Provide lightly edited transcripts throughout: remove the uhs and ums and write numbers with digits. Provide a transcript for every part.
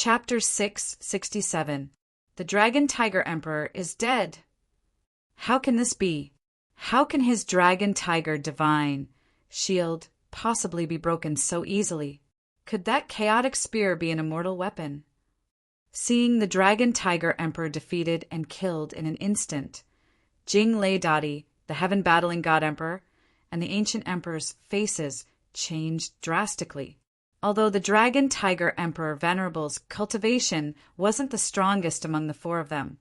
Chapter 667. The Dragon Tiger Emperor is dead. How can this be? How can his Dragon Tiger divine shield possibly be broken so easily? Could that chaotic spear be an immortal weapon? Seeing the Dragon Tiger Emperor defeated and killed in an instant, Jing Lei Dadi, the heaven-battling God Emperor, and the ancient emperor's faces changed drastically. Although the Dragon Tiger Emperor Venerable's cultivation wasn't the strongest among the four of them,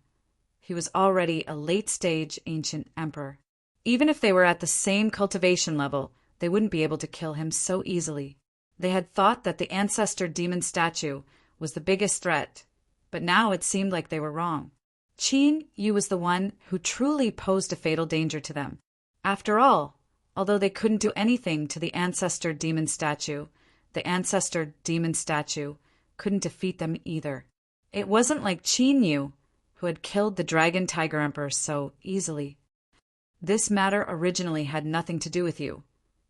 he was already a late-stage ancient emperor. Even if they were at the same cultivation level, they wouldn't be able to kill him so easily. They had thought that the ancestor demon statue was the biggest threat, but now it seemed like they were wrong. Qin Yu was the one who truly posed a fatal danger to them. After all, although they couldn't do anything to the ancestor demon statue, the ancestor demon statue couldn't defeat them either. It wasn't like Qin Yu, who had killed the Dragon Tiger Emperor so easily. This matter originally had nothing to do with you.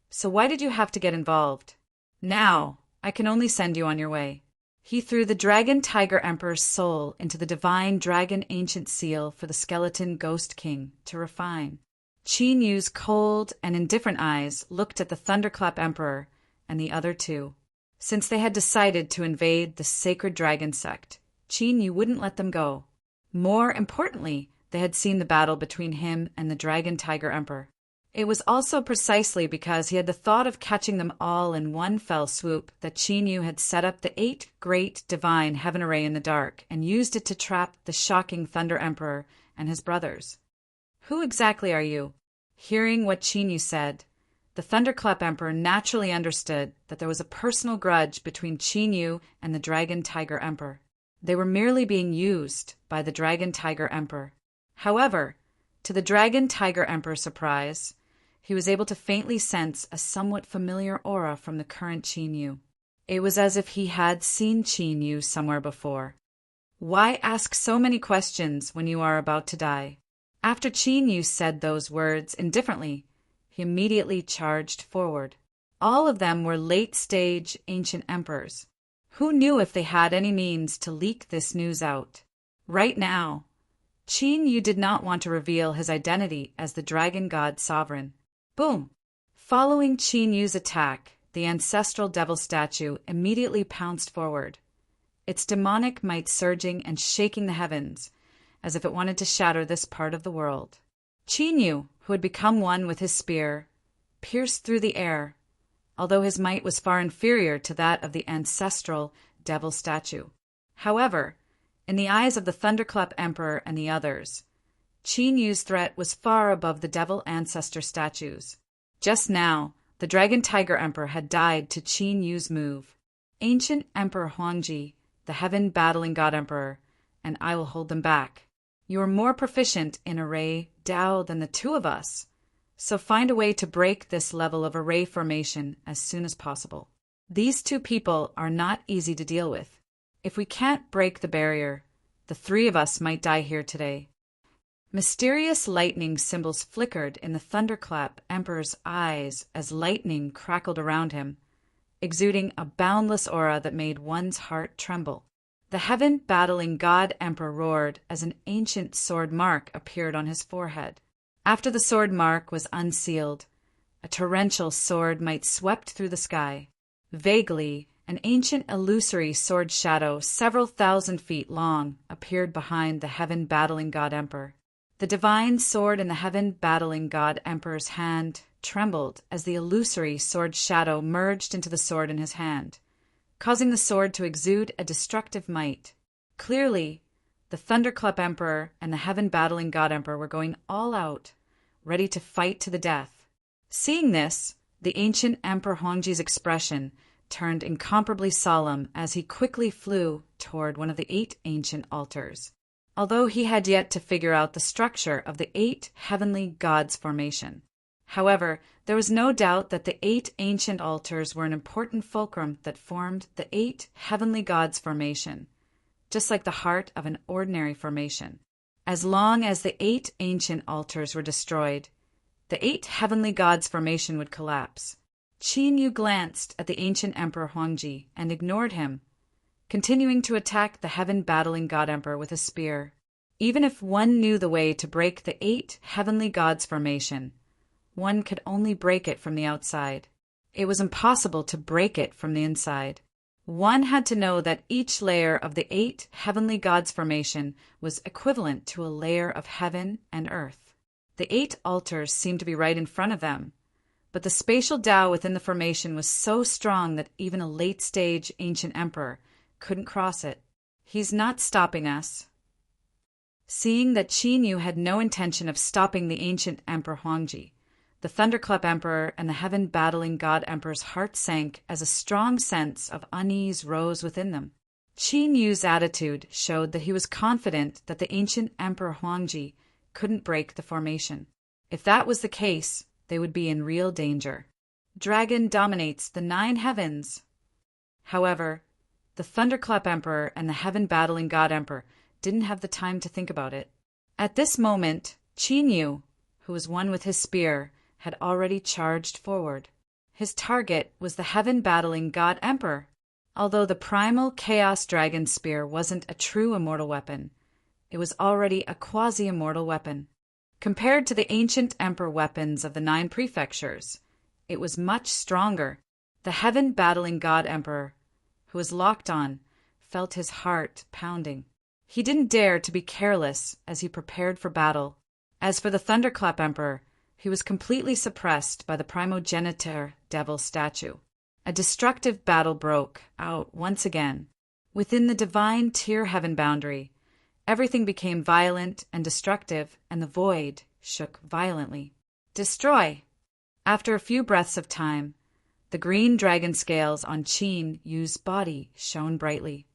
So why did you have to get involved? Now, I can only send you on your way. He threw the Dragon Tiger Emperor's soul into the divine dragon ancient seal for the skeleton ghost king to refine. Qin Yu's cold and indifferent eyes looked at the Thunderclap Emperor and the other two. Since they had decided to invade the sacred dragon sect, Qin Yu wouldn't let them go. More importantly, they had seen the battle between him and the Dragon Tiger Emperor. It was also precisely because he had the thought of catching them all in one fell swoop that Qin Yu had set up the 8 great divine heaven array in the dark and used it to trap the shocking Thunder Emperor and his brothers. Who exactly are you? Hearing what Qin Yu said, the Thunderclap Emperor naturally understood that there was a personal grudge between Qin Yu and the Dragon Tiger Emperor. They were merely being used by the Dragon Tiger Emperor. However, to the Dragon Tiger Emperor's surprise, he was able to faintly sense a somewhat familiar aura from the current Qin Yu. It was as if he had seen Qin Yu somewhere before. Why ask so many questions when you are about to die? After Qin Yu said those words indifferently, he immediately charged forward. All of them were late-stage ancient emperors. Who knew if they had any means to leak this news out? Right now, Qin Yu did not want to reveal his identity as the Dragon God Sovereign. Boom! Following Qin Yu's attack, the ancestral devil statue immediately pounced forward, its demonic might surging and shaking the heavens, as if it wanted to shatter this part of the world. Qin Yu, who had become one with his spear, pierced through the air, although his might was far inferior to that of the ancestral devil statue. However, in the eyes of the Thunderclap Emperor and the others, Qin Yu's threat was far above the devil ancestor statues. Just now, the Dragon Tiger Emperor had died to Qin Yu's move. Ancient Emperor Huangji, the heaven-battling God Emperor, and I will hold them back. You are more proficient in array Dao than the two of us, so find a way to break this level of array formation as soon as possible. These two people are not easy to deal with. If we can't break the barrier, the three of us might die here today. Mysterious lightning symbols flickered in the Thunderclap Emperor's eyes as lightning crackled around him, exuding a boundless aura that made one's heart tremble. The heaven-battling God Emperor roared as an ancient sword mark appeared on his forehead. After the sword mark was unsealed, a torrential sword might swept through the sky. Vaguely, an ancient illusory sword shadow several thousand feet long appeared behind the heaven-battling God Emperor. The divine sword in the heaven-battling God Emperor's hand trembled as the illusory sword shadow merged into the sword in his hand, causing the sword to exude a destructive might. Clearly, the Thunderclap Emperor and the heaven-battling God Emperor were going all out, ready to fight to the death. Seeing this, the ancient Emperor Huangji's expression turned incomparably solemn as he quickly flew toward one of the 8 ancient altars, although he had yet to figure out the structure of the 8 heavenly gods' formation. However, there was no doubt that the 8 ancient altars were an important fulcrum that formed the 8 heavenly gods' formation, just like the heart of an ordinary formation. As long as the 8 ancient altars were destroyed, the 8 heavenly gods' formation would collapse. Qin Yu glanced at the ancient Emperor Huangji and ignored him, continuing to attack the heaven-battling God-Emperor with a spear. Even if one knew the way to break the 8 heavenly gods' formation, one could only break it from the outside. It was impossible to break it from the inside. One had to know that each layer of the 8 heavenly gods' formation was equivalent to a layer of heaven and earth. The 8 altars seemed to be right in front of them, but the spatial Tao within the formation was so strong that even a late-stage ancient emperor couldn't cross it. "He's not stopping us." Seeing that Qin Yu had no intention of stopping the ancient Emperor Huangji, the Thunderclap Emperor and the heaven-battling God Emperor's heart sank as a strong sense of unease rose within them. Qin Yu's attitude showed that he was confident that the ancient Emperor Huangji couldn't break the formation. If that was the case, they would be in real danger. Dragon dominates the 9 heavens. However, the Thunderclap Emperor and the heaven-battling God Emperor didn't have the time to think about it. At this moment, Qin Yu, who was one with his spear, had already charged forward. His target was the heaven-battling God Emperor. Although the primal Chaos Dragon Spear wasn't a true immortal weapon, it was already a quasi-immortal weapon. Compared to the ancient Emperor weapons of the 9 prefectures, it was much stronger. The heaven-battling God Emperor, who was locked on, felt his heart pounding. He didn't dare to be careless as he prepared for battle. As for the Thunderclap Emperor, he was completely suppressed by the primogenitor devil statue. A destructive battle broke out once again. Within the divine tier heaven boundary, everything became violent and destructive, and the void shook violently. "Destroy!" After a few breaths of time, the green dragon scales on Qin Yu's body shone brightly.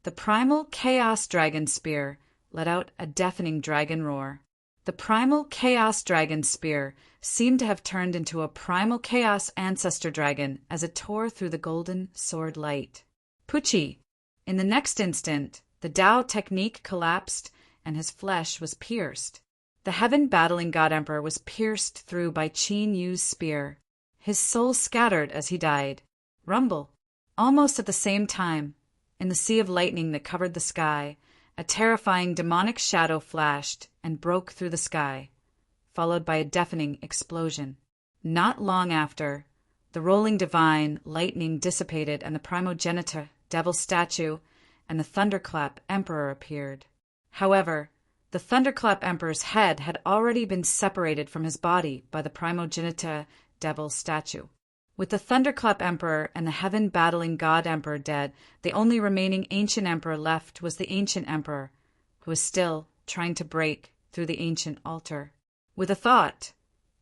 The primal Chaos Dragon Spear let out a deafening dragon roar. The primal Chaos Dragon Spear seemed to have turned into a primal Chaos Ancestor Dragon as it tore through the golden sword light. Pucci! In the next instant, the Tao technique collapsed and his flesh was pierced. The heaven-battling God Emperor was pierced through by Qin Yu's spear. His soul scattered as he died. Rumble! Almost at the same time, in the sea of lightning that covered the sky, a terrifying demonic shadow flashed and broke through the sky, followed by a deafening explosion. Not long after, the rolling divine lightning dissipated and the primogenitor devil statue and the Thunderclap Emperor appeared. However, the Thunderclap Emperor's head had already been separated from his body by the primogenitor devil statue. With the Thunderclap Emperor and the heaven-battling God Emperor dead, the only remaining ancient emperor left was the ancient emperor, who was still trying to break through the ancient altar. With a thought,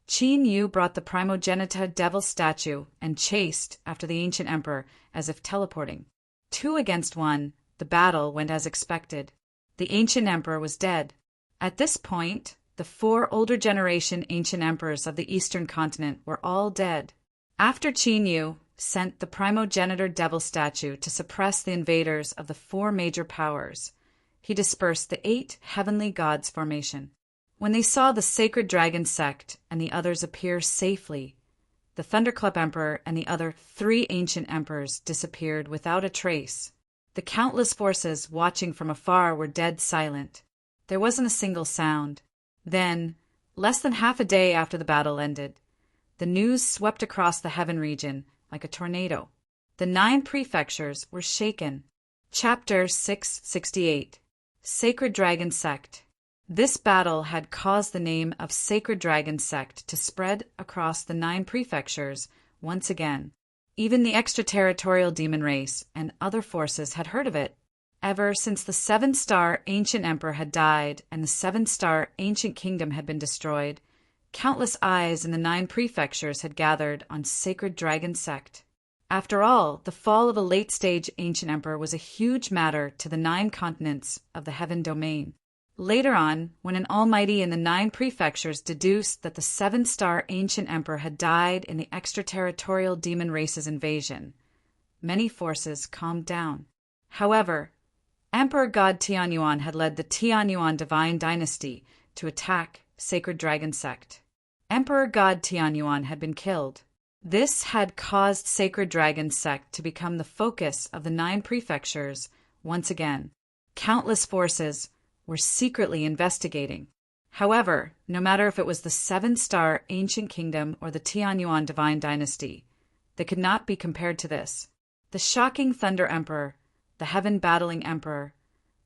Qin Yu brought the primogenitor devil statue and chased after the ancient emperor as if teleporting. 2 against 1, the battle went as expected. The ancient emperor was dead. At this point, the 4 older generation ancient emperors of the eastern continent were all dead. After Qin Yu sent the primogenitor devil statue to suppress the invaders of the 4 major powers, he dispersed the 8 heavenly gods' formation. When they saw the sacred dragon sect and the others appear safely, the Thunderclap Emperor and the other 3 ancient emperors disappeared without a trace. The countless forces watching from afar were dead silent. There wasn't a single sound. Then, less than half a day after the battle ended, the news swept across the heaven region like a tornado. The 9 prefectures were shaken. Chapter 668. Sacred Dragon Sect. This battle had caused the name of Sacred Dragon Sect to spread across the 9 prefectures once again. Even the extraterritorial demon race and other forces had heard of it. Ever since the 7-star ancient emperor had died and the 7-star ancient kingdom had been destroyed, countless eyes in the 9 prefectures had gathered on Sacred Dragon Sect. After all, the fall of a late-stage ancient emperor was a huge matter to the 9 continents of the heaven domain. Later on, when an almighty in the 9 prefectures deduced that the 7-star ancient emperor had died in the extraterritorial demon race's invasion, many forces calmed down. However, Emperor God Tianyuan had led the Tianyuan divine dynasty to attack Sacred Dragon Sect. Emperor God Tianyuan had been killed. This had caused Sacred Dragon Sect to become the focus of the 9 prefectures once again. Countless forces were secretly investigating. However, no matter if it was the seven-star ancient kingdom or the Tianyuan divine dynasty, they could not be compared to this. The shocking Thunder Emperor, the heaven-battling Emperor,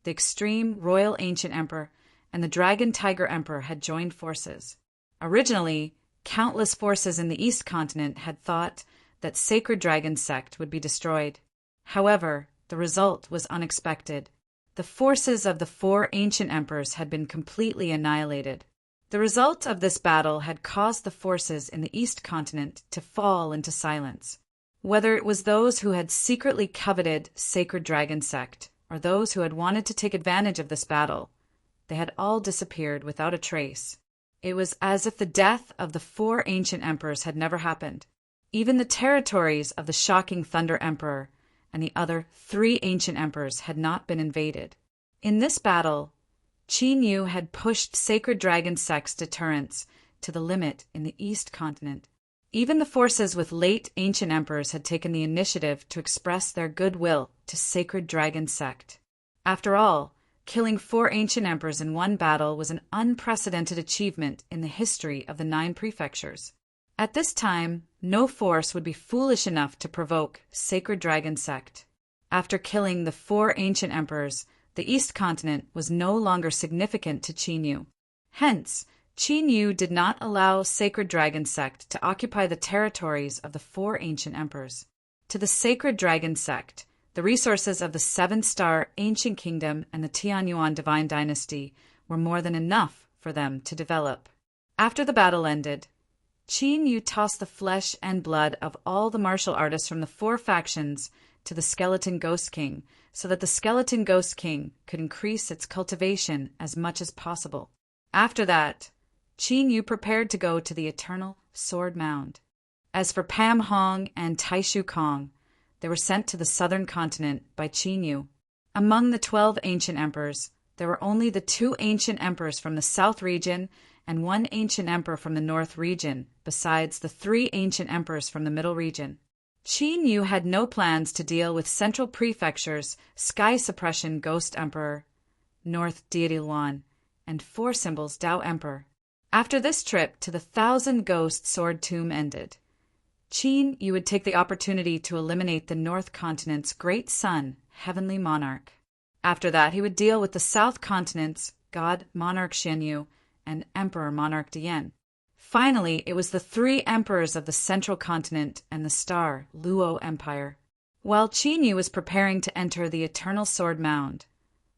the extreme Royal Ancient Emperor, and the Dragon Tiger Emperor had joined forces. Originally, countless forces in the East continent had thought that Sacred Dragon sect would be destroyed. However, the result was unexpected. The forces of the four ancient emperors had been completely annihilated. The result of this battle had caused the forces in the East continent to fall into silence. Whether it was those who had secretly coveted Sacred Dragon sect or those who had wanted to take advantage of this battle, they had all disappeared without a trace. It was as if the death of the four ancient emperors had never happened. Even the territories of the shocking Thunder Emperor and the other three ancient emperors had not been invaded. In this battle, Qin Yu had pushed Sacred Dragon sect's deterrence to the limit in the East continent. Even the forces with late ancient emperors had taken the initiative to express their goodwill to Sacred Dragon sect. After all, killing four ancient emperors in one battle was an unprecedented achievement in the history of the 9 prefectures. At this time, no force would be foolish enough to provoke Sacred Dragon sect. After killing the four ancient emperors, the East continent was no longer significant to Qin Yu. Hence, Qin Yu did not allow Sacred Dragon sect to occupy the territories of the four ancient emperors. To the Sacred Dragon sect, the resources of the seven-star ancient kingdom and the Tianyuan divine dynasty were more than enough for them to develop. After the battle ended, Qin Yu tossed the flesh and blood of all the martial artists from the four factions to the Skeleton Ghost King so that the Skeleton Ghost King could increase its cultivation as much as possible. After that, Qin Yu prepared to go to the Eternal Sword Mound. As for Pam Hong and Taishu Kong, they were sent to the southern continent by Qin Yu. Among the 12 ancient emperors, there were only the 2 ancient emperors from the south region and 1 ancient emperor from the north region, besides the 3 ancient emperors from the middle region. Qin Yu had no plans to deal with Central Prefecture's Sky Suppression Ghost Emperor, North Deity Luan, and 4 Symbols Dao Emperor. After this trip to the 1,000 Ghost Sword Tomb ended, Qin Yu would take the opportunity to eliminate the North Continent's Great Sun, Heavenly Monarch. After that, he would deal with the South Continent's God Monarch Xianyu and Emperor Monarch Dian. Finally, it was the 3 emperors of the Central Continent and the Star Luo Empire. While Qin Yu was preparing to enter the Eternal Sword Mound,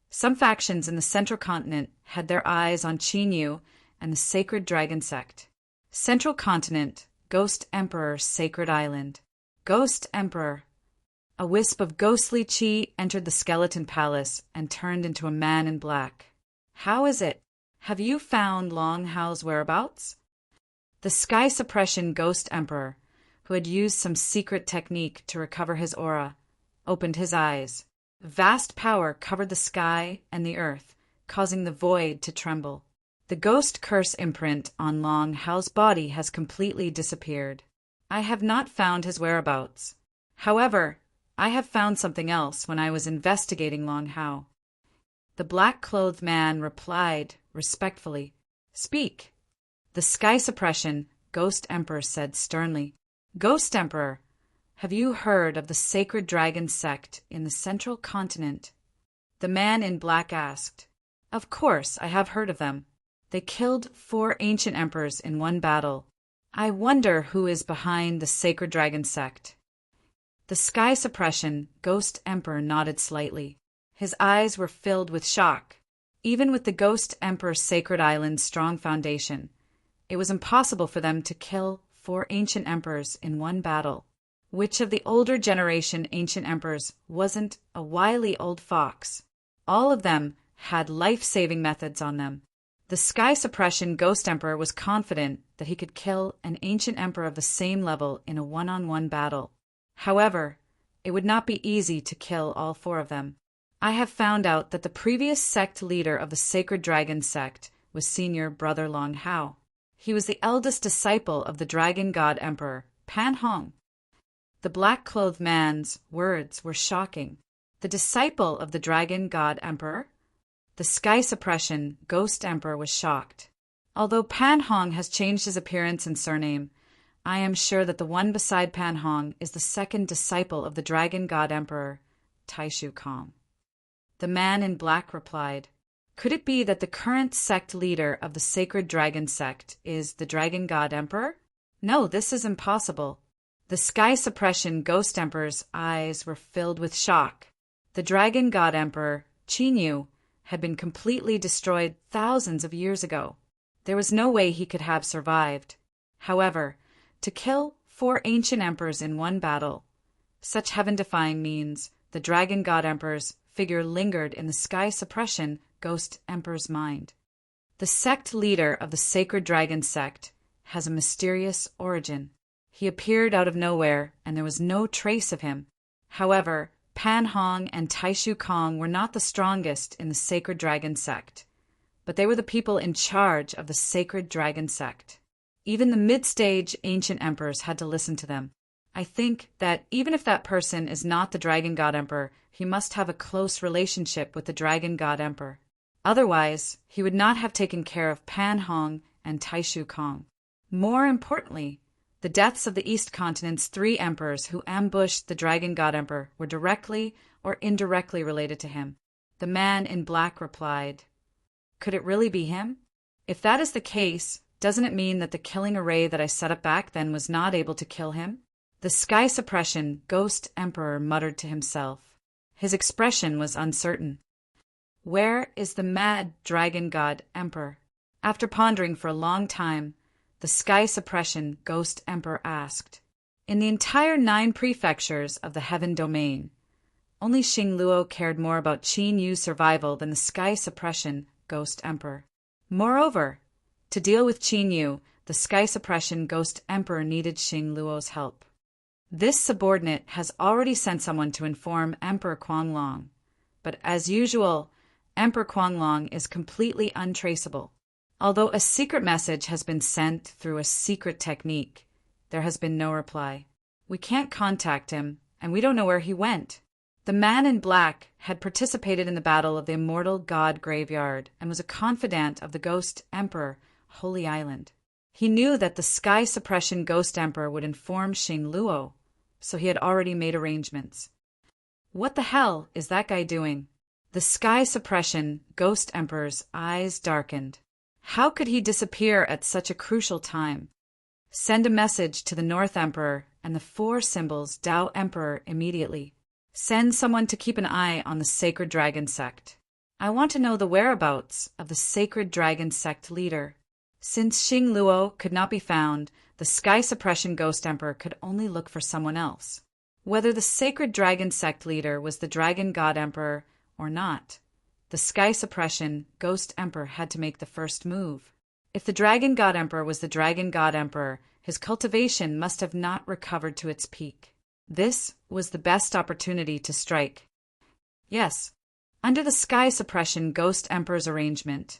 some factions in the Central Continent had their eyes on Qin Yu and the Sacred Dragon sect. Central Continent, Ghost Emperor Sacred Island. Ghost Emperor. A wisp of ghostly qi entered the skeleton palace and turned into a man in black. How is it? Have you found Long Hao's whereabouts? The Sky Suppression Ghost Emperor, who had used some secret technique to recover his aura, opened his eyes. Vast power covered the sky and the earth, causing the void to tremble. The ghost curse imprint on Long Hao's body has completely disappeared. I have not found his whereabouts. However, I have found something else when I was investigating Long Hao. The black-clothed man replied respectfully, "Speak." The Sky Suppression Ghost Emperor said sternly, "Ghost Emperor, have you heard of the Sacred Dragon sect in the Central Continent?" The man in black asked, "Of course, I have heard of them. They killed 4 ancient emperors in one battle. I wonder who is behind the Sacred Dragon sect." The Sky Suppression Ghost Emperor nodded slightly. His eyes were filled with shock. Even with the Ghost Emperor's Sacred Island's strong foundation, it was impossible for them to kill 4 ancient emperors in one battle. Which of the older generation ancient emperors wasn't a wily old fox? All of them had life-saving methods on them. The Sky Suppression Ghost Emperor was confident that he could kill an ancient emperor of the same level in a one-on-one battle. However, it would not be easy to kill all 4 of them. I have found out that the previous sect leader of the Sacred Dragon sect was Senior Brother Long Hao. He was the eldest disciple of the Dragon God Emperor, Pan Hong. The black-clothed man's words were shocking. The disciple of the Dragon God Emperor? The Sky Suppression Ghost Emperor was shocked. Although Pan Hong has changed his appearance and surname, I am sure that the one beside Pan Hong is the second disciple of the Dragon God Emperor, Taishu Kong. The man in black replied, "Could it be that the current sect leader of the Sacred Dragon Sect is the Dragon God Emperor? No, this is impossible." The Sky Suppression Ghost Emperor's eyes were filled with shock. The Dragon God Emperor, Qin Yu, had been completely destroyed thousands of years ago. There was no way he could have survived. However, to kill 4 ancient emperors in one battle, such heaven-defying means the Dragon God Emperor's figure lingered in the Sky Suppression Ghost Emperor's mind. The sect leader of the Sacred Dragon Sect has a mysterious origin. He appeared out of nowhere, and there was no trace of him. However, Pan Hong and Taishu Kong were not the strongest in the Sacred Dragon Sect, but they were the people in charge of the Sacred Dragon Sect. Even the mid-stage ancient emperors had to listen to them. I think that even if that person is not the Dragon God Emperor, he must have a close relationship with the Dragon God Emperor. Otherwise, he would not have taken care of Pan Hong and Taishu Kong. More importantly, the deaths of the East Continent's 3 emperors who ambushed the Dragon God Emperor were directly or indirectly related to him. The man in black replied, "Could it really be him? If that is the case, doesn't it mean that the killing array that I set up back then was not able to kill him?" The Sky Suppression Ghost Emperor muttered to himself. His expression was uncertain. "Where is the mad Dragon God Emperor?" After pondering for a long time, the Sky Suppression Ghost Emperor asked, "In the entire 9 prefectures of the Heaven Domain, only Xing Luo cared more about Qin Yu's survival than the Sky Suppression Ghost Emperor. Moreover, to deal with Qin Yu, the Sky Suppression Ghost Emperor needed Xing Luo's help. This subordinate has already sent someone to inform Emperor Quanglong, but as usual, Emperor Quanglong is completely untraceable. Although a secret message has been sent through a secret technique, there has been no reply. We can't contact him, and we don't know where he went." The man in black had participated in the Battle of the Immortal God Graveyard and was a confidant of the Ghost Emperor, Holy Island. He knew that the Sky Suppression Ghost Emperor would inform Xing Luo, so he had already made arrangements. What the hell is that guy doing? The Sky Suppression Ghost Emperor's eyes darkened. How could he disappear at such a crucial time? Send a message to the North Emperor and the 4 symbols Tao Emperor immediately. Send someone to keep an eye on the Sacred Dragon Sect. I want to know the whereabouts of the Sacred Dragon Sect leader. Since Xing Luo could not be found, the Sky Suppression Ghost Emperor could only look for someone else. Whether the Sacred Dragon Sect leader was the Dragon God Emperor or not, the Sky Suppression Ghost Emperor had to make the first move. If the Dragon God Emperor was the Dragon God Emperor, his cultivation must have not recovered to its peak. This was the best opportunity to strike. Yes, under the Sky Suppression Ghost Emperor's arrangement,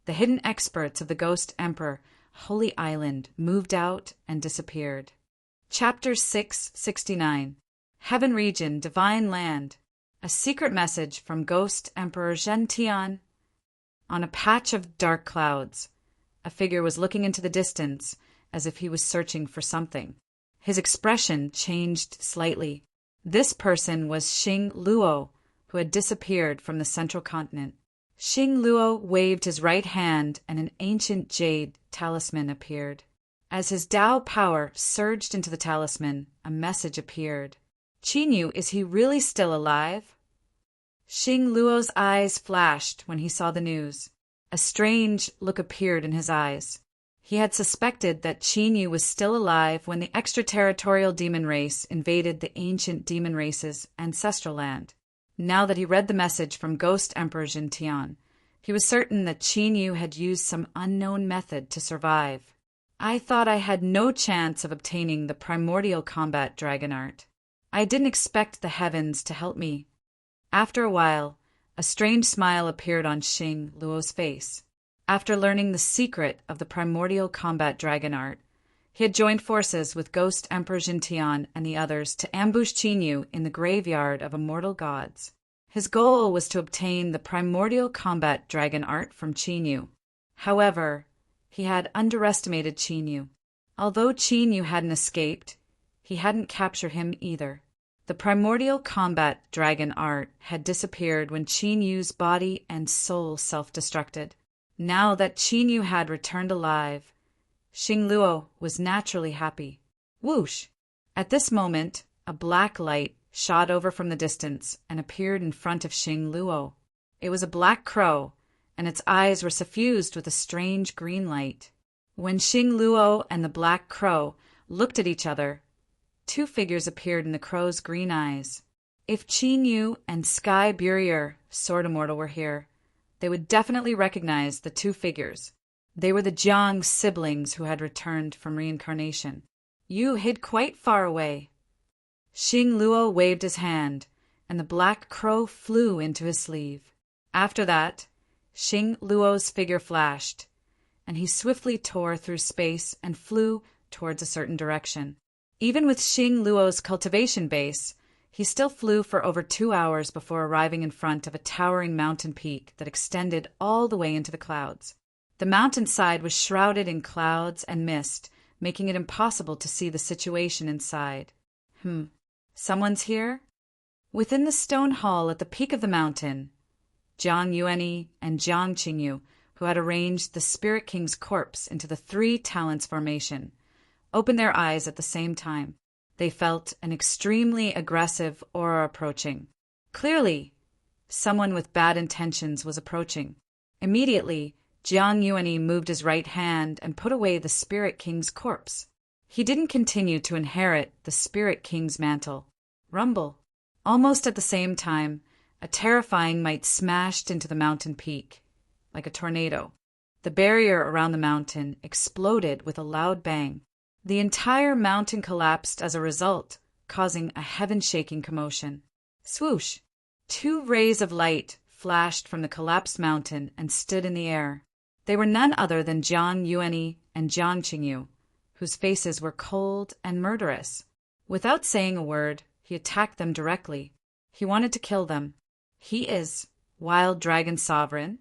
the hidden experts of the Ghost Emperor, Holy Island, moved out and disappeared. Chapter 669, Heaven Region, Divine Land. A secret message from Ghost Emperor Zhentian. On a patch of dark clouds, a figure was looking into the distance as if he was searching for something. His expression changed slightly. This person was Xing Luo, who had disappeared from the central continent. Xing Luo waved his right hand and an ancient jade talisman appeared. As his Tao power surged into the talisman, a message appeared. "Qin Yu, is he really still alive?" Xing Luo's eyes flashed when he saw the news. A strange look appeared in his eyes. He had suspected that Qin Yu was still alive when the extraterritorial demon race invaded the ancient demon race's ancestral land. Now that he read the message from Ghost Emperor Zhentian, he was certain that Qin Yu had used some unknown method to survive. "I thought I had no chance of obtaining the primordial combat dragon art. I didn't expect the heavens to help me." After a while, a strange smile appeared on Xing Luo's face. After learning the secret of the primordial combat dragon art, he had joined forces with Ghost Emperor Zhentian and the others to ambush Qin Yu in the graveyard of immortal gods. His goal was to obtain the primordial combat dragon art from Chinyu. However, he had underestimated Chinyu. Although Chinyu hadn't escaped, he hadn't captured him either. The primordial combat dragon art had disappeared when Chinyu's body and soul self-destructed. Now that Chinyu had returned alive, Xing Luo was naturally happy. Whoosh! At this moment, a black light shot over from the distance and appeared in front of Xing Luo. It was a black crow, and its eyes were suffused with a strange green light. When Xing Luo and the black crow looked at each other, two figures appeared in the crow's green eyes. If Qin Yu and Sky Burier, Sword Immortal, were here, they would definitely recognize the two figures. They were the Jiang siblings who had returned from reincarnation. Yu hid quite far away. Xing Luo waved his hand, and the black crow flew into his sleeve. After that, Xing Luo's figure flashed, and he swiftly tore through space and flew towards a certain direction. Even with Xing Luo's cultivation base, he still flew for over 2 hours before arriving in front of a towering mountain peak that extended all the way into the clouds. The mountainside was shrouded in clouds and mist, making it impossible to see the situation inside. Someone's here? Within the stone hall at the peak of the mountain, Jiang Yuanyi and Jiang Qingyu, who had arranged the Spirit King's corpse into the 3 talents formation, opened their eyes at the same time. They felt an extremely aggressive aura approaching. Clearly, someone with bad intentions was approaching. Immediately, Jiang Yuanyi moved his right hand and put away the Spirit King's corpse. He didn't continue to inherit the Spirit King's mantle. Rumble. Almost at the same time, a terrifying might smashed into the mountain peak, like a tornado. The barrier around the mountain exploded with a loud bang. The entire mountain collapsed as a result, causing a heaven-shaking commotion. Swoosh! 2 rays of light flashed from the collapsed mountain and stood in the air. They were none other than Jiang Yuanyi and Jiang Qingyu, whose faces were cold and murderous. Without saying a word, he attacked them directly. He wanted to kill them. He is Wild Dragon Sovereign.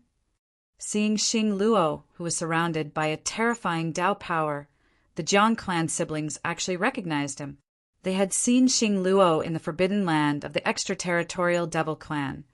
Seeing Xing Luo, who was surrounded by a terrifying Dao power, the Jiang clan siblings actually recognized him. They had seen Xing Luo in the Forbidden Land of the extraterritorial Devil Clan,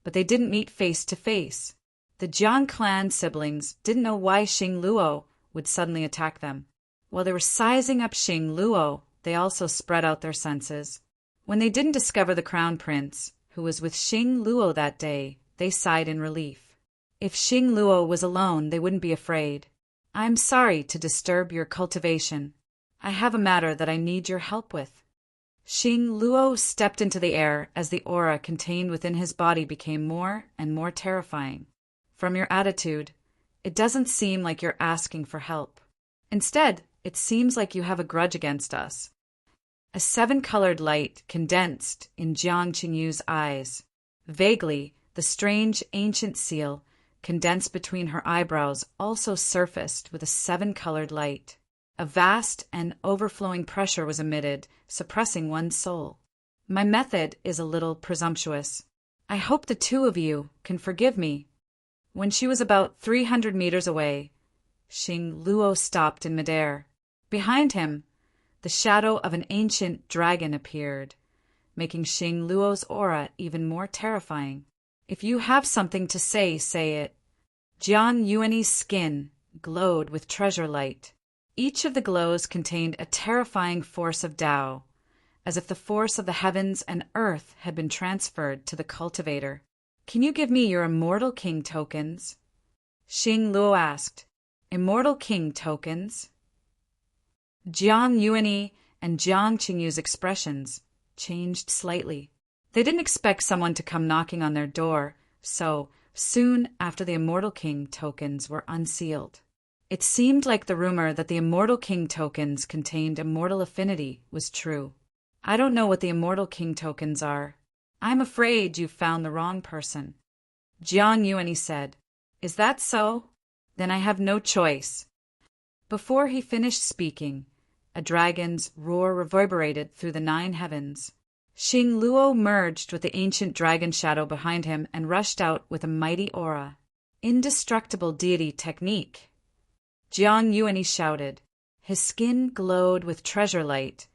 but they didn't meet face to face. The Jiang clan siblings didn't know why Xing Luo would suddenly attack them. While they were sizing up Xing Luo, they also spread out their senses. When they didn't discover the Crown Prince, who was with Xing Luo that day, they sighed in relief. If Xing Luo was alone, they wouldn't be afraid. I'm sorry to disturb your cultivation. I have a matter that I need your help with. Xing Luo stepped into the air as the aura contained within his body became more and more terrifying. From your attitude, it doesn't seem like you're asking for help. Instead, it seems like you have a grudge against us. A 7-colored light condensed in Jiang Qingyu's eyes. Vaguely, the strange ancient seal condensed between her eyebrows also surfaced with a 7-colored light. A vast and overflowing pressure was emitted, suppressing one's soul. My method is a little presumptuous. I hope the 2 of you can forgive me. When she was about 300 meters away, Xing Luo stopped in midair. Behind him, the shadow of an ancient dragon appeared, making Xing Luo's aura even more terrifying. If you have something to say, say it. Jiang Yuanyi's skin glowed with treasure light. Each of the glows contained a terrifying force of Tao, as if the force of the heavens and earth had been transferred to the cultivator. Can you give me your Immortal King tokens? Xing Luo asked. Immortal King tokens? Jiang Yuanyi and Jiang Qingyu's expressions changed slightly. They didn't expect someone to come knocking on their door, so soon after the Immortal King tokens were unsealed. It seemed like the rumor that the Immortal King tokens contained immortal affinity was true. I don't know what the Immortal King tokens are. I'm afraid you've found the wrong person. Jiang Yuanyi said. Is that so? Then I have no choice. Before he finished speaking, a dragon's roar reverberated through the 9 heavens. Xing Luo merged with the ancient dragon shadow behind him and rushed out with a mighty aura. Indestructible deity technique! Jiang Yuanyi shouted. His skin glowed with treasure light,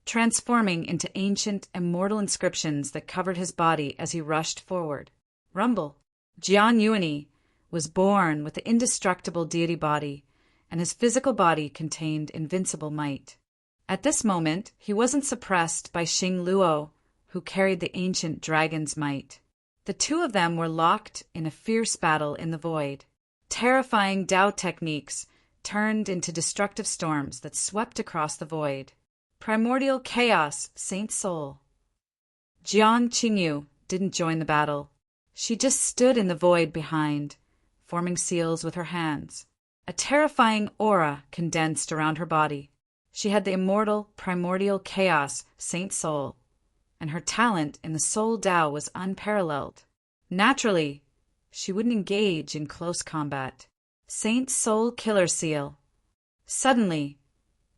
transforming into ancient, immortal inscriptions that covered his body as he rushed forward. Rumble! Jiang Yuanyi was born with the indestructible deity body, and his physical body contained invincible might. At this moment, he wasn't suppressed by Xing Luo, who carried the ancient dragon's might. The two of them were locked in a fierce battle in the void. Terrifying Dao techniques turned into destructive storms that swept across the void. Primordial chaos, Saint Soul. Jiang Qingyu didn't join the battle. She just stood in the void behind, forming seals with her hands. A terrifying aura condensed around her body. She had the immortal, primordial chaos, Saint Soul, and her talent in the Soul Dao was unparalleled. Naturally, she wouldn't engage in close combat. Saint Soul Killer Seal. Suddenly,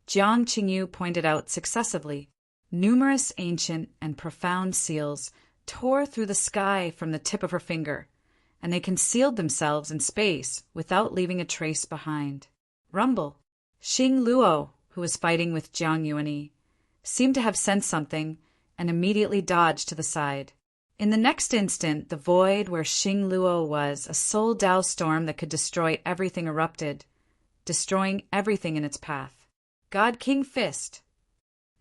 Jiang Qingyu pointed out successively. Numerous ancient and profound seals tore through the sky from the tip of her finger, and they concealed themselves in space without leaving a trace behind. Rumble! Xing Luo, who was fighting with Jiang Yuanyi, seemed to have sensed something and immediately dodged to the side. In the next instant, the void where Xing Luo was, a Soul Dao storm that could destroy everything erupted, destroying everything in its path. God King Fist.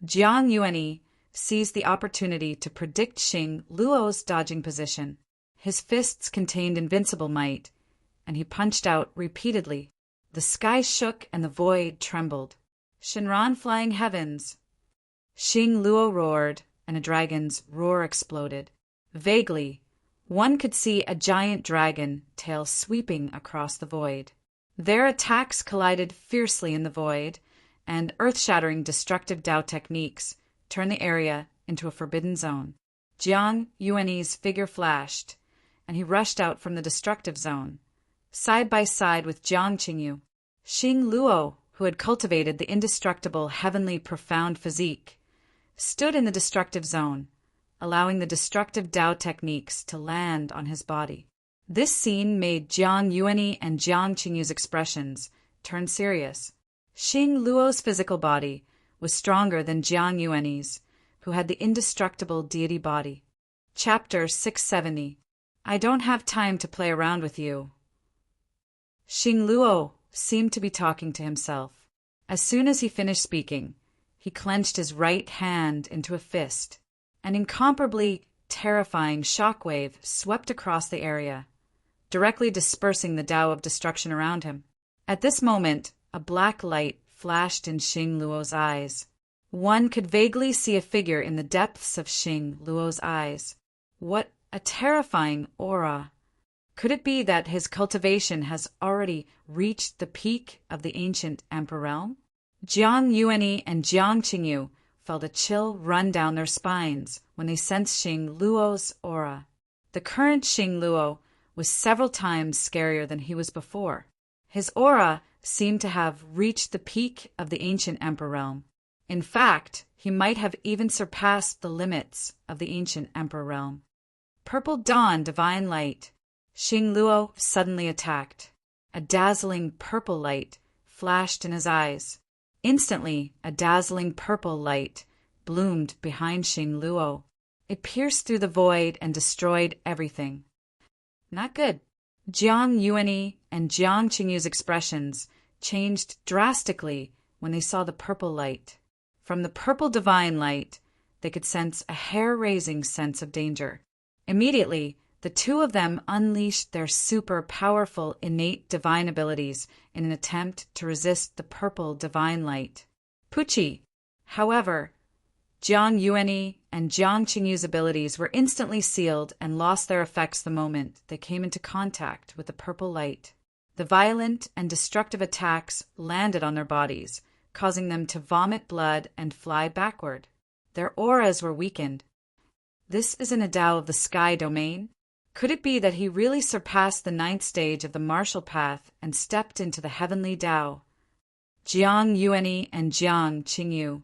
Jiang Yuanyi seized the opportunity to predict Xing Luo's dodging position. His fists contained invincible might, and he punched out repeatedly. The sky shook and the void trembled. Shinran flying heavens! Xing Luo roared, and a dragon's roar exploded. Vaguely, one could see a giant dragon tail sweeping across the void. Their attacks collided fiercely in the void, and earth-shattering destructive Dao techniques turned the area into a forbidden zone. Jiang Yuanyi's figure flashed, and he rushed out from the destructive zone, side by side with Jiang Qingyu. Xing Luo, who had cultivated the indestructible heavenly profound physique, stood in the destructive zone, allowing the destructive Dao techniques to land on his body. This scene made Jiang Yuanyi and Jiang Qingyu's expressions turn serious. Xing Luo's physical body was stronger than Jiang Yuanyi's, who had the indestructible deity body. Chapter 670. I don't have time to play around with you. Xing Luo seemed to be talking to himself. As soon as he finished speaking, he clenched his right hand into a fist. An incomparably terrifying shockwave swept across the area, directly dispersing the Tao of destruction around him. At this moment, a black light flashed in Xing Luo's eyes. One could vaguely see a figure in the depths of Xing Luo's eyes. What a terrifying aura! Could it be that his cultivation has already reached the peak of the ancient Emperor realm? Jiang Yuanyi and Jiang Qingyu felt a chill run down their spines when they sensed Xing Luo's aura. The current Xing Luo was several times scarier than he was before. His aura seemed to have reached the peak of the ancient Emperor realm. In fact, he might have even surpassed the limits of the ancient Emperor realm. Purple Dawn Divine Light. Xing Luo suddenly attacked. A dazzling purple light flashed in his eyes. Instantly, a dazzling purple light bloomed behind Xing Luo. It pierced through the void and destroyed everything. Not good. Jiang Yuanyi and Jiang Qingyu's expressions changed drastically when they saw the purple light. From the purple divine light, they could sense a hair-raising sense of danger. Immediately, the two of them unleashed their super powerful innate divine abilities in an attempt to resist the purple divine light. Pucci! However, Jiang Yuanyi and Jiang Qingyu's abilities were instantly sealed and lost their effects the moment they came into contact with the purple light. The violent and destructive attacks landed on their bodies, causing them to vomit blood and fly backward. Their auras were weakened. This isn't a Tao of the sky domain. Could it be that he really surpassed the 9th stage of the martial path and stepped into the heavenly Tao? Jiang Yuanyi and Jiang Qingyu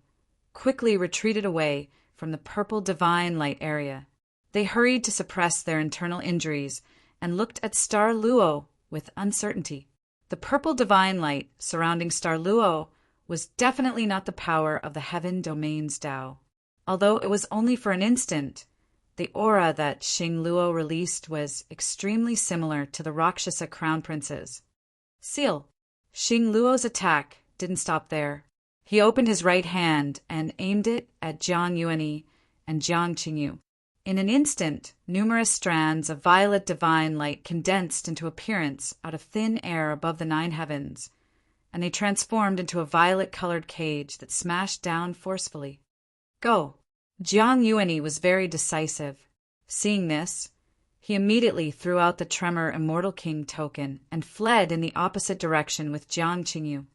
quickly retreated away from the purple divine light area. They hurried to suppress their internal injuries and looked at Star Luo with uncertainty. The purple divine light surrounding Star Luo was definitely not the power of the Heaven Domain's Tao. Although it was only for an instant, the aura that Xing Luo released was extremely similar to the Rakshasa Crown Prince's. Seal. Xing Luo's attack didn't stop there. He opened his right hand and aimed it at Jiang Yuanyi and Jiang Qingyu. In an instant, numerous strands of violet divine light condensed into appearance out of thin air above the 9 heavens, and they transformed into a violet-colored cage that smashed down forcefully. Go! Jiang Yuanyi was very decisive. Seeing this, he immediately threw out the Tremor Immortal King token and fled in the opposite direction with Jiang Qingyu.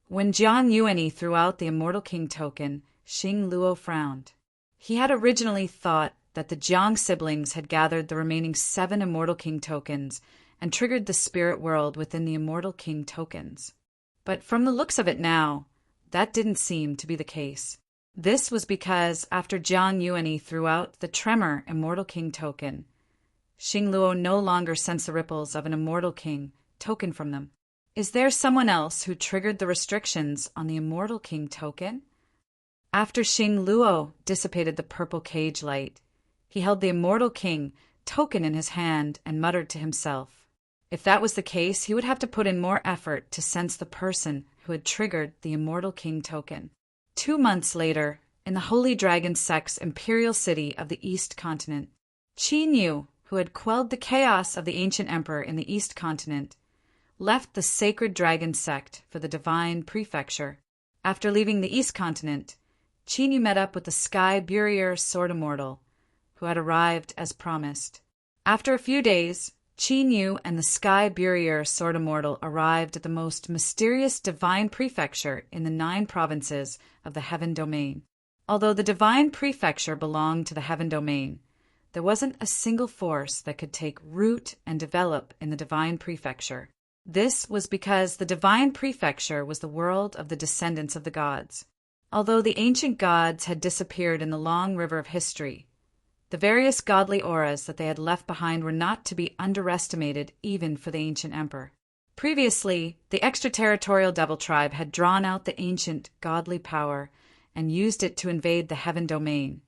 When Jiang Yuanyi threw out the Immortal King token, Xing Luo frowned. He had originally thought that the Jiang siblings had gathered the remaining 7 Immortal King tokens and triggered the spirit world within the Immortal King tokens. But from the looks of it now, that didn't seem to be the case. This was because after Jiang Yuanyi threw out the Tremor Immortal King token, Xing Luo no longer sensed the ripples of an Immortal King token from them. Is there someone else who triggered the restrictions on the Immortal King token? After Xing Luo dissipated the purple cage light, he held the Immortal King token in his hand and muttered to himself. If that was the case, he would have to put in more effort to sense the person who had triggered the Immortal King token. 2 months later, in the Holy Dragon Sect's imperial city of the East Continent, Qin Yu, who had quelled the chaos of the ancient emperor in the East Continent, left the Sacred Dragon Sect for the Divine Prefecture. After leaving the East Continent, Qin Yu met up with the Sky Burier Sword Immortal, who had arrived as promised. After a few days, Qin Yu and the Sky Burier Sword Immortal arrived at the most mysterious divine prefecture in the 9 provinces of the Heaven Domain. Although the divine prefecture belonged to the Heaven Domain, there wasn't a single force that could take root and develop in the divine prefecture. This was because the divine prefecture was the world of the descendants of the gods. Although the ancient gods had disappeared in the long river of history, the various godly auras that they had left behind were not to be underestimated even for the ancient emperor. Previously, the extraterritorial devil tribe had drawn out the ancient godly power and used it to invade the Heaven Domain,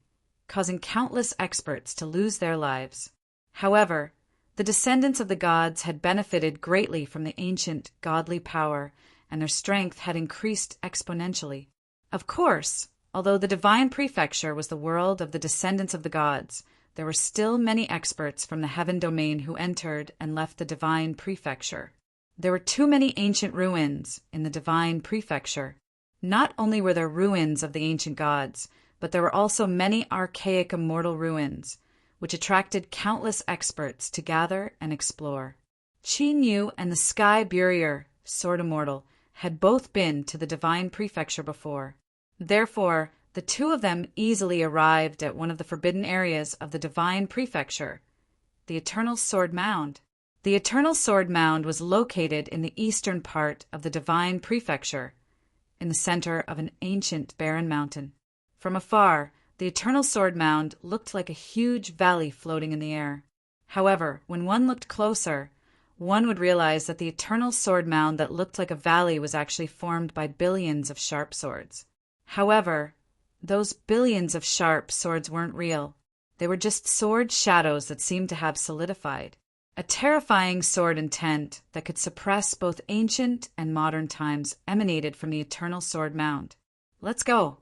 causing countless experts to lose their lives. However, the descendants of the gods had benefited greatly from the ancient godly power, and their strength had increased exponentially. Of course, although the divine prefecture was the world of the descendants of the gods, there were still many experts from the Heaven Domain who entered and left the divine prefecture. There were too many ancient ruins in the divine prefecture. Not only were there ruins of the ancient gods, but there were also many archaic immortal ruins, which attracted countless experts to gather and explore. Qin Yu and the Sky Burier Sword Immortal had both been to the divine prefecture before. Therefore, the 2 of them easily arrived at one of the forbidden areas of the divine prefecture, the Eternal Sword Mound. The Eternal Sword Mound was located in the eastern part of the divine prefecture, in the center of an ancient barren mountain. From afar, the Eternal Sword Mound looked like a huge valley floating in the air. However, when one looked closer, one would realize that the Eternal Sword Mound that looked like a valley was actually formed by billions of sharp swords. However, those billions of sharp swords weren't real. They were just sword shadows that seemed to have solidified. A terrifying sword intent that could suppress both ancient and modern times emanated from the Eternal Sword Mound. Let's go.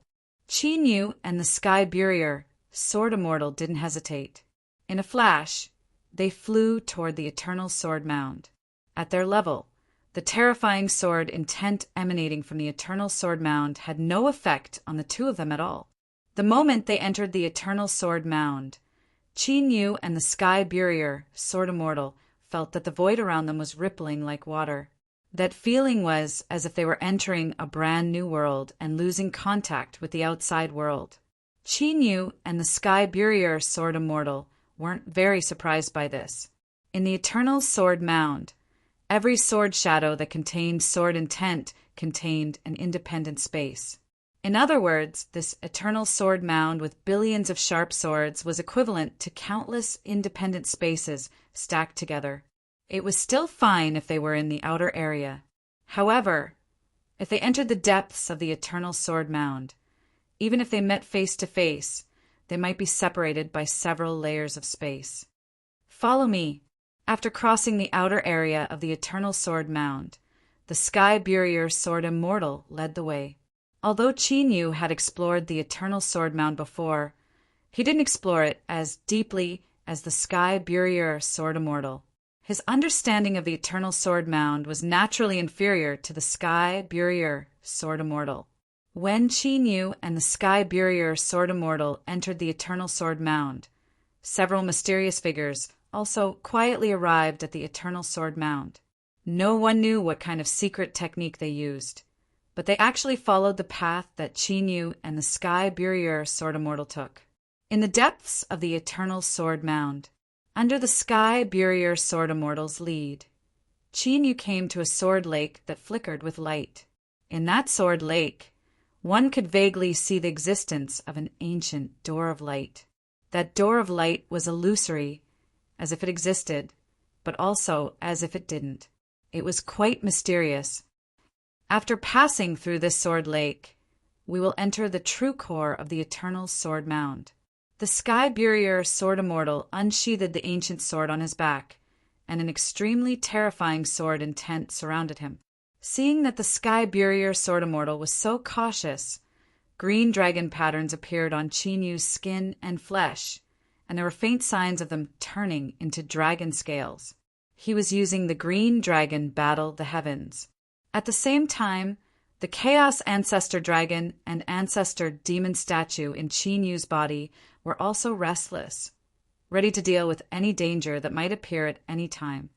Qin Yu and the Sky Burier Sword Immortal didn't hesitate. In a flash, they flew toward the Eternal Sword Mound. At their level, the terrifying sword intent emanating from the Eternal Sword Mound had no effect on the 2 of them at all. The moment they entered the Eternal Sword Mound, Qin Yu and the Sky Burier Sword Immortal felt that the void around them was rippling like water. That feeling was as if they were entering a brand new world and losing contact with the outside world. Qin Yu and the Sky Burier Sword Immortal weren't very surprised by this. In the Eternal Sword Mound, every sword shadow that contained sword intent contained an independent space. In other words, this eternal sword mound with billions of sharp swords was equivalent to countless independent spaces stacked together. It was still fine if they were in the outer area. However, if they entered the depths of the eternal sword mound, even if they met face to face, they might be separated by several layers of space. Follow me. After crossing the outer area of the eternal sword mound, the Sky Burier Sword Immortal led the way. Although Qin Yu had explored the eternal sword mound before, he didn't explore it as deeply as the Sky Burier Sword Immortal. His understanding of the eternal sword mound was naturally inferior to the Sky Burier Sword Immortal. When Qin Yu and the Sky Burier Sword Immortal entered the eternal sword mound, several mysterious figures also quietly arrived at the eternal sword mound. No one knew what kind of secret technique they used, but they actually followed the path that Qin Yu and the Sky Burier Sword Immortal took. In the depths of the eternal sword mound, under the Sky Burier Sword Immortal's lead, Qin Yu came to a sword lake that flickered with light. In that sword lake, one could vaguely see the existence of an ancient door of light. That door of light was illusory, as if it existed, but also as if it didn't. It was quite mysterious. After passing through this sword lake, we will enter the true core of the eternal sword mound. The Sky Burier Sword Immortal unsheathed the ancient sword on his back, and an extremely terrifying sword intent surrounded him. Seeing that the Sky Burier Sword Immortal was so cautious, green dragon patterns appeared on Qin Yu's skin and flesh, and there were faint signs of them turning into dragon scales. He was using the green dragon battle the heavens. At the same time, the Chaos Ancestor Dragon and Ancestor Demon statue in Qin Yu's body were also restless, ready to deal with any danger that might appear at any time.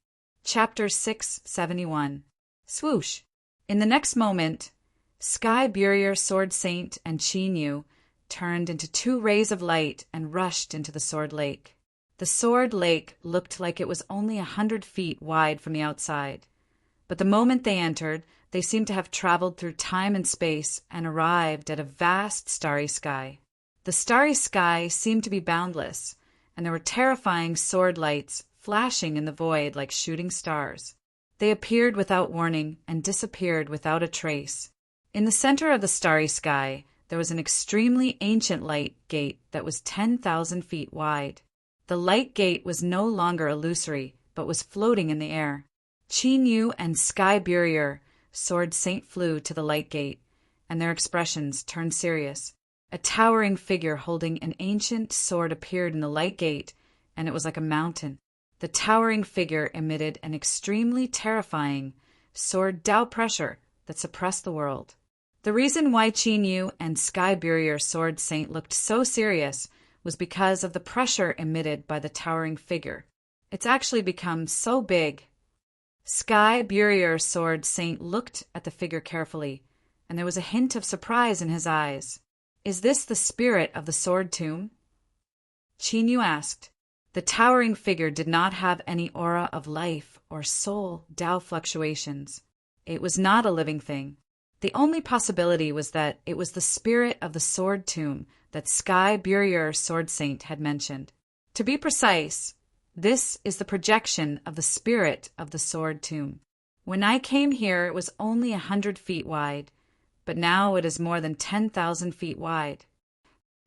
Chapter 671. Swoosh! In the next moment, Sky Burier Sword Saint and Qin Yu turned into two rays of light and rushed into the sword lake. The sword lake looked like it was only 100 feet wide from the outside, but the moment they entered, they seemed to have traveled through time and space and arrived at a vast starry sky. The starry sky seemed to be boundless, and there were terrifying sword lights flashing in the void like shooting stars. They appeared without warning and disappeared without a trace. In the center of the starry sky, there was an extremely ancient light gate that was 10,000 feet wide. The light gate was no longer illusory, but was floating in the air. Qin Yu and Sky Burier Sword Saint flew to the light gate, and their expressions turned serious. A towering figure holding an ancient sword appeared in the light gate, and it was like a mountain. The towering figure emitted an extremely terrifying sword Dao pressure that suppressed the world. The reason why Qin Yu and Sky Burier Sword Saint looked so serious was because of the pressure emitted by the towering figure. It's actually become so big. Sky Burier Sword Saint looked at the figure carefully, and there was a hint of surprise in his eyes. "Is this the spirit of the sword tomb?" Qin Yu asked. The towering figure did not have any aura of life or soul Dao fluctuations. It was not a living thing. The only possibility was that it was the spirit of the sword tomb that Sky Burier Sword Saint had mentioned. To be precise, this is the projection of the spirit of the sword tomb. When I came here, it was only 100 feet wide, but now it is more than 10,000 feet wide.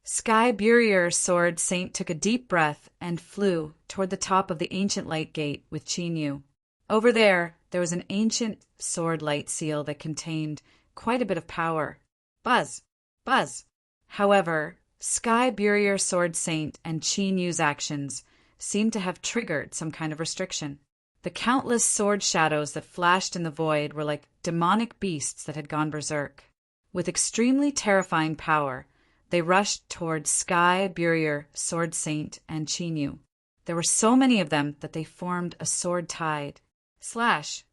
Sky Burier Sword Saint took a deep breath and flew toward the top of the ancient light gate with Qin Yu. Over there was an ancient sword light seal that contained quite a bit of power. Buzz! Buzz! However, Sky Burier Sword Saint and Qin Yu's actions seemed to have triggered some kind of restriction. The countless sword shadows that flashed in the void were like demonic beasts that had gone berserk. With extremely terrifying power, they rushed toward Sky Burier Sword Saint and Qin Yu. There were so many of them that they formed a sword tide. Slash!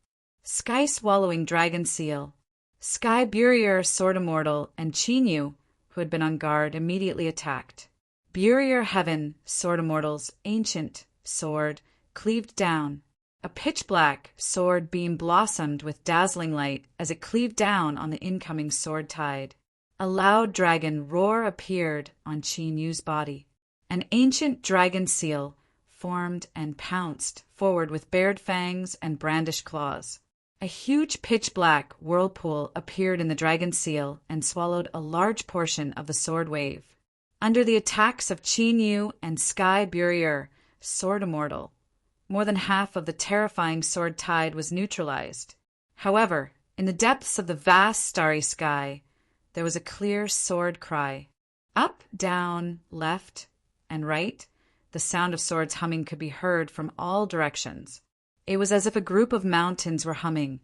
Sky Swallowing Dragon Seal. Sky Burier Sword Immortal and Qin Yu, who had been on guard, immediately attacked. Burier Heaven Sword Immortal's ancient sword cleaved down. A pitch-black sword beam blossomed with dazzling light as it cleaved down on the incoming sword tide. A loud dragon roar appeared on Qin Yu's body. An ancient dragon seal formed and pounced forward with bared fangs and brandished claws. A huge pitch-black whirlpool appeared in the dragon seal and swallowed a large portion of the sword wave. Under the attacks of Qin Yu and Sky Burier, Sword Immortal, more than half of the terrifying sword tide was neutralized. However, in the depths of the vast starry sky, there was a clear sword cry. Up, down, left, and right, the sound of swords humming could be heard from all directions. It was as if a group of mountains were humming,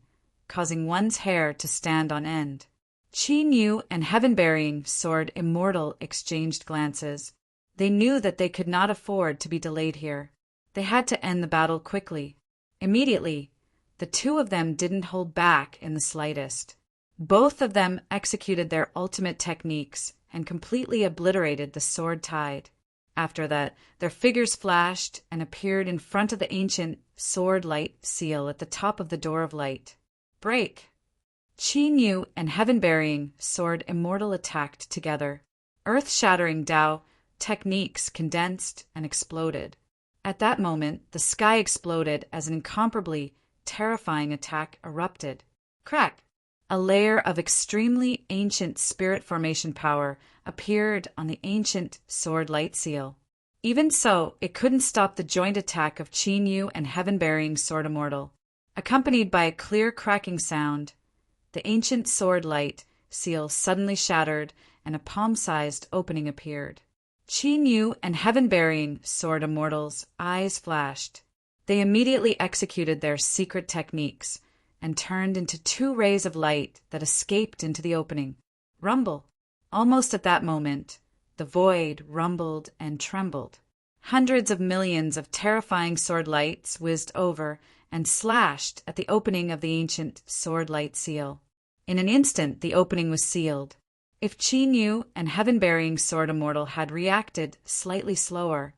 causing one's hair to stand on end. Qin Yu and Heaven-Burying Sword Immortal exchanged glances. They knew that they could not afford to be delayed here. They had to end the battle quickly. Immediately, the two of them didn't hold back in the slightest. Both of them executed their ultimate techniques and completely obliterated the sword tide. After that, their figures flashed and appeared in front of the ancient sword light seal at the top of the door of light. Break! Qin Yu and Heaven-Burying Sword Immortal attacked together. Earth-shattering Dao techniques condensed and exploded. At that moment, the sky exploded as an incomparably terrifying attack erupted. Crack! A layer of extremely ancient spirit formation power appeared on the ancient sword light seal. Even so, it couldn't stop the joint attack of Qin Yu and Heaven-Burying Sword Immortal. Accompanied by a clear cracking sound, the ancient sword light seal suddenly shattered and a palm-sized opening appeared. Qin Yu and Heaven-Burying Sword Immortal's eyes flashed. They immediately executed their secret techniques and turned into two rays of light that escaped into the opening. Rumble! Almost at that moment, the void rumbled and trembled. Hundreds of millions of terrifying sword lights whizzed over and slashed at the opening of the ancient sword light seal. In an instant, the opening was sealed. If Qin Yu and Heaven-Burying Sword Immortal had reacted slightly slower,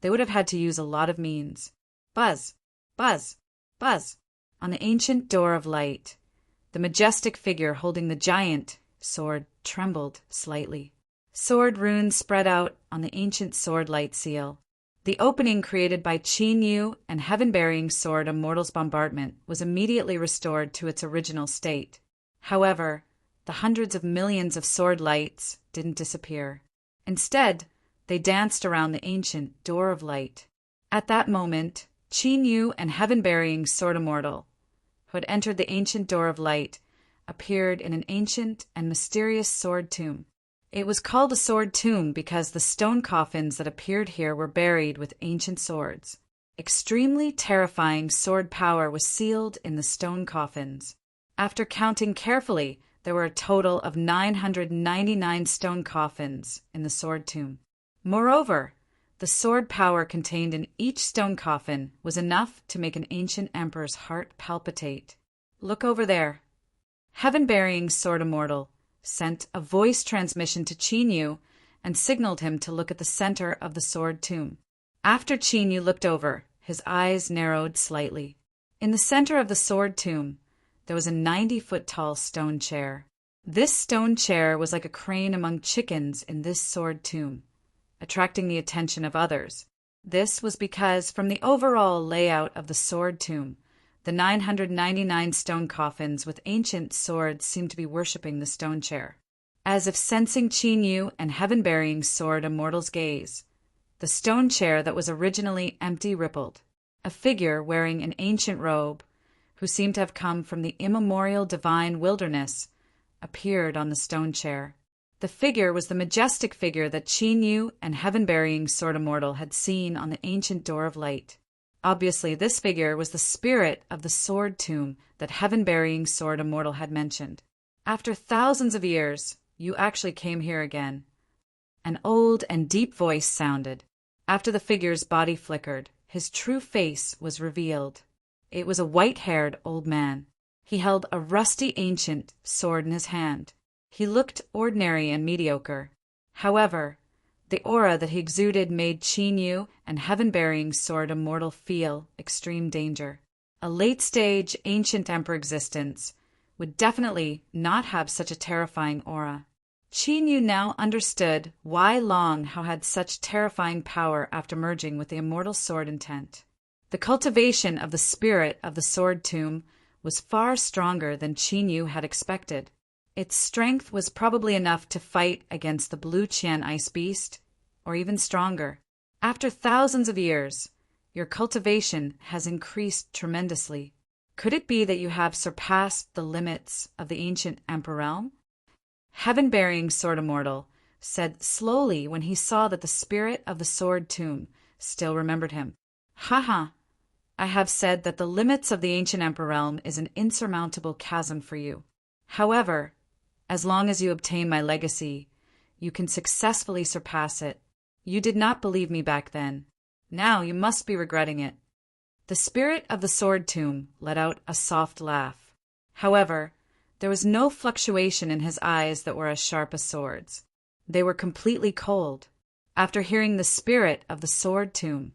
they would have had to use a lot of means. Buzz! Buzz! Buzz! On the ancient door of light, the majestic figure holding the giant sword trembled slightly. Sword runes spread out on the ancient sword light seal. The opening created by Qin Yu and Heaven-Burying Sword Immortal's bombardment was immediately restored to its original state. However, the hundreds of millions of sword lights didn't disappear. Instead, they danced around the ancient door of light. At that moment, Qin Yu and Heaven-Burying Sword Immortal, who had entered the ancient door of light, appeared in an ancient and mysterious sword tomb. It was called a sword tomb because the stone coffins that appeared here were buried with ancient swords. Extremely terrifying sword power was sealed in the stone coffins. After counting carefully, there were a total of 999 stone coffins in the sword tomb. Moreover, the sword power contained in each stone coffin was enough to make an ancient emperor's heart palpitate. Look over there. Heaven-Burying Sword Immortal sent a voice transmission to Qin Yu and signaled him to look at the center of the sword tomb. After Qin Yu looked over, his eyes narrowed slightly. In the center of the sword tomb, there was a 90-foot-tall stone chair. This stone chair was like a crane among chickens in this sword tomb, attracting the attention of others. This was because, from the overall layout of the sword tomb, the 999 stone coffins with ancient swords seemed to be worshipping the stone chair. As if sensing Qin Yu and Heaven-Burying Sword Immortal's gaze, the stone chair that was originally empty rippled. A figure wearing an ancient robe, who seemed to have come from the immemorial divine wilderness, appeared on the stone chair. The figure was the majestic figure that Qin Yu and Heaven-Burying Sword Immortal had seen on the ancient door of light. Obviously, this figure was the spirit of the sword tomb that Heaven-Burying Sword Immortal had mentioned. After thousands of years, you actually came here again. An old and deep voice sounded. After the figure's body flickered, his true face was revealed. It was a white-haired old man. He held a rusty ancient sword in his hand. He looked ordinary and mediocre. However, the aura that he exuded made Qin Yu and Heaven-Burying Sword Immortal feel extreme danger. A late-stage ancient emperor existence would definitely not have such a terrifying aura. Qin Yu now understood why Long Hao had such terrifying power after merging with the immortal sword intent. The cultivation of the spirit of the sword tomb was far stronger than Qin Yu had expected. Its strength was probably enough to fight against the Blue Qian ice beast, or even stronger. After thousands of years, your cultivation has increased tremendously. Could it be that you have surpassed the limits of the ancient Emperor realm? Heaven-bearing Sword Immortal said slowly when he saw that the spirit of the sword tomb still remembered him. Haha, I have said that the limits of the ancient Emperor realm is an insurmountable chasm for you. However, as long as you obtain my legacy, you can successfully surpass it. You did not believe me back then. Now you must be regretting it. The spirit of the sword tomb let out a soft laugh. However, there was no fluctuation in his eyes that were as sharp as swords. They were completely cold. After hearing the spirit of the sword tomb,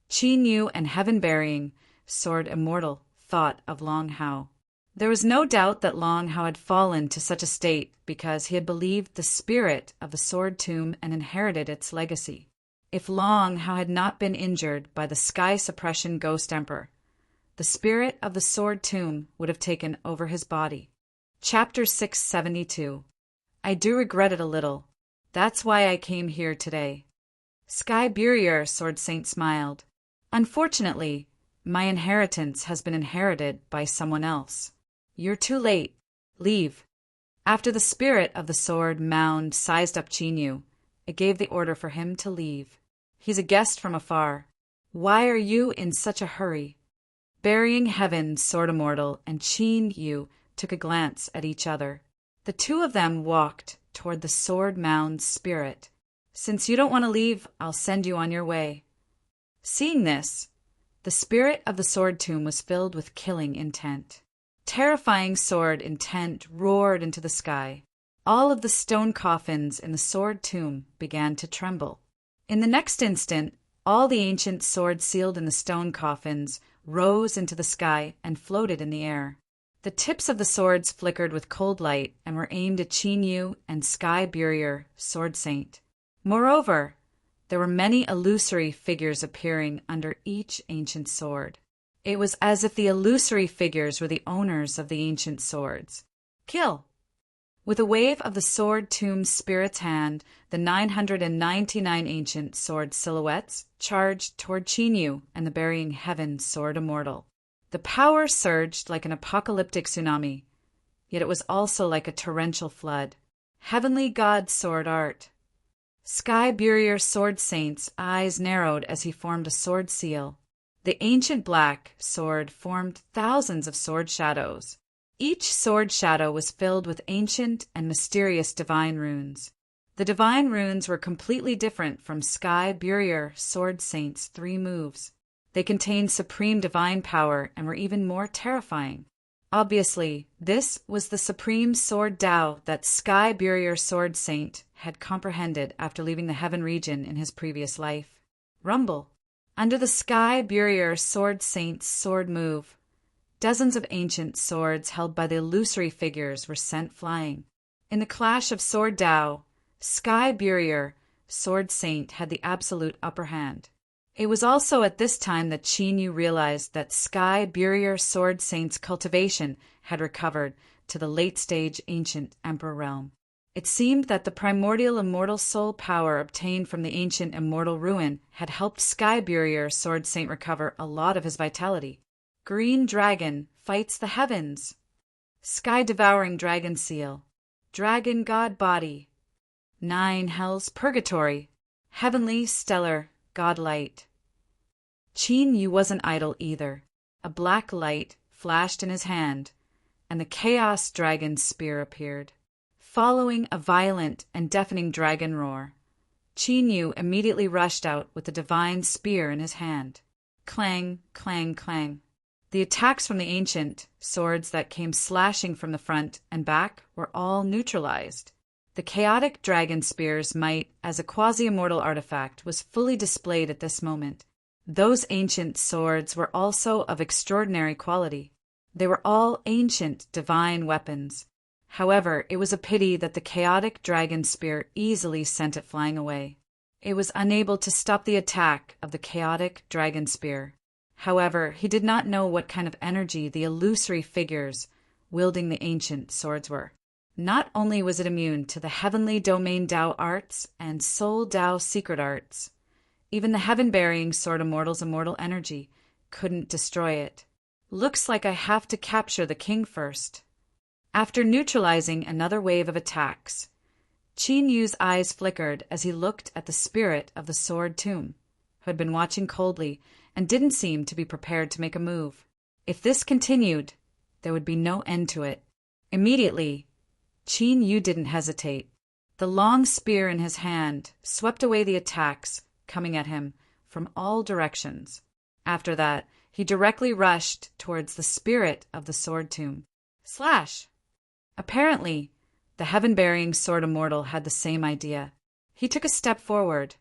Qin Yu and heaven-bearing Sword Immortal thought of Long Hao. There was no doubt that Long Hao had fallen to such a state because he had believed the spirit of the sword tomb and inherited its legacy. If Long Hao had not been injured by the Sky Suppression Ghost Emperor, the spirit of the sword tomb would have taken over his body. Chapter 672. I do regret it a little. That's why I came here today. Sky Burier Sword Saint smiled. Unfortunately, my inheritance has been inherited by someone else. You're too late. Leave. After the spirit of the sword mound sized up Qin Yu, it gave the order for him to leave. He's a guest from afar. Why are you in such a hurry? Burying Heaven, Sword Immortal, and Qin Yu took a glance at each other. The two of them walked toward the sword mound's spirit. Since you don't want to leave, I'll send you on your way. Seeing this, the spirit of the sword tomb was filled with killing intent. Terrifying sword intent roared into the sky. All of the stone coffins in the sword tomb began to tremble. In the next instant, all the ancient swords sealed in the stone coffins rose into the sky and floated in the air. The tips of the swords flickered with cold light and were aimed at Qin Yu and Sky Burier, Sword Saint. Moreover, there were many illusory figures appearing under each ancient sword. It was as if the illusory figures were the owners of the ancient swords. Kill! With a wave of the sword tomb's spirit's hand, the 999 ancient sword silhouettes charged toward Qin Yu and the burying Heaven Sword Immortal. The power surged like an apocalyptic tsunami, yet it was also like a torrential flood. Heavenly God Sword Art. Sky Burier Sword Saint's eyes narrowed as he formed a sword seal. The ancient black sword formed thousands of sword shadows. Each sword shadow was filled with ancient and mysterious divine runes. The divine runes were completely different from Sky Burier Sword Saint's 3 moves. They contained supreme divine power and were even more terrifying. Obviously, this was the supreme sword Tao that Sky Burier Sword Saint had comprehended after leaving the Heaven region in his previous life. Rumble. Under the Sky Burier Sword Saint's sword move, dozens of ancient swords held by the illusory figures were sent flying. In the clash of sword Tao, Sky Burier Sword Saint had the absolute upper hand. It was also at this time that Qin Yu realized that Sky Burier Sword Saint's cultivation had recovered to the late-stage ancient Emperor realm. It seemed that the primordial immortal soul power obtained from the ancient immortal ruin had helped Sky Burier Sword Saint recover a lot of his vitality. Green Dragon fights the heavens. Sky Devouring Dragon Seal. Dragon God Body. 9 Hells Purgatory. Heavenly Stellar God Light. Qin Yu wasn't idle either. A black light flashed in his hand, and the Chaos Dragon Spear appeared. Following a violent and deafening dragon roar, Qin Yu immediately rushed out with the divine spear in his hand. Clang, clang, clang. The attacks from the ancient swords that came slashing from the front and back were all neutralized. The chaotic dragon spear's might as a quasi-immortal artifact was fully displayed at this moment. Those ancient swords were also of extraordinary quality. They were all ancient divine weapons. However, it was a pity that the chaotic dragon spear easily sent it flying away. It was unable to stop the attack of the chaotic dragon spear. However, he did not know what kind of energy the illusory figures wielding the ancient swords were. Not only was it immune to the heavenly domain Tao arts and soul Tao secret arts, even the heaven-bearing Sword Immortal's immortal energy couldn't destroy it. Looks like I have to capture the king first. After neutralizing another wave of attacks, Qin Yu's eyes flickered as he looked at the spirit of the sword tomb, who had been watching coldly and didn't seem to be prepared to make a move. If this continued, there would be no end to it. Immediately, Qin Yu didn't hesitate. The long spear in his hand swept away the attacks coming at him from all directions. After that, he directly rushed towards the spirit of the sword tomb. Slash! Apparently, the heaven-bearing Sword Immortal had the same idea. He took a step forward,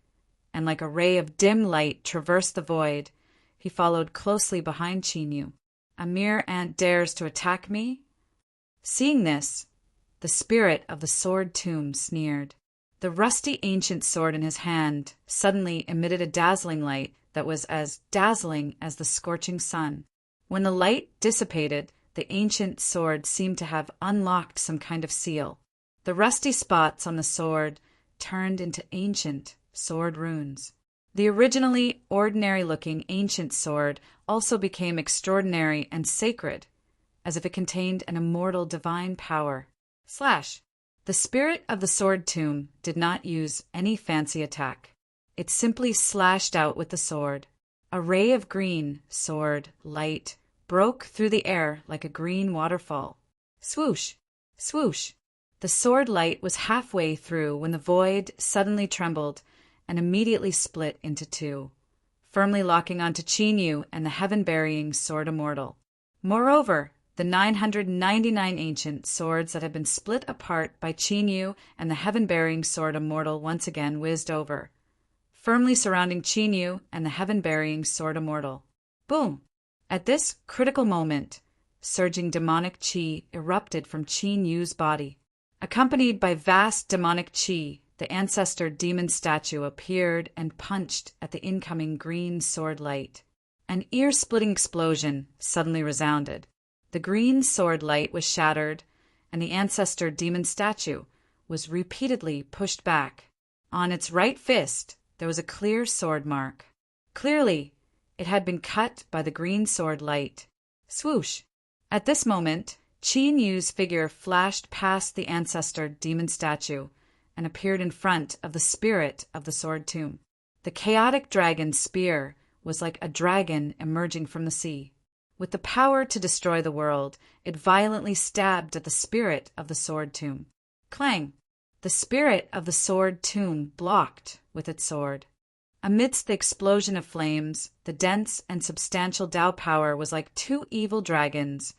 and like a ray of dim light traversed the void, he followed closely behind Qin Yu. A mere ant dares to attack me? Seeing this, the spirit of the sword tomb sneered. The rusty ancient sword in his hand suddenly emitted a dazzling light that was as dazzling as the scorching sun. When the light dissipated, the ancient sword seemed to have unlocked some kind of seal. The rusty spots on the sword turned into ancient sword runes. The originally ordinary-looking ancient sword also became extraordinary and sacred, as if it contained an immortal divine power. Slash! The spirit of the sword tomb did not use any fancy attack. It simply slashed out with the sword. A ray of green sword light broke through the air like a green waterfall. Swoosh! Swoosh! The sword light was halfway through when the void suddenly trembled and immediately split into two, firmly locking onto Qin Yu and the heaven-burying Sword Immortal. Moreover, the 999 ancient swords that had been split apart by Qin Yu and the heaven-bearing Sword Immortal once again whizzed over, firmly surrounding Qin Yu and the heaven-bearing Sword Immortal. Boom! At this critical moment, surging demonic qi erupted from Qin Yu's body. Accompanied by vast demonic qi, the ancestor demon statue appeared and punched at the incoming green sword light. An ear-splitting explosion suddenly resounded. The green sword light was shattered, and the ancestor demon statue was repeatedly pushed back. On its right fist, there was a clear sword mark. Clearly, it had been cut by the green sword light. Swoosh! At this moment, Qin Yu's figure flashed past the ancestor demon statue and appeared in front of the spirit of the sword tomb. The chaotic dragon's spear was like a dragon emerging from the sea. With the power to destroy the world, it violently stabbed at the spirit of the sword tomb. Clang! The spirit of the sword tomb blocked with its sword. Amidst the explosion of flames, the dense and substantial Tao power was like two evil dragons,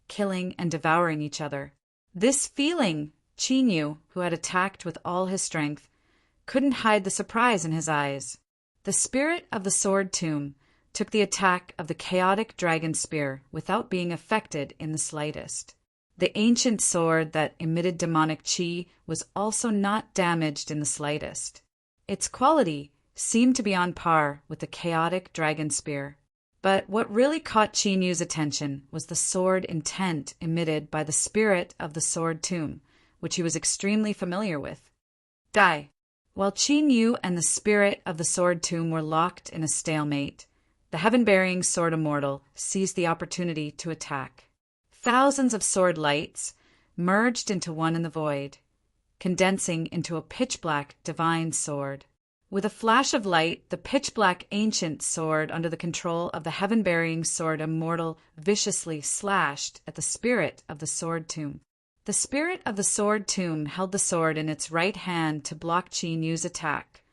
killing and devouring each other. This feeling, Qin Yu, who had attacked with all his strength, couldn't hide the surprise in his eyes. The spirit of the sword tomb took the attack of the chaotic dragon spear without being affected in the slightest. The ancient sword that emitted demonic qi was also not damaged in the slightest. Its quality seemed to be on par with the chaotic dragon spear. But what really caught Qin Yu's attention was the sword intent emitted by the spirit of the sword tomb, which he was extremely familiar with. Die. While Qin Yu and the spirit of the sword tomb were locked in a stalemate, the heaven-bearing Sword Immortal seized the opportunity to attack. Thousands of sword lights merged into one in the void, condensing into a pitch-black divine sword. With a flash of light, the pitch-black ancient sword under the control of the heaven-bearing Sword Immortal viciously slashed at the spirit of the sword tomb. The spirit of the sword tomb held the sword in its right hand to block Qin Yu's attack,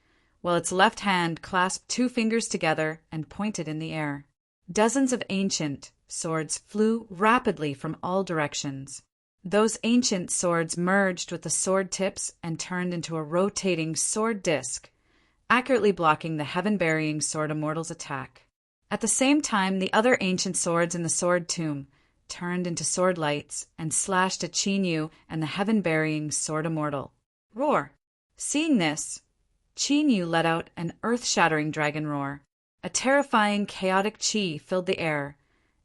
while its left hand clasped two fingers together and pointed in the air. Dozens of ancient swords flew rapidly from all directions. Those ancient swords merged with the sword tips and turned into a rotating sword disc, accurately blocking the heaven-burying Sword Immortal's attack. At the same time, the other ancient swords in the sword tomb turned into sword lights and slashed at Chinyu and the heaven-burying sword immortal. Roar! Seeing this, Chinyu let out an earth-shattering dragon roar. A terrifying, chaotic chi filled the air,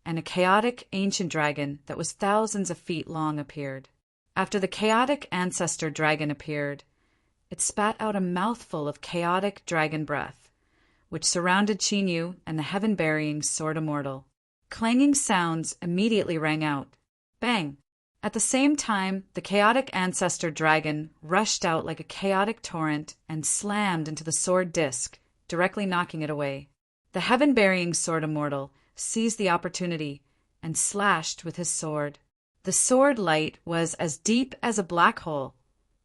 and a chaotic ancient dragon that was thousands of feet long appeared. After the chaotic ancestor dragon appeared, it spat out a mouthful of chaotic dragon breath, which surrounded Chinyu and the heaven-burying sword immortal. Clanging sounds immediately rang out. Bang! At the same time, the chaotic ancestor dragon rushed out like a chaotic torrent and slammed into the sword disc, directly knocking it away. The heaven-burying sword immortal seized the opportunity and slashed with his sword. The sword light was as deep as a black hole,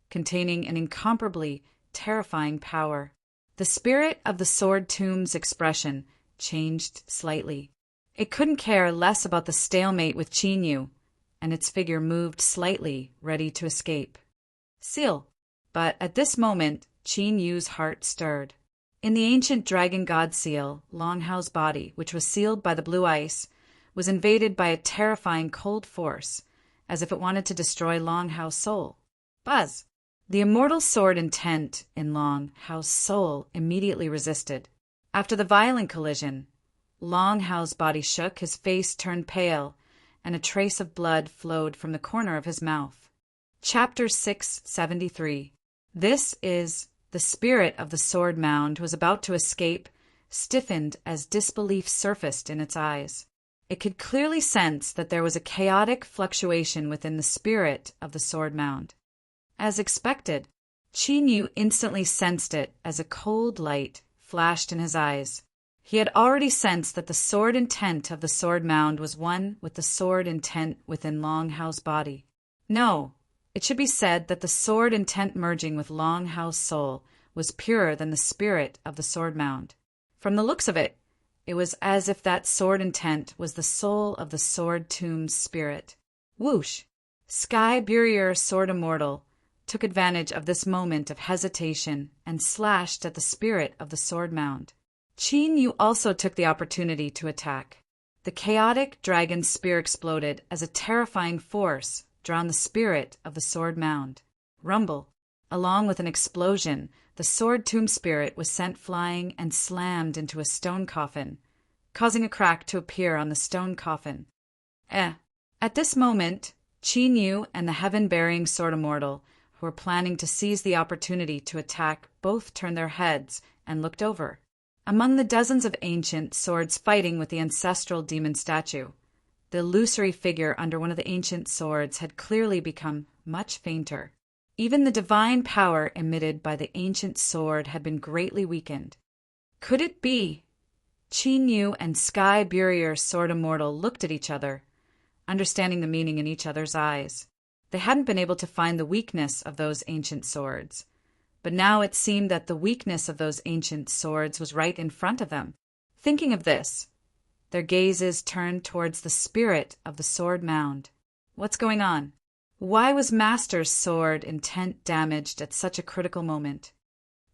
containing an incomparably terrifying power. The spirit of the sword tomb's expression changed slightly. It couldn't care less about the stalemate with Chinyu, and its figure moved slightly, ready to escape. Seal! But at this moment, Chinyu's heart stirred. In the ancient dragon god seal, Long Hao's body, which was sealed by the blue ice, was invaded by a terrifying cold force, as if it wanted to destroy Long Hao's soul. Buzz! The immortal sword intent in Long Hao's soul immediately resisted. After the violent collision, Long Hao's body shook, his face turned pale, and a trace of blood flowed from the corner of his mouth. Chapter 673. This is the spirit of the sword mound was about to escape, stiffened as disbelief surfaced in its eyes. It could clearly sense that there was a chaotic fluctuation within the spirit of the sword mound. As expected, Chinyu instantly sensed it as a cold light flashed in his eyes. He had already sensed that the sword intent of the sword mound was one with the sword intent within Long Hao's body. No, it should be said that the sword intent merging with Long Hao's soul was purer than the spirit of the sword mound. From the looks of it, it was as if that sword intent was the soul of the sword tomb's spirit. Whoosh! Sky Burier Sword Immortal took advantage of this moment of hesitation and slashed at the spirit of the sword mound. Chinyu also took the opportunity to attack. The chaotic dragon spear exploded as a terrifying force drawn the spirit of the sword mound. Rumble! Along with an explosion, the sword tomb spirit was sent flying and slammed into a stone coffin, causing a crack to appear on the stone coffin. At this moment, Chinyu and the heaven-bearing sword immortal, who were planning to seize the opportunity to attack, both turned their heads and looked over. Among the dozens of ancient swords fighting with the ancestral demon statue, the illusory figure under one of the ancient swords had clearly become much fainter. Even the divine power emitted by the ancient sword had been greatly weakened. Could it be? Chinyu and Sky Burier Sword Immortal looked at each other, understanding the meaning in each other's eyes. They hadn't been able to find the weakness of those ancient swords, but now it seemed that the weakness of those ancient swords was right in front of them. Thinking of this, their gazes turned towards the spirit of the sword mound. What's going on? Why was Master's sword intent damaged at such a critical moment?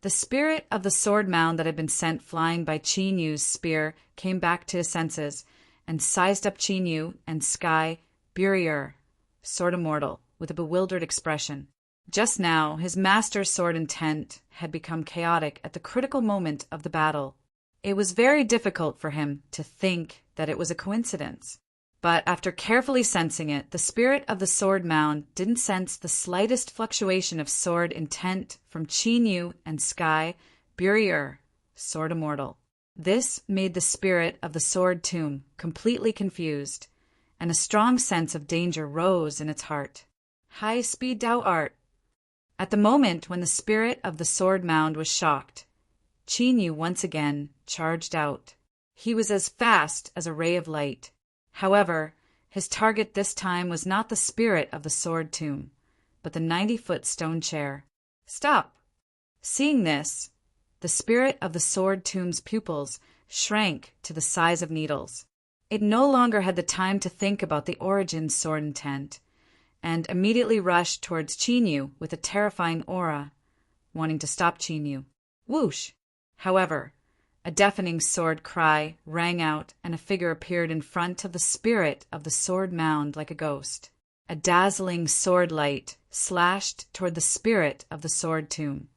The spirit of the sword mound that had been sent flying by Chinyu's spear came back to his senses and sized up Chinyu and Sky Burier, Sword Immortal, with a bewildered expression. Just now, his master's sword intent had become chaotic at the critical moment of the battle. It was very difficult for him to think that it was a coincidence. But after carefully sensing it, the spirit of the sword mound didn't sense the slightest fluctuation of sword intent from Chinyu and Sky Burier, Sword Immortal. This made the spirit of the sword tomb completely confused, and a strong sense of danger rose in its heart. High-speed Dao Art. At the moment when the spirit of the sword mound was shocked, Chinyu once again charged out. He was as fast as a ray of light. However, his target this time was not the spirit of the sword tomb, but the 90-foot stone chair. Stop! Seeing this, the spirit of the sword tomb's pupils shrank to the size of needles. It no longer had the time to think about the origin sword intent, and immediately rushed towards Chinyu with a terrifying aura, wanting to stop Chinyu. Whoosh! However, A deafening sword cry rang out, and a figure appeared in front of the spirit of the sword mound like a ghost. A dazzling sword light slashed toward the spirit of the sword tomb,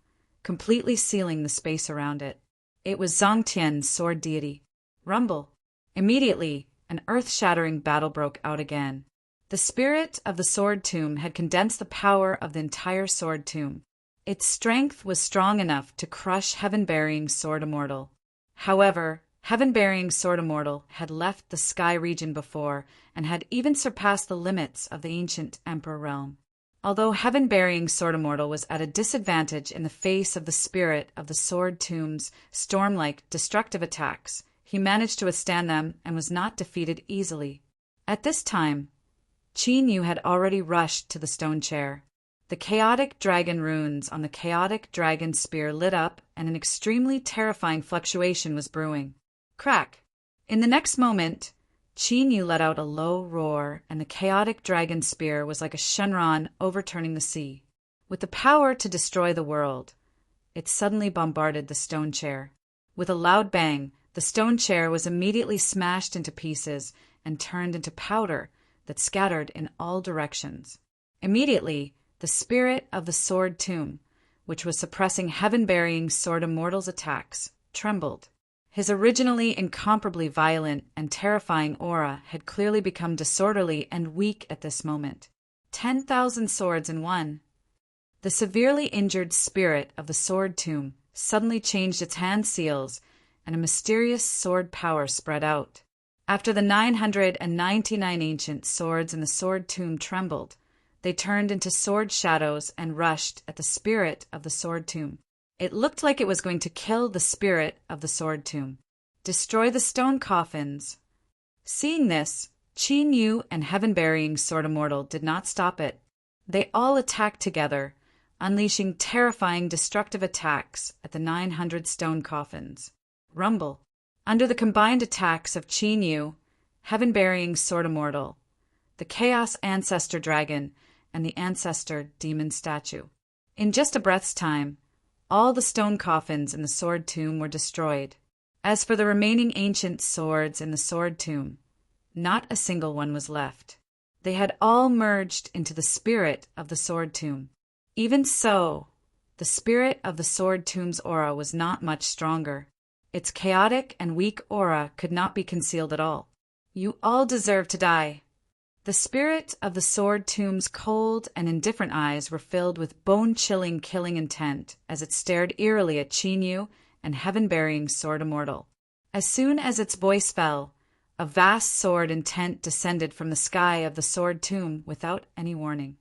completely sealing the space around it. It was Zongtian's sword deity. Rumble. Immediately, an earth-shattering battle broke out again. The spirit of the sword tomb had condensed the power of the entire sword tomb. Its strength was strong enough to crush heaven-bearing Sword Immortal. However, heaven-bearing Sword Immortal had left the sky region before and had even surpassed the limits of the ancient Emperor realm. Although heaven-bearing Sword Immortal was at a disadvantage in the face of the spirit of the sword tomb's storm-like destructive attacks, he managed to withstand them and was not defeated easily. At this time, Qin Yu had already rushed to the stone chair. The chaotic dragon runes on the chaotic dragon spear lit up, and an extremely terrifying fluctuation was brewing. Crack! In the next moment, Qin Yu let out a low roar, and the chaotic dragon spear was like a Shenron overturning the sea. With the power to destroy the world, it suddenly bombarded the stone chair. With a loud bang, the stone chair was immediately smashed into pieces and turned into powder that scattered in all directions. Immediately, the spirit of the sword tomb, which was suppressing heaven-bearing Sword Immortal's attacks, trembled. His originally incomparably violent and terrifying aura had clearly become disorderly and weak at this moment. 10,000 swords in one. The severely injured spirit of the sword tomb suddenly changed its hand seals, and a mysterious sword power spread out. After the 999 ancient swords in the sword tomb trembled, they turned into sword shadows and rushed at the spirit of the sword tomb. It looked like it was going to kill the spirit of the sword tomb. Destroy the stone coffins. Seeing this, Qin Yu and heaven-bearing Sword Immortal did not stop it. They all attacked together, unleashing terrifying destructive attacks at the 900 stone coffins. Rumble. Under the combined attacks of Qin Yu, heaven-bearing Sword Immortal, the Chaos Ancestor Dragon, and the Ancestor Demon Statue. In just a breath's time, all the stone coffins in the sword tomb were destroyed. As for the remaining ancient swords in the sword tomb, not a single one was left. They had all merged into the spirit of the sword tomb. Even so, the spirit of the sword tomb's aura was not much stronger. Its chaotic and weak aura could not be concealed at all. You all deserve to die. The spirit of the sword tomb's cold and indifferent eyes were filled with bone-chilling killing intent as it stared eerily at Qin Yu and heaven-bearing Sword Immortal. As soon as its voice fell, a vast sword intent descended from the sky of the sword tomb without any warning.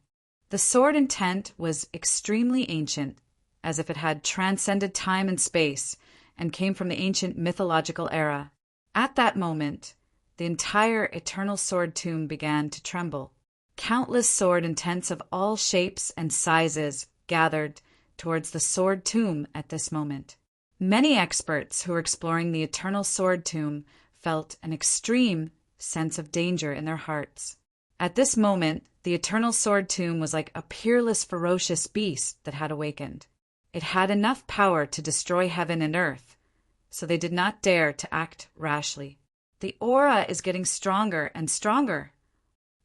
The sword intent was extremely ancient, as if it had transcended time and space and came from the ancient mythological era. At that moment, the entire eternal sword tomb began to tremble. Countless sword intents of all shapes and sizes gathered towards the sword tomb at this moment. Many experts who were exploring the eternal sword tomb felt an extreme sense of danger in their hearts. At this moment, the eternal sword tomb was like a peerless, ferocious beast that had awakened. It had enough power to destroy heaven and earth, so they did not dare to act rashly. The aura is getting stronger and stronger.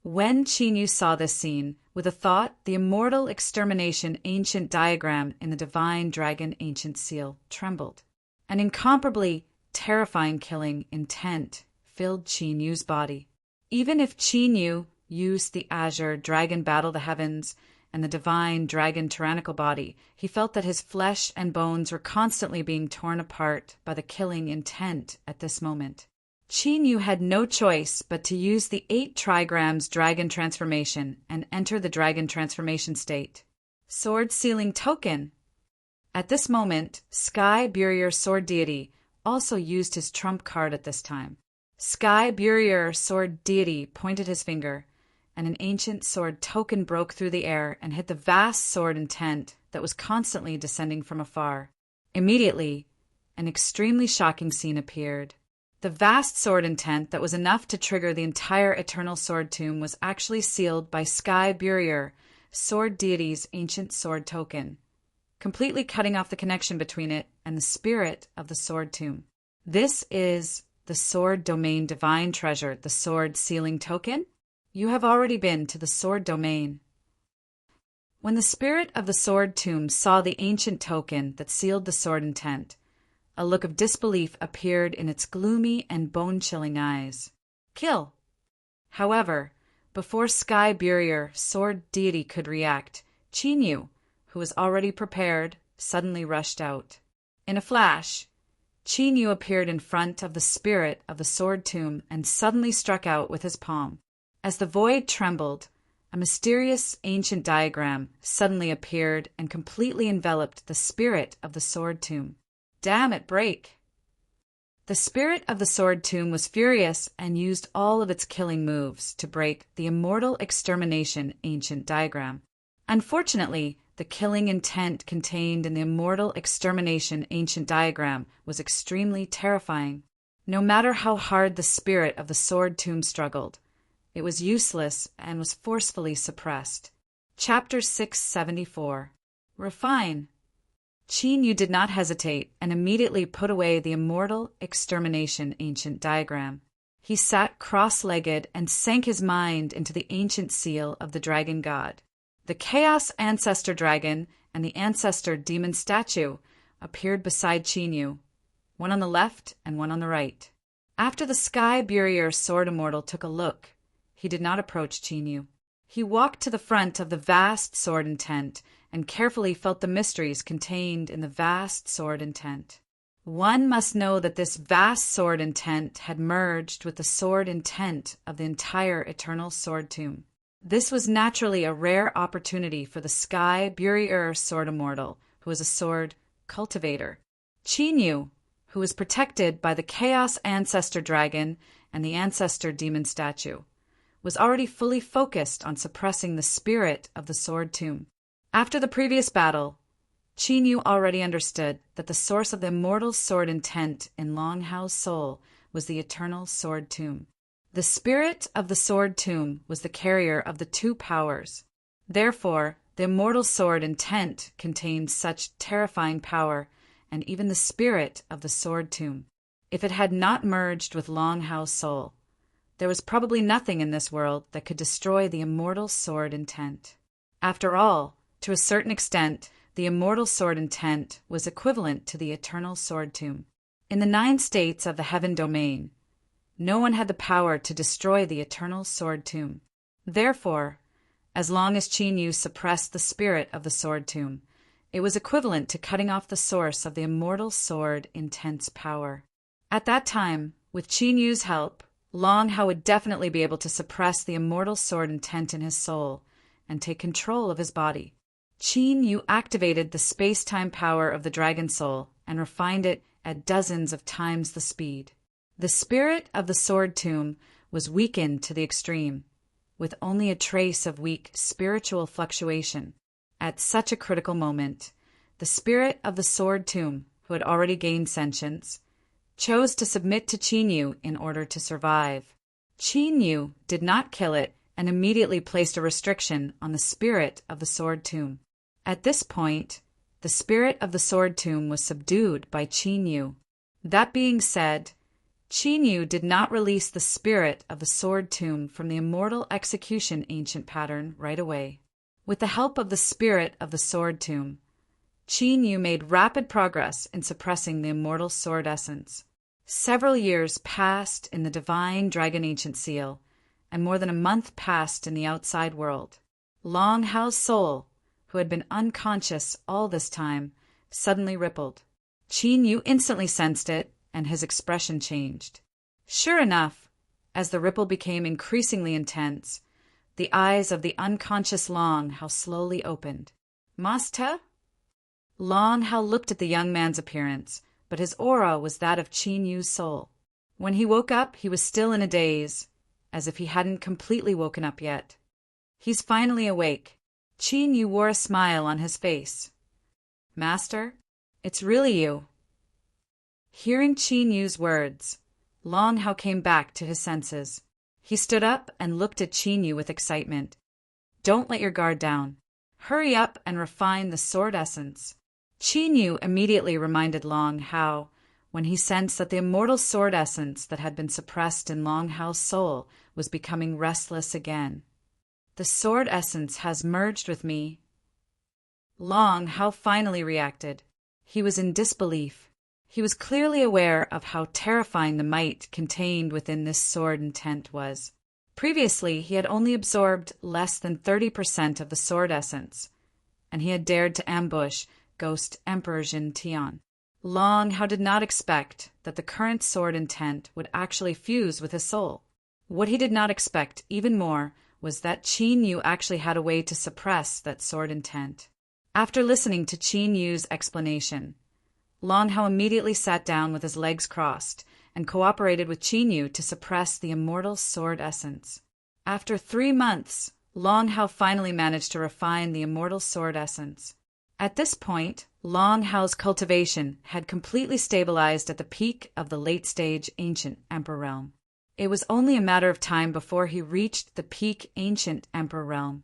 When Qin Yu saw this scene, with a thought, the immortal extermination ancient diagram in the divine dragon ancient seal trembled. An incomparably terrifying killing intent filled Qin Yu's body. Even if Qin Yu used the azure dragon battle the heavens and the divine dragon tyrannical body, he felt that his flesh and bones were constantly being torn apart by the killing intent at this moment. Qin Yu had no choice but to use the 8 trigrams dragon transformation and enter the dragon transformation state. Sword sealing token. At this moment, Sky Burier Sword Deity also used his trump card at this time. Sky Burier Sword Deity pointed his finger, and an ancient sword token broke through the air and hit the vast sword intent that was constantly descending from afar. Immediately, an extremely shocking scene appeared. The vast sword intent that was enough to trigger the entire eternal sword tomb was actually sealed by Sky Burier, Sword Deity's ancient sword token, completely cutting off the connection between it and the spirit of the sword tomb. This is the sword domain divine treasure, the sword sealing token. You have already been to the sword domain. When the spirit of the sword tomb saw the ancient token that sealed the sword intent, a look of disbelief appeared in its gloomy and bone-chilling eyes. Kill! However, before Sky Burier, sword deity, could react, Chinyu, who was already prepared, suddenly rushed out. In a flash, Chinyu appeared in front of the spirit of the sword tomb and suddenly struck out with his palm. As the void trembled, a mysterious ancient diagram suddenly appeared and completely enveloped the spirit of the sword tomb. Damn it, break! The spirit of the sword tomb was furious and used all of its killing moves to break the immortal extermination ancient diagram. Unfortunately, the killing intent contained in the immortal extermination ancient diagram was extremely terrifying. No matter how hard the spirit of the sword tomb struggled, it was useless and was forcefully suppressed. Chapter 674. Refine. Chinyu did not hesitate and immediately put away the immortal extermination ancient diagram. He sat cross-legged and sank his mind into the ancient seal of the dragon god. The Chaos Ancestor Dragon and the Ancestor Demon statue appeared beside Chinyu, one on the left and one on the right. After the Sky Burier Sword Immortal took a look, he did not approach Chinyu. He walked to the front of the vast sword intent and carefully felt the mysteries contained in the vast sword intent. One must know that this vast sword intent had merged with the sword intent of the entire eternal sword tomb. This was naturally a rare opportunity for the Sky Burier Sword Immortal, who was a sword cultivator. Chinyu, who was protected by the Chaos Ancestor Dragon and the Ancestor Demon statue, was already fully focused on suppressing the spirit of the sword tomb. After the previous battle, Chinyu already understood that the source of the immortal sword intent in Long Hao's soul was the eternal sword tomb. The spirit of the sword tomb was the carrier of the two powers. Therefore, the immortal sword intent contained such terrifying power, and even the spirit of the sword tomb. If it had not merged with Long Hao's soul, there was probably nothing in this world that could destroy the immortal sword intent. After all, to a certain extent, the immortal sword intent was equivalent to the eternal sword tomb. In the 9 states of the heaven domain, no one had the power to destroy the eternal sword tomb. Therefore, as long as Chinyu suppressed the spirit of the sword tomb, it was equivalent to cutting off the source of the immortal sword intent's power. At that time, with Chinyu's help, Long Hao would definitely be able to suppress the immortal sword intent in his soul and take control of his body. Chinyu activated the space-time power of the dragon soul and refined it at dozens of times the speed. The spirit of the sword tomb was weakened to the extreme, with only a trace of weak spiritual fluctuation. At such a critical moment, the spirit of the sword tomb, who had already gained sentience, chose to submit to Chinyu in order to survive. Chinyu did not kill it and immediately placed a restriction on the spirit of the sword tomb. At this point, the spirit of the sword tomb was subdued by Chinyu. That being said, Chinyu did not release the spirit of the sword tomb from the immortal execution ancient pattern right away. With the help of the spirit of the sword tomb, Chinyu made rapid progress in suppressing the immortal sword essence. Several years passed in the divine dragon ancient seal, and more than a month passed in the outside world. Long Hao's soul, who had been unconscious all this time, suddenly rippled. Chinyu instantly sensed it, and his expression changed. Sure enough, as the ripple became increasingly intense, the eyes of the unconscious Long Hao slowly opened. Master? Long Hao looked at the young man's appearance, but his aura was that of Chinyu's soul. When he woke up, he was still in a daze, as if he hadn't completely woken up yet. He's finally awake. Chinyu wore a smile on his face. Master, it's really you. Hearing Chinyu's words, Long Hao came back to his senses. He stood up and looked at Chinyu with excitement. Don't let your guard down. Hurry up and refine the sword essence. Chinyu immediately reminded Long Hao when he sensed that the immortal sword essence that had been suppressed in Long Hao's soul was becoming restless again. The sword essence has merged with me. Long Hao finally reacted. He was in disbelief. He was clearly aware of how terrifying the might contained within this sword intent was. Previously, he had only absorbed less than 30% of the sword essence, and he had dared to ambush Ghost Emperor Jin Tian. Long Hao did not expect that the current sword intent would actually fuse with his soul. What he did not expect even more was that Qin Yu actually had a way to suppress that sword intent. After listening to Qin Yu's explanation, Long Hao immediately sat down with his legs crossed and cooperated with Qin Yu to suppress the immortal sword essence. After 3 months, Long Hao finally managed to refine the immortal sword essence. At this point, Long Hao's cultivation had completely stabilized at the peak of the late-stage Ancient Emperor realm. It was only a matter of time before he reached the peak Ancient Emperor realm.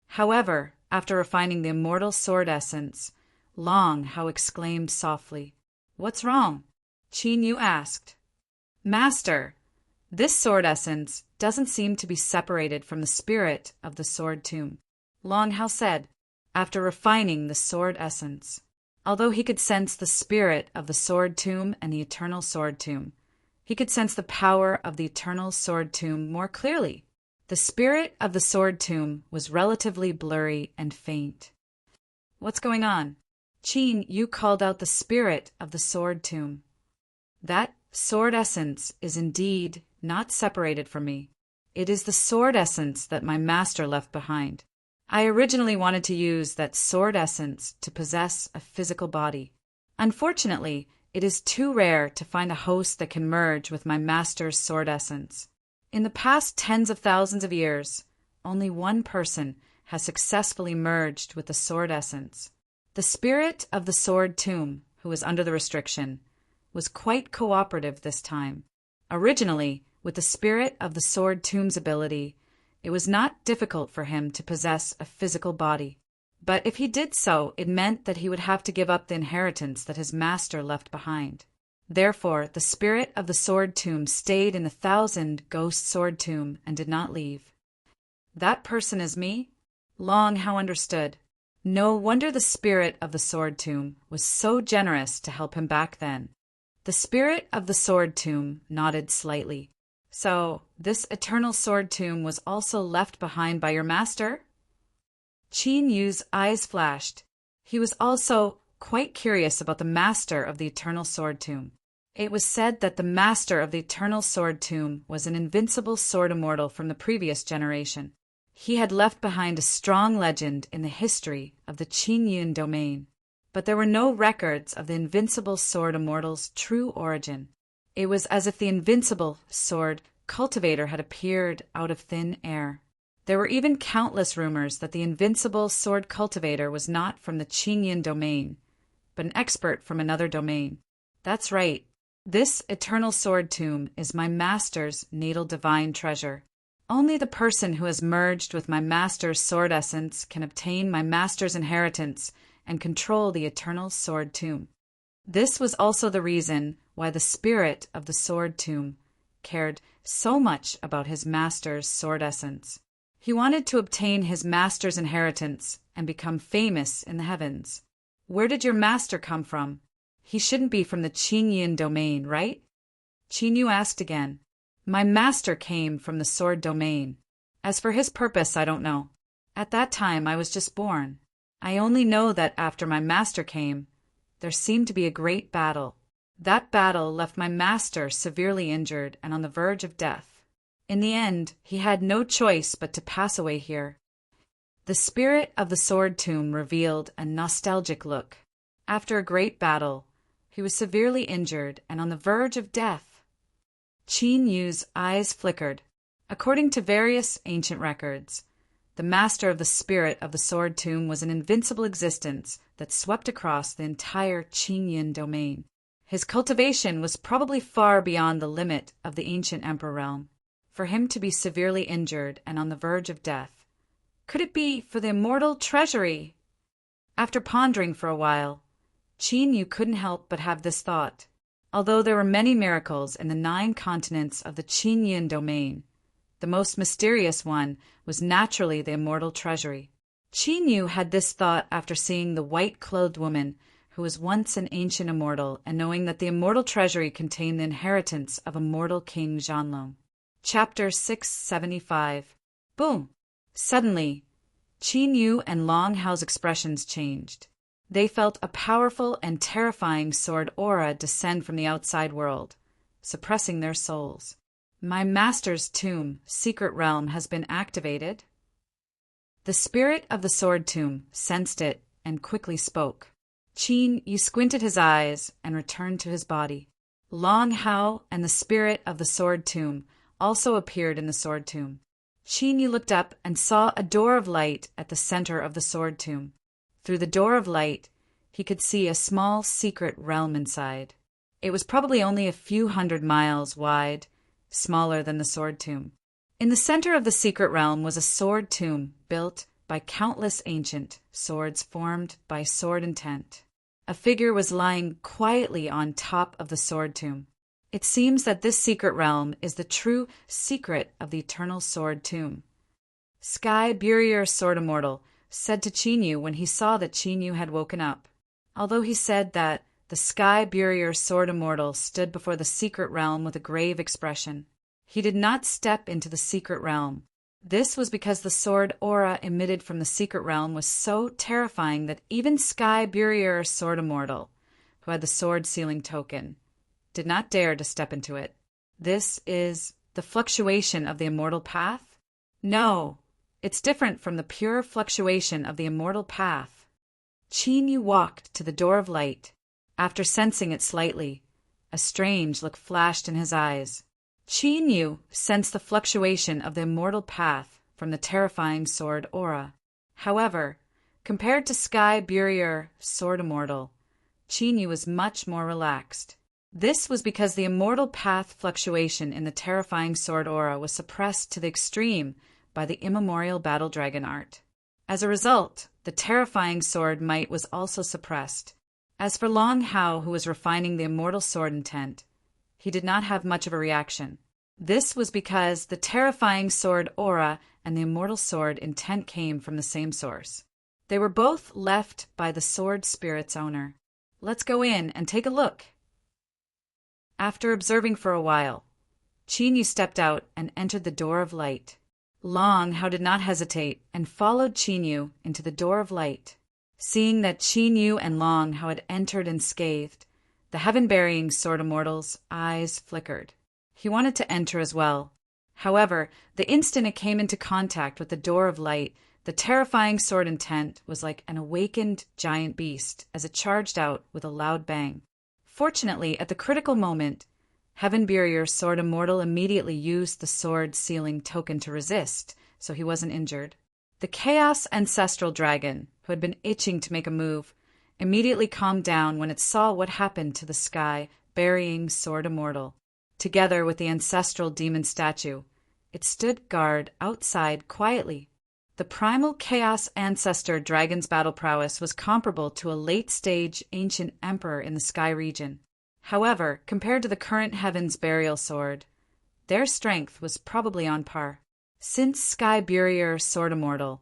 However, after refining the immortal sword essence, Long Hao exclaimed softly, "What's wrong?" Qin Yu asked. "Master, this sword essence doesn't seem to be separated from the spirit of the sword tomb," Long Hao said, after refining the sword essence. Although he could sense the spirit of the sword tomb and the eternal sword tomb, he could sense the power of the eternal sword tomb more clearly. The spirit of the sword tomb was relatively blurry and faint. "What's going on?" Qin Yu called out the spirit of the sword tomb. "That sword essence is indeed not separated from me. It is the sword essence that my master left behind. I originally wanted to use that sword essence to possess a physical body. Unfortunately, it is too rare to find a host that can merge with my master's sword essence. In the past tens of thousands of years, only one person has successfully merged with the sword essence. The spirit of the sword tomb, who was under the restriction, was quite cooperative this time. Originally, with the spirit of the sword tomb's ability, it was not difficult for him to possess a physical body. But if he did so, it meant that he would have to give up the inheritance that his master left behind. Therefore, the spirit of the sword tomb stayed in the 1,000 ghost sword tomb and did not leave. That person is me? Long Hao understood. No wonder the spirit of the sword tomb was so generous to help him back then. The spirit of the sword tomb nodded slightly. So, this eternal sword tomb was also left behind by your master? Qin Yu's eyes flashed. He was also quite curious about the master of the eternal sword tomb. It was said that the master of the eternal sword tomb was an invincible sword immortal from the previous generation. He had left behind a strong legend in the history of the Qingyun domain, but there were no records of the invincible sword immortal's true origin. It was as if the invincible sword cultivator had appeared out of thin air. There were even countless rumors that the invincible sword cultivator was not from the Qingyun domain, but an expert from another domain. That's right. This eternal sword tomb is my master's natal divine treasure. Only the person who has merged with my master's sword essence can obtain my master's inheritance and control the eternal sword tomb. This was also the reason why the spirit of the sword tomb cared so much about his master's sword essence. He wanted to obtain his master's inheritance and become famous in the heavens. Where did your master come from? He shouldn't be from the Qingyun domain, right? Qin Yu asked again. My master came from the sword domain. As for his purpose, I don't know. At that time, I was just born. I only know that after my master came, there seemed to be a great battle. That battle left my master severely injured and on the verge of death. In the end, he had no choice but to pass away here. The spirit of the sword tomb revealed a nostalgic look. After a great battle, he was severely injured and on the verge of death. Qin Yu's eyes flickered. According to various ancient records, the master of the spirit of the sword tomb was an invincible existence that swept across the entire Qingyun domain. His cultivation was probably far beyond the limit of the ancient emperor realm. For him to be severely injured and on the verge of death, could it be for the immortal treasury? After pondering for a while, Qin Yu couldn't help but have this thought. Although there were many miracles in the 9 continents of the Qin Yin domain, the most mysterious one was naturally the immortal treasury. Qin Yu had this thought after seeing the white-clothed woman who was once an ancient immortal and knowing that the immortal treasury contained the inheritance of immortal King Zhanlong. Chapter 675. Boom! Suddenly, Qin Yu and Long Hao's expressions changed. They felt a powerful and terrifying sword aura descend from the outside world, suppressing their souls. My master's tomb, secret realm, has been activated. The spirit of the sword tomb sensed it and quickly spoke. Qin Yu squinted his eyes and returned to his body. Long Hao and the spirit of the sword tomb also appeared in the sword tomb. Qin Yu looked up and saw a door of light at the center of the sword tomb. Through the door of light, he could see a small secret realm inside. It was probably only a few 100 miles wide, smaller than the sword tomb. In the center of the secret realm was a sword tomb built by countless ancient swords formed by sword intent. A figure was lying quietly on top of the sword tomb. It seems that this secret realm is the true secret of the eternal sword tomb. Sky Burier Sword Immortal said to Qin Yu when he saw that Qin Yu had woken up. Although he said that the Sky Burier Sword Immortal stood before the secret realm with a grave expression, he did not step into the secret realm. This was because the sword aura emitted from the secret realm was so terrifying that even Sky Burier Sword Immortal, who had the sword sealing token, did not dare to step into it. This is the fluctuation of the immortal path? No, it's different from the pure fluctuation of the immortal path. Qin Yu walked to the door of light. After sensing it slightly, a strange look flashed in his eyes. Qin Yu sensed the fluctuation of the immortal path from the terrifying sword aura. However, compared to Sky Burier Sword Immortal, Qin Yu was much more relaxed. This was because the immortal path fluctuation in the terrifying sword aura was suppressed to the extreme by the immemorial battle dragon art. As a result, the terrifying sword might was also suppressed. As for Long Hao, who was refining the immortal sword intent, he did not have much of a reaction. This was because the terrifying sword aura and the immortal sword intent came from the same source. They were both left by the sword spirit's owner. Let's go in and take a look. After observing for a while, Qin Yu stepped out and entered the door of light. Long Hao did not hesitate and followed Qin Yu into the door of light. Seeing that Qin Yu and Long Hao had entered unscathed, the heaven-burying sword immortal's eyes flickered. He wanted to enter as well. However, the instant it came into contact with the door of light, the terrifying sword intent was like an awakened giant beast as it charged out with a loud bang. Fortunately, at the critical moment, Heaven Burier Sword Immortal immediately used the sword sealing token to resist, so he wasn't injured. The Chaos Ancestral Dragon, who had been itching to make a move, immediately calmed down when it saw what happened to the Sky Burying Sword Immortal. Together with the ancestral demon statue, it stood guard outside quietly. The primal Chaos Ancestor Dragon's battle prowess was comparable to a late-stage ancient emperor in the Sky region. However, compared to the current Heaven's Burial Sword, their strength was probably on par. Since Sky Burier Sword Immortal,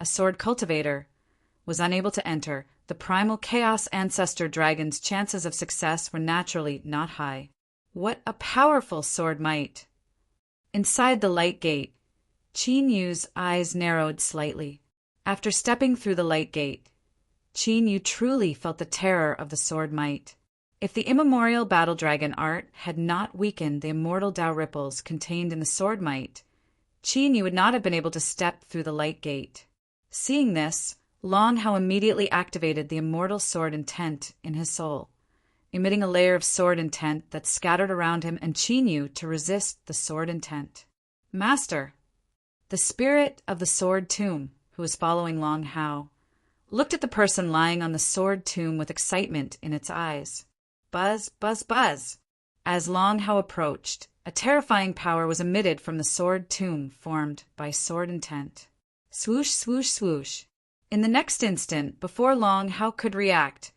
a sword cultivator, was unable to enter, the primal Chaos Ancestor Dragon's chances of success were naturally not high. What a powerful sword might! Inside the light gate, Qin Yu's eyes narrowed slightly. After stepping through the light gate, Qin Yu truly felt the terror of the sword might. If the immemorial battle dragon art had not weakened the immortal Tao ripples contained in the sword might, Qin Yu would not have been able to step through the light gate. Seeing this, Long Hao immediately activated the immortal sword intent in his soul, emitting a layer of sword intent that scattered around him and Qin Yu to resist the sword intent. Master, the spirit of the sword tomb, who was following Long Hao, looked at the person lying on the sword tomb with excitement in its eyes. Buzz, buzz, buzz. As Long Hao approached, a terrifying power was emitted from the sword tomb formed by sword intent. Swoosh, swoosh, swoosh. In the next instant, before Long Hao could react,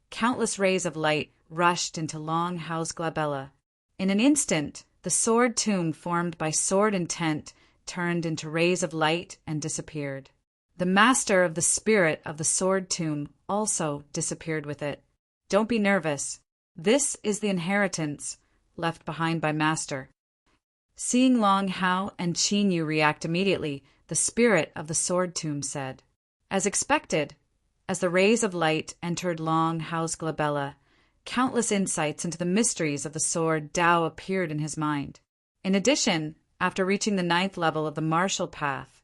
countless rays of light rushed into Long Hao's glabella. In an instant, the sword tomb formed by sword intent turned into rays of light and disappeared. The master of the spirit of the sword tomb also disappeared with it. Don't be nervous. This is the inheritance left behind by Master. Seeing Long Hao and Qin Yu react immediately, the spirit of the sword tomb said. As expected, as the rays of light entered Long Hao's glabella, countless insights into the mysteries of the sword Dao appeared in his mind. In addition, after reaching the 9th level of the martial path,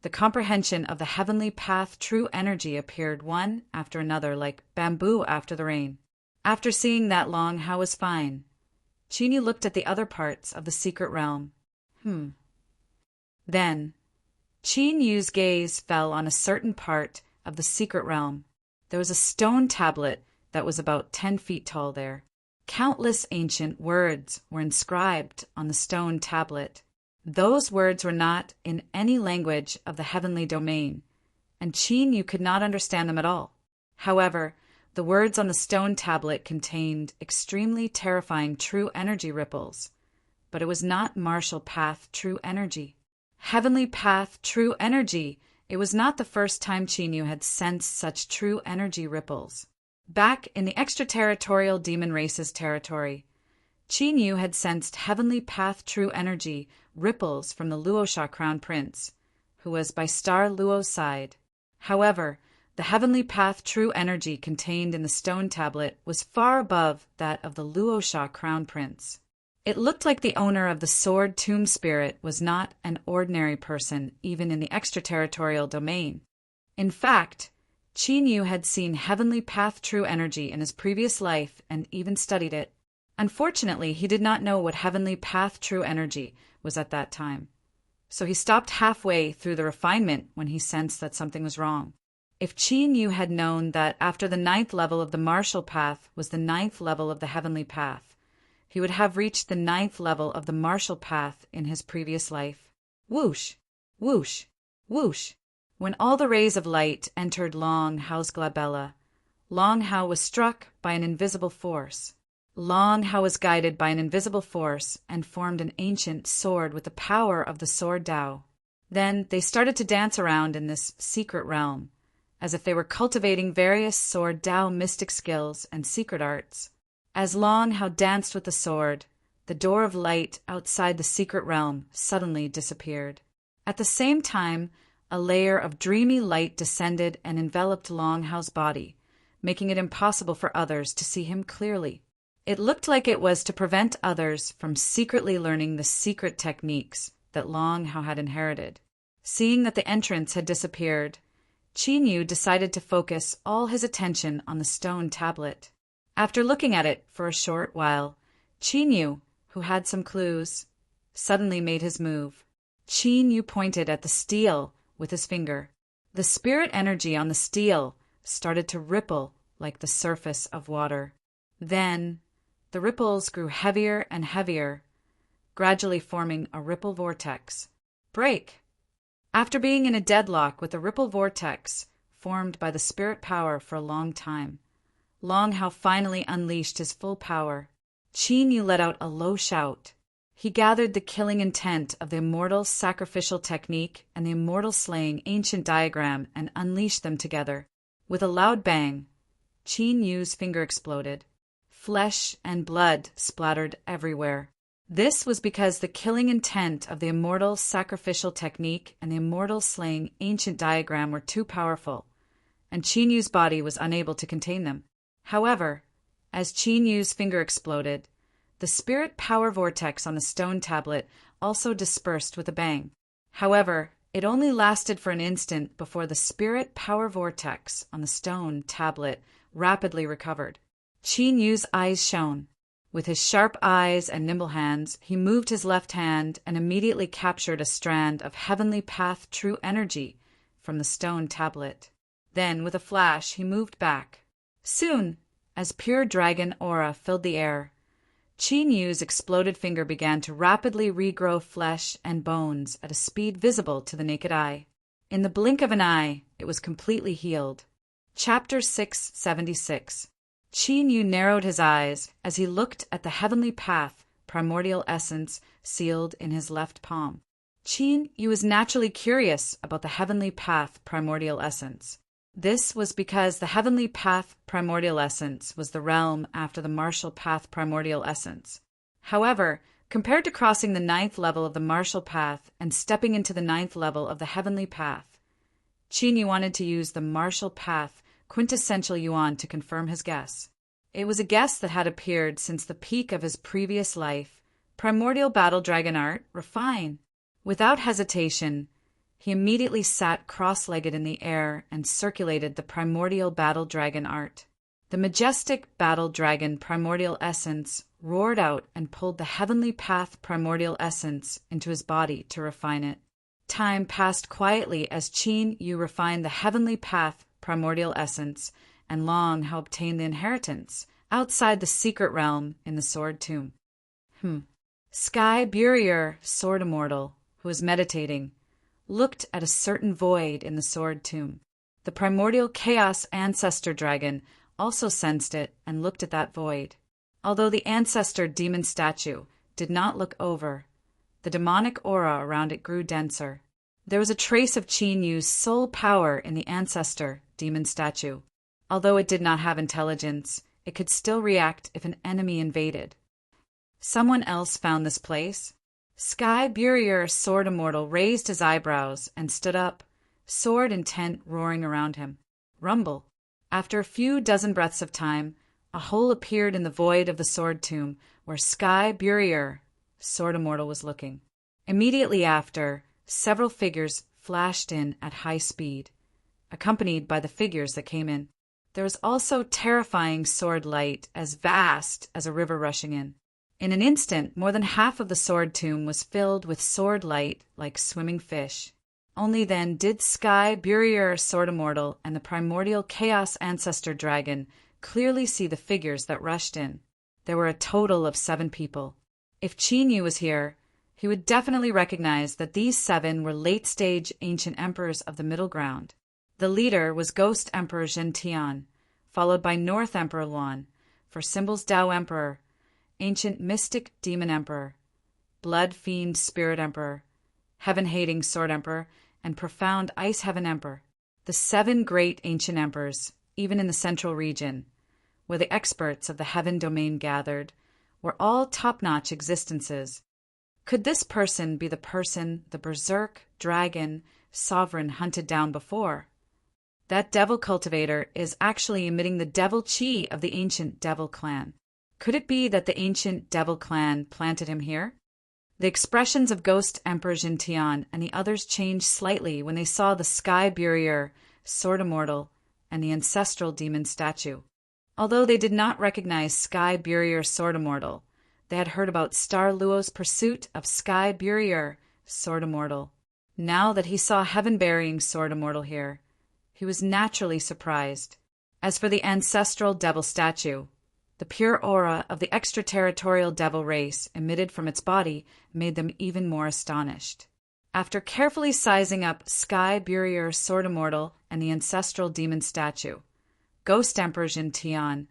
the comprehension of the heavenly path true energy appeared one after another like bamboo after the rain. After seeing that Long Hao was fine, Qin Yu looked at the other parts of the secret realm. Then, Qin Yu's gaze fell on a certain part of the secret realm. There was a stone tablet that was about 10 feet tall there. Countless ancient words were inscribed on the stone tablet. Those words were not in any language of the heavenly domain, and Qin Yu could not understand them at all. However, the words on the stone tablet contained extremely terrifying true energy ripples, but it was not martial path true energy. Heavenly path true energy. It was not the first time Qin Yu had sensed such true energy ripples. Back in the extraterritorial demon race's territory, Qin Yu had sensed heavenly path true energy ripples from the Luosha Crown Prince, who was by Star Luo's side. However, the heavenly path true energy contained in the stone tablet was far above that of the Luosha Crown Prince. It looked like the owner of the sword tomb spirit was not an ordinary person even in the extraterritorial domain. In fact, Qin Yu had seen heavenly path true energy in his previous life and even studied it. Unfortunately, he did not know what heavenly path true energy was at that time, so he stopped halfway through the refinement when he sensed that something was wrong. If Qin Yu had known that after the 9th level of the martial path was the 9th level of the heavenly path, he would have reached the 9th level of the martial path in his previous life. Whoosh, whoosh, whoosh. When all the rays of light entered Long Hao's glabella, Long Hao was struck by an invisible force. Long Hao was guided by an invisible force and formed an ancient sword with the power of the sword Dao. Then they started to dance around in this secret realm, as if they were cultivating various sword Dao mystic skills and secret arts. As Long Hao danced with the sword, the door of light outside the secret realm suddenly disappeared. At the same time, a layer of dreamy light descended and enveloped Long Hao's body, making it impossible for others to see him clearly. It looked like it was to prevent others from secretly learning the secret techniques that Long Hao had inherited. Seeing that the entrance had disappeared, Qin Yu decided to focus all his attention on the stone tablet. After looking at it for a short while, Qin Yu, who had some clues, suddenly made his move. Qin Yu pointed at the steel with his finger. The spirit energy on the steel started to ripple like the surface of water. Then, the ripples grew heavier and heavier, gradually forming a ripple vortex. Break! After being in a deadlock with a ripple vortex formed by the spirit power for a long time, Long Hao finally unleashed his full power. Qin Yu let out a low shout. He gathered the killing intent of the immortal sacrificial technique and the immortal slaying ancient diagram and unleashed them together. With a loud bang, Qin Yu's finger exploded. Flesh and blood splattered everywhere. This was because the killing intent of the immortal sacrificial technique and the immortal slaying ancient diagram were too powerful, and Qin Yu's body was unable to contain them. However, as Qin Yu's finger exploded, the spirit power vortex on the stone tablet also dispersed with a bang. However, it only lasted for an instant before the spirit power vortex on the stone tablet rapidly recovered. Qin Yu's eyes shone. With his sharp eyes and nimble hands, he moved his left hand and immediately captured a strand of heavenly path true energy from the stone tablet. Then, with a flash, he moved back. Soon, as pure dragon aura filled the air, Qin Yu's exploded finger began to rapidly regrow flesh and bones at a speed visible to the naked eye. In the blink of an eye, it was completely healed. Chapter 676. Qin Yu narrowed his eyes as he looked at the heavenly path, primordial essence sealed in his left palm. Qin Yu was naturally curious about the heavenly path, primordial essence. This was because the heavenly path, primordial essence, was the realm after the martial path, primordial essence. However, compared to crossing the 9th level of the martial path and stepping into the 9th level of the heavenly path, Qin Yu wanted to use the martial path, quintessential Yuan, to confirm his guess. It was a guess that had appeared since the peak of his previous life. Primordial battle dragon art, refine. Without hesitation, he immediately sat cross-legged in the air and circulated the primordial battle dragon art. The majestic battle dragon primordial essence roared out and pulled the heavenly path primordial essence into his body to refine it. Time passed quietly as Qin Yu refined the heavenly path primordial essence and Long how obtained the inheritance outside the secret realm in the sword tomb. Sky Burier, sword immortal, who was meditating, looked at a certain void in the sword tomb. The primordial chaos ancestor dragon also sensed it and looked at that void. Although the ancestor demon statue did not look over, the demonic aura around it grew denser. There was a trace of Qin Yu's soul power in the ancestor demon statue. Although it did not have intelligence, it could still react if an enemy invaded. Someone else found this place. Sky Burier, sword immortal, raised his eyebrows and stood up, sword intent roaring around him. Rumble. After a few dozen breaths of time, a hole appeared in the void of the sword tomb where Sky Burier, sword immortal, was looking. Immediately after, several figures flashed in at high speed, accompanied by the figures that came in. There was also terrifying sword light as vast as a river rushing in. In an instant, more than half of the sword tomb was filled with sword light like swimming fish. Only then did Sky Burier, sword immortal, and the primordial chaos ancestor dragon clearly see the figures that rushed in. There were a total of 7 people. If Qin Yu was here, he would definitely recognize that these 7 were late-stage ancient emperors of the middle ground. The leader was Ghost Emperor Zhentian, followed by North Emperor Luan, for symbols Tao Emperor, Ancient Mystic Demon Emperor, Blood Fiend Spirit Emperor, Heaven-Hating Sword Emperor, and Profound Ice Heaven Emperor. The 7 great ancient emperors, even in the central region, where the experts of the heaven domain gathered, were all top-notch existences. Could this person be the person the berserk dragon sovereign hunted down before? That devil cultivator is actually emitting the devil chi of the ancient devil clan. Could it be that the ancient devil clan planted him here? The expressions of Ghost Emperor Zhentian and the others changed slightly when they saw the Sky Burier, sword immortal, and the ancestral demon statue. Although they did not recognize Sky Burier, sword immortal, they had heard about Star Luo's pursuit of Sky Burier, sword immortal. Now that he saw heaven-bearing sword immortal here, he was naturally surprised. As for the ancestral devil statue, the pure aura of the extraterritorial devil race emitted from its body made them even more astonished. After carefully sizing up Sky Burier, sword immortal, and the ancestral demon statue, Ghost Emperor Zhentian,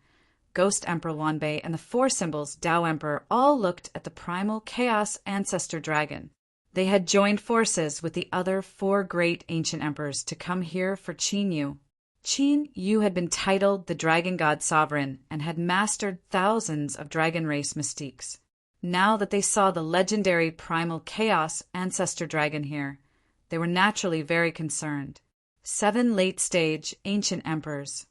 Ghost Emperor Wanbei, and the 4 symbols Tao Emperor all looked at the primal chaos ancestor dragon. They had joined forces with the other 4 great ancient emperors to come here for Qin Yu. Qin Yu had been titled the Dragon God Sovereign and had mastered thousands of dragon race mystiques. Now that they saw the legendary primal chaos ancestor dragon here, they were naturally very concerned. 7 late-stage ancient emperors.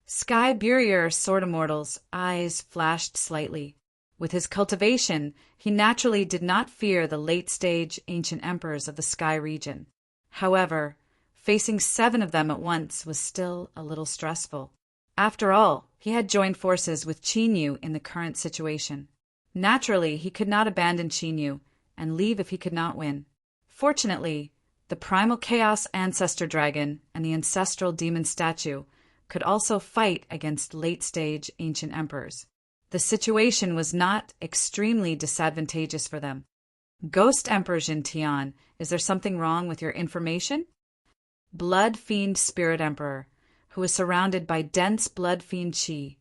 Sky Burier, sword immortal's eyes flashed slightly. With his cultivation, he naturally did not fear the late-stage ancient emperors of the Sky region. However, facing 7 of them at once was still a little stressful. After all, he had joined forces with Qin Yu in the current situation. Naturally, he could not abandon Qin Yu and leave if he could not win. Fortunately, the primal chaos ancestor dragon and the ancestral demon statue could also fight against late-stage ancient emperors. The situation was not extremely disadvantageous for them. Ghost Emperor Zhentian, is there something wrong with your information? Blood Fiend Spirit Emperor, who was surrounded by dense blood fiend chi.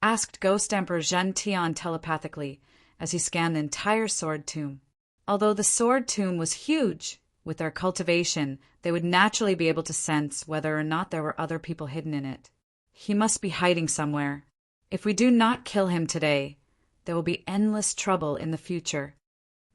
asked Ghost Emperor Zhen Tian telepathically as he scanned the entire sword tomb. Although the sword tomb was huge, with their cultivation, they would naturally be able to sense whether or not there were other people hidden in it. He must be hiding somewhere. If we do not kill him today, there will be endless trouble in the future.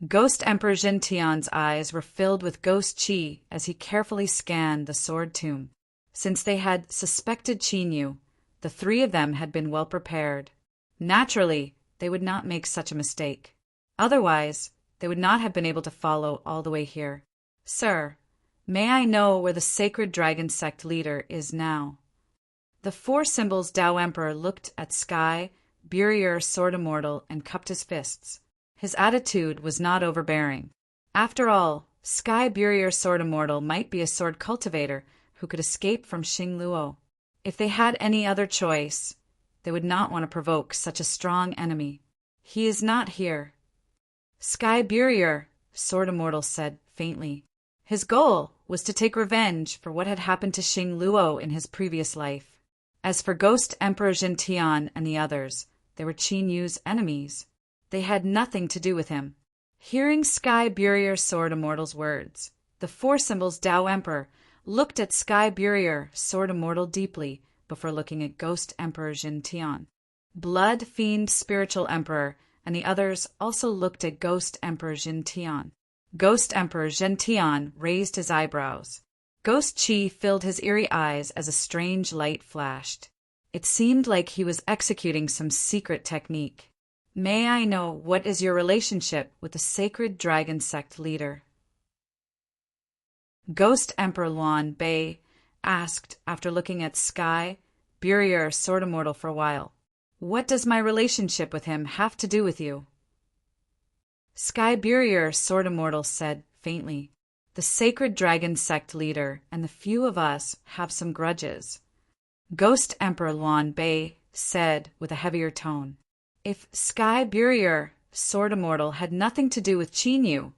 Ghost Emperor Zhen Tian's eyes were filled with ghost qi as he carefully scanned the sword tomb. Since they had suspected Qin Yu, the three of them had been well prepared. Naturally, they would not make such a mistake. Otherwise, they would not have been able to follow all the way here. Sir, may I know where the sacred dragon sect leader is now? The four symbols Tao Emperor looked at Sky, Burier, Sword Immortal, and cupped his fists. His attitude was not overbearing. After all, Sky Burier Sword Immortal might be a sword cultivator who could escape from Xing Luo. If they had any other choice, they would not want to provoke such a strong enemy. He is not here. Sky Burier, Sword Immortal said faintly. His goal was to take revenge for what had happened to Xing Luo in his previous life. As for Ghost Emperor Jin Tian and the others, they were Qin Yu's enemies. They had nothing to do with him. Hearing Sky Burier Sword Immortal's words, the four symbols Tao Emperor looked at Sky Burier Sword Immortal deeply before looking at Ghost Emperor Jin Tian. Blood Fiend Spiritual Emperor and the others also looked at Ghost Emperor Jin Tian. Ghost Emperor Jin Tian raised his eyebrows. Ghost Qi filled his eerie eyes as a strange light flashed. It seemed like he was executing some secret technique. May I know what is your relationship with the sacred dragon sect leader? Ghost Emperor Luan Bei asked after looking at Sky, Burier, Sword Immortal for a while. What does my relationship with him have to do with you? Sky Burier, Sword Immortal said faintly, the sacred dragon sect leader and the few of us have some grudges. Ghost Emperor Luan Bei said with a heavier tone, if Sky Burier, Sword Immortal had nothing to do with Qin Yu,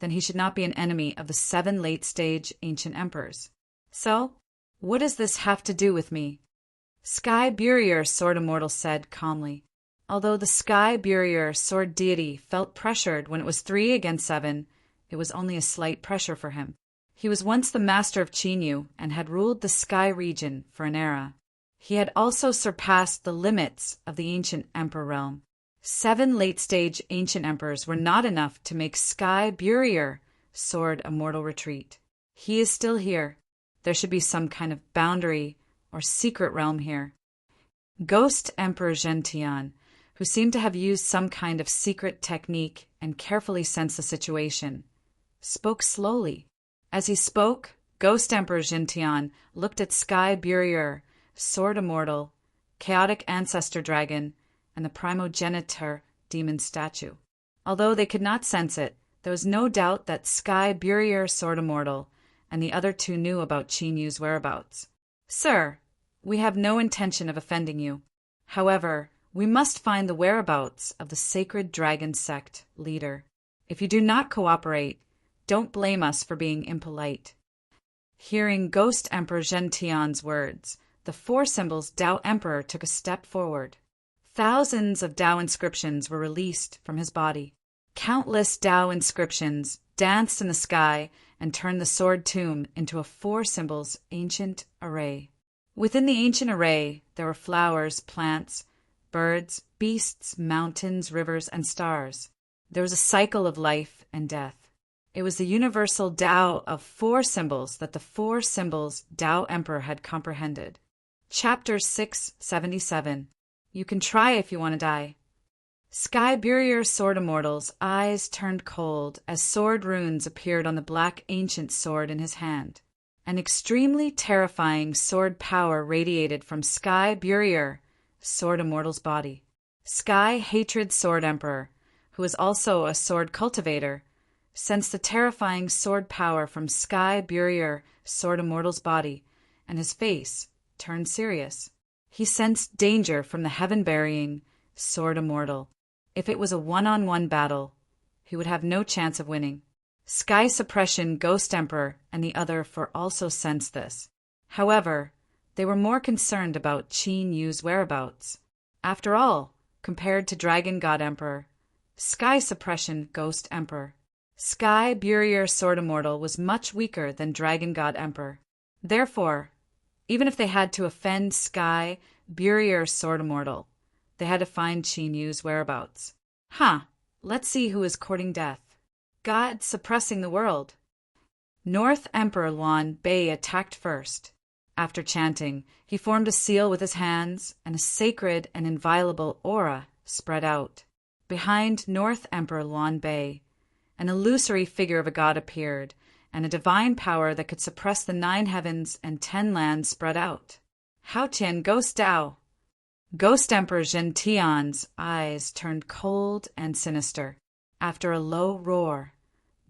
then he should not be an enemy of the 7 late-stage ancient emperors. So, what does this have to do with me? Sky Burier, Sword Immortal said calmly. Although the Sky Burier Sword Deity felt pressured when it was 3 against 7, it was only a slight pressure for him. He was once the master of Qin Yu and had ruled the Sky region for an era. He had also surpassed the limits of the ancient emperor realm. 7 late-stage ancient emperors were not enough to make Sky Burier Sword Immortal retreat. He is still here. There should be some kind of boundary or secret realm here. Ghost Emperor Zhentian, who seemed to have used some kind of secret technique and carefully sensed the situation, spoke slowly. As he spoke, Ghost Emperor Zhentian looked at Sky Burier, Sword Immortal, Chaotic Ancestor Dragon, and the Primogenitor Demon statue. Although they could not sense it, there was no doubt that Sky Burier Sword Immortal and the other 2 knew about Qin Yu's whereabouts. Sir, we have no intention of offending you. However, we must find the whereabouts of the sacred dragon sect leader. If you do not cooperate, don't blame us for being impolite. Hearing Ghost Emperor Zhentian's words, the 4 symbols Tao Emperor took a step forward. Thousands of Tao inscriptions were released from his body. Countless Tao inscriptions danced in the sky and turned the sword tomb into a 4 symbols ancient array. Within the ancient array, there were flowers, plants, birds, beasts, mountains, rivers, and stars. There was a cycle of life and death. It was the universal Tao of 4 symbols that the 4 symbols Tao Emperor had comprehended. Chapter 677. You can try if you want to die. Sky Burier Sword Immortal's eyes turned cold as sword runes appeared on the black ancient sword in his hand. An extremely terrifying sword power radiated from Sky Burier Sword Immortal's body. Sky Hatred Sword Emperor, who was also a sword cultivator, sensed the terrifying sword power from Sky Burier Sword Immortal's body, and his face turned serious. He sensed danger from the heaven-burying Sword Immortal. If it was a one-on-one battle, he would have no chance of winning. Sky Suppression Ghost Emperor and the other 4 also sensed this. However, they were more concerned about Qin Yu's whereabouts. After all, compared to Dragon God Emperor, Sky Suppression Ghost Emperor, Sky Burier Sword Immortal was much weaker than Dragon God Emperor. Therefore, even if they had to offend Sky Burier Sword Immortal, they had to find Qin Yu's whereabouts. Let's see who is courting death. God suppressing the world. North Emperor Luan Bei attacked first. After chanting, he formed a seal with his hands, and a sacred and inviolable aura spread out. Behind North Emperor Luan Bei, an illusory figure of a god appeared, and a divine power that could suppress the 9 heavens and 10 lands spread out. Hao Qian Ghost Dao. Ghost Emperor Zhen Tian's eyes turned cold and sinister. After a low roar,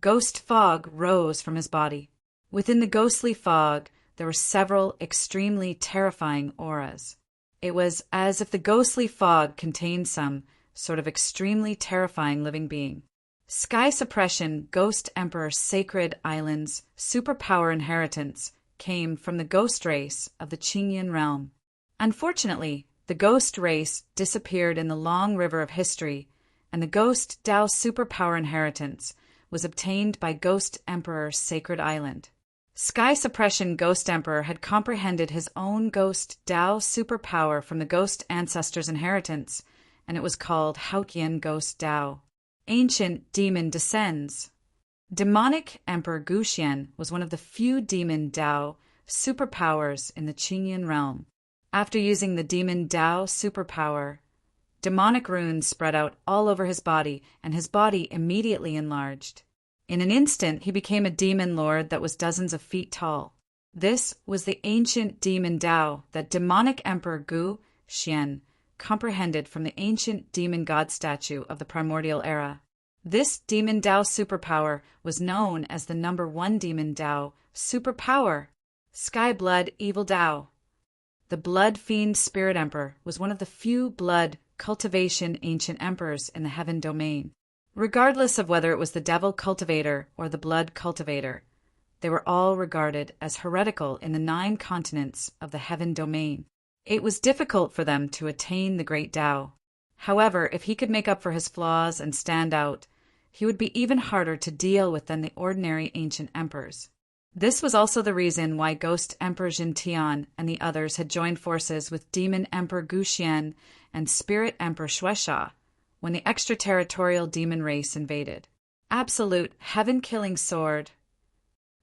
ghost fog rose from his body. Within the ghostly fog, there were several extremely terrifying auras. It was as if the ghostly fog contained some sort of extremely terrifying living being. Sky Suppression Ghost Emperor Sacred Island's superpower inheritance came from the ghost race of the Qingyan realm. Unfortunately, the ghost race disappeared in the long river of history, and the Ghost Dao superpower inheritance was obtained by Ghost Emperor Sacred Island. Sky Suppression Ghost Emperor had comprehended his own Ghost Dao superpower from the Ghost Ancestors' inheritance, and it was called Haotian Ghost Dao. Ancient Demon Descends. Demonic Emperor Guxian was one of the few Demon Dao superpowers in the Qingyan realm. After using the Demon Dao superpower, demonic runes spread out all over his body, and his body immediately enlarged. In an instant, he became a demon lord that was dozens of feet tall. This was the ancient demon Dao that demonic Emperor Gu Xian comprehended from the ancient demon god statue of the primordial era. This demon Dao superpower was known as the number 1 demon Dao superpower, Sky Blood Evil Dao. The Blood Fiend Spirit Emperor was one of the few blood cultivation ancient emperors in the heaven domain. Regardless of whether it was the devil cultivator or the blood cultivator, they were all regarded as heretical in the 9 continents of the heaven domain. It was difficult for them to attain the great Tao. However, if he could make up for his flaws and stand out, he would be even harder to deal with than the ordinary ancient emperors. This was also the reason why Ghost Emperor Jintian and the others had joined forces with Demon Emperor Guxian and Spirit Emperor Shueisha when the extraterritorial demon race invaded. Absolute heaven-killing sword.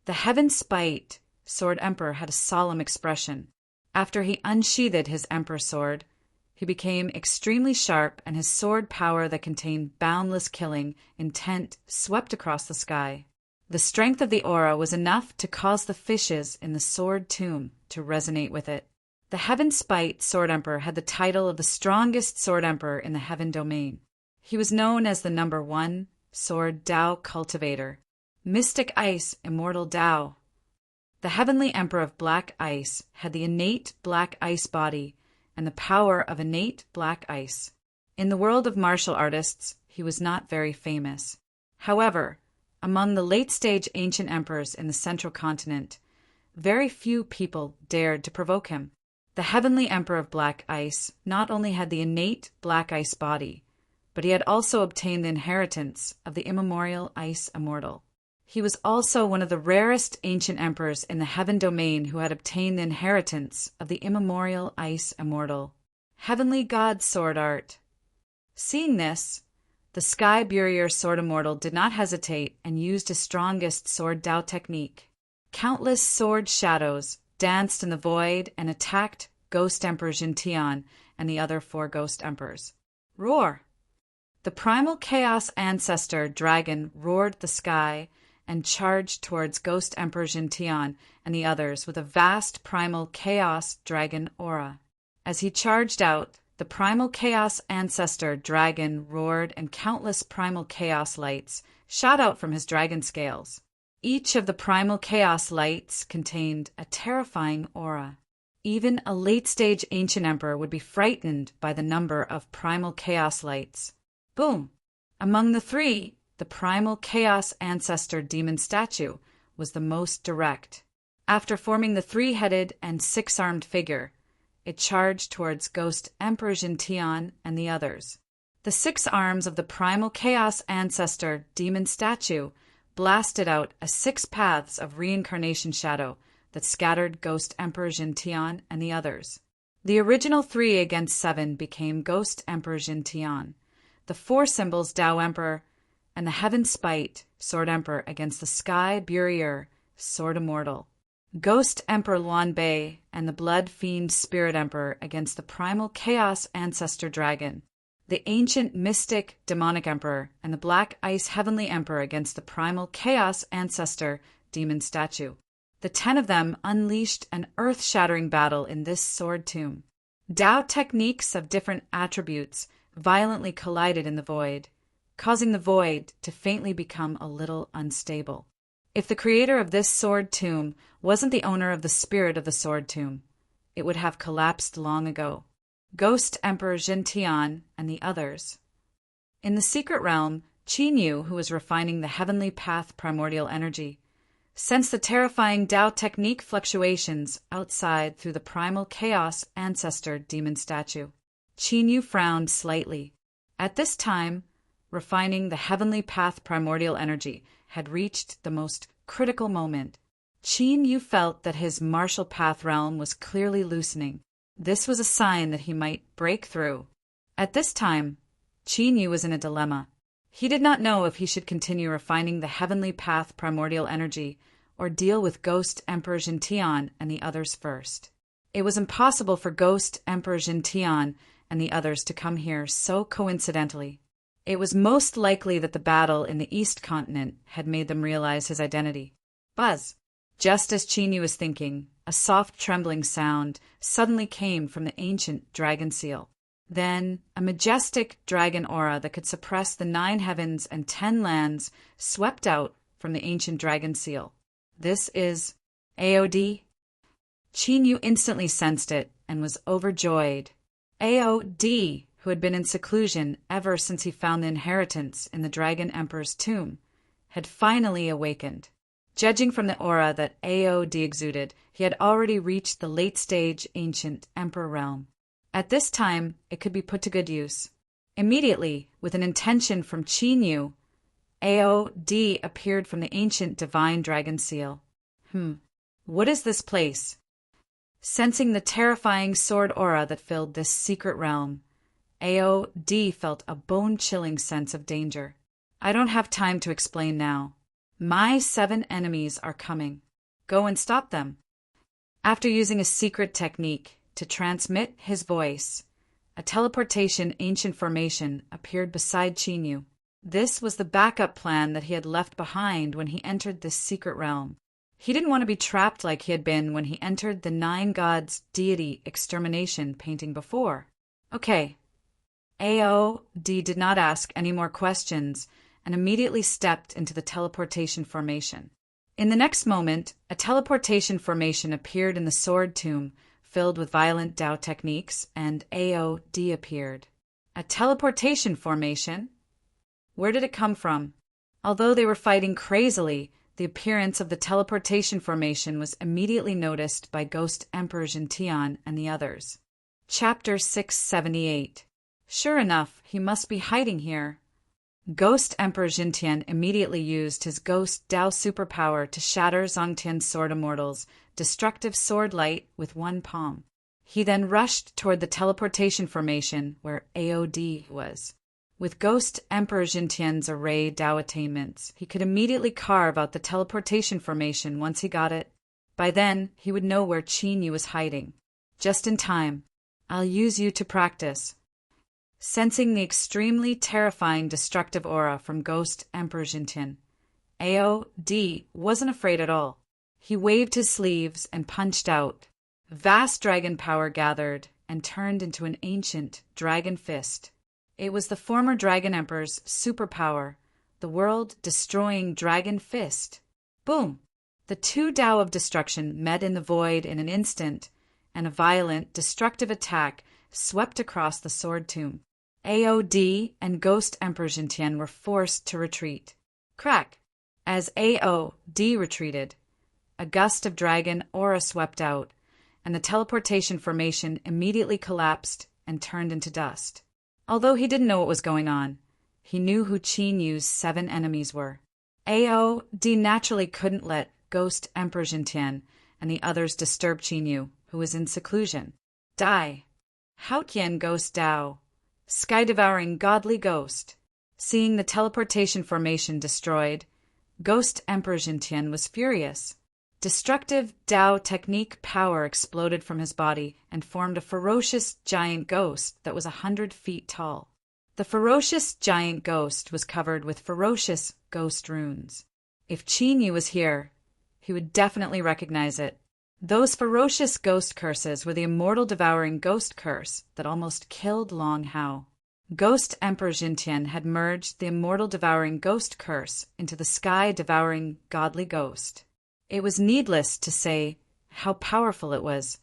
The Heaven Spite Sword Emperor had a solemn expression. After he unsheathed his Emperor sword, he became extremely sharp, and his sword power that contained boundless killing intent swept across the sky. The strength of the aura was enough to cause the fishes in the sword tomb to resonate with it. The Heaven Spite Sword Emperor had the title of the strongest Sword Emperor in the heaven domain. He was known as the number 1 Sword Dao Cultivator, Mystic Ice Immortal Dao. The Heavenly Emperor of Black Ice had the innate black ice body and the power of innate black ice. In the world of martial artists, he was not very famous. However, among the late-stage ancient emperors in the central continent, very few people dared to provoke him. The Heavenly Emperor of Black Ice not only had the innate black ice body, but he had also obtained the inheritance of the immemorial Ice Immortal. He was also one of the rarest ancient emperors in the heaven domain who had obtained the inheritance of the immemorial Ice Immortal. Heavenly God Sword Art. Seeing this, the Sky Burier Sword Immortal did not hesitate and used his strongest Sword Dao technique. Countless sword shadows danced in the void and attacked Ghost Emperor Jintian and the other 4 Ghost Emperors. Roar! The primal chaos ancestor dragon roared the sky and charged towards Ghost Emperor Jintian and the others with a vast primal chaos dragon aura. As he charged out, the primal chaos ancestor dragon roared, and countless primal chaos lights shot out from his dragon scales. Each of the primal chaos lights contained a terrifying aura. Even a late-stage ancient emperor would be frightened by the number of primal chaos lights. Boom! Among the 3, the primal chaos ancestor demon statue was the most direct. After forming the 3-headed and 6-armed figure, it charged towards Ghost Emperor Jintian and the others. The 6 arms of the primal chaos ancestor demon statue blasted out 6 paths of reincarnation shadow that scattered Ghost Emperor Jintian and the others. The original 3 against 7 became Ghost Emperor Jintian, the 4 symbols Tao Emperor, and the Heaven Spite Sword Emperor against the Sky Burier Sword Immortal. Ghost Emperor Luan Bei and the Blood Fiend Spirit Emperor against the Primal Chaos Ancestor Dragon. The Ancient Mystic Demonic Emperor and the Black Ice Heavenly Emperor against the Primal Chaos Ancestor Demon Statue. The 10 of them unleashed an earth-shattering battle in this sword tomb. Tao techniques of different attributes violently collided in the void, causing the void to faintly become a little unstable. If the creator of this sword tomb wasn't the owner of the spirit of the sword tomb, it would have collapsed long ago. Ghost Emperor Jintian and the others. In the secret realm, Qin Yu, who was refining the heavenly path primordial energy, sensed the terrifying Tao technique fluctuations outside through the primal chaos ancestor demon statue. Qin Yu frowned slightly. At this time, refining the heavenly path primordial energy had reached the most critical moment. Qin Yu felt that his martial path realm was clearly loosening. This was a sign that he might break through. At this time, Qin Yu was in a dilemma. He did not know if he should continue refining the heavenly path primordial energy or deal with Ghost Emperor Jintian and the others first. It was impossible for Ghost Emperor Jintian and the others to come here so coincidentally. It was most likely that the battle in the East Continent had made them realize his identity. Buzz! Just as Qin Yu was thinking, a soft trembling sound suddenly came from the ancient dragon seal. Then, a majestic dragon aura that could suppress the 9 heavens and 10 lands swept out from the ancient dragon seal. This is AOD? Qin Yu instantly sensed it and was overjoyed. AOD, who had been in seclusion ever since he found the inheritance in the Dragon Emperor's tomb, had finally awakened. Judging from the aura that AOD exuded, he had already reached the late-stage ancient Emperor realm. At this time, it could be put to good use. Immediately, with an intention from Qin Yu, AOD appeared from the ancient divine dragon seal. What is this place? Sensing the terrifying sword aura that filled this secret realm, AOD felt a bone-chilling sense of danger. I don't have time to explain now. My 7 enemies are coming. Go and stop them. After using a secret technique to transmit his voice, a teleportation ancient formation appeared beside Qin Yu. This was the backup plan that he had left behind when he entered this secret realm. He didn't want to be trapped like he had been when he entered the 9 gods deity extermination painting before. Okay. AOD did not ask any more questions and immediately stepped into the teleportation formation. In the next moment, a teleportation formation appeared in the sword tomb, filled with violent Tao techniques, and AOD appeared. A teleportation formation? Where did it come from? Although they were fighting crazily, the appearance of the teleportation formation was immediately noticed by Ghost Emperor Jintian and the others. Chapter 678. Sure enough, he must be hiding here. Ghost Emperor Jintian immediately used his Ghost Tao superpower to shatter Zongtian's Sword Immortal's destructive sword light with one palm. He then rushed toward the teleportation formation where AOD was. With Ghost Emperor Jintian's array Tao attainments, he could immediately carve out the teleportation formation once he got it. By then, he would know where Qin Yu was hiding. Just in time. I'll use you to practice. Sensing the extremely terrifying destructive aura from Ghost Emperor Jintian, AOD wasn't afraid at all. He waved his sleeves and punched out. Vast dragon power gathered and turned into an ancient dragon fist. It was the former Dragon Emperor's superpower, the world-destroying dragon fist. Boom! The 2 Tao of destruction met in the void in an instant, and a violent, destructive attack swept across the sword tomb. AOD and Ghost Emperor Jintian were forced to retreat. Crack! As AOD retreated, a gust of dragon aura swept out, and the teleportation formation immediately collapsed and turned into dust. Although he didn't know what was going on, he knew who Qin Yu's 7 enemies were. Aod naturally couldn't let Ghost Emperor Jintian and the others disturb Qin Yu, who was in seclusion. Die! Haotian Ghost Dao, sky-devouring godly ghost. Seeing the teleportation formation destroyed, Ghost Emperor Jintian was furious. Destructive Dao technique power exploded from his body and formed a ferocious giant ghost that was 100 feet tall. The ferocious giant ghost was covered with ferocious ghost runes. If Qin Yu was here, he would definitely recognize it. Those ferocious ghost curses were the immortal devouring ghost curse that almost killed Long Hao. Ghost Emperor Jintian had merged the immortal devouring ghost curse into the sky-devouring godly ghost. It was needless to say how powerful it was.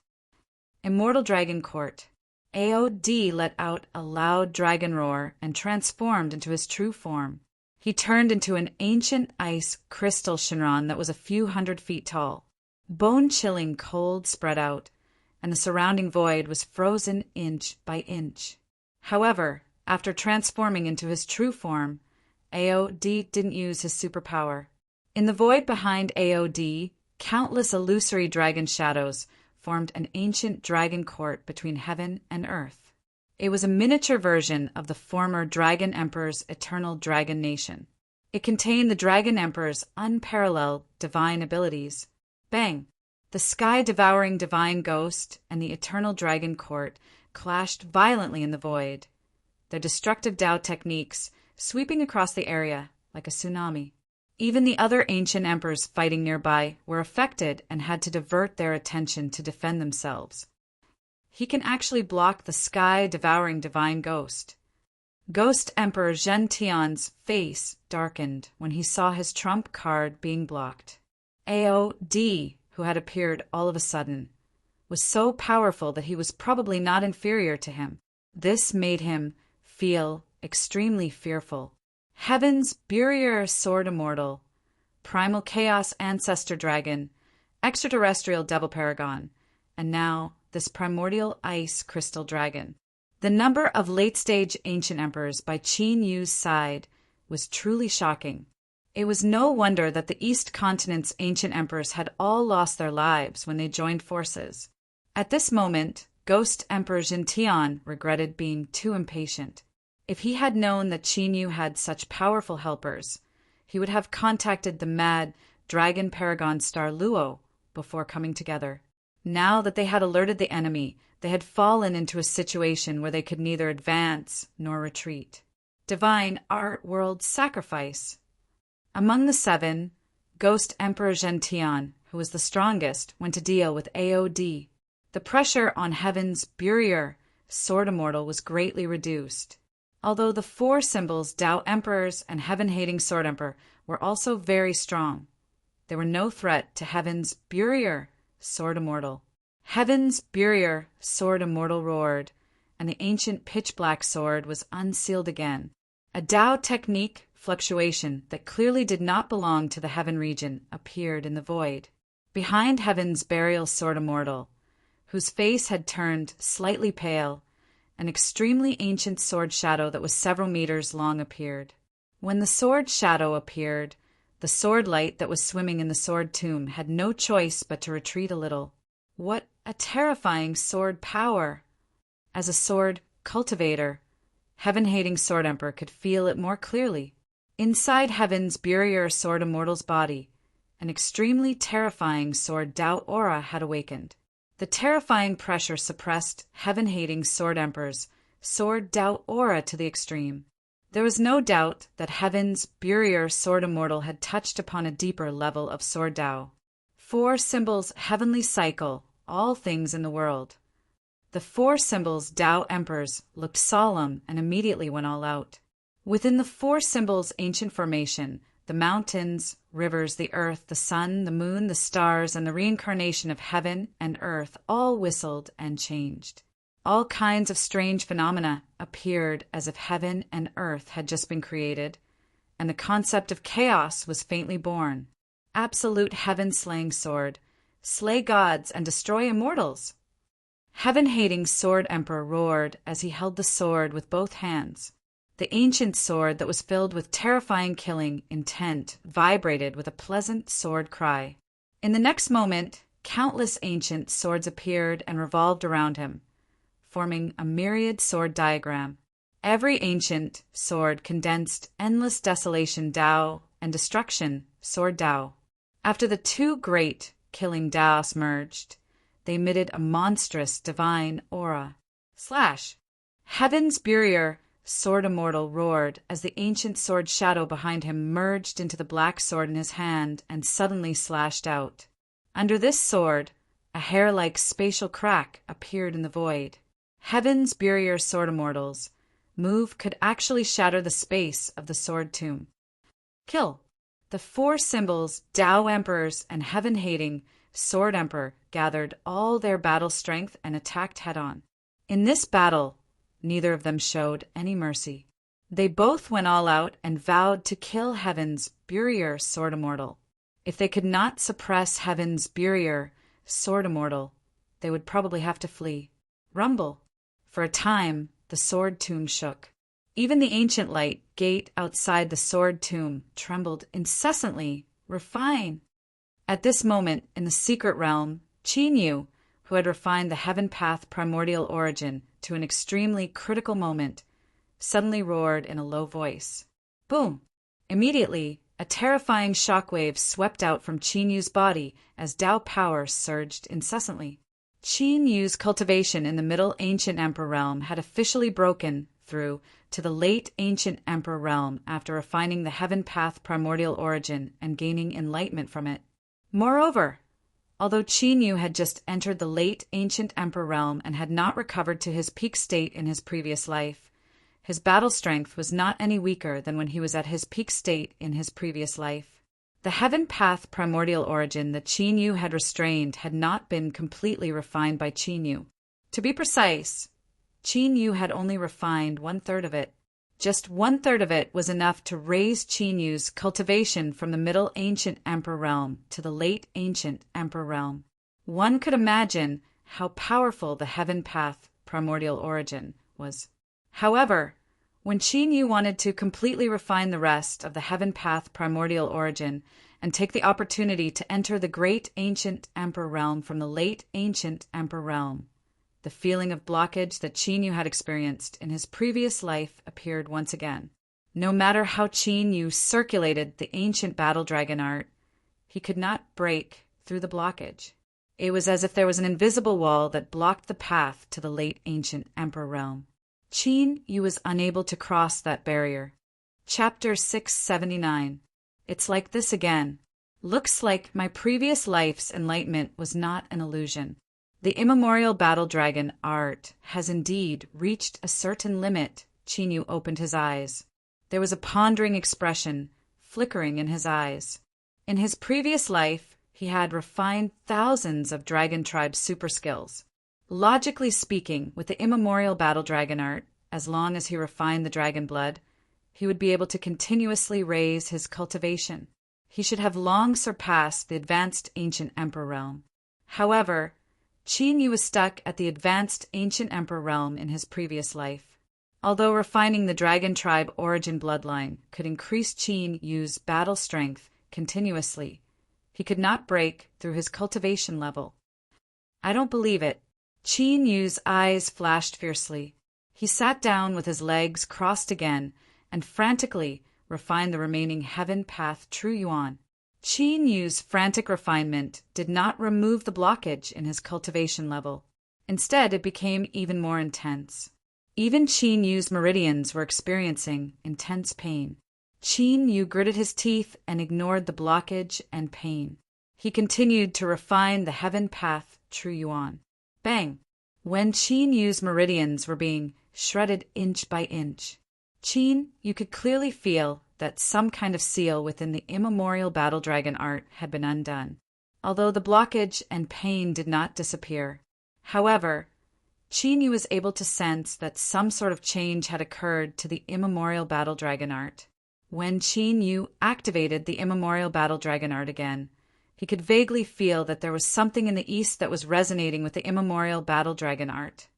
Immortal Dragon Court. Aod let out a loud dragon roar and transformed into his true form. He turned into an ancient ice crystal Shinran that was a few 100 feet tall. Bone-chilling cold spread out, and the surrounding void was frozen inch by inch. However, after transforming into his true form, Aod didn't use his superpower. In the void behind Aod, countless illusory dragon shadows formed an ancient dragon court between heaven and earth. It was a miniature version of the former Dragon Emperor's eternal dragon nation. It contained the Dragon Emperor's unparalleled divine abilities. Bang! The sky-devouring divine ghost and the eternal dragon court clashed violently in the void, their destructive Dao techniques sweeping across the area like a tsunami. Even the other ancient emperors fighting nearby were affected and had to divert their attention to defend themselves. He can actually block the sky-devouring divine ghost. Ghost Emperor Zhen Tian's face darkened when he saw his trump card being blocked. Aod, who had appeared all of a sudden, was so powerful that he was probably not inferior to him. This made him feel extremely fearful. Heaven's Burier Sword Immortal, Primal Chaos Ancestor Dragon, Extraterrestrial Devil Paragon, and now this Primordial Ice Crystal Dragon. The number of late-stage ancient emperors by Qin Yu's side was truly shocking. It was no wonder that the East Continent's ancient emperors had all lost their lives when they joined forces. At this moment, Ghost Emperor Jintian regretted being too impatient. If he had known that Qin Yu had such powerful helpers, he would have contacted the mad Dragon Paragon star Luo before coming together. Now that they had alerted the enemy, they had fallen into a situation where they could neither advance nor retreat. Divine Art World Sacrifice. Among the 7, Ghost Emperor Jintian, who was the strongest, went to deal with Aod. The pressure on Heaven's Burier Sword Immortal was greatly reduced. Although the 4 symbols Dao Emperors and Heaven-hating Sword Emperor were also very strong, they were no threat to Heaven's Burier Sword Immortal. Heaven's Burier Sword Immortal roared, and the ancient pitch-black sword was unsealed again. A Dao technique fluctuation that clearly did not belong to the Heaven region appeared in the void. Behind Heaven's Burial Sword Immortal, whose face had turned slightly pale, an extremely ancient sword shadow that was several meters long appeared. When the sword shadow appeared, the sword light that was swimming in the sword tomb had no choice but to retreat a little. What a terrifying sword power! As a sword cultivator, Heaven-hating Sword Emperor could feel it more clearly. Inside Heaven's Burier Sword Immortal's body, an extremely terrifying sword Dao aura had awakened. The terrifying pressure suppressed Heaven-hating Sword Emperor's sword Dao aura to the extreme. There was no doubt that Heaven's Burier Sword Immortal had touched upon a deeper level of sword Dao. 4 symbols heavenly cycle all things in the world. The 4 symbols Dao Emperors looked solemn and immediately went all out. Within the 4 symbols' ancient formation, the mountains, rivers, the earth, the sun, the moon, the stars, and the reincarnation of heaven and earth all whistled and changed. All kinds of strange phenomena appeared as if heaven and earth had just been created, and the concept of chaos was faintly born. Absolute heaven-slaying sword, slay gods, and destroy immortals. Heaven-hating Sword Emperor roared as he held the sword with both hands. The ancient sword that was filled with terrifying killing intent vibrated with a pleasant sword cry. In the next moment, countless ancient swords appeared and revolved around him, forming a myriad sword diagram. Every ancient sword condensed endless desolation Tao and destruction sword Tao. After the two great killing Taos merged, they emitted a monstrous divine aura. Slash! Heaven's Burier Sword Immortal roared as the ancient sword shadow behind him merged into the black sword in his hand and suddenly slashed out. Under this sword, a hair-like spatial crack appeared in the void. Heaven's Burier Sword Immortals move could actually shatter the space of the sword tomb. Kill. The four symbols, Tao Emperors and heaven-hating Sword Emperor gathered all their battle strength and attacked head-on. In this battle, neither of them showed any mercy. They both went all out and vowed to kill Heaven's Burier Sword Immortal. If they could not suppress Heaven's Burier Sword Immortal, they would probably have to flee. Rumble. For a time, the sword tomb shook. Even the ancient light gate outside the sword tomb trembled incessantly. Refine. At this moment, in the secret realm, Qin Yu, who had refined the heaven path primordial origin to an extremely critical moment, suddenly roared in a low voice. Boom! Immediately, a terrifying shockwave swept out from Qin Yu's body as Tao power surged incessantly. Qin Yu's cultivation in the Middle Ancient Emperor realm had officially broken through to the Late Ancient Emperor realm after refining the heaven path primordial origin and gaining enlightenment from it. Moreover, although Qin Yu had just entered the Late Ancient Emperor realm and had not recovered to his peak state in his previous life, his battle strength was not any weaker than when he was at his peak state in his previous life. The heaven path primordial origin that Qin Yu had restrained had not been completely refined by Qin Yu. To be precise, Qin Yu had only refined 1/3 of it. Just 1/3 of it was enough to raise Qin Yu's cultivation from the Middle Ancient Emperor realm to the Late Ancient Emperor realm. One could imagine how powerful the heaven path primordial origin was. However, when Qin Yu wanted to completely refine the rest of the heaven path primordial origin and take the opportunity to enter the Great Ancient Emperor realm from the Late Ancient Emperor realm, the feeling of blockage that Qin Yu had experienced in his previous life appeared once again. No matter how Qin Yu circulated the ancient battle dragon art, he could not break through the blockage. It was as if there was an invisible wall that blocked the path to the Late Ancient Emperor realm. Qin Yu was unable to cross that barrier. Chapter 679. It's like this again. Looks like my previous life's enlightenment was not an illusion. The immemorial battle dragon art has indeed reached a certain limit. Qin Yu opened his eyes. There was a pondering expression flickering in his eyes. In his previous life, he had refined thousands of dragon tribe super skills. Logically speaking, with the immemorial battle dragon art, as long as he refined the dragon blood, he would be able to continuously raise his cultivation. He should have long surpassed the advanced ancient emperor realm. However, Qin Yu was stuck at the advanced ancient emperor realm in his previous life. Although refining the dragon tribe origin bloodline could increase Qin Yu's battle strength continuously, he could not break through his cultivation level. I don't believe it. Qin Yu's eyes flashed fiercely. He sat down with his legs crossed again and frantically refined the remaining heaven path true yuan. Qin Yu's frantic refinement did not remove the blockage in his cultivation level. Instead, it became even more intense. Even Qin Yu's meridians were experiencing intense pain. Qin Yu gritted his teeth and ignored the blockage and pain. He continued to refine the heaven path true yuan. Bang! When Qin Yu's meridians were being shredded inch by inch, Qin Yu could clearly feel that some kind of seal within the immemorial battle dragon art had been undone, although the blockage and pain did not disappear. However, Qin Yu was able to sense that some sort of change had occurred to the immemorial battle dragon art. When Qin Yu activated the immemorial battle dragon art again, He could vaguely feel that there was something in the east that was resonating with the immemorial battle dragon art.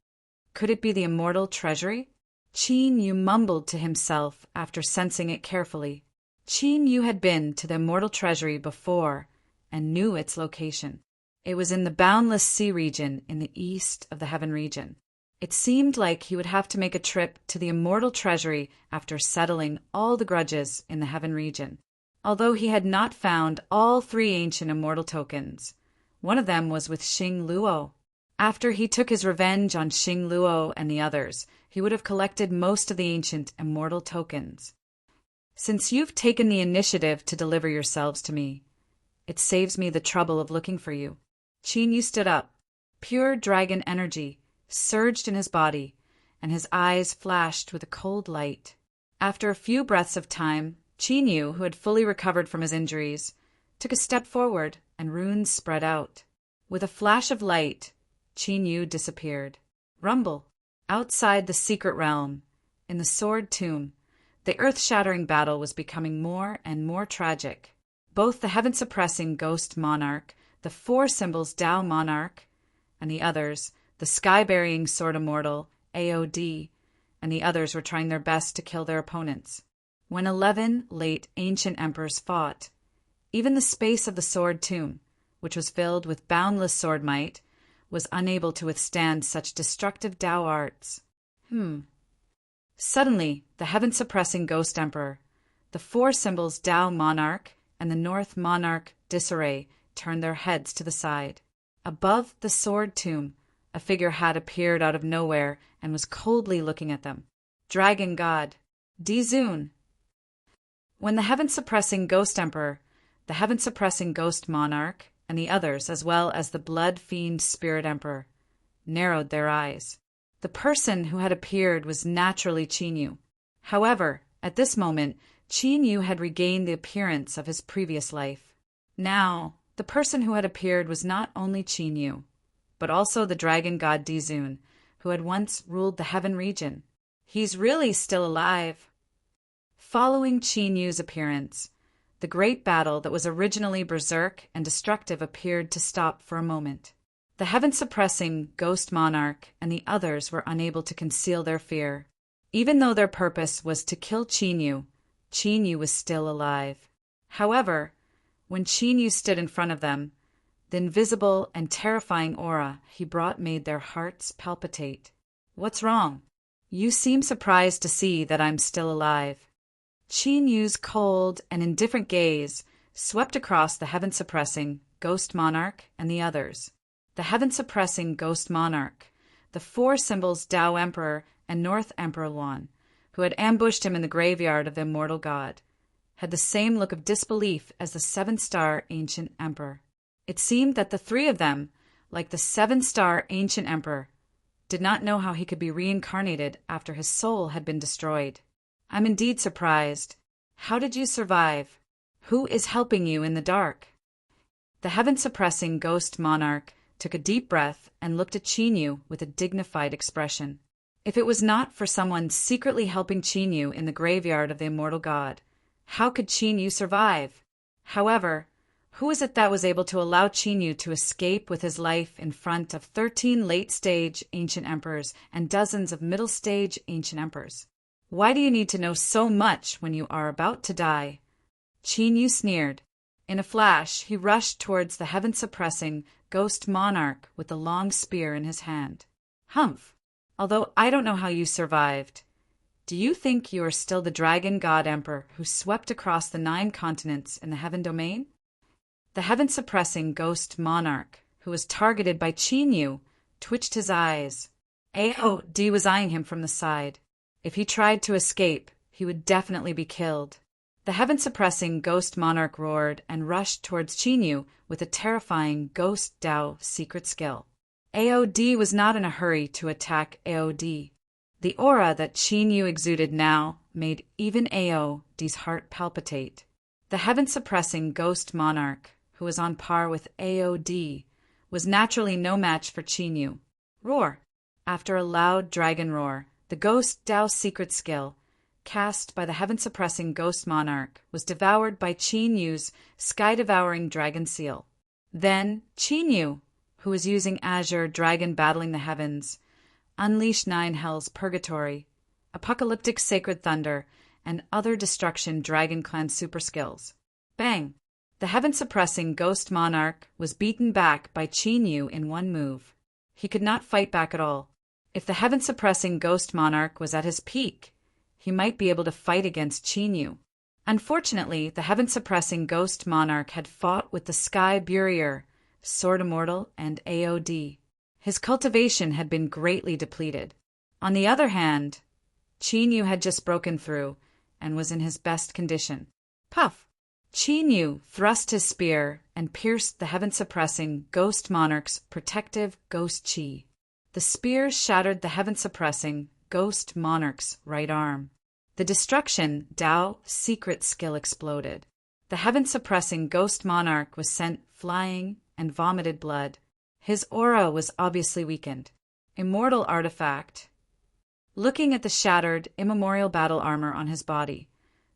Could it be the immortal treasury? Qin Yu mumbled to himself after sensing it carefully. Qin Yu had been to the immortal treasury before and knew its location. It was in the boundless sea region in the east of the heaven region. It seemed like he would have to make a trip to the immortal treasury after settling all the grudges in the heaven region. Although he had not found all 3 ancient immortal tokens, one of them was with Xing Luo. After he took his revenge on Xing Luo and the others, he would have collected most of the ancient immortal tokens. Since you've taken the initiative to deliver yourselves to me, it saves me the trouble of looking for you. Qin Yu stood up. Pure dragon energy surged in his body, and his eyes flashed with a cold light. After a few breaths of time, Qin Yu, who had fully recovered from his injuries, took a step forward, and runes spread out. With a flash of light, Qin Yu disappeared. Rumble. Outside the secret realm, in the Sword Tomb, the earth-shattering battle was becoming more and more tragic. Both the heaven-suppressing Ghost Monarch, the 4 symbols Tao Monarch, and the others, the sky-burying Sword Immortal, AOD, and the others were trying their best to kill their opponents. When 11 late ancient emperors fought, even the space of the Sword Tomb, which was filled with boundless sword might, was unable to withstand such destructive Tao arts. Suddenly, the heaven-suppressing Ghost Emperor, the 4 symbols Tao Monarch, and the North Monarch Disarray turned their heads to the side. Above the Sword Tomb, a figure had appeared out of nowhere and was coldly looking at them. Dragon God, Dizun. When the heaven-suppressing Ghost Emperor, the heaven-suppressing Ghost Monarch, and the others, as well as the Blood Fiend Spirit Emperor, narrowed their eyes, the person who had appeared was naturally Qin Yu. However, at this moment, Qin Yu had regained the appearance of his previous life. Now, the person who had appeared was not only Qin Yu, but also the dragon god Dizun, who had once ruled the heaven region. He's really still alive. Following Qin Yu's appearance, the great battle that was originally berserk and destructive appeared to stop for a moment. The heaven-suppressing Ghost Monarch and the others were unable to conceal their fear. Even though their purpose was to kill Qin Yu was still alive. However, when Qin Yu stood in front of them, the invisible and terrifying aura he brought made their hearts palpitate. What's wrong? You seem surprised to see that I'm still alive. Qin Yu's cold and indifferent gaze swept across the heaven-suppressing Ghost Monarch and the others. The heaven-suppressing Ghost Monarch, the 4 symbols Tao Emperor and North Emperor Luan, who had ambushed him in the graveyard of the immortal god, had the same look of disbelief as the 7-star ancient emperor. It seemed that the 3 of them, like the 7-star ancient emperor, did not know how he could be reincarnated after his soul had been destroyed. I'm indeed surprised. How did you survive? Who is helping you in the dark? The heaven-suppressing Ghost Monarch took a deep breath and looked at Qin Yu with a dignified expression. If it was not for someone secretly helping Qin Yu in the graveyard of the immortal god, how could Qin Yu survive? However, who is it that was able to allow Qin Yu to escape with his life in front of 13 late-stage ancient emperors and dozens of middle-stage ancient emperors? Why do you need to know so much when you are about to die? Qin Yu sneered. In a flash, he rushed towards the heaven-suppressing Ghost Monarch with the long spear in his hand. Humph! Although I don't know how you survived, do you think you are still the Dragon God Emperor who swept across the 9 continents in the heaven domain? The heaven-suppressing Ghost Monarch, who was targeted by Qin Yu, twitched his eyes. AOD was eyeing him from the side. If he tried to escape, he would definitely be killed. The heaven-suppressing Ghost Monarch roared and rushed towards Qin Yu with a terrifying Ghost Tao secret skill. AOD was not in a hurry to attack AOD. The aura that Qin Yu exuded now made even AOD's heart palpitate. The heaven-suppressing Ghost Monarch, who was on par with AOD, was naturally no match for Qin Yu. Roar! After a loud dragon roar, the Ghost Tao secret skill, cast by the heaven-suppressing Ghost Monarch, was devoured by Qin Yu's sky-devouring dragon seal. Then Chinyu, who was using Azure Dragon Battling the Heavens, Unleash Nine Hells Purgatory, Apocalyptic Sacred Thunder, and other Destruction Dragon Clan super skills. Bang! The heaven-suppressing Ghost Monarch was beaten back by Chinyu in one move. He could not fight back at all. If the heaven-suppressing Ghost Monarch was at his peak, he might be able to fight against Chinyu. Unfortunately, the heaven-suppressing Ghost Monarch had fought with the Sky Burier, Sword Immortal, and AOD. His cultivation had been greatly depleted. On the other hand, Chinyu had just broken through and was in his best condition. Puff! Chinyu thrust his spear and pierced the heaven-suppressing Ghost Monarch's protective Ghost Chi. The spear shattered the heaven-suppressing Ghost Monarch's right arm. The Destruction Dao secret skill exploded. The heaven-suppressing Ghost Monarch was sent flying and vomited blood. His aura was obviously weakened. Immortal artifact. Looking at the shattered, immemorial battle armor on his body,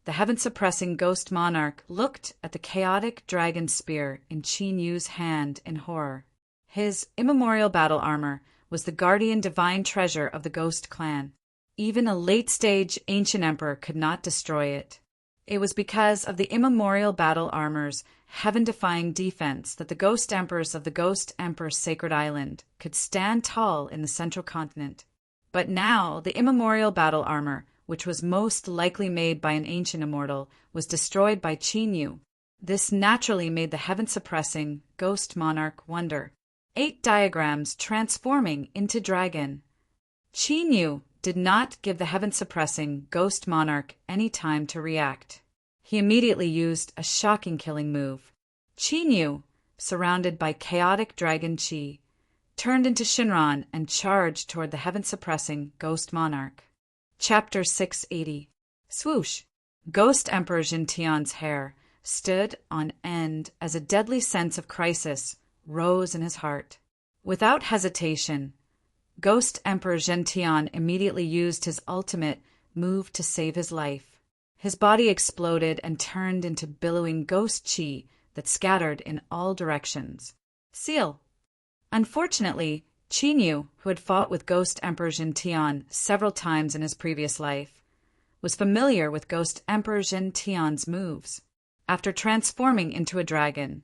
the heaven-suppressing Ghost Monarch looked at the chaotic dragon spear in Chinyu's hand in horror. His immemorial battle armor was the guardian divine treasure of the Ghost Clan. Even a late-stage ancient emperor could not destroy it. It was because of the immemorial battle armor's heaven-defying defense that the Ghost Emperors of the Ghost Emperor Sacred Island could stand tall in the central continent. But now the immemorial battle armor, which was most likely made by an ancient immortal, was destroyed by Chinyu. This naturally made the heaven-suppressing Ghost Monarch wonder. 8 diagrams transforming into dragon. Chinyu did not give the heaven-suppressing Ghost Monarch any time to react. He immediately used a shocking killing move. Chinyu, surrounded by chaotic dragon chi, turned into Shinran and charged toward the heaven-suppressing Ghost Monarch. Chapter 680. Swoosh! Ghost Emperor Jintian's hair stood on end as a deadly sense of crisis rose in his heart. Without hesitation, Ghost Emperor Jintian immediately used his ultimate move to save his life. His body exploded and turned into billowing ghost chi that scattered in all directions. Seal! Unfortunately, Chinyu, who had fought with Ghost Emperor Jintian several times in his previous life, was familiar with Ghost Emperor Jintian's moves. After transforming into a dragon,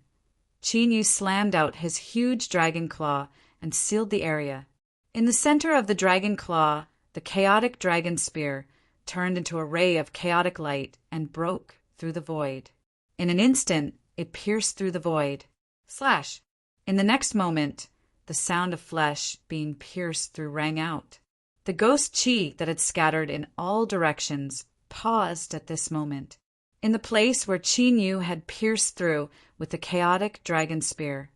Chinyu slammed out his huge dragon claw and sealed the area. In the center of the dragon claw, the chaotic dragon spear turned into a ray of chaotic light and broke through the void. In an instant, it pierced through the void. Slash! In the next moment, the sound of flesh being pierced through rang out. The ghost chi that had scattered in all directions paused at this moment. In the place where Chinyu had pierced through with the chaotic dragon spear,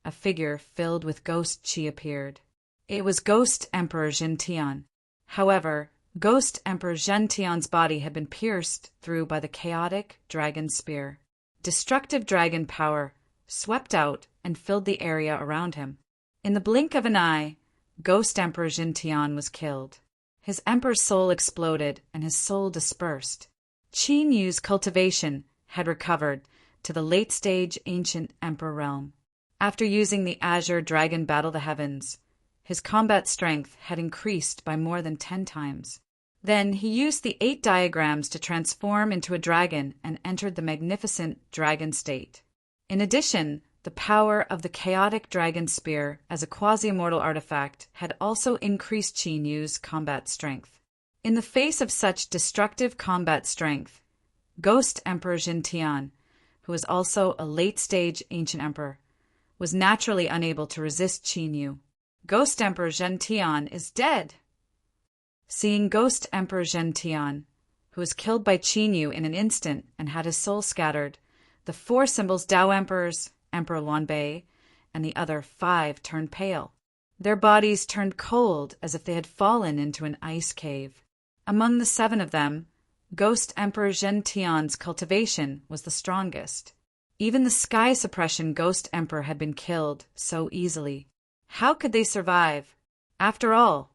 a figure filled with ghost chi appeared. It was Ghost Emperor Jintian. However, Ghost Emperor Jintian's body had been pierced through by the chaotic dragon spear. Destructive dragon power swept out and filled the area around him. In the blink of an eye, Ghost Emperor Jintian was killed. His emperor's soul exploded and his soul dispersed. Chinyu's cultivation had recovered to the late-stage ancient emperor realm. After using the Azure Dragon Battle the Heavens, his combat strength had increased by more than 10 times. Then he used the 8 diagrams to transform into a dragon and entered the magnificent dragon state. In addition, the power of the chaotic dragon spear as a quasi-immortal artifact had also increased Chinyu's combat strength. In the face of such destructive combat strength, Ghost Emperor Jintian, who was also a late-stage ancient emperor, was naturally unable to resist Chinyu. Ghost Emperor Jintian is dead! Seeing Ghost Emperor Jintian, who was killed by Chinyu in an instant and had his soul scattered, the 4 symbols Dao Emperors, Emperor Luanbei, and the other 5 turned pale. Their bodies turned cold as if they had fallen into an ice cave. Among the 7 of them, Ghost Emperor Jintian's cultivation was the strongest. Even the Sky Suppression Ghost Emperor had been killed so easily. How could they survive? After all,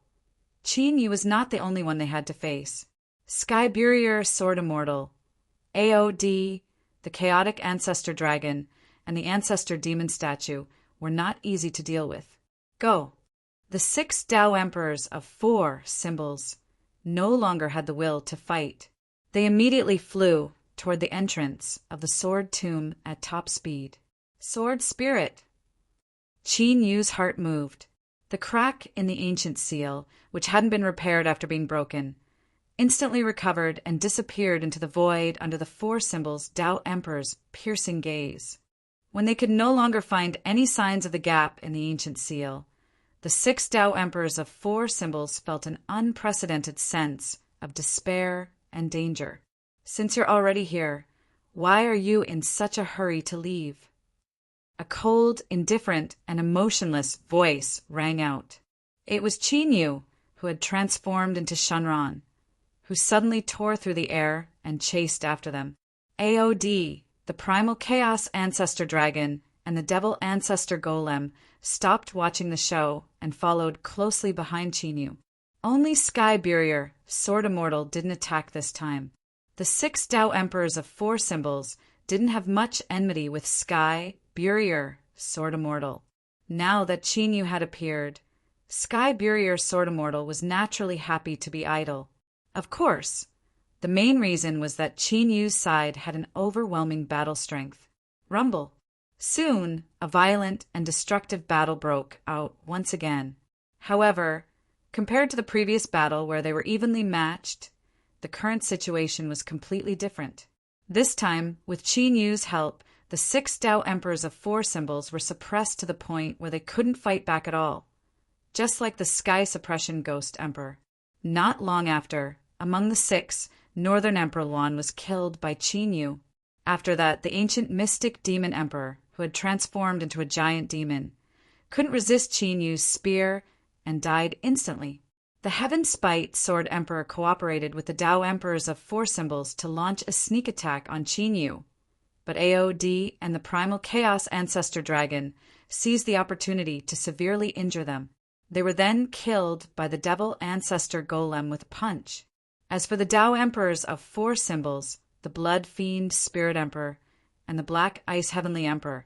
Chinyu was not the only one they had to face. Sky Burier Sword Immortal, AOD, the Chaotic Ancestor Dragon, and the ancestor demon statue were not easy to deal with. Go! The 6 Tao emperors of 4 symbols no longer had the will to fight. They immediately flew toward the entrance of the sword tomb at top speed. Sword spirit! Qin Yu's heart moved. The crack in the ancient seal, which hadn't been repaired after being broken, instantly recovered and disappeared into the void under the 4 symbols' Tao Emperor's piercing gaze. When they could no longer find any signs of the gap in the ancient seal, the 6 Tao Emperors of 4 symbols felt an unprecedented sense of despair and danger. Since you're already here, why are you in such a hurry to leave? A cold, indifferent, and emotionless voice rang out. It was Qin Yu, who had transformed into Shenron, who suddenly tore through the air and chased after them. AOD, the primal chaos ancestor dragon, and the devil ancestor golem stopped watching the show and followed closely behind Qin Yu. Only Sky Barrier, Sword Immortal, didn't attack this time. The 6 Tao Emperors of 4 symbols didn't have much enmity with Sky Barrier, Sword Immortal. Now that Qin Yu had appeared, Sky Barrier, Sword Immortal was naturally happy to be idle. Of course, the main reason was that Qin Yu's side had an overwhelming battle strength. Rumble. Soon, a violent and destructive battle broke out once again. However, compared to the previous battle where they were evenly matched, the current situation was completely different. This time, with Qin Yu's help, the 6 Tao Emperors of 4 symbols were suppressed to the point where they couldn't fight back at all, just like the Sky Suppression Ghost Emperor. Not long after, among the 6, Northern Emperor Luan was killed by Qin Yu. After that, the ancient mystic demon emperor, who had transformed into a giant demon, couldn't resist Qin Yu's spear and died instantly. The Heaven Spite Sword Emperor cooperated with the Tao Emperors of 4 symbols to launch a sneak attack on Qin Yu, but AOD and the primal chaos ancestor dragon seized the opportunity to severely injure them. They were then killed by the devil ancestor golem with a punch. As for the Tao Emperors of 4 symbols, the Blood Fiend Spirit Emperor, and the Black Ice Heavenly Emperor,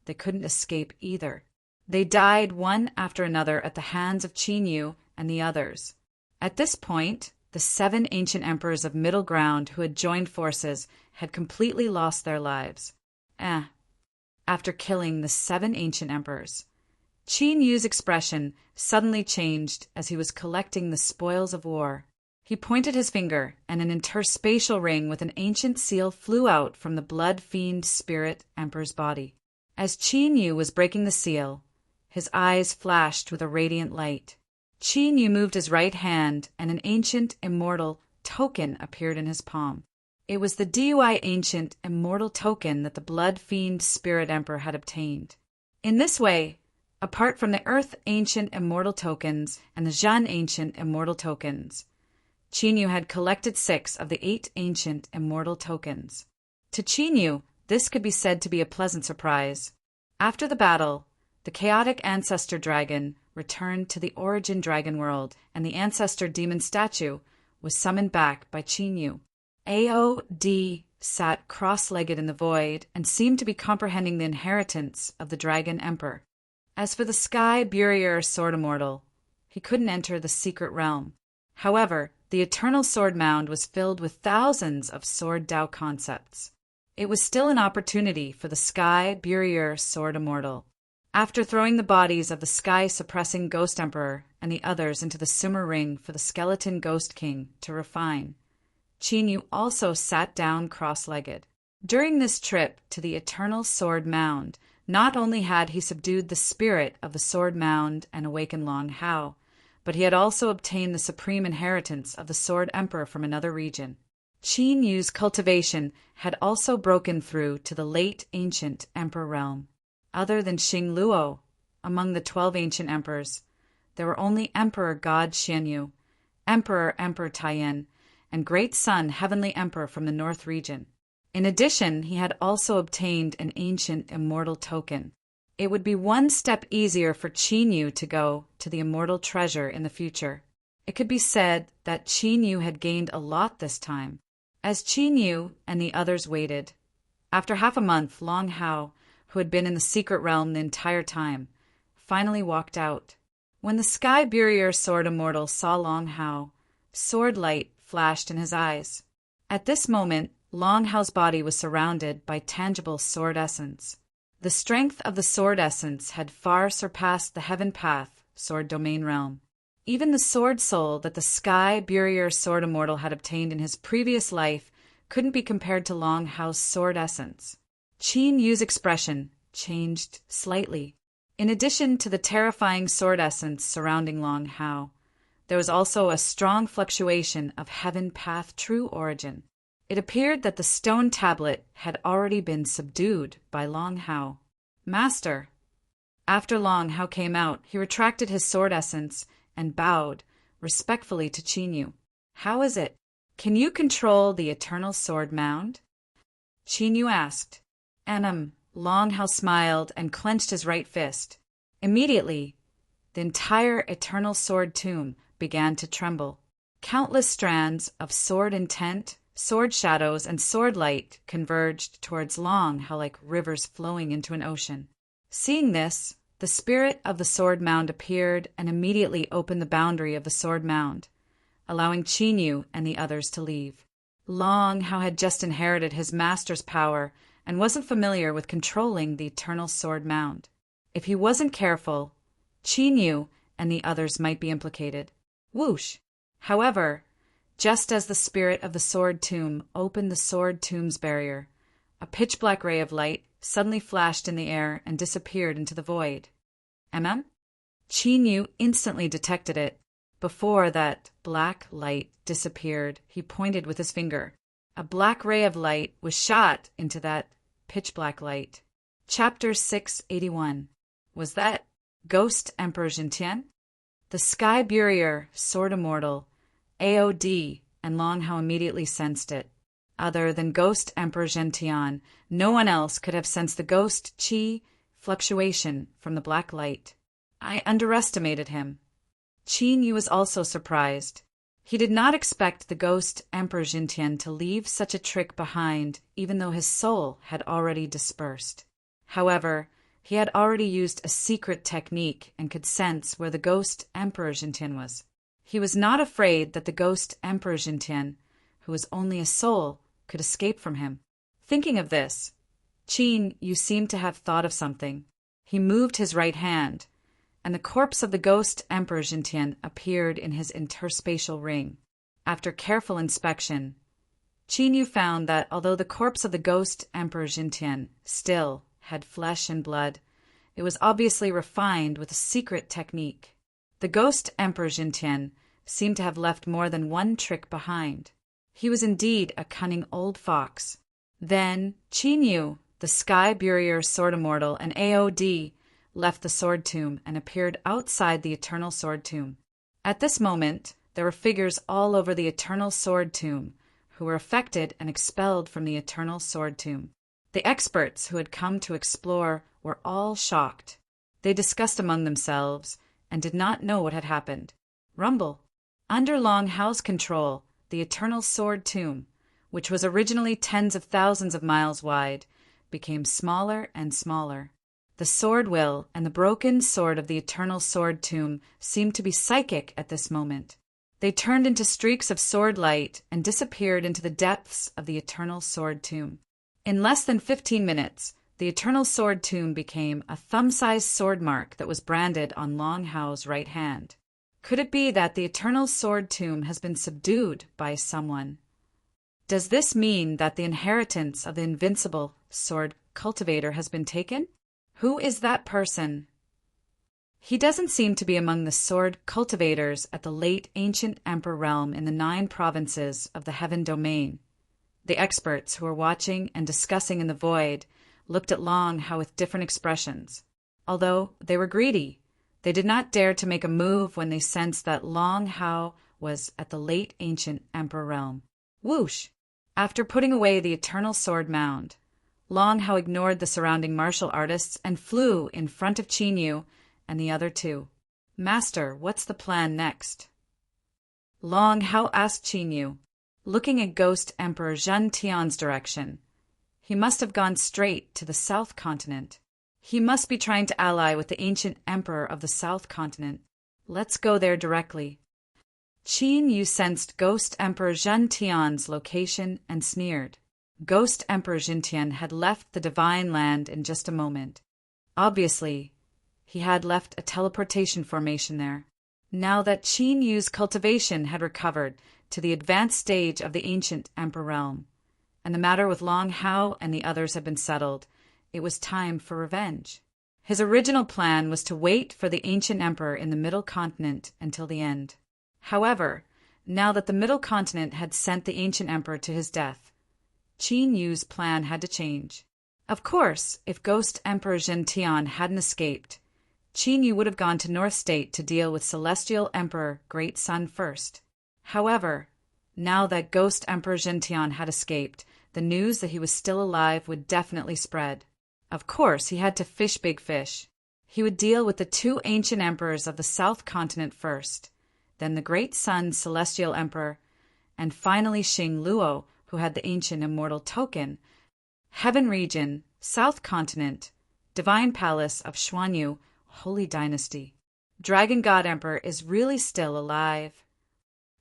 they couldn't escape either. They died one after another at the hands of Qin Yu and the others. At this point, the 7 ancient emperors of Middle Ground who had joined forces had completely lost their lives. After killing the 7 ancient emperors, Qin Yu's expression suddenly changed as he was collecting the spoils of war. He pointed his finger, and an interspatial ring with an ancient seal flew out from the Blood Fiend Spirit Emperor's body. As Qin Yu was breaking the seal, his eyes flashed with a radiant light. Qin Yu moved his right hand, and an ancient immortal token appeared in his palm. It was the DUI ancient immortal token that the Blood Fiend Spirit Emperor had obtained. In this way, apart from the Earth ancient immortal tokens and the Zhan ancient immortal tokens, Qin Yu had collected 6 of the 8 ancient immortal tokens. To Qin Yu, this could be said to be a pleasant surprise. After the battle, the chaotic ancestor dragon returned to the origin dragon world, and the ancestor demon statue was summoned back by Qin Yu. AOD sat cross-legged in the void and seemed to be comprehending the inheritance of the dragon emperor. As for the Sky Barrier Sword Immortal, he couldn't enter the secret realm. However, the Eternal Sword Mound was filled with thousands of Sword Tao concepts. It was still an opportunity for the Sky Barrier Sword Immortal. After throwing the bodies of the Sky-suppressing Ghost Emperor and the others into the Sumer Ring for the Skeleton Ghost King to refine, Qin Yu also sat down cross-legged. During this trip to the Eternal Sword Mound, not only had he subdued the spirit of the Sword Mound and awakened Long Hao, but he had also obtained the supreme inheritance of the Sword Emperor from another region. Qin Yu's cultivation had also broken through to the late ancient Emperor realm. Other than Xing Luo, among the 12 ancient emperors, there were only Emperor God Xianyu, Emperor Taiyan, and Great Sun Heavenly Emperor from the North region. In addition, he had also obtained an ancient immortal token. It would be one step easier for Qin Yu to go to the immortal treasure in the future. It could be said that Qin Yu had gained a lot this time. As Qin Yu and the others waited, after half a month, Long Hao, who had been in the secret realm the entire time, finally walked out. When the Sky Burier Sword Immortal saw Long Hao, sword light flashed in his eyes. At this moment, Long Hao's body was surrounded by tangible sword essence. The strength of the sword essence had far surpassed the Heaven Path sword domain realm. Even the sword soul that the Sky Burier Sword Immortal had obtained in his previous life couldn't be compared to Long Hao's sword essence. Qin Yu's expression changed slightly. In addition to the terrifying sword essence surrounding Long Hao, there was also a strong fluctuation of Heaven Path true origin. It appeared that the stone tablet had already been subdued by Long Hao. Master! After Long Hao came out, he retracted his sword essence and bowed respectfully to Qin Yu. How is it? Can you control the eternal sword mound? Qin Yu asked. Long Hao smiled and clenched his right fist. Immediately, the entire eternal sword tomb began to tremble. Countless strands of sword intent, sword shadows, and sword light converged towards Long Hao like rivers flowing into an ocean. Seeing this, the spirit of the sword mound appeared and immediately opened the boundary of the sword mound, allowing Qin Yu and the others to leave. Long Hao had just inherited his master's power and wasn't familiar with controlling the eternal sword mound. If he wasn't careful, Qin Yu and the others might be implicated. Whoosh! However, just as the spirit of the sword tomb opened the sword tomb's barrier, a pitch-black ray of light suddenly flashed in the air and disappeared into the void. Qin Yu instantly detected it. Before that black light disappeared, he pointed with his finger. A black ray of light was shot into that pitch-black light. Chapter 681. Was that Ghost Emperor Jintian? The Sky Burier Sword Immortal, AOD, and Long Hao immediately sensed it. Other than Ghost Emperor Jintian, no one else could have sensed the ghost qi fluctuation from the black light. I underestimated him. Qin Yu was also surprised. He did not expect the ghost Emperor Jintian to leave such a trick behind, even though his soul had already dispersed. However, he had already used a secret technique and could sense where the ghost Emperor Jintian was. He was not afraid that the ghost Emperor Jintian, who was only a soul, could escape from him. Thinking of this, Qin Yu seemed to have thought of something. He moved his right hand, and the corpse of the ghost Emperor Jintian appeared in his interspatial ring. After careful inspection, Qin Yu found that although the corpse of the ghost Emperor Jintian still had flesh and blood, it was obviously refined with a secret technique. The ghost Emperor Jintian seemed to have left more than one trick behind. He was indeed a cunning old fox. Then Qin Yu, the Sky Burier Sword Immortal, and AOD left the sword tomb and appeared outside the eternal sword tomb. At this moment, there were figures all over the eternal sword tomb who were affected and expelled from the eternal sword tomb. The experts who had come to explore were all shocked. They discussed among themselves and did not know what had happened. Rumble. Under Long Hao's control, the eternal sword tomb, which was originally tens of thousands of miles wide, became smaller and smaller. The sword will and the broken sword of the eternal sword tomb seemed to be psychic at this moment. They turned into streaks of sword light and disappeared into the depths of the eternal sword tomb. In less than 15 minutes, the eternal sword tomb became a thumb-sized sword mark that was branded on Long Hao's right hand. Could it be that the eternal sword tomb has been subdued by someone? Does this mean that the inheritance of the invincible sword cultivator has been taken? Who is that person? He doesn't seem to be among the sword cultivators at the late ancient emperor realm in the 9 provinces of the heaven domain. The experts who were watching and discussing in the void looked at Long Hao with different expressions. Although they were greedy, they did not dare to make a move when they sensed that Long Hao was at the late ancient emperor realm. Whoosh! After putting away the eternal sword mound, Long Hao ignored the surrounding martial artists and flew in front of Qin Yu and the other 2. Master, what's the plan next? Long Hao asked Qin Yu, looking at Ghost Emperor Zhen Tian's direction. He must have gone straight to the south continent. He must be trying to ally with the ancient emperor of the South Continent. Let's go there directly. Qin Yu sensed Ghost Emperor Zhen Tian's location and sneered. Ghost Emperor Jintian had left the Divine Land in just a moment. Obviously, he had left a teleportation formation there. Now that Qin Yu's cultivation had recovered to the advanced stage of the ancient Emperor realm, and the matter with Long Hao and the others had been settled, it was time for revenge. His original plan was to wait for the ancient emperor in the Middle Continent until the end. However, now that the Middle Continent had sent the ancient emperor to his death, Qin Yu's plan had to change. Of course, if Ghost Emperor Zhen Tian hadn't escaped, Qin Yu would have gone to North State to deal with Celestial Emperor Great Sun first. However, now that Ghost Emperor Zhen Tian had escaped, the news that he was still alive would definitely spread. Of course, he had to fish big fish. He would deal with the two ancient emperors of the South Continent first, then the Great Sun Celestial Emperor, and finally Xing Luo, who had the ancient immortal token, Heaven Region, South Continent, Divine Palace of Xuanyu, Holy Dynasty. Dragon God Emperor is really still alive.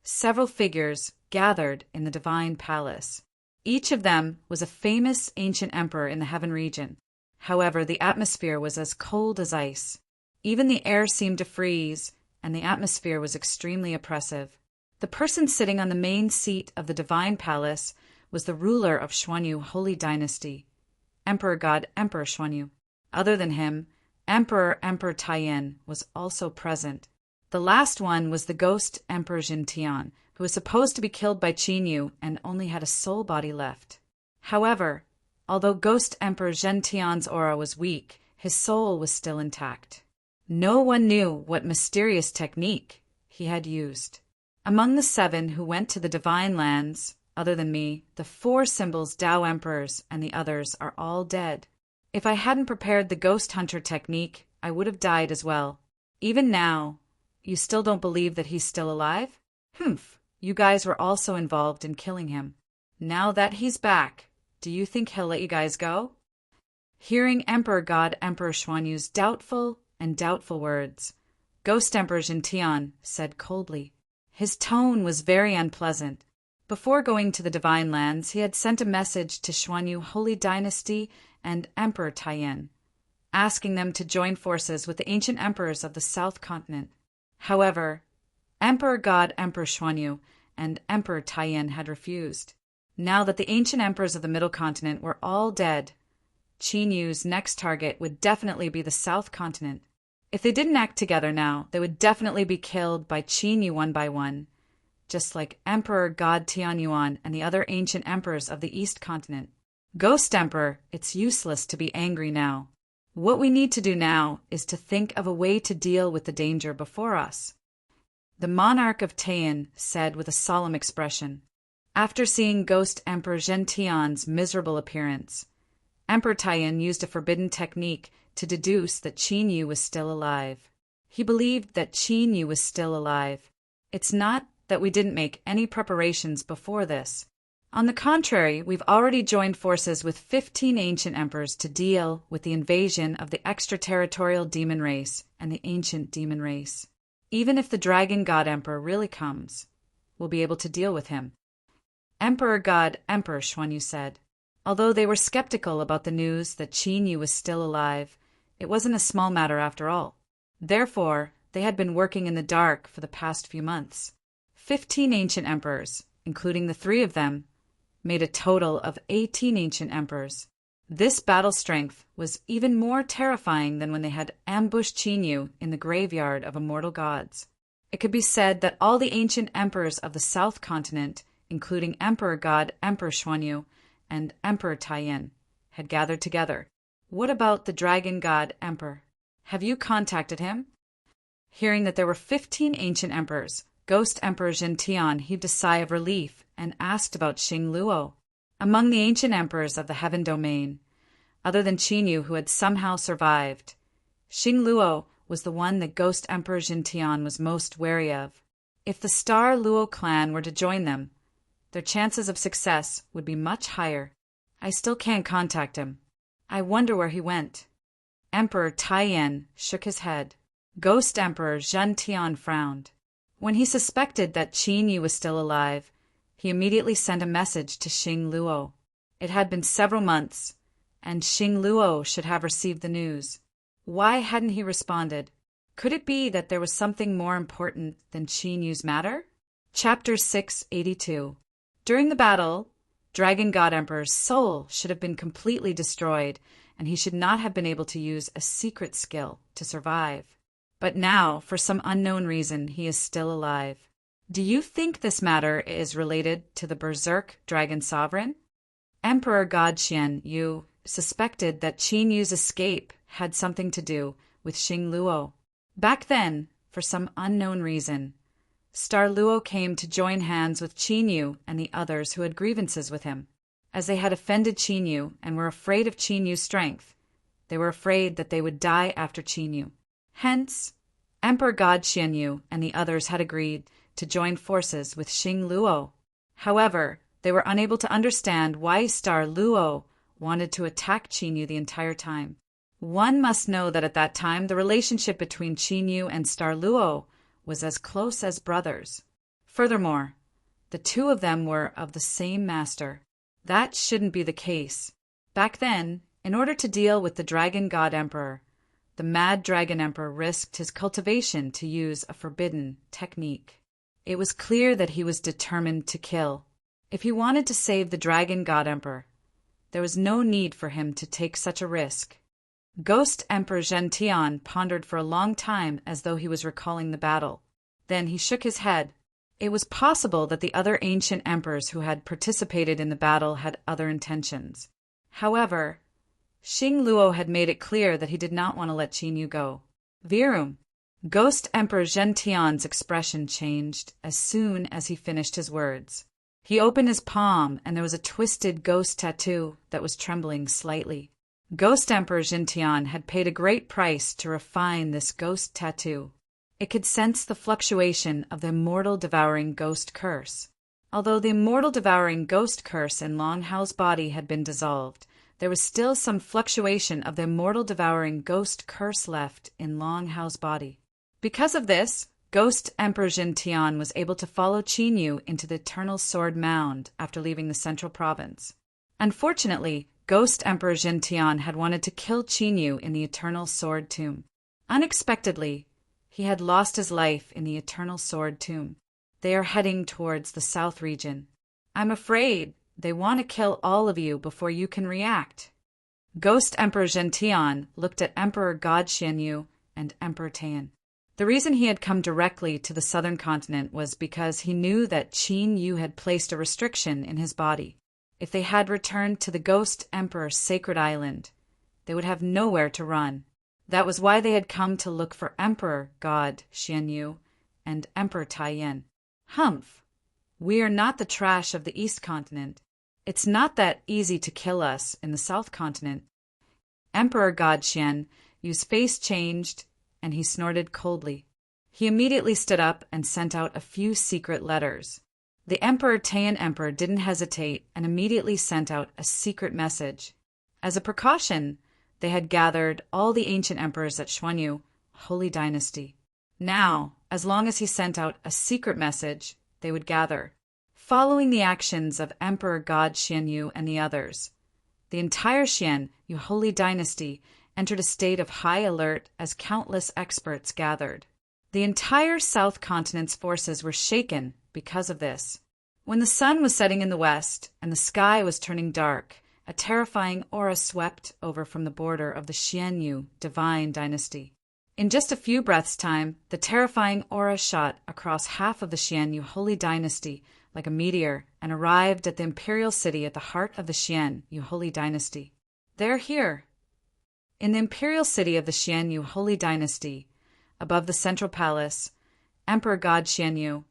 Several figures gathered in the Divine Palace. Each of them was a famous ancient emperor in the Heaven Region. However, the atmosphere was as cold as ice. Even the air seemed to freeze, and the atmosphere was extremely oppressive. The person sitting on the main seat of the Divine Palace was the ruler of Xuanyu Holy Dynasty, Emperor God Emperor Xuanyu. Other than him, Emperor Taiyan was also present. The last one was the Ghost Emperor Jintian, who was supposed to be killed by Qin Yu and only had a soul body left. However, although Ghost Emperor Zhen Tian's aura was weak, his soul was still intact. No one knew what mysterious technique he had used. Among the 7 who went to the Divine Lands, other than me, the 4 symbols Tao Emperors and the others are all dead. If I hadn't prepared the Ghost Hunter technique, I would have died as well. Even now, you still don't believe that he's still alive? Humph, you guys were also involved in killing him. Now that he's back, do you think he'll let you guys go? Hearing Emperor God Emperor Xuanyu's doubtful words, Ghost Emperor Jintian said coldly. His tone was very unpleasant. Before going to the Divine Lands, he had sent a message to Xuanyu Holy Dynasty and Emperor Taiyan, asking them to join forces with the ancient emperors of the South Continent. However, Emperor God Emperor Xuanyu and Emperor Taiyan had refused. Now that the ancient emperors of the Middle Continent were all dead, Qin Yu's next target would definitely be the South Continent. If they didn't act together now, they would definitely be killed by Qin Yu one by one, just like Emperor God Tianyuan and the other ancient emperors of the East Continent. Ghost Emperor, it's useless to be angry now. What we need to do now is to think of a way to deal with the danger before us. The monarch of Taiyan said with a solemn expression. After seeing Ghost Emperor Zhen Tian's miserable appearance, Emperor Taiyan used a forbidden technique to deduce that Qin Yu was still alive. He believed that Qin Yu was still alive. It's not that we didn't make any preparations before this. On the contrary, we've already joined forces with 15 ancient emperors to deal with the invasion of the extraterritorial demon race and the ancient demon race. Even if the Dragon God Emperor really comes, we'll be able to deal with him. Emperor God Emperor Xuanyu said. Although they were skeptical about the news that Qin Yu was still alive, it wasn't a small matter after all. Therefore, they had been working in the dark for the past few months. 15 ancient emperors, including the 3 of them, made a total of 18 ancient emperors. This battle strength was even more terrifying than when they had ambushed Qin Yu in the graveyard of immortal gods. It could be said that all the ancient emperors of the South Continent, including Emperor God Emperor Xuanyu and Emperor Taiyan, had gathered together. What about the Dragon God Emperor? Have you contacted him? Hearing that there were 15 ancient emperors, Ghost Emperor Jintian heaved a sigh of relief and asked about Xing Luo. Among the ancient emperors of the Heaven Domain, other than Qin Yu who had somehow survived, Xing Luo was the one that Ghost Emperor Jintian was most wary of. If the Star Luo clan were to join them, their chances of success would be much higher. I still can't contact him. I wonder where he went. Emperor Taiyan shook his head. Ghost Emperor Zhen Tian frowned. When he suspected that Qin Yu was still alive, he immediately sent a message to Xing Luo. It had been several months, and Xing Luo should have received the news. Why hadn't he responded? Could it be that there was something more important than Qin Yu's matter? Chapter 682. During the battle, Dragon God Emperor's soul should have been completely destroyed, and he should not have been able to use a secret skill to survive. But now, for some unknown reason, he is still alive. Do you think this matter is related to the Berserk Dragon Sovereign? Emperor God Xian Yu suspected that Qin Yu's escape had something to do with Xing Luo. Back then, for some unknown reason, Star Luo came to join hands with Qin Yu and the others who had grievances with him. As they had offended Qin Yu and were afraid of Qin Yu's strength, they were afraid that they would die after Qin Yu. Hence, Emperor God Xian Yu and the others had agreed to join forces with Xing Luo. However, they were unable to understand why Star Luo wanted to attack Qin Yu the entire time. One must know that at that time the relationship between Qin Yu and Star Luo was as close as brothers. Furthermore, the two of them were of the same master. That shouldn't be the case. Back then, in order to deal with the Dragon God Emperor, the Mad Dragon Emperor risked his cultivation to use a forbidden technique. It was clear that he was determined to kill. If he wanted to save the Dragon God Emperor, there was no need for him to take such a risk. Ghost Emperor Zhen Tian pondered for a long time as though he was recalling the battle. Then he shook his head. It was possible that the other ancient emperors who had participated in the battle had other intentions. However, Xing Luo had made it clear that he did not want to let Qin Yu go. Virum. Ghost Emperor Zhen Tian's expression changed as soon as he finished his words. He opened his palm, and there was a twisted ghost tattoo that was trembling slightly. Ghost Emperor Zhen Tian had paid a great price to refine this ghost tattoo. It could sense the fluctuation of the immortal devouring ghost curse. Although the immortal devouring ghost curse in Long Hao's body had been dissolved, there was still some fluctuation of the immortal devouring ghost curse left in Long Hao's body. Because of this, Ghost Emperor Zhen Tian was able to follow Qin Yu into the Eternal Sword Mound after leaving the Central Province. Unfortunately, Ghost Emperor Zhen Tian had wanted to kill Qin Yu in the Eternal Sword Tomb. Unexpectedly, he had lost his life in the Eternal Sword Tomb. They are heading towards the South region. I'm afraid they want to kill all of you before you can react. Ghost Emperor Zhen Tian looked at Emperor God Xian Yu and Emperor Taiyan. The reason he had come directly to the southern continent was because he knew that Qin Yu had placed a restriction in his body. If they had returned to the Ghost Emperor's sacred island, they would have nowhere to run. That was why they had come to look for Emperor God Xian Yu and Emperor Taiyan. Humph! We are not the trash of the East continent. It's not that easy to kill us in the South continent. Emperor God Xian Yu's face changed, and he snorted coldly. He immediately stood up and sent out a few secret letters. The Emperor Taiyan Emperor didn't hesitate and immediately sent out a secret message. As a precaution, they had gathered all the ancient emperors at Xuanyu, Holy Dynasty. Now, as long as he sent out a secret message, they would gather. Following the actions of Emperor God Xian Yu and the others, the entire Xian Yu Holy Dynasty entered a state of high alert as countless experts gathered. The entire South Continent's forces were shaken because of this. When the sun was setting in the west and the sky was turning dark, a terrifying aura swept over from the border of the Xian Yu Divine Dynasty. In just a few breaths' time, the terrifying aura shot across half of the Xian Yu Holy Dynasty like a meteor and arrived at the imperial city at the heart of the Xian Yu Holy Dynasty. They're here. In the imperial city of the Xian Yu Holy Dynasty, above the central palace, Emperor God Xian Yu,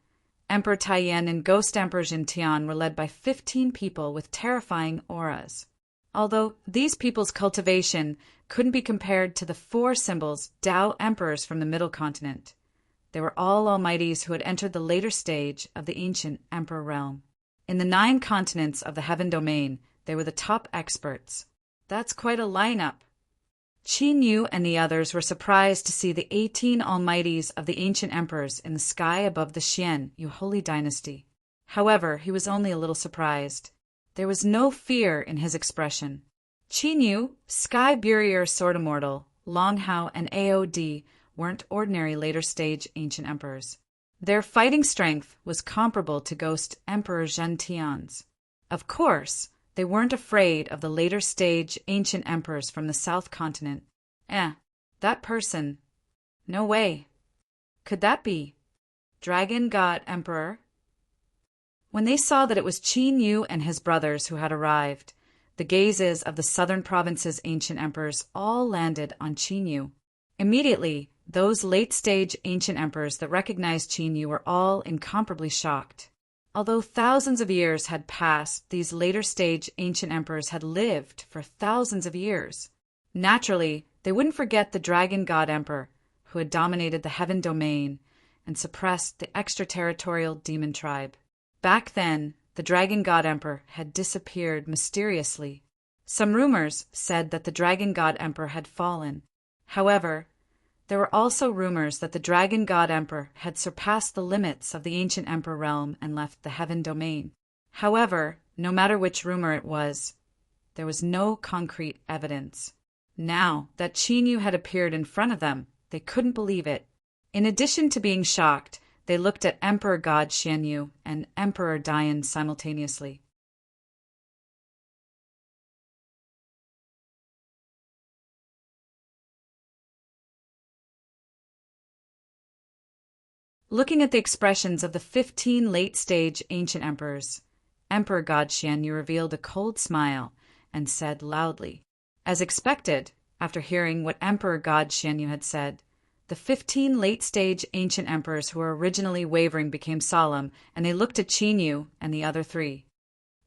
Emperor Taiyan, and Ghost Emperor Zhen Tian were led by 15 people with terrifying auras. Although these people's cultivation couldn't be compared to the 4 symbols Tao emperors from the Middle Continent, they were all almighties who had entered the later stage of the ancient emperor realm. In the 9 continents of the heaven domain, they were the top experts. That's quite a lineup. Qin Yu and the others were surprised to see the 18 almighties of the ancient emperors in the sky above the Xian Yu Holy Dynasty. However, he was only a little surprised. There was no fear in his expression. Qin Yu, Sky Burier Sword Immortal, Long Hao, and AOD weren't ordinary later-stage ancient emperors. Their fighting strength was comparable to Ghost Emperor Zhentian's. Of course, they weren't afraid of the later-stage ancient emperors from the South Continent. That person. No way. Could that be? Dragon God Emperor? When they saw that it was Qin Yu and his brothers who had arrived, the gazes of the southern province's ancient emperors all landed on Qin Yu. Immediately, those late-stage ancient emperors that recognized Qin Yu were all incomparably shocked. Although thousands of years had passed, these later-stage ancient emperors had lived for thousands of years. Naturally, they wouldn't forget the Dragon God Emperor, who had dominated the Heaven Domain and suppressed the extraterritorial demon tribe. Back then, the Dragon God Emperor had disappeared mysteriously. Some rumors said that the Dragon God Emperor had fallen. However, there were also rumors that the Dragon God Emperor had surpassed the limits of the ancient Emperor realm and left the Heaven Domain. However, no matter which rumor it was, there was no concrete evidence. Now that Qin Yu had appeared in front of them, they couldn't believe it. In addition to being shocked, they looked at Emperor God Xian Yu and Emperor Dian simultaneously. Looking at the expressions of the 15 late-stage ancient emperors, Emperor God Xian Yu revealed a cold smile and said loudly, as expected, after hearing what Emperor God Xian Yu had said, the 15 late-stage ancient emperors who were originally wavering became solemn, and they looked at Qin Yu and the other three.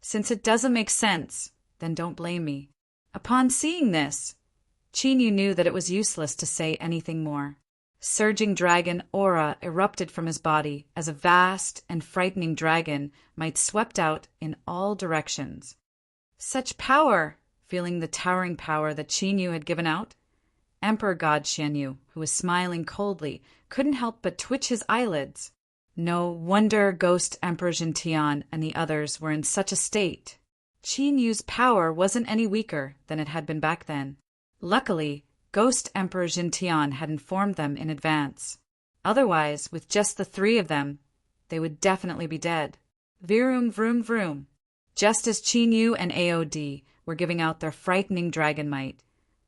Since it doesn't make sense, then don't blame me. Upon seeing this, Qin Yu knew that it was useless to say anything more. Surging dragon aura erupted from his body as a vast and frightening dragon might swept out in all directions. Such power! Feeling the towering power that Qin Yu had given out, Emperor God Xian Yu, who was smiling coldly, couldn't help but twitch his eyelids. No wonder Ghost Emperor Zhentian and the others were in such a state. Qin Yu's power wasn't any weaker than it had been back then. Luckily, Ghost Emperor Zhentian had informed them in advance. Otherwise, with just the three of them, they would definitely be dead. Vroom, vroom, vroom. Just as Qin Yu and AOD were giving out their frightening dragon might,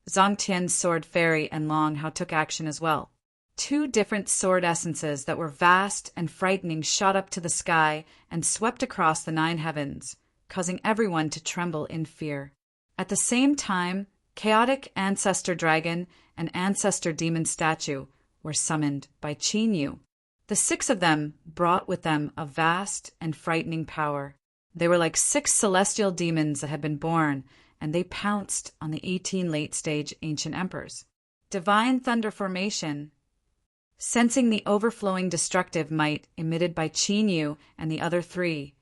Zongtian's sword fairy and Long Hao took action as well. Two different sword essences that were vast and frightening shot up to the sky and swept across the 9 heavens, causing everyone to tremble in fear. At the same time, Chaotic Ancestor Dragon and Ancestor Demon Statue were summoned by Qin Yu. The 6 of them brought with them a vast and frightening power. They were like 6 celestial demons that had been born, and they pounced on the 18 late-stage ancient emperors. Divine Thunder Formation. Sensing the overflowing destructive might emitted by Qin Yu and the other 3,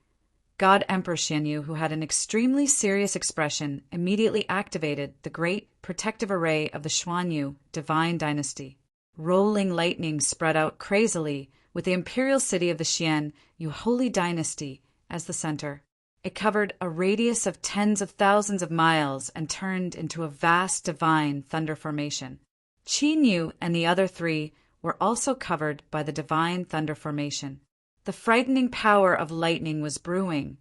God Emperor Xian Yu, who had an extremely serious expression, immediately activated the great protective array of the Xuanyu divine dynasty. Rolling lightning spread out crazily, with the imperial city of the Xian Yu Holy Dynasty as the center. It covered a radius of tens of thousands of miles and turned into a vast divine thunder formation. Qin Yu and the other 3 were also covered by the divine thunder formation. The frightening power of lightning was brewing,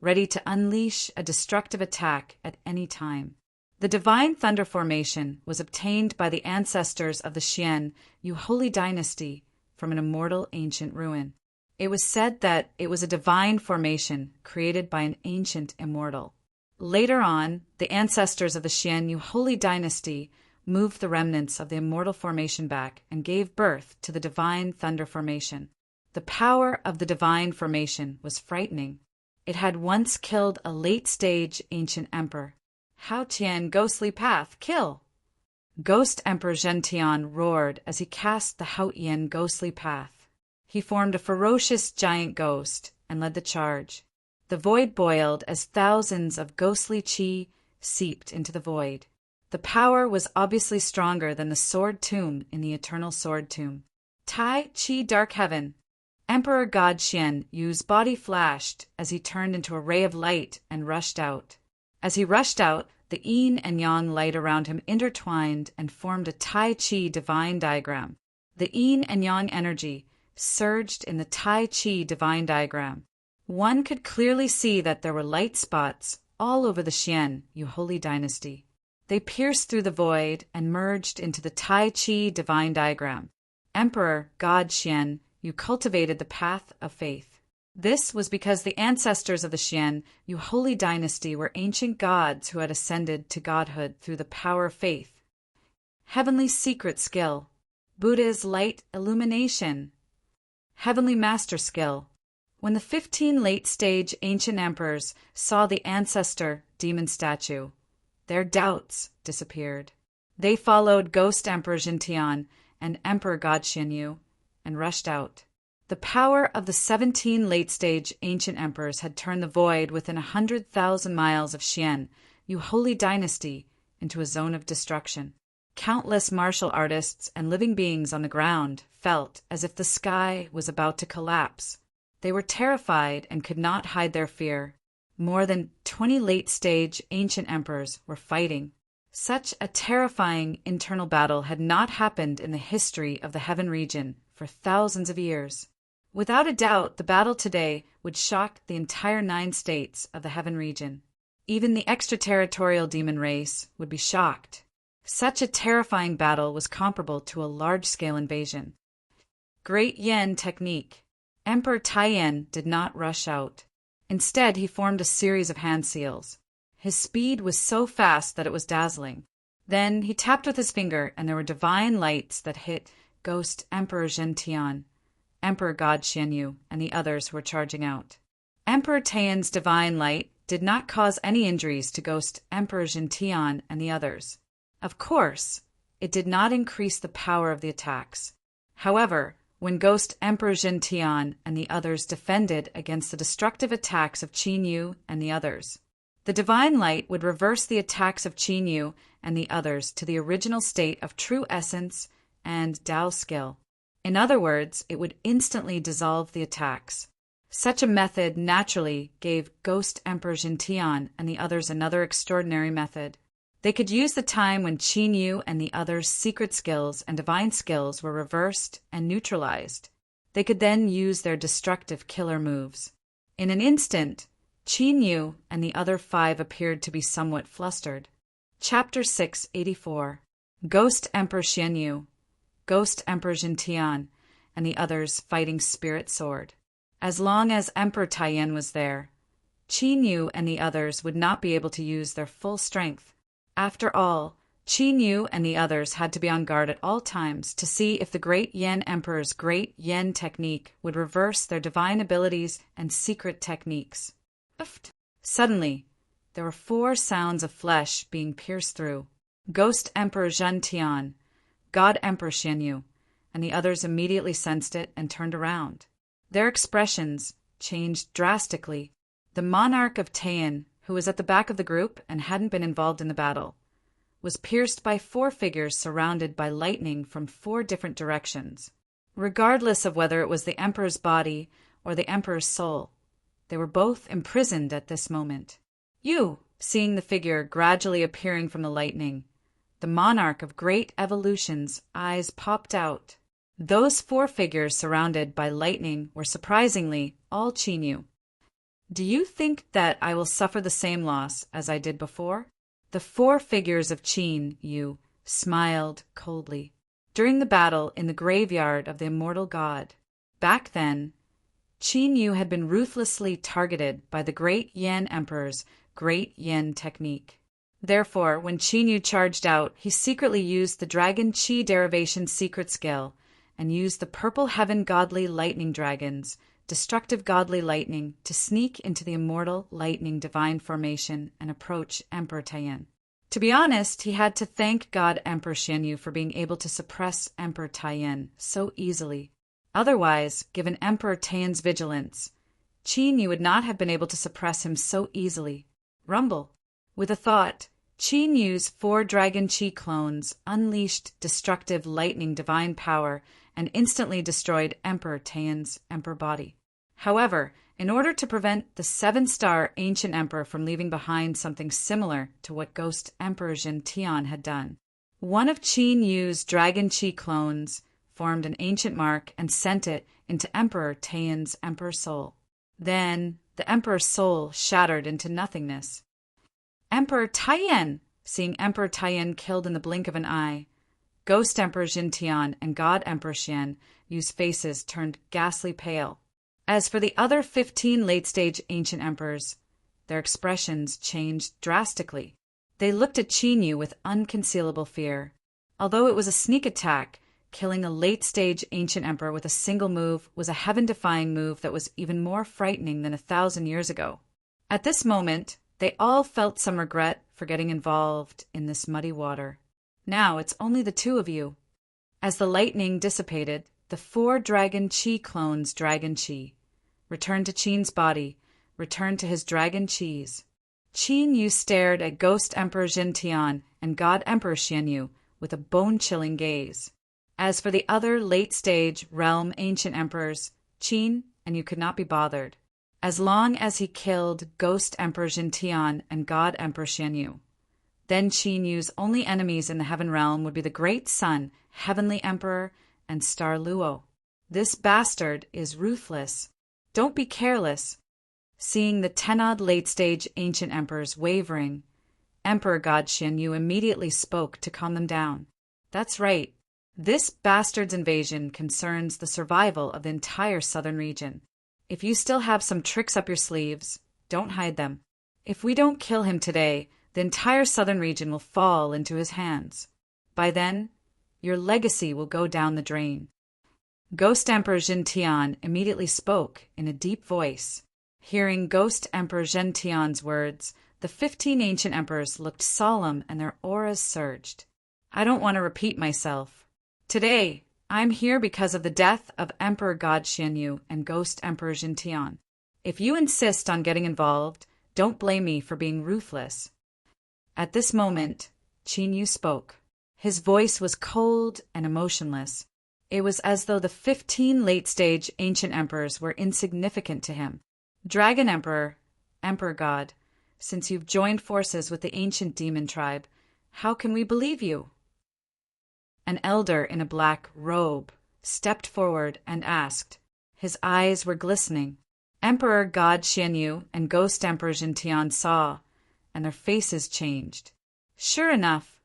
ready to unleash a destructive attack at any time. The divine thunder formation was obtained by the ancestors of the Xian Yu Holy Dynasty from an immortal ancient ruin. It was said that it was a divine formation created by an ancient immortal. Later on, the ancestors of the Xian Yu Holy Dynasty moved the remnants of the immortal formation back and gave birth to the divine thunder formation. The power of the divine formation was frightening. It had once killed a late-stage ancient emperor. Hao Tian Ghostly Path, kill! Ghost Emperor Zhentian roared as he cast the Hao Tian Ghostly Path. He formed a ferocious giant ghost and led the charge. The void boiled as thousands of ghostly qi seeped into the void. The power was obviously stronger than the sword tomb in the eternal sword tomb. Tai Chi Dark Heaven. Emperor God Xian Yu's body flashed as he turned into a ray of light and rushed out. As he rushed out, the yin and yang light around him intertwined and formed a Tai Chi divine diagram. The yin and yang energy surged in the Tai Chi divine diagram. One could clearly see that there were light spots all over the Xian Yu holy dynasty. They pierced through the void and merged into the Tai Chi divine diagram. Emperor God Xian Yu cultivated the path of faith. This was because the ancestors of the Xian Yu holy dynasty were ancient gods who had ascended to godhood through the power of faith. Heavenly secret skill. Buddha's light illumination. Heavenly master skill. When the 15 late-stage ancient emperors saw the ancestor demon statue, their doubts disappeared. They followed Ghost Emperor Jintian and Emperor God Xianyu and rushed out. The power of the 17 late-stage ancient emperors had turned the void within 100,000 miles of Xian Yu holy dynasty into a zone of destruction. Countless martial artists and living beings on the ground felt as if the sky was about to collapse. They were terrified and could not hide their fear. More than 20 late-stage ancient emperors were fighting. Such a terrifying internal battle had not happened in the history of the Heaven region for thousands of years. Without a doubt, the battle today would shock the entire 9 states of the Heaven region. Even the extraterritorial demon race would be shocked. Such a terrifying battle was comparable to a large-scale invasion. Great Yen technique. Emperor Taiyan did not rush out. Instead, he formed a series of hand seals. His speed was so fast that it was dazzling. Then he tapped with his finger, and there were divine lights that hit Ghost Emperor Zhentian, Emperor God Xianyu, and the others who were charging out. Emperor Taiyan's divine light did not cause any injuries to Ghost Emperor Zhentian and the others. Of course, it did not increase the power of the attacks. However, when Ghost Emperor Zhentian and the others defended against the destructive attacks of Qin Yu and the others, the divine light would reverse the attacks of Qin Yu and the others to the original state of true essence and Tao skill. In other words, it would instantly dissolve the attacks. Such a method naturally gave Ghost Emperor Zhentian and the others another extraordinary method. They could use the time when Qin Yu and the others' secret skills and divine skills were reversed and neutralized. They could then use their destructive killer moves. In an instant, Qin Yu and the other 5 appeared to be somewhat flustered. Chapter 684. Ghost Emperor Xianyu, Ghost Emperor Jintian, and the others fighting Spirit Sword. As long as Emperor Taiyan was there, Qin Yu and the others would not be able to use their full strength. After all, Qin Yu and the others had to be on guard at all times to see if the Great Yen Emperor's Great Yen technique would reverse their divine abilities and secret techniques. Suddenly, there were 4 sounds of flesh being pierced through. Ghost Emperor Zhentian, God Emperor Xianyu, and the others immediately sensed it and turned around. Their expressions changed drastically. The monarch of Taiyan, who was at the back of the group and hadn't been involved in the battle, was pierced by 4 figures surrounded by lightning from 4 different directions. Regardless of whether it was the emperor's body or the emperor's soul, they were both imprisoned at this moment. You, seeing the figure gradually appearing from the lightning, the monarch of great evolution's eyes popped out. Those 4 figures surrounded by lightning were surprisingly all Qin Yu. Do you think that I will suffer the same loss as I did before? The 4 figures of Qin Yu smiled coldly. During the battle in the graveyard of the immortal god, back then, Qin Yu had been ruthlessly targeted by the Great Yen Emperor's Great Yen technique. Therefore, when Qin Yu charged out, he secretly used the Dragon Qi derivation secret skill and used the purple heaven godly lightning dragons, destructive godly lightning, to sneak into the immortal lightning divine formation and approach Emperor Taiyan. To be honest, he had to thank God Emperor Xianyu for being able to suppress Emperor Taiyan so easily. Otherwise, given Emperor Taiyan's vigilance, Qin Yu would not have been able to suppress him so easily. Rumble. With a thought, Qin Yu's 4 Dragon Chi clones unleashed destructive lightning divine power and instantly destroyed Emperor Tian's emperor body. However, in order to prevent the 7-star ancient emperor from leaving behind something similar to what Ghost Emperor Jin Tian had done, one of Qin Yu's Dragon Chi clones formed an ancient mark and sent it into Emperor Tian's emperor soul. Then the emperor's soul shattered into nothingness. Emperor Taiyan! Seeing Emperor Taiyan killed in the blink of an eye, Ghost Emperor Jin Tian and God Emperor Xian Yu's faces turned ghastly pale. As for the other 15 late-stage ancient emperors, their expressions changed drastically. They looked at Qin Yu with unconcealable fear. Although it was a sneak attack, killing a late-stage ancient emperor with a single move was a heaven-defying move that was even more frightening than 1,000 years ago. At this moment, they all felt some regret for getting involved in this muddy water. Now it's only the 2 of you. As the lightning dissipated, the 4 Dragon Chi clones' Dragon Chi returned to Qin's body, returned to his Dragon Chis. Qin Yu stared at Ghost Emperor Jin Tian and God Emperor Xian Yu with a bone-chilling gaze. As for the other late-stage realm ancient emperors, Qin and Yu could not be bothered. As long as he killed Ghost Emperor Jin Tian and God Emperor Xian Yu, then Qin Yu's only enemies in the Heaven Realm would be the Great Sun, Heavenly Emperor, and Star Luo. This bastard is ruthless. Don't be careless. Seeing the 10-odd late-stage ancient emperors wavering, Emperor God Xian Yu immediately spoke to calm them down. That's right. This bastard's invasion concerns the survival of the entire southern region. If you still have some tricks up your sleeves, don't hide them. If we don't kill him today, the entire southern region will fall into his hands. By then, your legacy will go down the drain. Ghost Emperor Jin Tian immediately spoke in a deep voice. Hearing Ghost Emperor Jin Tian's words, the 15 ancient emperors looked solemn and their auras surged. I don't want to repeat myself. Today, I'm here because of the death of Emperor God Xian Yu and Ghost Emperor Jin Tian. If you insist on getting involved, don't blame me for being ruthless. At this moment, Qin Yu spoke. His voice was cold and emotionless. It was as though the 15 late-stage ancient emperors were insignificant to him. Dragon Emperor, Emperor God, since you've joined forces with the ancient demon tribe, how can we believe you? An elder in a black robe stepped forward and asked. His eyes were glistening. Emperor God Xian Yu and Ghost Emperor Jin Tian saw, and their faces changed. Sure enough,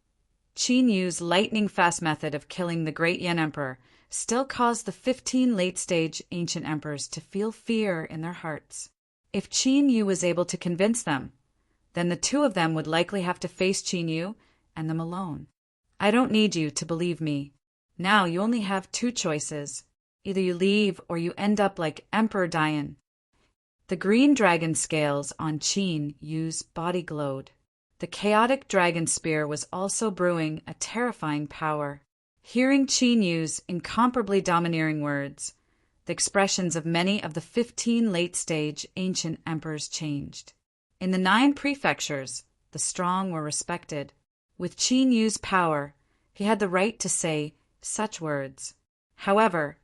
Qin Yu's lightning-fast method of killing the great Yan Emperor still caused the 15 late-stage ancient emperors to feel fear in their hearts. If Qin Yu was able to convince them, then the 2 of them would likely have to face Qin Yu and them alone. I don't need you to believe me. Now you only have 2 choices. Either you leave or you end up like Emperor Dian. The green dragon scales on Qin Yu's body glowed. The chaotic dragon spear was also brewing a terrifying power. Hearing Qin Yu's incomparably domineering words, the expressions of many of the 15 late-stage ancient emperors changed. In the 9 prefectures, the strong were respected. With Qin Yu's power, he had the right to say such words. However,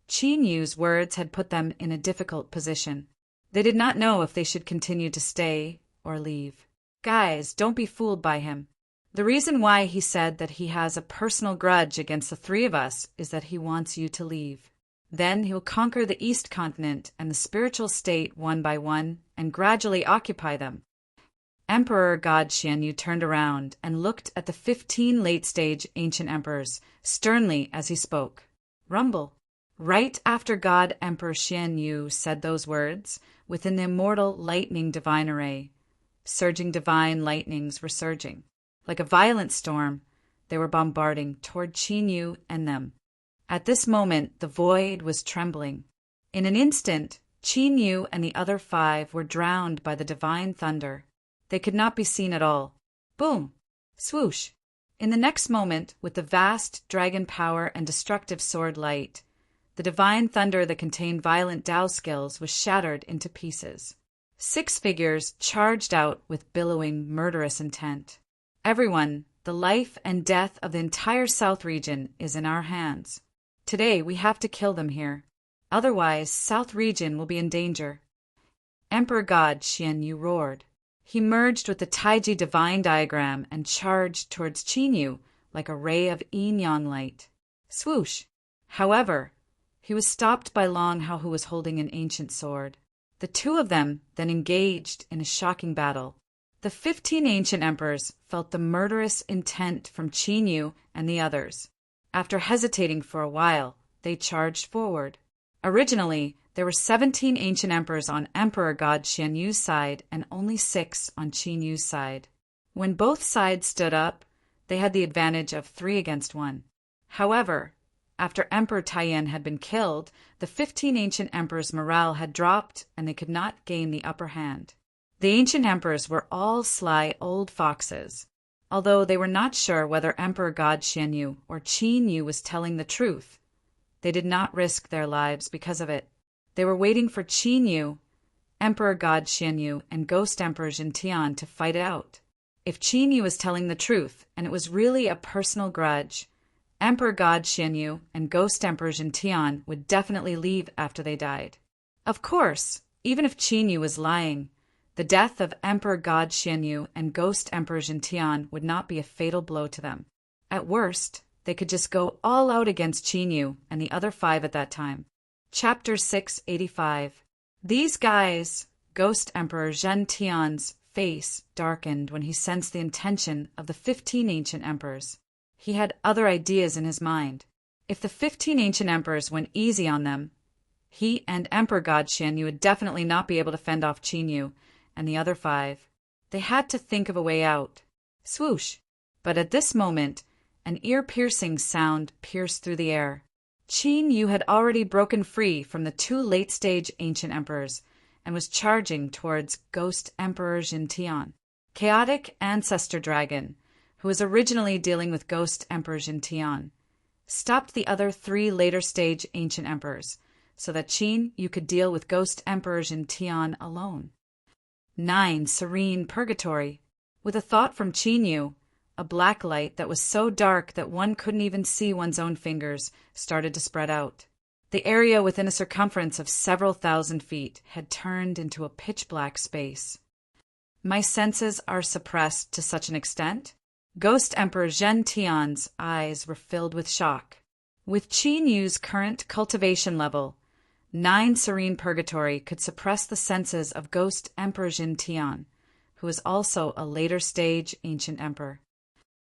Qin Yu's words had put them in a difficult position. They did not know if they should continue to stay or leave. Guys, don't be fooled by him. The reason why he said that he has a personal grudge against the 3 of us is that he wants you to leave. Then he will conquer the East Continent and the spiritual state one by one and gradually occupy them. Emperor God Xian Yu turned around and looked at the 15 late-stage ancient emperors sternly as he spoke. Rumble. Right after God Emperor Xian Yu said those words, within the immortal lightning divine array, surging divine lightnings were surging. Like a violent storm, they were bombarding toward Qin Yu and them. At this moment, the void was trembling. In an instant, Qin Yu and the other 5 were drowned by the divine thunder. They could not be seen at all. Boom! Swoosh! In the next moment, with the vast dragon power and destructive sword light, the divine thunder that contained violent Tao skills was shattered into pieces. 6 figures charged out with billowing, murderous intent. Everyone, the life and death of the entire South region is in our hands. Today we have to kill them here. Otherwise, South region will be in danger. Emperor God Xian Yu roared. He merged with the Taiji divine diagram and charged towards Qin Yu like a ray of yin-yang light. Swoosh! However, he was stopped by Long Hao, who was holding an ancient sword. The two of them then engaged in a shocking battle. The 15 ancient emperors felt the murderous intent from Qin Yu and the others. After hesitating for a while, they charged forward. Originally, there were 17 ancient emperors on Emperor God Xian Yu's side and only 6 on Qin Yu's side. When both sides stood up, they had the advantage of 3 against 1. However, after Emperor Taiyan had been killed, the 15 ancient emperors' morale had dropped and they could not gain the upper hand. The ancient emperors were all sly old foxes. Although they were not sure whether Emperor God Xian Yu or Qin Yu was telling the truth, they did not risk their lives because of it. They were waiting for Qin Yu, Emperor God Xian Yu, and Ghost Emperor Jintian to fight it out. If Qin Yu was telling the truth, and it was really a personal grudge, Emperor God Xian Yu and Ghost Emperor Jintian would definitely leave after they died. Of course, even if Qin Yu was lying, the death of Emperor God Xian Yu and Ghost Emperor Jintian would not be a fatal blow to them. At worst, they could just go all out against Qin Yu and the other 5 at that time. Chapter 685. These guys, Ghost Emperor Zhen Tian's face darkened when he sensed the intention of the 15 ancient emperors. He had other ideas in his mind. If the 15 ancient emperors went easy on them, he and Emperor God Xian Yu would definitely not be able to fend off Qin Yu and the other 5. They had to think of a way out. Swoosh! But at this moment, an ear-piercing sound pierced through the air. Qin Yu had already broken free from the 2 late-stage ancient emperors and was charging towards Ghost Emperor Jintian. Chaotic Ancestor Dragon, who was originally dealing with Ghost Emperor Jintian, stopped the other 3 later-stage ancient emperors so that Qin Yu could deal with Ghost Emperor Jintian alone. 9. Serene Purgatory. With a thought from Qin Yu, a black light that was so dark that one couldn't even see one's own fingers started to spread out. The area within a circumference of several thousand feet had turned into a pitch-black space. My senses are suppressed to such an extent? Ghost Emperor Zhen Tian's eyes were filled with shock. With Qin Yu's current cultivation level, 9 Serene Purgatory could suppress the senses of Ghost Emperor Jintian, who is also a later stage ancient emperor.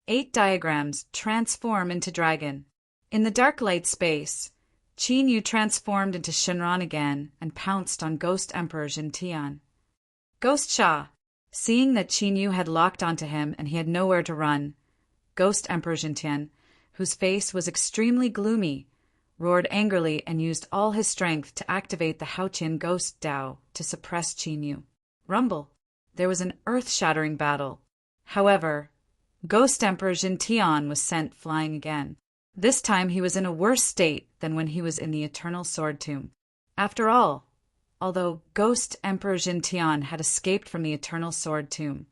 8 diagrams transform into dragon. In the dark light space, Qin Yu transformed into Shenron again and pounced on Ghost Emperor Jintian. Ghost Sha, seeing that Qin Yu had locked onto him and he had nowhere to run, Ghost Emperor Jintian, whose face was extremely gloomy, roared angrily and used all his strength to activate the Haoqian Ghost Dao to suppress Qin Yu. Rumble. There was an earth-shattering battle. However, Ghost Emperor Jintian was sent flying again. This time he was in a worse state than when he was in the Eternal Sword Tomb. After all, although Ghost Emperor Jintian had escaped from the Eternal Sword Tomb,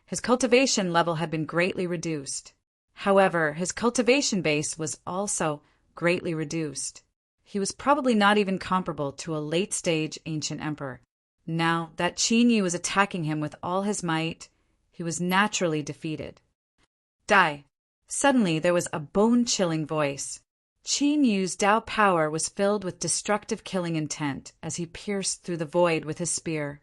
his cultivation level had been greatly reduced. However, his cultivation base was also greatly reduced. He was probably not even comparable to a late-stage ancient emperor. Now that Qin Yu was attacking him with all his might, he was naturally defeated. Die. Suddenly there was a bone-chilling voice. Qin Yu's Dao power was filled with destructive killing intent as he pierced through the void with his spear.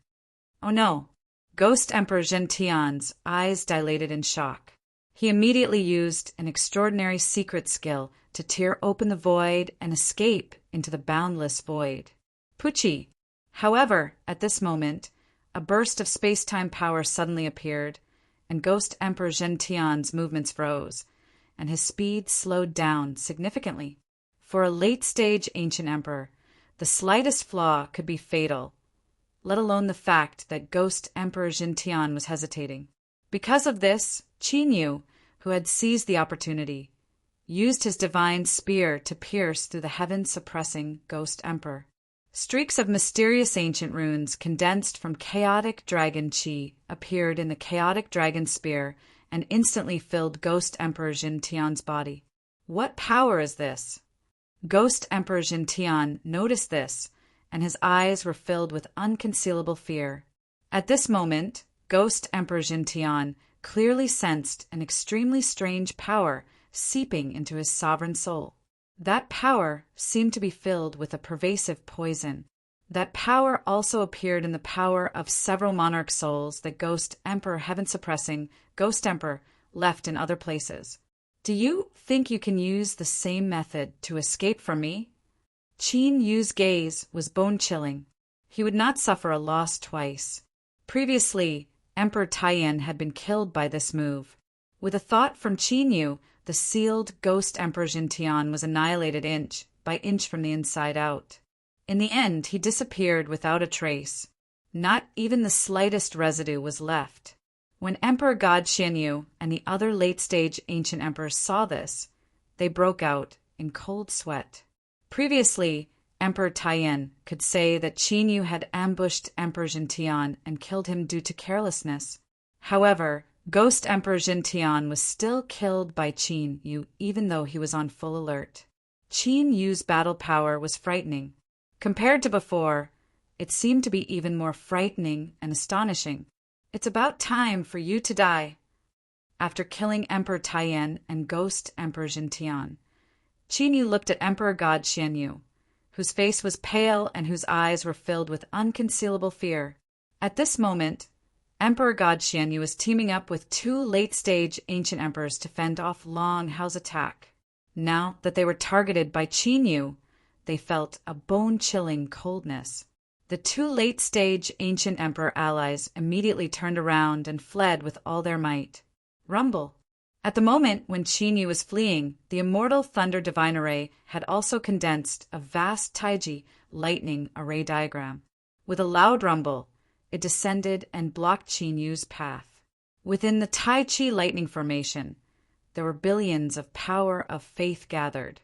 Oh no! Ghost Emperor Jintian's eyes dilated in shock. He immediately used an extraordinary secret skill to tear open the void and escape into the boundless void. Pucci! However, at this moment, a burst of space-time power suddenly appeared, and Ghost Emperor Jintian's movements froze, and his speed slowed down significantly. For a late-stage ancient emperor, the slightest flaw could be fatal, let alone the fact that Ghost Emperor Jintian was hesitating. Because of this, Qin Yu, who had seized the opportunity, used his divine spear to pierce through the heaven-suppressing Ghost Emperor. Streaks of mysterious ancient runes condensed from chaotic dragon chi appeared in the chaotic dragon spear and instantly filled Ghost Emperor Jin Tian's body. What power is this? Ghost Emperor Jin Tian noticed this, and his eyes were filled with unconcealable fear. At this moment, Ghost Emperor Jin Tian clearly sensed an extremely strange power seeping into his sovereign soul. That power seemed to be filled with a pervasive poison. That power also appeared in the power of several monarch souls that Ghost Emperor Heaven-suppressing Ghost Emperor left in other places. Do you think you can use the same method to escape from me? Qin Yu's gaze was bone-chilling. He would not suffer a loss twice. Previously, Emperor Taiyan had been killed by this move. With a thought from Qin Yu, the sealed Ghost Emperor Jin Tian was annihilated inch by inch from the inside out. In the end, he disappeared without a trace. Not even the slightest residue was left. When Emperor God Xianyu and the other late-stage ancient emperors saw this, they broke out in cold sweat. Previously, Emperor Taiyan could say that Qin Yu had ambushed Emperor Jin Tian and killed him due to carelessness. However, Ghost Emperor Jin Tian was still killed by Qin Yu even though he was on full alert. Qin Yu's battle power was frightening. Compared to before, it seemed to be even more frightening and astonishing. It's about time for you to die. After killing Emperor Taiyan and Ghost Emperor Jin Tian, Qin Yu looked at Emperor God Xianyu, whose face was pale and whose eyes were filled with unconcealable fear. At this moment, Emperor God Xianyu was teaming up with two late-stage ancient emperors to fend off Long Hao's attack. Now that they were targeted by Qin Yu, they felt a bone-chilling coldness. The two late-stage ancient emperor allies immediately turned around and fled with all their might. Rumble. At the moment when Qin Yu was fleeing, the immortal Thunder Divine Array had also condensed a vast Taiji lightning array diagram. With a loud rumble, it descended and blocked Qin Yu's path. Within the Tai Chi lightning formation, there were billions of power of faith gathered.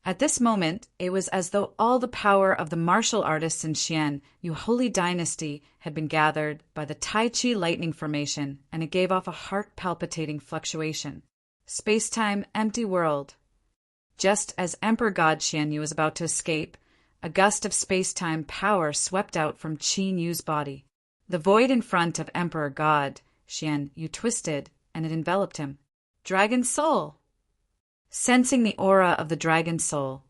At this moment, it was as though all the power of the martial artists in Xian Yu Holy Dynasty had been gathered by the Tai Chi lightning formation, and it gave off a heart-palpitating fluctuation. Space-time empty world. Just as Emperor God Xianyu was about to escape, a gust of space-time power swept out from Qin Yu's body. The void in front of Emperor God Xianyu twisted, and it enveloped him. Dragon Soul! Sensing the aura of the dragon soul,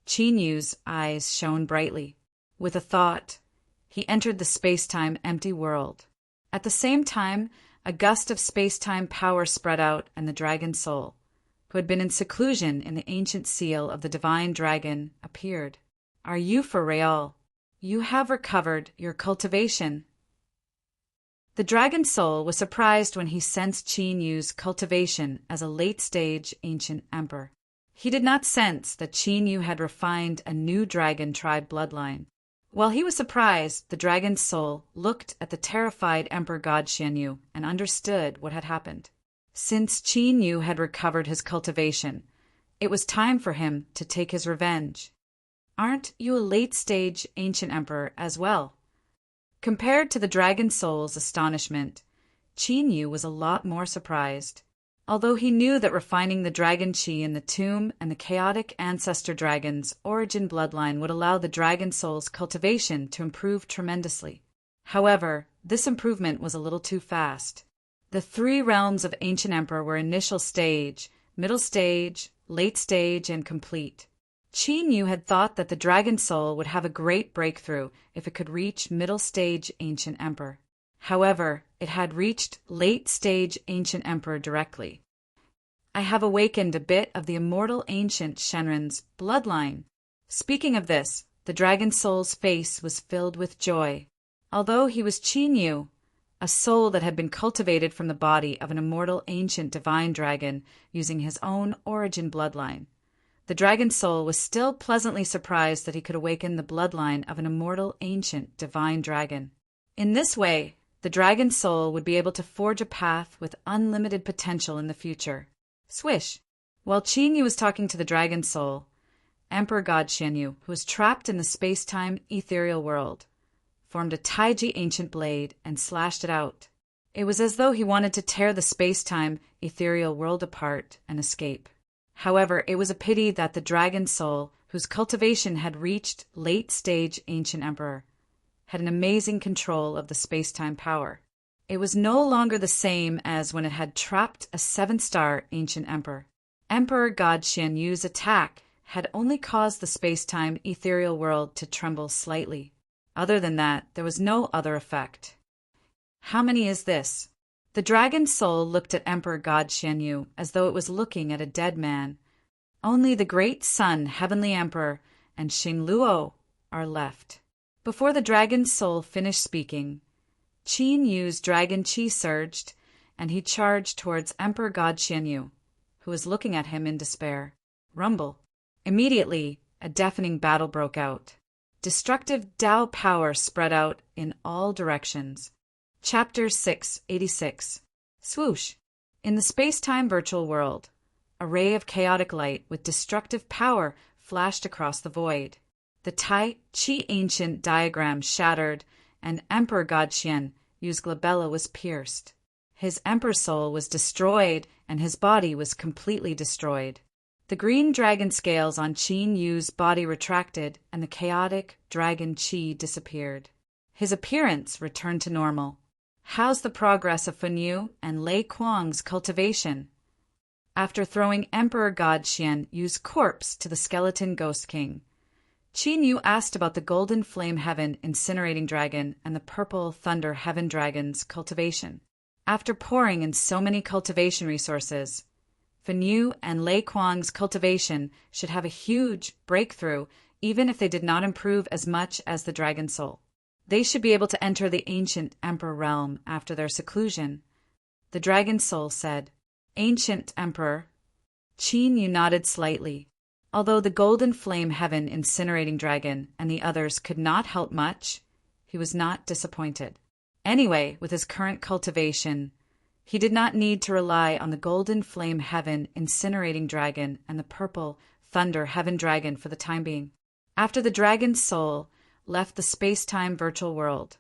Qin Yu's eyes shone brightly. With a thought, he entered the space-time empty world. At the same time, a gust of space-time power spread out, and the dragon soul, who had been in seclusion in the ancient seal of the divine dragon, appeared. Are you for real? You have recovered your cultivation. The dragon soul was surprised when he sensed Qin Yu's cultivation as a late-stage ancient emperor. He did not sense that Qin Yu had refined a new dragon tribe bloodline. While he was surprised, the dragon's soul looked at the terrified Emperor God Xianyu and understood what had happened. Since Qin Yu had recovered his cultivation, it was time for him to take his revenge. Aren't you a late-stage ancient emperor as well? Compared to the dragon soul's astonishment, Qin Yu was a lot more surprised. Although he knew that refining the dragon qi in the tomb and the chaotic ancestor dragon's origin bloodline would allow the dragon soul's cultivation to improve tremendously. However, this improvement was a little too fast. The three realms of ancient emperor were initial stage, middle stage, late stage, and complete. Qin Yu had thought that the dragon soul would have a great breakthrough if it could reach middle stage ancient emperor. However, it had reached late stage ancient emperor directly. I have awakened a bit of the immortal ancient Shenren's bloodline. Speaking of this, the dragon soul's face was filled with joy. Although he was Qin Yu, a soul that had been cultivated from the body of an immortal ancient divine dragon using his own origin bloodline, the dragon soul was still pleasantly surprised that he could awaken the bloodline of an immortal ancient divine dragon. In this way, the dragon soul would be able to forge a path with unlimited potential in the future. Swish! While Qin Yu was talking to the dragon soul, Emperor God Xianyu, who was trapped in the space-time ethereal world, formed a Taiji ancient blade and slashed it out. It was as though he wanted to tear the space-time ethereal world apart and escape. However, it was a pity that the dragon soul, whose cultivation had reached late-stage ancient emperor, had an amazing control of the space-time power. It was no longer the same as when it had trapped a 7-star ancient emperor. Emperor God Xian Yu's attack had only caused the space-time ethereal world to tremble slightly. Other than that, there was no other effect. How many is this? The dragon soul looked at Emperor God Xian Yu as though it was looking at a dead man. Only the great sun, heavenly emperor, and Xin Luo are left. Before the dragon soul finished speaking, Qin Yu's dragon qi surged, and he charged towards Emperor God Xian Yu, who was looking at him in despair. Rumble. Immediately, a deafening battle broke out. Destructive Tao power spread out in all directions. Chapter 686. Swoosh. In the space-time virtual world, a ray of chaotic light with destructive power flashed across the void. The Tai Chi ancient diagram shattered, and Emperor God Xian Yu's glabella was pierced. His emperor soul was destroyed, and his body was completely destroyed. The green dragon scales on Qin Yu's body retracted, and the chaotic dragon qi disappeared. His appearance returned to normal. How's the progress of Fun Yu and Lei Kuang's cultivation? After throwing Emperor God Xian Yu's corpse to the skeleton ghost king, Qin Yu asked about the golden flame heaven incinerating dragon and the purple thunder heaven dragon's cultivation. After pouring in so many cultivation resources, Fun Yu and Lei Kuang's cultivation should have a huge breakthrough even if they did not improve as much as the dragon soul. They should be able to enter the ancient emperor realm after their seclusion. The dragon soul said, "Ancient emperor." Qin Yu nodded slightly. Although the golden flame heaven incinerating dragon and the others could not help much, he was not disappointed. Anyway, with his current cultivation, he did not need to rely on the golden flame heaven incinerating dragon and the purple thunder heaven dragon for the time being. After the dragon's soul left the space-time virtual world,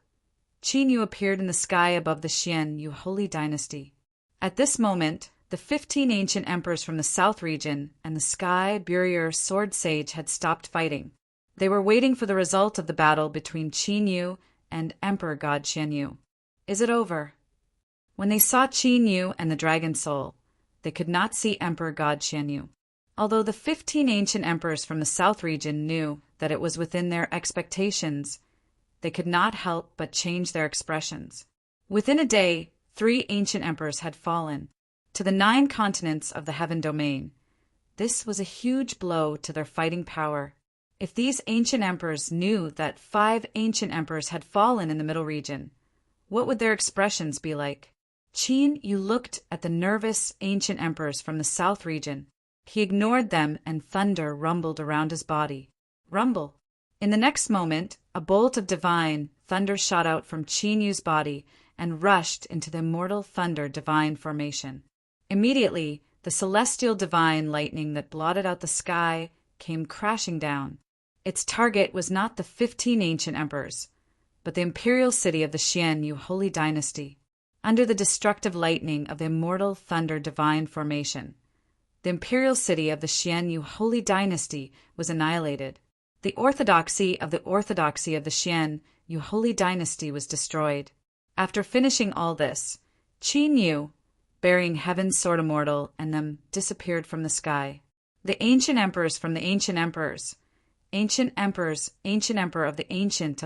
Qin Yu appeared in the sky above the Xian Yu holy dynasty. At this moment, the 15 ancient emperors from the south region and the Sky Burier Sword Sage had stopped fighting. They were waiting for the result of the battle between Qin Yu and Emperor God Xian Yu. Is it over? When they saw Qin Yu and the dragon soul, they could not see Emperor God Xian Yu. Although the 15 ancient emperors from the south region knew that it was within their expectations, they could not help but change their expressions. Within a day, 3 ancient emperors had fallen to the 9 continents of the heaven domain. This was a huge blow to their fighting power. If these ancient emperors knew that 5 ancient emperors had fallen in the middle region, what would their expressions be like? Qin Yu looked at the nervous ancient emperors from the south region. He ignored them, and thunder rumbled around his body. Rumble. In the next moment, a bolt of divine thunder shot out from Qin Yu's body and rushed into the immortal thunder divine formation. Immediately, the celestial divine lightning that blotted out the sky came crashing down. Its target was not the 15 ancient emperors, but the imperial city of the Xian Yu holy dynasty. Under the destructive lightning of the immortal thunder divine formation, the imperial city of the Xian Yu holy dynasty was annihilated. The orthodoxy of the Xian Yu holy dynasty was destroyed. After finishing all this, Qin Yu, bearing heaven's sword immortal, and them disappeared from the sky. The ancient emperors from the ancient emperors, ancient emperor of the ancient,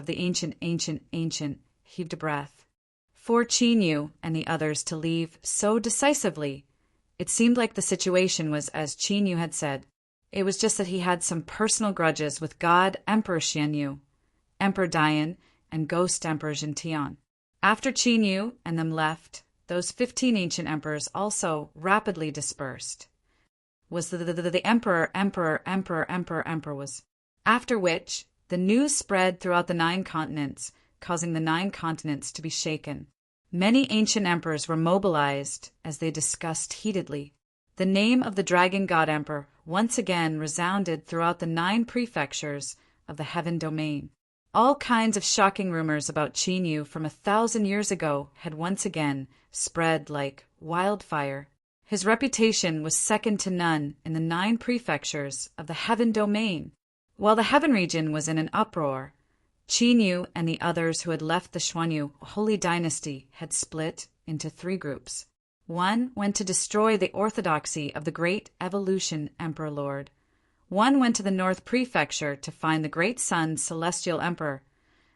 heaved a breath. For Qin Yu and the others to leave so decisively, it seemed like the situation was as Qin Yu had said. It was just that he had some personal grudges with God Emperor Xian Yu, Emperor Dian, and Ghost Emperor Jintian. After Qin Yu and them left, those 15 ancient emperors also rapidly dispersed. Was the emperor was. After which, the news spread throughout the 9 continents, causing the 9 continents to be shaken. Many ancient emperors were mobilized as they discussed heatedly. The name of the dragon god emperor once again resounded throughout the 9 prefectures of the heaven domain. All kinds of shocking rumors about Qin Yu from 1,000 years ago had once again spread like wildfire. His reputation was second to none in the 9 prefectures of the Heaven Domain. While the Heaven region was in an uproar, Qin Yu and the others who had left the Xuanyu Holy Dynasty had split into 3 groups. One went to destroy the orthodoxy of the great Evolution Emperor Lord. One went to the North Prefecture to find the great Sun Celestial Emperor,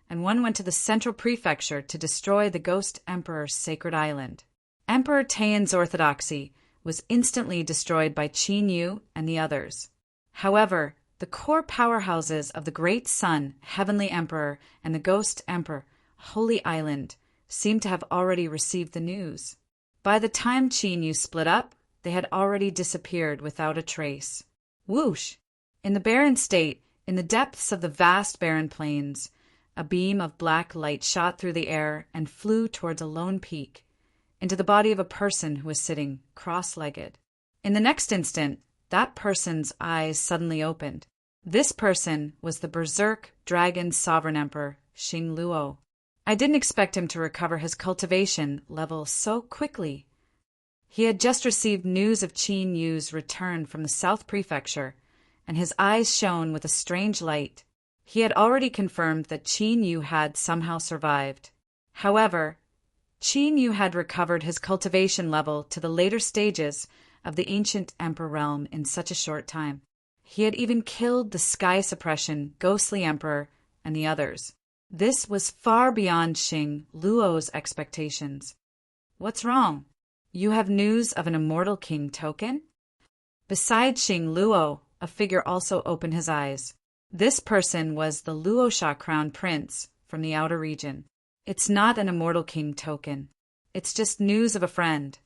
and one went to the Central Prefecture to destroy the Ghost Emperor's Sacred Island. Emperor Taiyan's orthodoxy was instantly destroyed by Qin Yu and the others. However, the core powerhouses of the Great Sun, Heavenly Emperor, and the Ghost Emperor, Holy Island, seemed to have already received the news. By the time Qin Yu split up, they had already disappeared without a trace. Whoosh! In the barren state, in the depths of the vast barren plains, a beam of black light shot through the air and flew towards a lone peak, into the body of a person who was sitting cross-legged. In the next instant, that person's eyes suddenly opened. This person was the Berserk Dragon Sovereign Emperor, Xing Luo. I didn't expect him to recover his cultivation level so quickly. He had just received news of Qin Yu's return from the South Prefecture, and his eyes shone with a strange light. He had already confirmed that Qin Yu had somehow survived. However, Qin Yu had recovered his cultivation level to the later stages of the ancient Emperor realm in such a short time. He had even killed the Sky Suppression Ghostly Emperor and the others. This was far beyond Xing Luo's expectations. What's wrong? You have news of an Immortal King token? Beside Xing Luo, a figure also opened his eyes. This person was the Luosha Crown Prince from the outer region. It's not an Immortal King token. It's just news of a friend.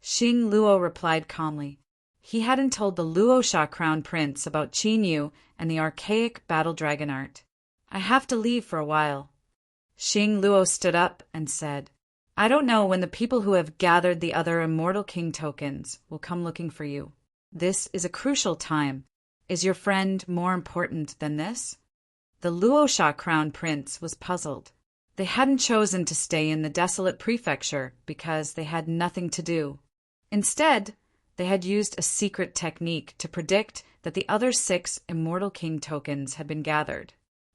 Xing Luo replied calmly. He hadn't told the Luosha Crown Prince about Qin Yu and the archaic battle dragon art. I have to leave for a while. Xing Luo stood up and said, I don't know when the people who have gathered the other Immortal King tokens will come looking for you. This is a crucial time. Is your friend more important than this? The Luosha Crown Prince was puzzled. They hadn't chosen to stay in the desolate prefecture because they had nothing to do. Instead, they had used a secret technique to predict that the other 6 Immortal King tokens had been gathered.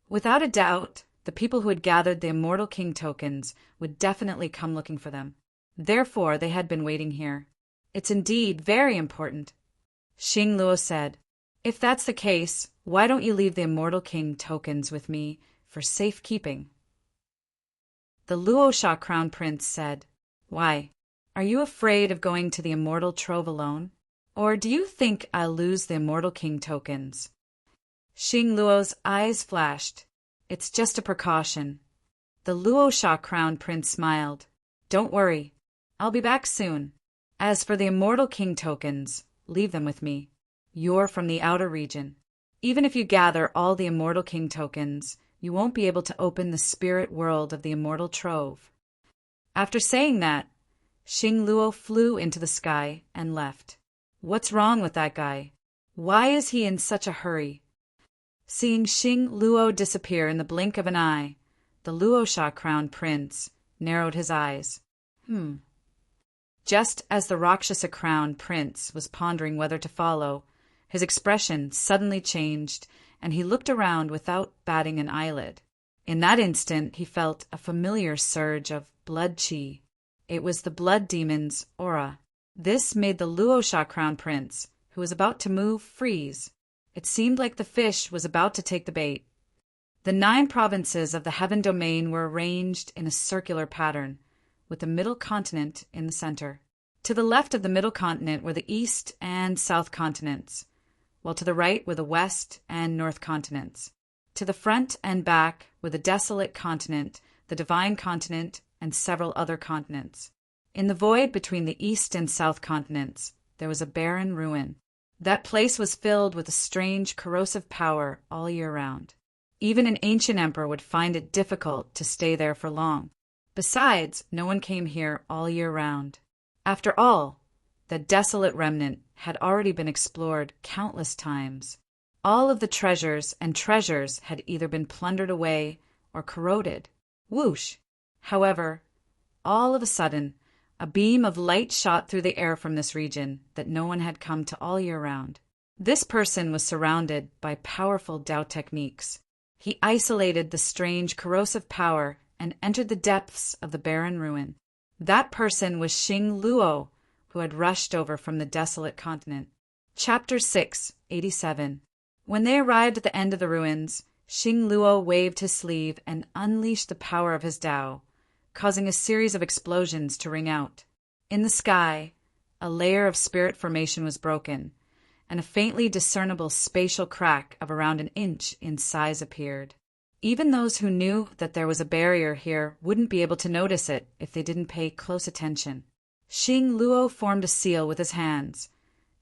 Without a doubt, the people who had gathered the Immortal King tokens would definitely come looking for them. Therefore, they had been waiting here. It's indeed very important. Xing Luo said, If that's the case, why don't you leave the Immortal King tokens with me for safekeeping? The Luosha Crown Prince said, Why? Are you afraid of going to the Immortal Trove alone? Or do you think I'll lose the Immortal King tokens? Xing Luo's eyes flashed. It's just a precaution. The Luosha Crown Prince smiled. Don't worry. I'll be back soon. As for the Immortal King tokens, leave them with me. You're from the outer region. Even if you gather all the Immortal King tokens, you won't be able to open the spirit world of the Immortal Trove. After saying that, Xing Luo flew into the sky and left. What's wrong with that guy? Why is he in such a hurry? Seeing Xing Luo disappear in the blink of an eye, the Luosha Crown Prince narrowed his eyes. Just as the Rakshasa Crown Prince was pondering whether to follow, his expression suddenly changed, and he looked around without batting an eyelid. In that instant, he felt a familiar surge of blood qi. It was the blood demon's aura. This made the Luosha Crown Prince, who was about to move, freeze. It seemed like the fish was about to take the bait. The 9 provinces of the Heaven Domain were arranged in a circular pattern, with the middle continent in the center. To the left of the middle continent were the East and South continents, while to the right were the West and North continents. To the front and back were the desolate continent, the divine continent, and several other continents. In the void between the East and South continents, there was a barren ruin. That place was filled with a strange corrosive power all year round. Even an ancient emperor would find it difficult to stay there for long. Besides, no one came here all year round. After all, the desolate remnant had already been explored countless times. All of the treasures had either been plundered away or corroded. Whoosh! However, all of a sudden, a beam of light shot through the air from this region that no one had come to all year round. This person was surrounded by powerful Tao techniques. He isolated the strange corrosive power and entered the depths of the barren ruin. That person was Xing Luo, who had rushed over from the desolate continent. Chapter 6, 87. When they arrived at the end of the ruins, Xing Luo waved his sleeve and unleashed the power of his Tao, causing a series of explosions to ring out. In the sky, a layer of spirit formation was broken, and a faintly discernible spatial crack of around an inch in size appeared. Even those who knew that there was a barrier here wouldn't be able to notice it if they didn't pay close attention. Xing Luo formed a seal with his hands,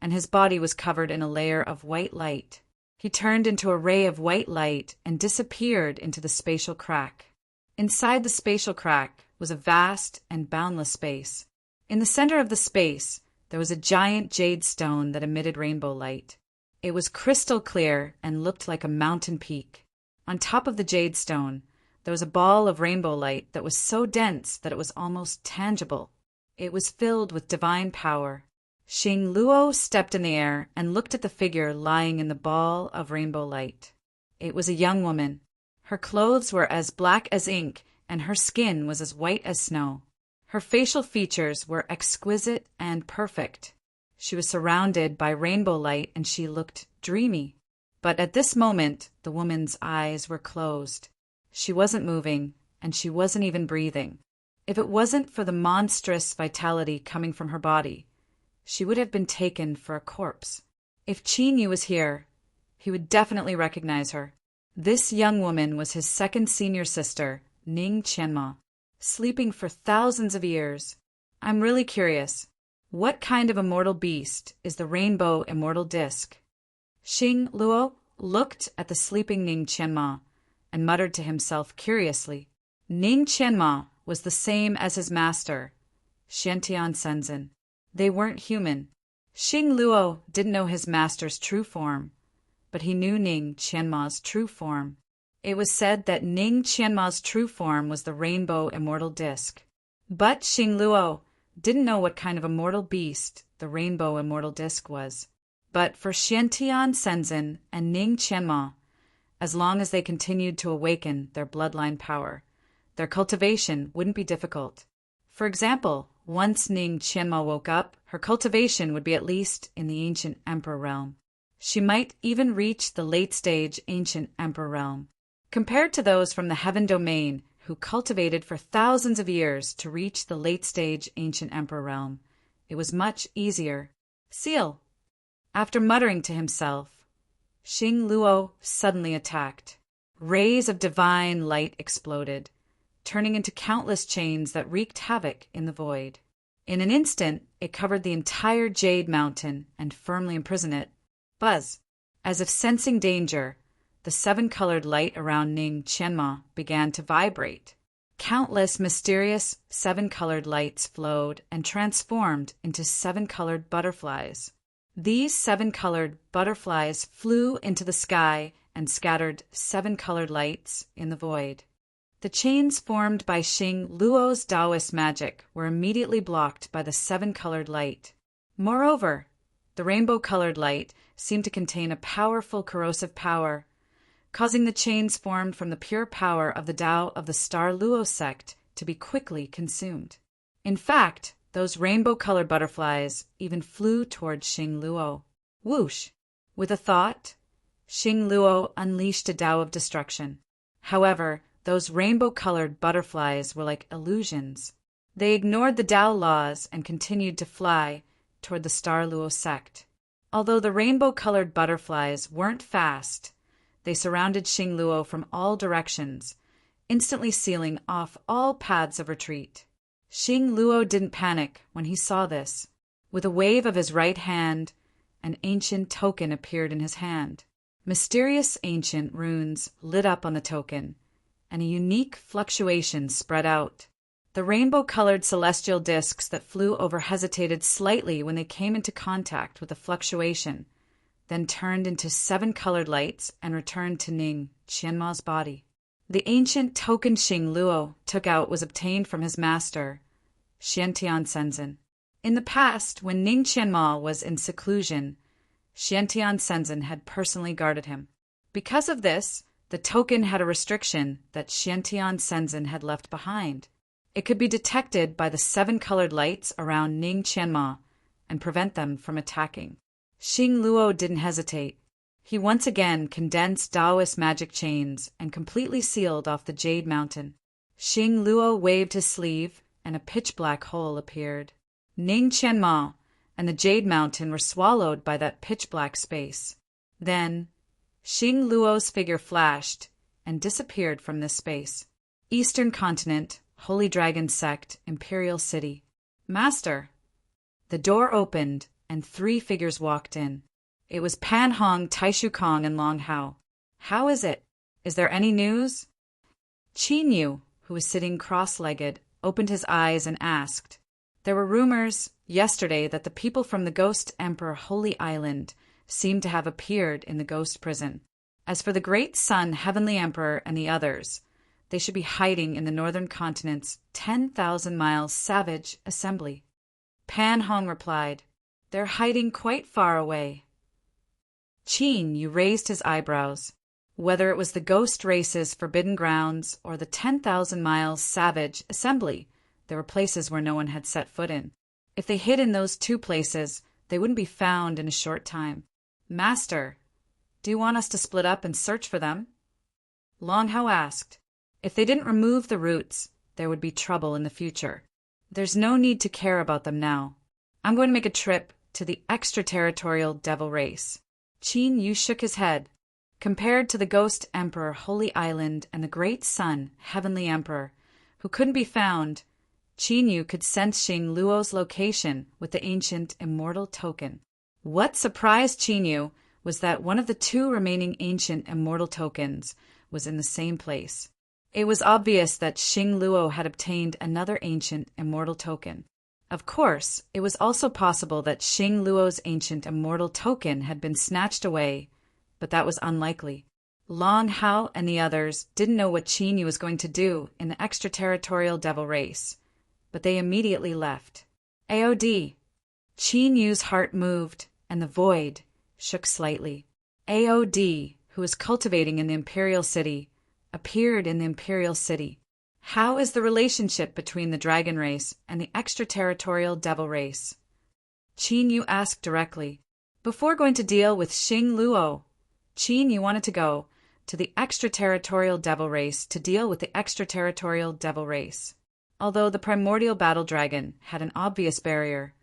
and his body was covered in a layer of white light. He turned into a ray of white light and disappeared into the spatial crack. Inside the spatial crack was a vast and boundless space. In the center of the space, there was a giant jade stone that emitted rainbow light. It was crystal clear and looked like a mountain peak. On top of the jade stone, there was a ball of rainbow light that was so dense that it was almost tangible. It was filled with divine power. Xing Luo stepped in the air and looked at the figure lying in the ball of rainbow light. It was a young woman. Her clothes were as black as ink, and her skin was as white as snow. Her facial features were exquisite and perfect. She was surrounded by rainbow light, and she looked dreamy. But at this moment, the woman's eyes were closed. She wasn't moving, and she wasn't even breathing. If it wasn't for the monstrous vitality coming from her body, she would have been taken for a corpse. If Qin Yu was here, he would definitely recognize her. This young woman was his second senior sister, Ning Qianma, sleeping for thousands of years. I'm really curious. What kind of immortal beast is the rainbow immortal disc? Xing Luo looked at the sleeping Ning Qianma and muttered to himself curiously. Ning Qianma was the same as his master, Xiantian Senzin. They weren't human. Xing Luo didn't know his master's true form, but he knew Ning Qianma's true form. It was said that Ning Qianma's true form was the rainbow immortal disc. But Xing Luo didn't know what kind of immortal beast the rainbow immortal disc was. But for Xiantian Senzin and Ning Qianma, as long as they continued to awaken their bloodline power, their cultivation wouldn't be difficult. For example, once Ning Qianma woke up, her cultivation would be at least in the ancient emperor realm. She might even reach the late-stage ancient emperor realm. Compared to those from the heaven domain who cultivated for thousands of years to reach the late-stage ancient emperor realm, it was much easier. Seal! After muttering to himself, Xing Luo suddenly attacked. Rays of divine light exploded, turning into countless chains that wreaked havoc in the void. In an instant, it covered the entire Jade Mountain and firmly imprisoned it. Buzz! As if sensing danger, the seven-colored light around Ning Qianma began to vibrate. Countless mysterious seven-colored lights flowed and transformed into seven-colored butterflies. These seven-colored butterflies flew into the sky and scattered seven-colored lights in the void. The chains formed by Xing Luo's Taoist magic were immediately blocked by the seven-colored light. Moreover, the rainbow-colored light seemed to contain a powerful corrosive power, causing the chains formed from the pure power of the Tao of the Star Luo sect to be quickly consumed. In fact, those rainbow-colored butterflies even flew toward Xing Luo. Whoosh! With a thought, Xing Luo unleashed a Tao of destruction. However, those rainbow-colored butterflies were like illusions. They ignored the Tao laws and continued to fly toward the Star Luo sect. Although the rainbow-colored butterflies weren't fast, they surrounded Xing Luo from all directions, instantly sealing off all paths of retreat. Xing Luo didn't panic when he saw this. With a wave of his right hand, an ancient token appeared in his hand. Mysterious ancient runes lit up on the token, and a unique fluctuation spread out. The rainbow-colored celestial discs that flew over hesitated slightly when they came into contact with the fluctuation, then turned into 7 colored lights and returned to Ning Qianma's body. The ancient token Xing Luo took out was obtained from his master, Xiantian Senzin. In the past, when Ning Qianma was in seclusion, Xiantian Senzin had personally guarded him. Because of this, the token had a restriction that Xiantian Senzin had left behind. It could be detected by the 7 colored lights around Ning Qianma and prevent them from attacking. Xing Luo didn't hesitate. He once again condensed Taoist magic chains and completely sealed off the Jade Mountain. Xing Luo waved his sleeve, and a pitch-black hole appeared. Ning Qianma and the Jade Mountain were swallowed by that pitch-black space. Then, Xing Luo's figure flashed and disappeared from this space. Eastern Continent, Holy Dragon Sect, Imperial City. Master! The door opened, and 3 figures walked in. It was Pan Hong, Taishu Kong, and Long Hao. How is it? Is there any news? Qin Yu, who was sitting cross-legged, opened his eyes and asked. There were rumors yesterday that the people from the Ghost Emperor Holy Island seemed to have appeared in the ghost prison. As for the Great Sun Heavenly Emperor and the others, they should be hiding in the northern continent's 10,000 miles savage assembly. Pan Hong replied, They're hiding quite far away. Qin Yu raised his eyebrows. Whether it was the ghost race's forbidden grounds or the 10,000 miles savage assembly, there were places where no one had set foot in. If they hid in those 2 places, they wouldn't be found in a short time. Master, do you want us to split up and search for them? Long Hao asked. If they didn't remove the roots, there would be trouble in the future. There's no need to care about them now. I'm going to make a trip to the extraterritorial devil race. Qin Yu shook his head. Compared to the Ghost Emperor Holy Island and the Great Sun Heavenly Emperor, who couldn't be found, Qin Yu could sense Xing Luo's location with the ancient immortal token. What surprised Qin Yu was that one of the 2 remaining ancient immortal tokens was in the same place. It was obvious that Xing Luo had obtained another ancient immortal token. Of course, it was also possible that Xing Luo's ancient immortal token had been snatched away, but that was unlikely. Long Hao and the others didn't know what Qin Yu was going to do in the extraterritorial devil race, but they immediately left. AOD. Qin Yu's heart moved, and the void shook slightly. AOD, who was cultivating in the Imperial City, appeared in the Imperial City. How is the relationship between the dragon race and the extraterritorial devil race? Qin Yu asked directly. Before going to deal with Xing Luo, Qin Yu wanted to go to the extraterritorial devil race to deal with the extraterritorial devil race. Although the primordial battle dragon had an obvious barrier,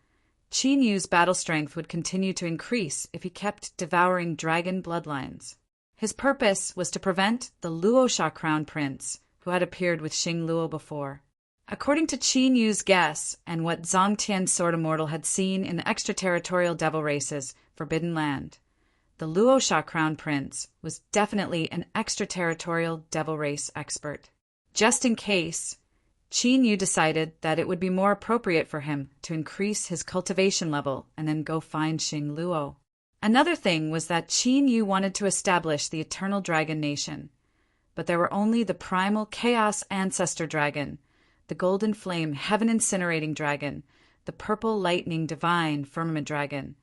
Qin Yu's battle strength would continue to increase if he kept devouring dragon bloodlines. His purpose was to prevent the Luosha Crown Prince, who had appeared with Xing Luo before. According to Qin Yu's guess and what Zhang Tian's Sword Immortal had seen in the extraterritorial devil race's Forbidden Land, the Luosha Crown Prince was definitely an extraterritorial devil race expert. Just in case, Qin Yu decided that it would be more appropriate for him to increase his cultivation level and then go find Xing Luo. Another thing was that Qin Yu wanted to establish the Eternal Dragon Nation, but there were only the primal Chaos Ancestor Dragon, the Golden Flame Heaven Incinerating Dragon, the Purple Lightning Divine Firmament Dragon,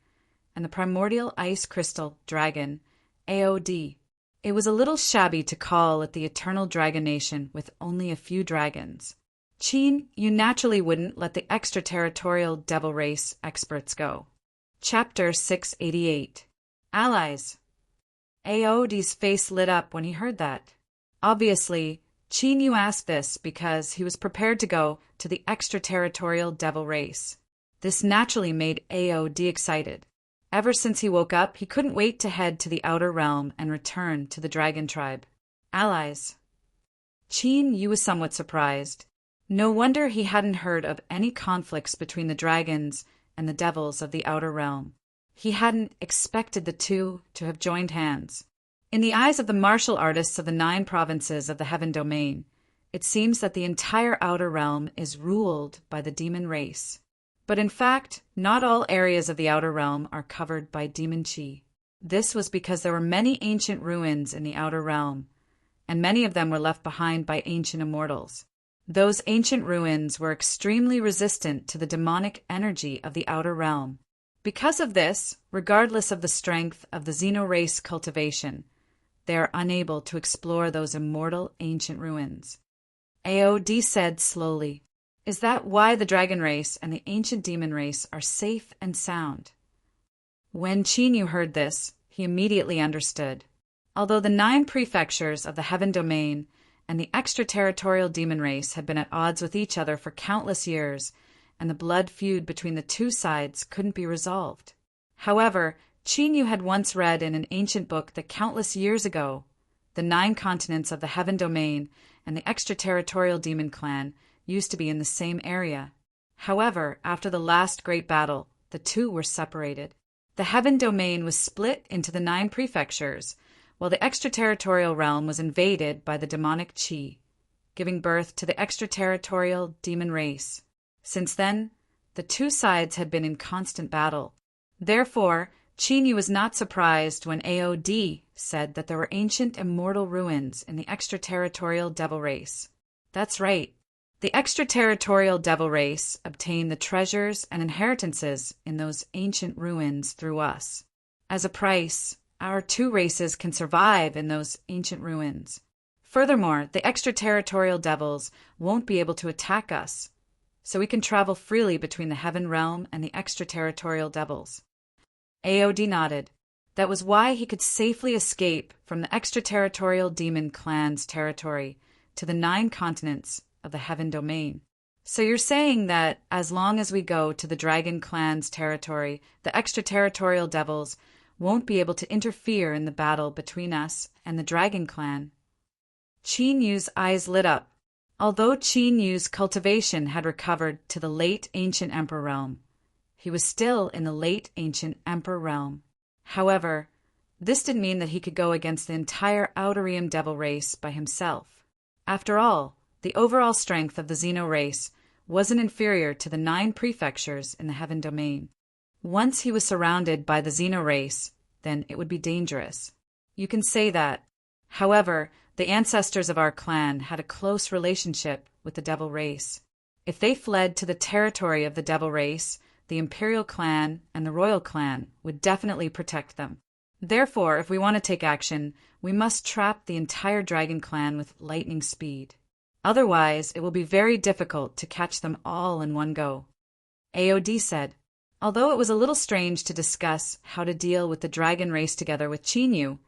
and the Primordial Ice Crystal Dragon, AOD. It was a little shabby to call it the Eternal Dragon Nation with only a few dragons. Qin Yu naturally wouldn't let the extraterritorial devil race experts go. Chapter 688. Allies. AOD's face lit up when he heard that. Obviously, Qin Yu asked this because he was prepared to go to the extraterritorial devil race. This naturally made AOD excited. Ever since he woke up, he couldn't wait to head to the outer realm and return to the dragon tribe. Allies. Qin Yu was somewhat surprised. No wonder he hadn't heard of any conflicts between the dragons and the devils of the outer realm. He hadn't expected the 2 to have joined hands. In the eyes of the martial artists of the 9 provinces of the Heaven Domain, it seems that the entire outer realm is ruled by the demon race. But in fact, not all areas of the outer realm are covered by demon chi. This was because there were many ancient ruins in the outer realm, and many of them were left behind by ancient immortals. Those ancient ruins were extremely resistant to the demonic energy of the outer realm. Because of this, regardless of the strength of the xenorace cultivation, they are unable to explore those immortal ancient ruins. AOD said slowly, "Is that why the dragon race and the ancient demon race are safe and sound?" When Chinyu heard this, he immediately understood. Although the 9 prefectures of the Heaven Domain and the extraterritorial demon race had been at odds with each other for countless years, and the blood feud between the two sides couldn't be resolved. However, Chinyu had once read in an ancient book that countless years ago, the 9 continents of the Heaven Domain and the extraterritorial demon clan used to be in the same area. However, after the last great battle, the two were separated. The Heaven Domain was split into the 9 prefectures, while the extraterritorial realm was invaded by the demonic Qi, giving birth to the extraterritorial demon race. Since then, the two sides had been in constant battle. Therefore, Chinyu was not surprised when AOD said that there were ancient immortal ruins in the extraterritorial devil race. That's right. The extraterritorial devil race obtained the treasures and inheritances in those ancient ruins through us. As a price, our 2 races can survive in those ancient ruins. Furthermore, the extraterritorial devils won't be able to attack us, so we can travel freely between the heaven realm and the extraterritorial devils. AOD nodded. That was why he could safely escape from the extraterritorial demon clan's territory to the 9 continents of the Heaven Domain. So you're saying that as long as we go to the Dragon Clan's territory, the extraterritorial devils won't be able to interfere in the battle between us and the Dragon Clan? Chinyu's eyes lit up. Although Chinyu's cultivation had recovered to the late ancient Emperor realm, he was still in the late ancient Emperor realm. However, this didn't mean that he could go against the entire Outerium devil race by himself. After all, the overall strength of the Xeno race wasn't inferior to the 9 prefectures in the Heaven Domain. Once he was surrounded by the Xeno race, then it would be dangerous. You can say that. However, the ancestors of our clan had a close relationship with the devil race. If they fled to the territory of the devil race, the Imperial clan and the Royal clan would definitely protect them. Therefore, if we want to take action, we must trap the entire Dragon Clan with lightning speed. Otherwise, it will be very difficult to catch them all in one go. AOD said, although it was a little strange to discuss how to deal with the dragon race together with Chinyu,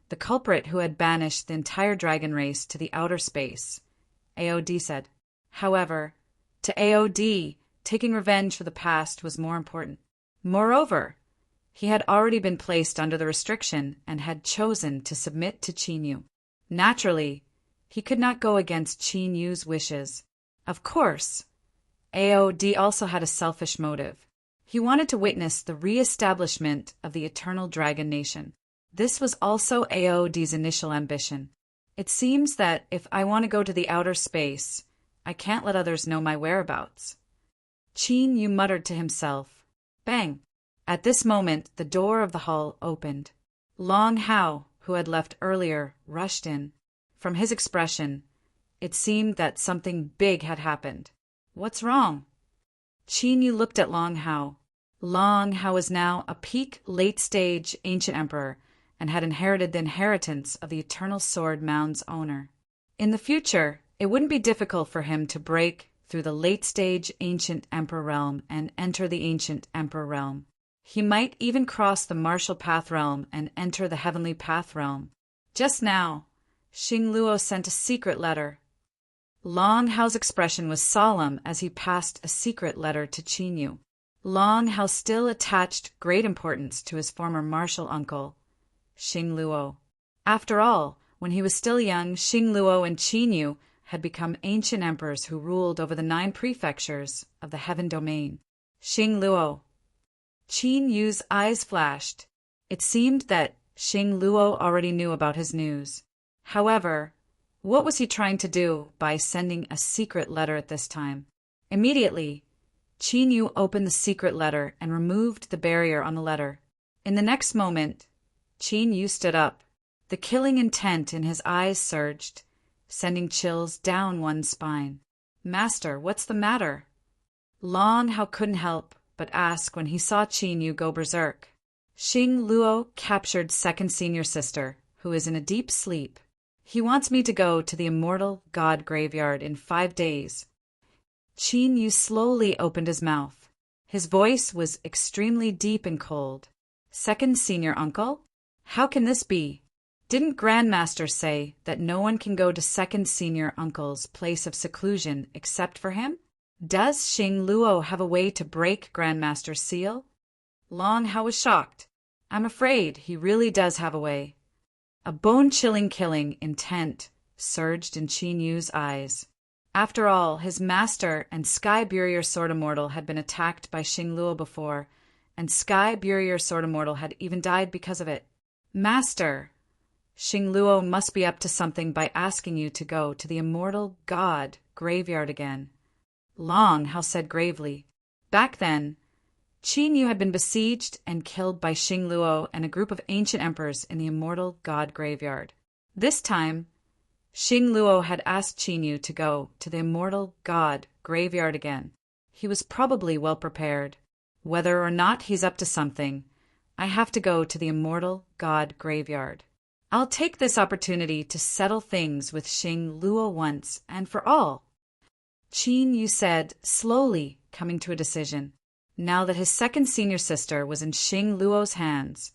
the culprit who had banished the entire dragon race to the outer space. AOD said, however, to AOD, taking revenge for the past was more important. Moreover, he had already been placed under the restriction and had chosen to submit to Chinyu. Naturally, he could not go against Chinyu's wishes. Of course, AOD also had a selfish motive. He wanted to witness the re-establishment of the Eternal Dragon Nation. This was also AOD's initial ambition. It seems that if I want to go to the outer space, I can't let others know my whereabouts. Chinyu muttered to himself. Bang! At this moment, the door of the hall opened. Long Hao, who had left earlier, rushed in. From his expression, it seemed that something big had happened. What's wrong? Chinyu looked at Long Hao. Long Hao was now a peak late-stage ancient emperor and had inherited the inheritance of the Eternal Sword Mound's owner. In the future, it wouldn't be difficult for him to break through the late-stage ancient emperor realm and enter the ancient emperor realm. He might even cross the martial path realm and enter the heavenly path realm. Just now, Xing Luo sent a secret letter. Long Hao's expression was solemn as he passed a secret letter to Chinyu. Long Hao still attached great importance to his former martial uncle, Xing Luo. After all, when he was still young, Xing Luo and Chinyu had become ancient emperors who ruled over the 9 prefectures of the Heaven Domain. Xing Luo. Chinyu's eyes flashed. It seemed that Xing Luo already knew about his news. However, what was he trying to do by sending a secret letter at this time? Immediately, Chinyu opened the secret letter and removed the barrier on the letter. In the next moment, Qin Yu stood up. The killing intent in his eyes surged, sending chills down one's spine. "Master, what's the matter?" Long Hao couldn't help but ask when he saw Qin Yu go berserk. "Xing Luo captured second senior sister, who is in a deep sleep. He wants me to go to the immortal god graveyard in 5 days." Qin Yu slowly opened his mouth. His voice was extremely deep and cold. "Second senior uncle? How can this be? Didn't Grandmaster say that no one can go to second senior uncle's place of seclusion except for him? Does Xing Luo have a way to break Grandmaster's seal?" Long Hao was shocked. "I'm afraid he really does have a way." A bone-chilling killing intent surged in Qin Yu's eyes. After all, his master and Sky Barrier Sword Immortal had been attacked by Xing Luo before, and Sky Barrier Sword Immortal had even died because of it. "Master, Xing Luo must be up to something by asking you to go to the immortal god graveyard again," Long Hao said gravely. Back then, Qin Yu had been besieged and killed by Xing Luo and a group of ancient emperors in the immortal god graveyard. This time, Xing Luo had asked Qin Yu to go to the immortal god graveyard again. He was probably well prepared. "Whether or not he's up to something, I have to go to the immortal god graveyard. I'll take this opportunity to settle things with Xing Luo once and for all," Qin Yu said, slowly coming to a decision. Now that his second senior sister was in Xing Luo's hands,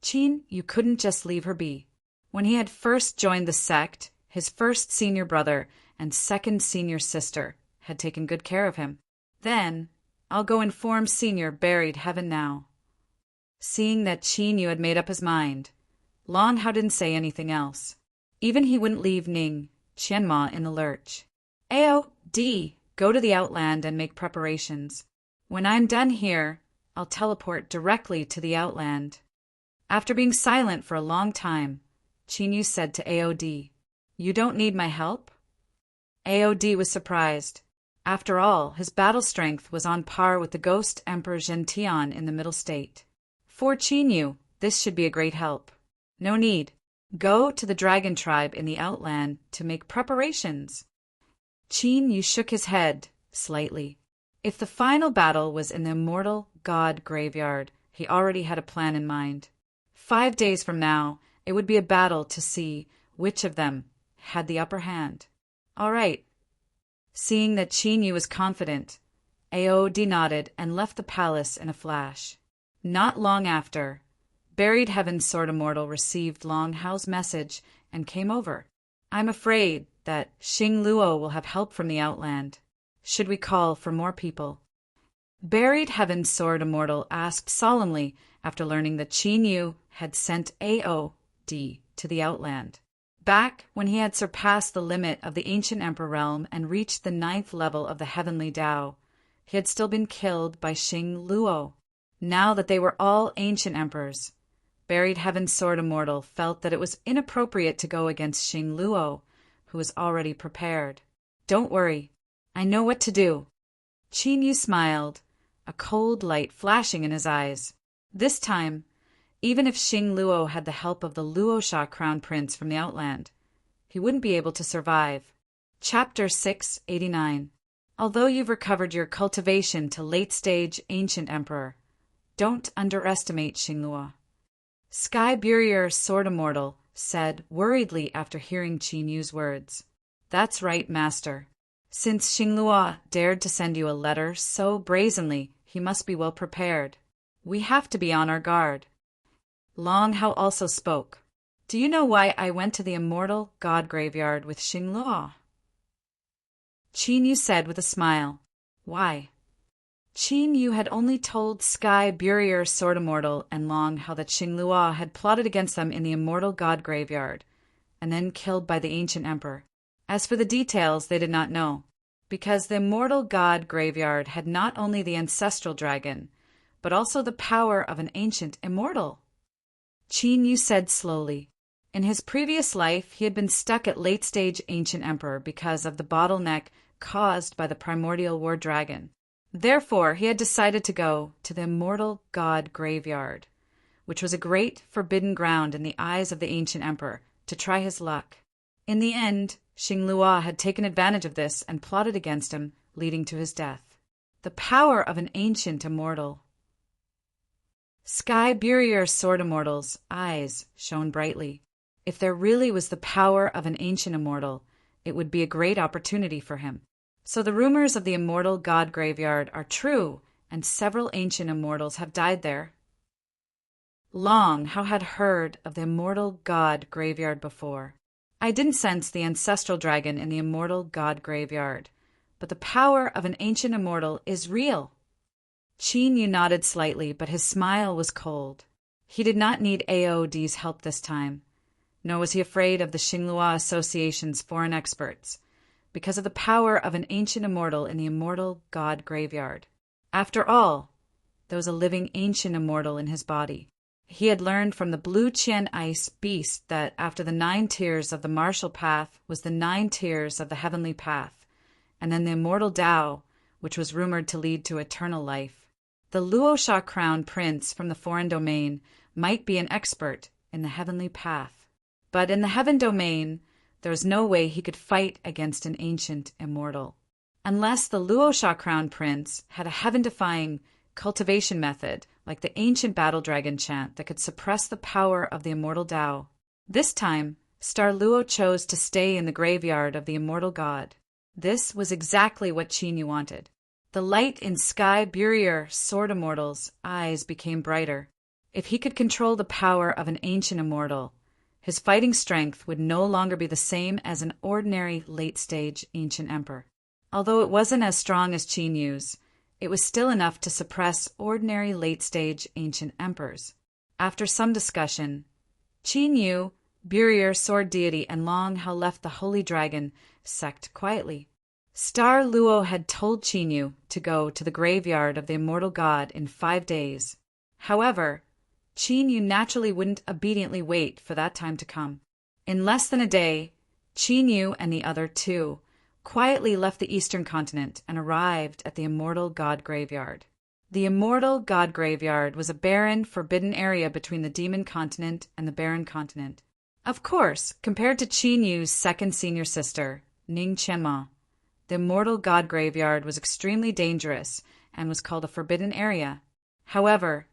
Qin Yu couldn't just leave her be. When he had first joined the sect, his first senior brother and second senior sister had taken good care of him. Then, "I'll go inform senior buried heaven now." Seeing that Qin Yu had made up his mind, Long Hao didn't say anything else. Even he wouldn't leave Ning, Qianma in the lurch. "AOD, go to the Outland and make preparations. When I'm done here, I'll teleport directly to the Outland." After being silent for a long time, Qin Yu said to AOD, "You don't need my help?" AOD was surprised. After all, his battle strength was on par with the Ghost Emperor Zhentian in the Middle State. For Qin Yu, this should be a great help. "No need. Go to the Dragon Tribe in the Outland to make preparations." Qin Yu shook his head slightly. If the final battle was in the immortal god graveyard, he already had a plan in mind. 5 days from now, it would be a battle to see which of them had the upper hand. "All right." Seeing that Qin Yu was confident, AOD nodded and left the palace in a flash. Not long after, Buried Heaven's Sword Immortal received Long Hao's message and came over. "I'm afraid that Xing Luo will have help from the Outland. Should we call for more people?" Buried Heaven's Sword Immortal asked solemnly after learning that Qin Yu had sent AOD to the Outland. Back when he had surpassed the limit of the ancient emperor realm and reached the 9th level of the heavenly Tao, he had still been killed by Xing Luo. Now that they were all ancient emperors, Buried Heaven's Sword Immortal felt that it was inappropriate to go against Xing Luo, who was already prepared. "Don't worry, I know what to do." Qin Yu smiled, a cold light flashing in his eyes. This time, even if Xing Luo had the help of the Luosha Crown Prince from the Outland, he wouldn't be able to survive. Chapter 689. Although you've recovered your cultivation to late-stage Ancient Emperor, don't underestimate Xing Luo. Sky Barrier Sword Immortal said worriedly after hearing Qin Yu's words. "That's right, Master. Since Xing Luo dared to send you a letter so brazenly, he must be well prepared. We have to be on our guard." Long Hao also spoke. "Do you know why I went to the immortal god graveyard with Xing Luo?" Qin Yu said with a smile. "Why?" Qin Yu had only told Sky Barrier Sword Immortal and Long Hao that Xing Luo had plotted against them in the immortal god graveyard, and then killed by the ancient emperor. As for the details, they did not know, because the immortal god graveyard had not only the ancestral dragon, but also the power of an ancient immortal. Qin Yu said slowly. In his previous life, he had been stuck at late-stage Ancient Emperor because of the bottleneck caused by the primordial war dragon. Therefore, he had decided to go to the immortal god graveyard, which was a great forbidden ground in the eyes of the ancient emperor, to try his luck. In the end, Xinglua had taken advantage of this and plotted against him, leading to his death. The power of an ancient immortal. Sky Burier Sword Immortal's eyes shone brightly. If there really was the power of an ancient immortal, it would be a great opportunity for him. So the rumors of the immortal god graveyard are true, and several ancient immortals have died there. Long Hao had heard of the immortal god graveyard before. I didn't sense the ancestral dragon in the immortal god graveyard, but the power of an ancient immortal is real. Qin Yu nodded slightly, but his smile was cold. He did not need AOD's help this time, nor was he afraid of the Xinglua Association's foreign experts, because of the power of an ancient immortal in the immortal god graveyard. After all, there was a living ancient immortal in his body. He had learned from the Blue Qian Ice beast that after the 9 tiers of the martial path was the 9 tiers of the heavenly path, and then the immortal Tao, which was rumored to lead to eternal life. The Luosha crown prince from the foreign domain might be an expert in the heavenly path, but in the heaven domain, there was no way he could fight against an ancient immortal. Unless the Luosha crown prince had a heaven-defying cultivation method like the ancient battle dragon chant that could suppress the power of the immortal Tao. This time, Star Luo chose to stay in the graveyard of the immortal god. This was exactly what Qin Yu wanted. The light in Sky Burier Sword Immortal's eyes became brighter. If he could control the power of an ancient immortal, his fighting strength would no longer be the same as an ordinary late-stage ancient emperor. Although it wasn't as strong as Qin Yu's, it was still enough to suppress ordinary late-stage ancient emperors. After some discussion, Qin Yu, Burier Sword Deity, and Long Hao left the Holy Dragon sect quietly. Star Luo had told Qin Yu to go to the graveyard of the immortal god in 5 days. However, Qin Yu naturally wouldn't obediently wait for that time to come. In less than a day, Qin Yu and the other 2 quietly left the eastern continent and arrived at the immortal god graveyard. The immortal god graveyard was a barren, forbidden area between the demon continent and the barren continent. Of course, compared to Qin Yu's second senior sister, Ning Qianma, the immortal god graveyard was extremely dangerous and was called a forbidden area. However,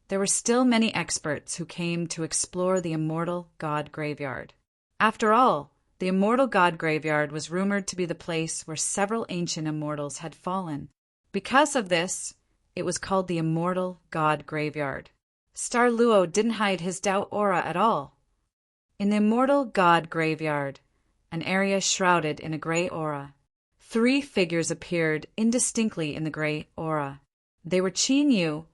there were still many experts who came to explore the immortal god graveyard. After all, the immortal god graveyard was rumored to be the place where several ancient immortals had fallen. Because of this, it was called the immortal god graveyard. Star Luo didn't hide his Tao aura at all. In the immortal god graveyard, an area shrouded in a gray aura, 3 figures appeared indistinctly in the gray aura. They were Qin Yu,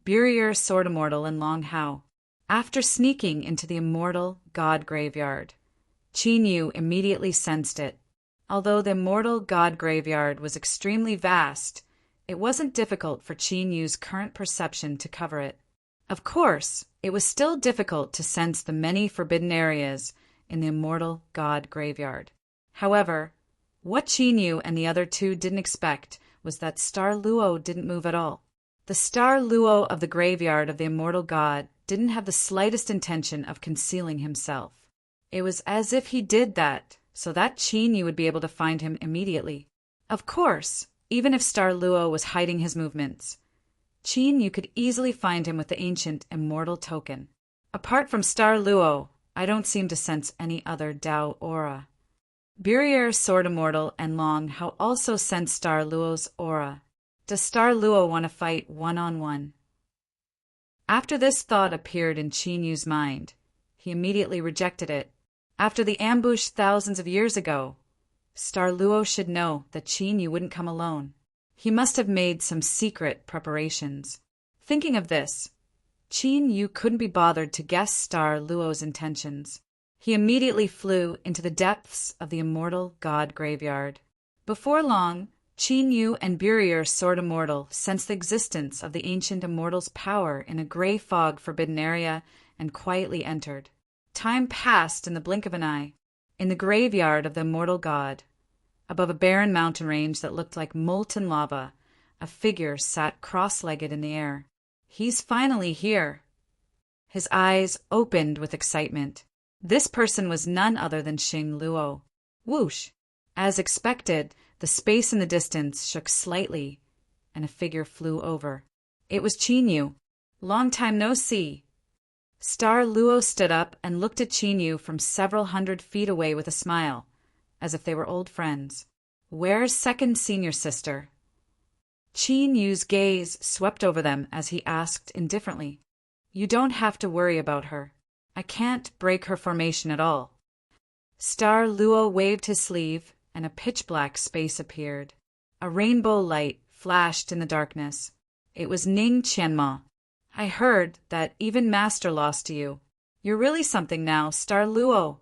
Burier Sword Immortal, and Long Hao. After sneaking into the immortal god graveyard, Qin Yu immediately sensed it. Although the immortal god graveyard was extremely vast, it wasn't difficult for Qin Yu's current perception to cover it. Of course, it was still difficult to sense the many forbidden areas in the immortal god graveyard. However, what Qin Yu and the other 2 didn't expect was that Star Luo didn't move at all. The Star Luo of the graveyard of the immortal god didn't have the slightest intention of concealing himself. It was as if he did that so that Qin Yu would be able to find him immediately. Of course, even if Star Luo was hiding his movements, Qin Yu could easily find him with the ancient immortal token. Apart from Star Luo, I don't seem to sense any other Tao aura. Burier Sword Immortal and Long Hao also sense Star Luo's aura. Does Star Luo want to fight one-on-one? After this thought appeared in Qin Yu's mind, he immediately rejected it. After the ambush thousands of years ago, Star Luo should know that Qin Yu wouldn't come alone. He must have made some secret preparations. Thinking of this, Qin Yu couldn't be bothered to guess Star Luo's intentions. He immediately flew into the depths of the immortal god graveyard. Before long, Qin Yu and Burier Sword Immortal sensed the existence of the ancient immortal's power in a gray fog forbidden area and quietly entered. Time passed in the blink of an eye. In the graveyard of the immortal god, above a barren mountain range that looked like molten lava, a figure sat cross-legged in the air. He's finally here. His eyes opened with excitement. This person was none other than Xing Luo. Whoosh! As expected, the space in the distance shook slightly, and a figure flew over. It was Qin Yu. Long time no see. Star Luo stood up and looked at Qin Yu from several hundred feet away with a smile, as if they were old friends. Where's second senior sister? Qin Yu's gaze swept over them as he asked indifferently. You don't have to worry about her. I can't break her formation at all. Star Luo waved his sleeve, and a pitch-black space appeared. A rainbow light flashed in the darkness. It was Ning Qianma. I heard that even Master lost to you. You're really something now, Star Luo.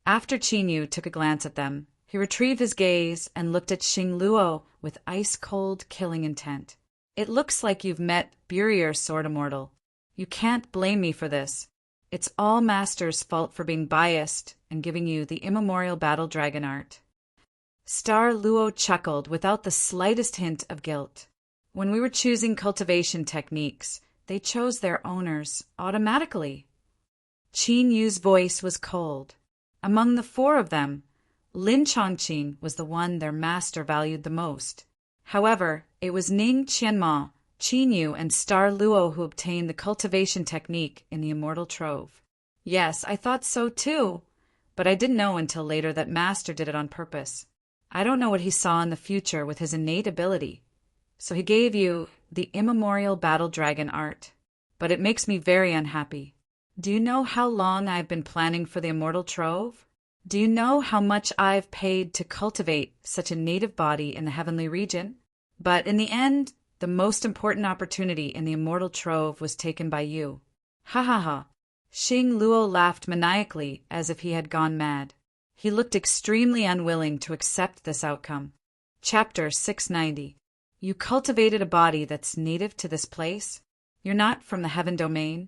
After Qin Yu took a glance at them, he retrieved his gaze and looked at Xing Luo with ice-cold, killing intent. It looks like you've met Burier Sword Immortal. You can't blame me for this. It's all Master's fault for being biased and giving you the immemorial battle dragon art. Star Luo chuckled without the slightest hint of guilt. When we were choosing cultivation techniques, they chose their owners automatically. Qin Yu's voice was cold. Among the four of them, Lin Chongqing was the one their master valued the most. However, it was Ning Qianma, Qin Yu, and Star Luo who obtained the cultivation technique in the Immortal Trove. Yes, I thought so too, but I didn't know until later that Master did it on purpose. I don't know what he saw in the future with his innate ability, so he gave you the immemorial battle dragon art. But it makes me very unhappy. Do you know how long I've been planning for the Immortal Trove? Do you know how much I've paid to cultivate such a native body in the heavenly region? But in the end, the most important opportunity in the Immortal Trove was taken by you. Ha ha ha. Xing Luo laughed maniacally as if he had gone mad. He looked extremely unwilling to accept this outcome. Chapter 690. You cultivated a body that's native to this place? You're not from the Heaven Domain?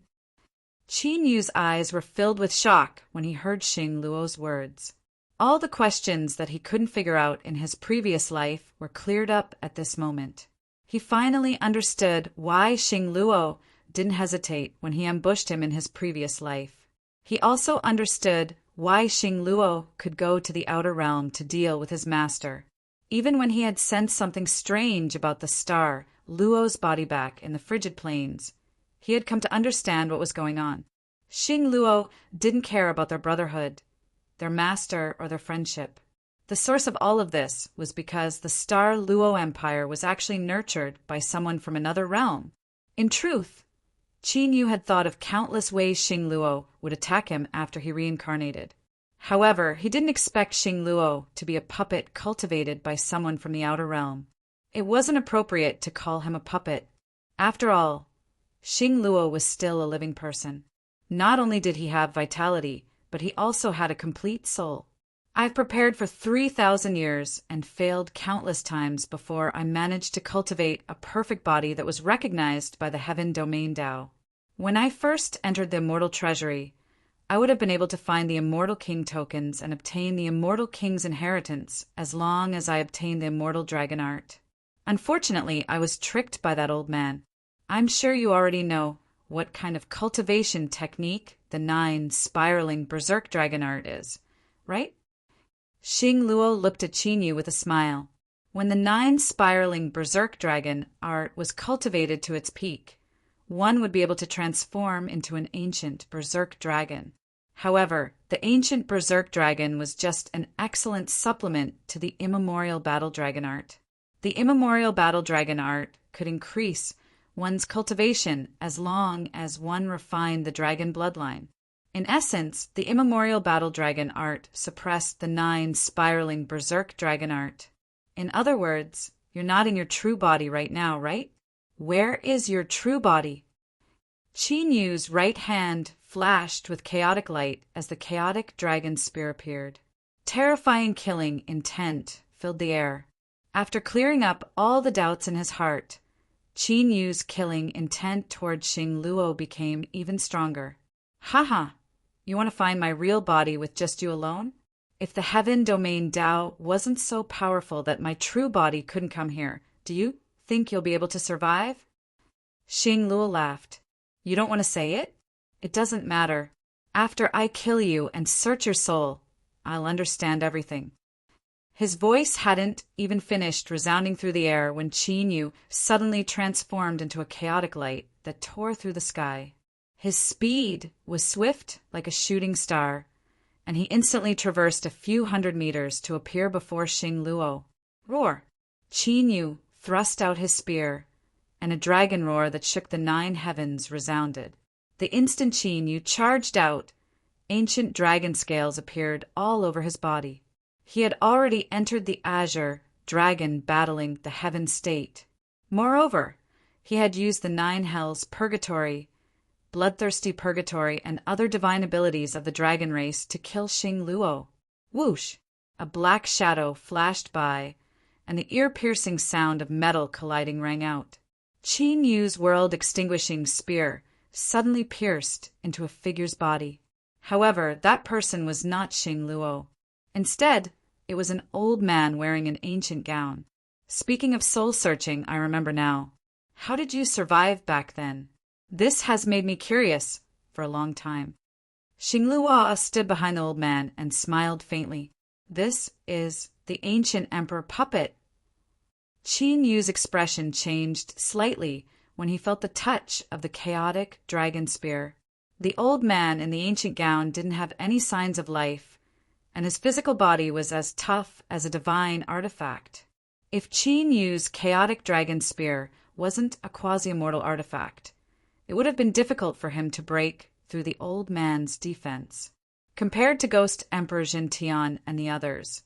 Qin Yu's eyes were filled with shock when he heard Xing Luo's words. All the questions that he couldn't figure out in his previous life were cleared up at this moment. He finally understood why Xing Luo didn't hesitate when he ambushed him in his previous life. He also understood why Xing Luo could go to the outer realm to deal with his master. Even when he had sensed something strange about the star, Luo's body back in the frigid plains, he had come to understand what was going on. Xing Luo didn't care about their brotherhood, their master, or their friendship. The source of all of this was because the Star Luo Empire was actually nurtured by someone from another realm. In truth, Qin Yu had thought of countless ways Xing Luo would attack him after he reincarnated. However, he didn't expect Xing Luo to be a puppet cultivated by someone from the outer realm. It wasn't appropriate to call him a puppet. After all, Xing Luo was still a living person. Not only did he have vitality, but he also had a complete soul. I've prepared for 3,000 years and failed countless times before I managed to cultivate a perfect body that was recognized by the Heaven Domain Tao. When I first entered the Immortal Treasury, I would have been able to find the Immortal King tokens and obtain the Immortal King's inheritance as long as I obtained the Immortal Dragon art. Unfortunately, I was tricked by that old man. I'm sure you already know what kind of cultivation technique the 9 spiraling berserk dragon art is, right? Xing Luo looked at Qin Yu with a smile. When the 9 spiraling berserk dragon art was cultivated to its peak, one would be able to transform into an ancient berserk dragon. However, the ancient berserk dragon was just an excellent supplement to the immemorial battle dragon art. The immemorial battle dragon art could increase one's cultivation as long as one refined the dragon bloodline. In essence, the immemorial battle dragon art suppressed the 9 spiraling berserk dragon art. In other words, you're not in your true body right now, right? Where is your true body? Qin Yu's right hand flashed with chaotic light as the chaotic dragon spear appeared. Terrifying killing intent filled the air. After clearing up all the doubts in his heart, Qin Yu's killing intent toward Xing Luo became even stronger. Haha! You want to find my real body with just you alone? If the Heaven Domain Tao wasn't so powerful that my true body couldn't come here, do you think you'll be able to survive? Xing Luo laughed. You don't want to say it? It doesn't matter. After I kill you and search your soul, I'll understand everything. His voice hadn't even finished resounding through the air when Qin Yu suddenly transformed into a chaotic light that tore through the sky. His speed was swift like a shooting star, and he instantly traversed a few hundred meters to appear before Xing Luo. Roar! Qin Yu thrust out his spear, and a dragon roar that shook the 9 heavens resounded. The instant Qin Yu charged out, ancient dragon scales appeared all over his body. He had already entered the azure dragon battling the heaven state. Moreover, he had used the 9 hells, purgatory, bloodthirsty purgatory, and other divine abilities of the dragon race to kill Xing Luo. Whoosh! A black shadow flashed by, and the ear-piercing sound of metal colliding rang out. Qin Yu's world-extinguishing spear suddenly pierced into a figure's body. However, that person was not Xing Luo. Instead, it was an old man wearing an ancient gown. Speaking of soul-searching, I remember now. How did you survive back then? This has made me curious for a long time. Xing Luo stood behind the old man and smiled faintly. This is the ancient emperor puppet. Qin Yu's expression changed slightly when he felt the touch of the chaotic dragon spear. The old man in the ancient gown didn't have any signs of life, and his physical body was as tough as a divine artifact. If Qin Yu's chaotic dragon spear wasn't a quasi-immortal artifact, it would have been difficult for him to break through the old man's defense. Compared to Ghost Emperor Jintian and the others,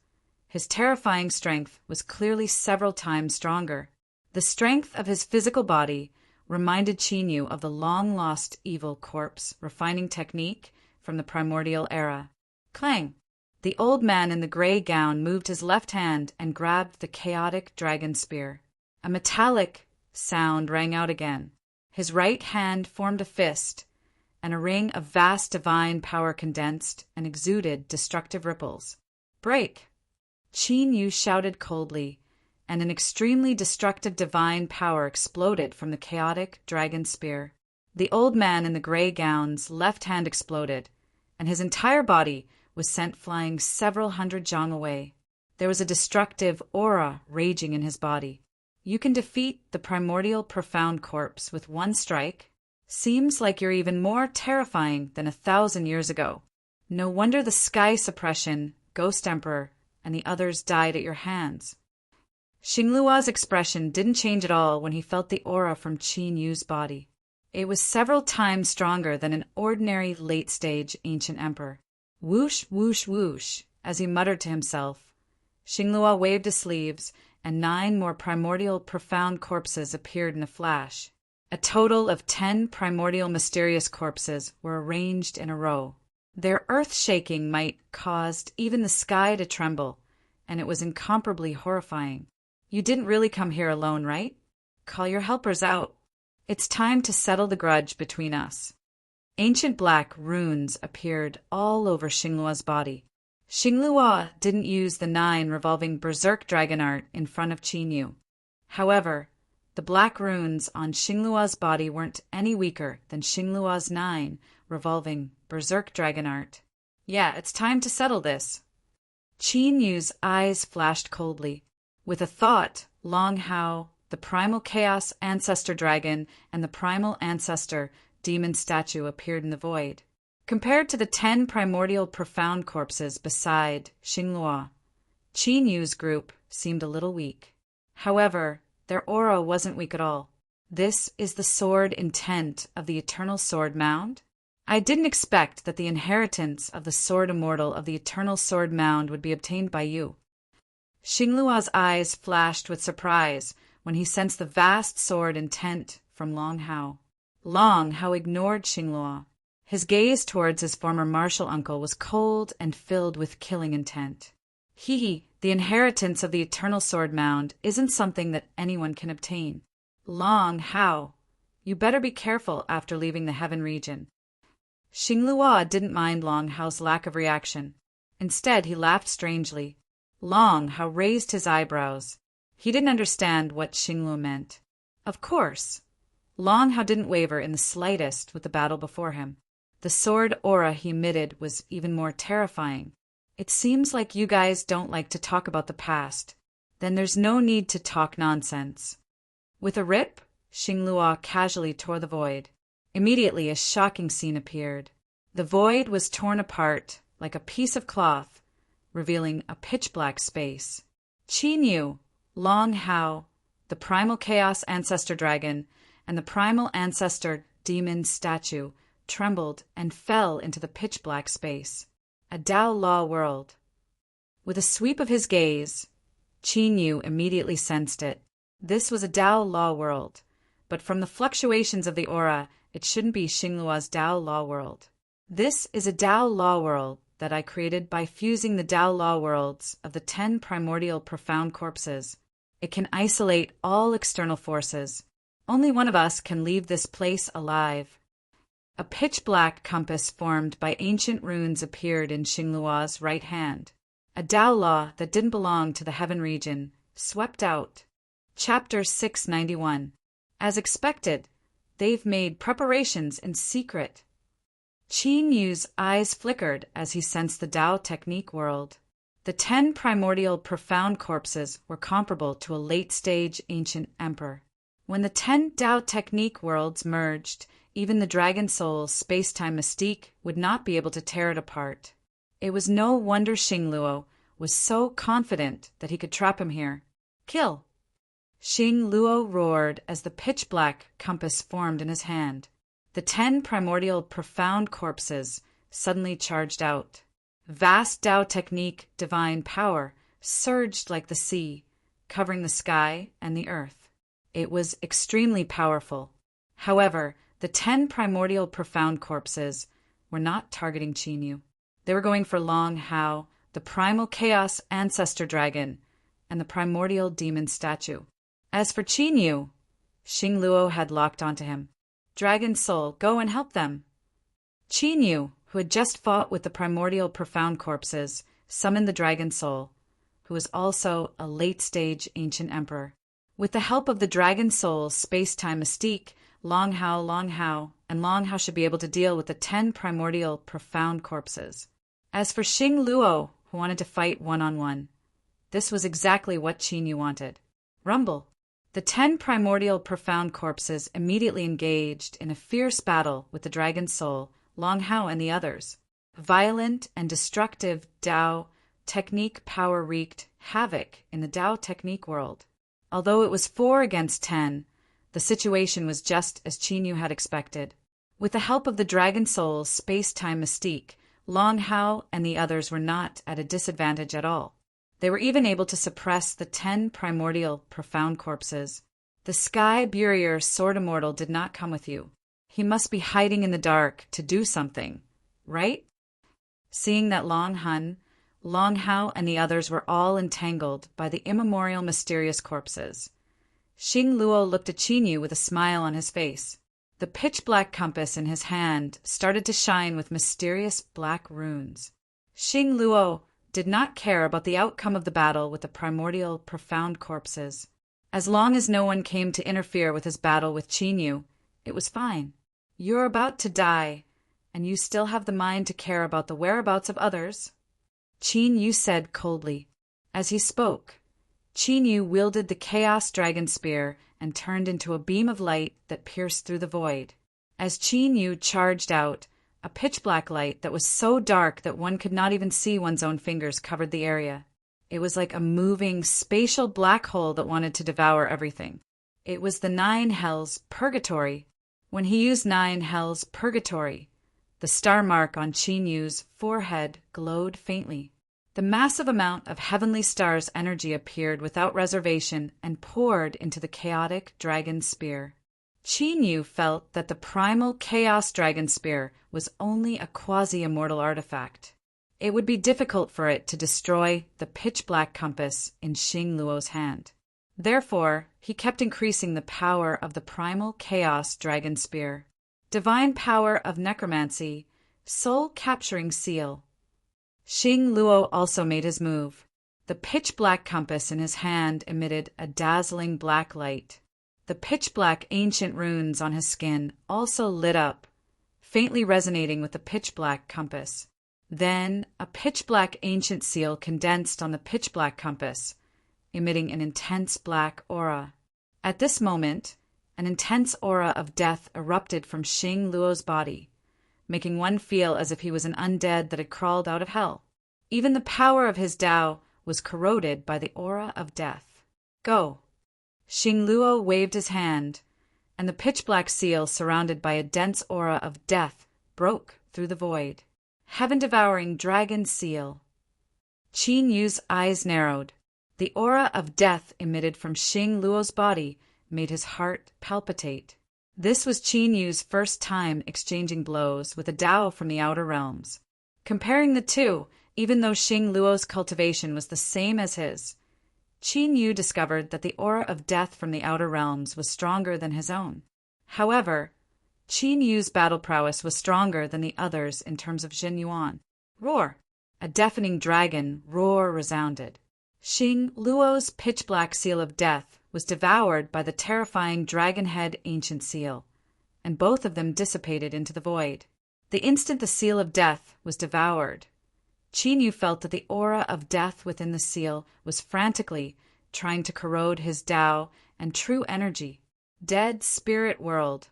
his terrifying strength was clearly several times stronger. The strength of his physical body reminded Qin Yu of the long-lost evil corpse refining technique from the primordial era. Clang! The old man in the gray gown moved his left hand and grabbed the chaotic dragon spear. A metallic sound rang out again. His right hand formed a fist, and a ring of vast divine power condensed and exuded destructive ripples. Break! Qin Yu shouted coldly, and an extremely destructive divine power exploded from the chaotic dragon spear. The old man in the gray gown's left hand exploded, and his entire body was sent flying several hundred zhang away. There was a destructive aura raging in his body. You can defeat the primordial profound corpse with one strike. Seems like you're even more terrifying than 1,000 years ago. No wonder the sky suppression, Ghost Emperor, and the others died at your hands. Xing Luo's expression didn't change at all when he felt the aura from Qin Yu's body. It was several times stronger than an ordinary late-stage ancient emperor. Whoosh, whoosh, whoosh, as he muttered to himself. Xing Luo waved his sleeves, and 9 more primordial profound corpses appeared in a flash. A total of 10 primordial mysterious corpses were arranged in a row. Their earth-shaking might caused even the sky to tremble, and it was incomparably horrifying. You didn't really come here alone, right? Call your helpers out. It's time to settle the grudge between us. Ancient black runes appeared all over Xing Luo's body. Xing Luo didn't use the 9 revolving berserk dragon art in front of Qin Yu. However, the black runes on Xing Luo's body weren't any weaker than Xing Luo's 9 revolving berserk dragon art. Yeah, it's time to settle this. Qin Yu's eyes flashed coldly. With a thought, Long Hao, the primal chaos ancestor dragon, and the primal ancestor demon statue appeared in the void. Compared to the 10 primordial profound corpses beside Xing Luo, Qin Yu's group seemed a little weak. However, their aura wasn't weak at all. This is the sword intent of the eternal sword mound? I didn't expect that the inheritance of the sword immortal of the eternal sword mound would be obtained by you. Xing Luo's eyes flashed with surprise when he sensed the vast sword intent from Long Hao. Long Hao ignored Xing Luo. His gaze towards his former martial uncle was cold and filled with killing intent. The inheritance of the eternal sword mound, isn't something that anyone can obtain. Long Hao, you better be careful after leaving the heaven region. Xing Luo didn't mind Long Hao's lack of reaction. Instead, he laughed strangely. Long Hao raised his eyebrows. He didn't understand what Xing Luo meant. Of course, Long Hao didn't waver in the slightest with the battle before him. The sword aura he emitted was even more terrifying. It seems like you guys don't like to talk about the past. Then there's no need to talk nonsense. With a rip, Xingluo casually tore the void. Immediately, a shocking scene appeared. The void was torn apart like a piece of cloth, revealing a pitch-black space. Qinyu, Long Hao, the primal chaos ancestor dragon, and the primal ancestor demon statue trembled and fell into the pitch-black space. A Dao Law world. With a sweep of his gaze, Qinyu immediately sensed it. This was a Dao Law world, but from the fluctuations of the aura, it shouldn't be Xingluo's Dao Law world. This is a Dao Law world that I created by fusing the Dao Law worlds of the 10 primordial profound corpses. It can isolate all external forces. Only one of us can leave this place alive. A pitch-black compass formed by ancient runes appeared in Xingluo's right hand. A Dao Law that didn't belong to the heaven region swept out. Chapter 691. As expected, they've made preparations in secret. Qin Yu's eyes flickered as he sensed the Dao technique world. The 10 primordial profound corpses were comparable to a late-stage ancient emperor. When the 10 Dao technique worlds merged, even the Dragon Soul's space-time mystique would not be able to tear it apart. It was no wonder Xingluo was so confident that he could trap him here. Kill! Xingluo roared as the pitch-black compass formed in his hand. The 10 primordial profound corpses suddenly charged out. Vast Dao technique divine power surged like the sea, covering the sky and the earth. It was extremely powerful. However, the 10 primordial profound corpses were not targeting Qinyu. They were going for Long Hao, the primal chaos ancestor dragon, and the primordial demon statue. As for Qinyu, Xingluo had locked onto him. Dragon Soul, go and help them. Qinyu, who had just fought with the primordial profound corpses, summoned the Dragon Soul, who was also a late-stage ancient emperor. With the help of the Dragon Soul's space-time mystique, Long Hao, and Long Hao should be able to deal with the 10 primordial profound corpses. As for Xingluo, who wanted to fight one-on-one, this was exactly what Qinyu wanted. Rumble. The 10 primordial profound corpses immediately engaged in a fierce battle with the Dragon Soul, Long Hao, and the others. Violent and destructive Dao technique power wreaked havoc in the Dao technique world. Although it was 4 against 10, the situation was just as Qinyu had expected. With the help of the Dragon Soul's space-time mystique, Long Hao and the others were not at a disadvantage at all. They were even able to suppress the 10 primordial profound corpses. The Sky Burier Sword Immortal did not come with you. He must be hiding in the dark to do something, right? Seeing that Long Hao, and the others were all entangled by the immemorial mysterious corpses, Xingluo looked at Qinyu with a smile on his face. The pitch-black compass in his hand started to shine with mysterious black runes. Xingluo did not care about the outcome of the battle with the primordial profound corpses. As long as no one came to interfere with his battle with Qinyu, it was fine. You're about to die, and you still have the mind to care about the whereabouts of others? Qinyu said coldly. As he spoke, Qinyu wielded the Chaos Dragon Spear and turned into a beam of light that pierced through the void. As Qinyu charged out, a pitch-black light that was so dark that one could not even see one's own fingers covered the area. It was like a moving, spatial black hole that wanted to devour everything. It was the 9 Hells Purgatory. When he used 9 Hells Purgatory, the star mark on Qinyu's forehead glowed faintly. The massive amount of heavenly stars' energy appeared without reservation and poured into the chaotic dragon spear. Qinyu felt that the primal chaos dragon spear was only a quasi-immortal artifact. It would be difficult for it to destroy the pitch-black compass in Xingluo's hand. Therefore, he kept increasing the power of the primal chaos dragon spear. Divine power of necromancy, soul-capturing seal. Xingluo also made his move. The pitch-black compass in his hand emitted a dazzling black light. The pitch-black ancient runes on his skin also lit up, faintly resonating with the pitch-black compass. Then, a pitch-black ancient seal condensed on the pitch-black compass, emitting an intense black aura. At this moment, an intense aura of death erupted from Xing Luo's body, making one feel as if he was an undead that had crawled out of hell. Even the power of his Tao was corroded by the aura of death. Go! Xing Luo waved his hand, and the pitch-black seal, surrounded by a dense aura of death, broke through the void. Heaven-devouring dragon seal. Qin Yu's eyes narrowed. The aura of death emitted from Xing Luo's body made his heart palpitate. This was Qin Yu's first time exchanging blows with a Tao from the outer realms. Comparing the two, even though Xing Luo's cultivation was the same as his, Qin Yu discovered that the aura of death from the outer realms was stronger than his own. However, Qin Yu's battle prowess was stronger than the others in terms of Jin Yuan. Roar! A deafening dragon roar resounded. Xing Luo's pitch-black seal of death was devoured by the terrifying dragon-head ancient seal, and both of them dissipated into the void. The instant the seal of death was devoured, Qin Yu felt that the aura of death within the seal was frantically trying to corrode his Tao and true energy. Dead spirit world.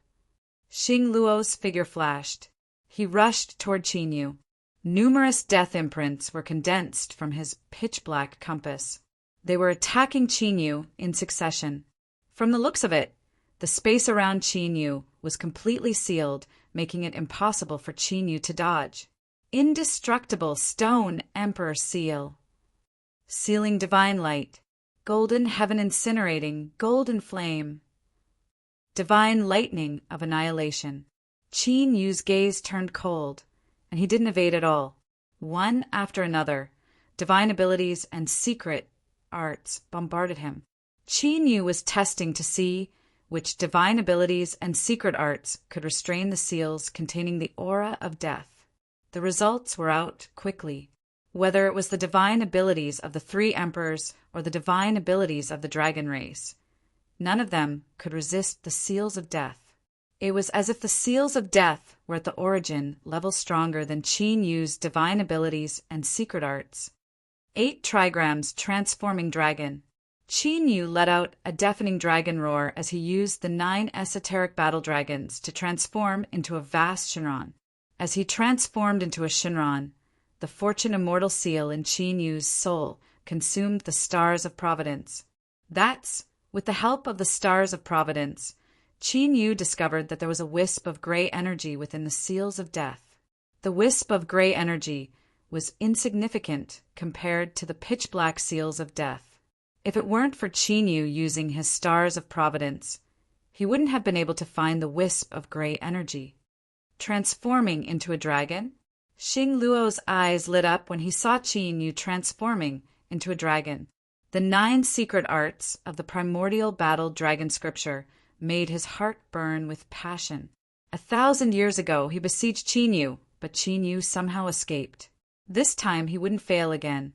Xing Luo's figure flashed. He rushed toward Qin Yu. Numerous death imprints were condensed from his pitch-black compass. They were attacking Qin Yu in succession. From the looks of it, the space around Qin Yu was completely sealed, making it impossible for Qin Yu to dodge. Indestructible stone emperor seal. Sealing divine light. Golden heaven incinerating, golden flame. Divine lightning of annihilation. Qin Yu's gaze turned cold, and he didn't evade at all. One after another, divine abilities and secret arts bombarded him. Qin Yu was testing to see which divine abilities and secret arts could restrain the seals containing the aura of death. The results were out quickly. Whether it was the divine abilities of the three emperors or the divine abilities of the dragon race, none of them could resist the seals of death. It was as if the seals of death were at the origin level stronger than Qin Yu's divine abilities and secret arts. 8 trigrams transforming dragon. Qin Yu let out a deafening dragon roar as he used the 9 esoteric battle dragons to transform into a vast Shinran. As he transformed into a Shinran, the fortune immortal seal in Qin Yu's soul consumed the stars of providence. That's, with the help of the stars of providence, Qin Yu discovered that there was a wisp of gray energy within the seals of death. The wisp of gray energy was insignificant compared to the pitch-black seals of death. If it weren't for Qin Yu using his stars of providence, he wouldn't have been able to find the wisp of gray energy. Transforming into a dragon? Xing Luo's eyes lit up when he saw Qin Yu transforming into a dragon. The 9 secret arts of the primordial battle dragon scripture made his heart burn with passion. 1,000 years ago he besieged Qin Yu, but Qin Yu somehow escaped. This time he wouldn't fail again.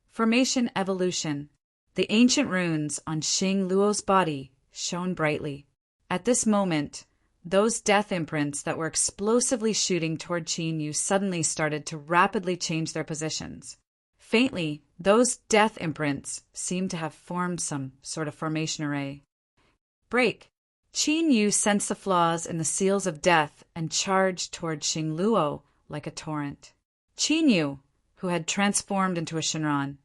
Formation evolution. The ancient runes on Xing Luo's body shone brightly. At this moment, those death imprints that were explosively shooting toward Qin Yu suddenly started to rapidly change their positions. Faintly, those death imprints seemed to have formed some sort of formation array. Break! Qin Yu sensed the flaws in the seals of death and charged toward Xing Luo like a torrent. Qin Yu, who had transformed into a Shinran,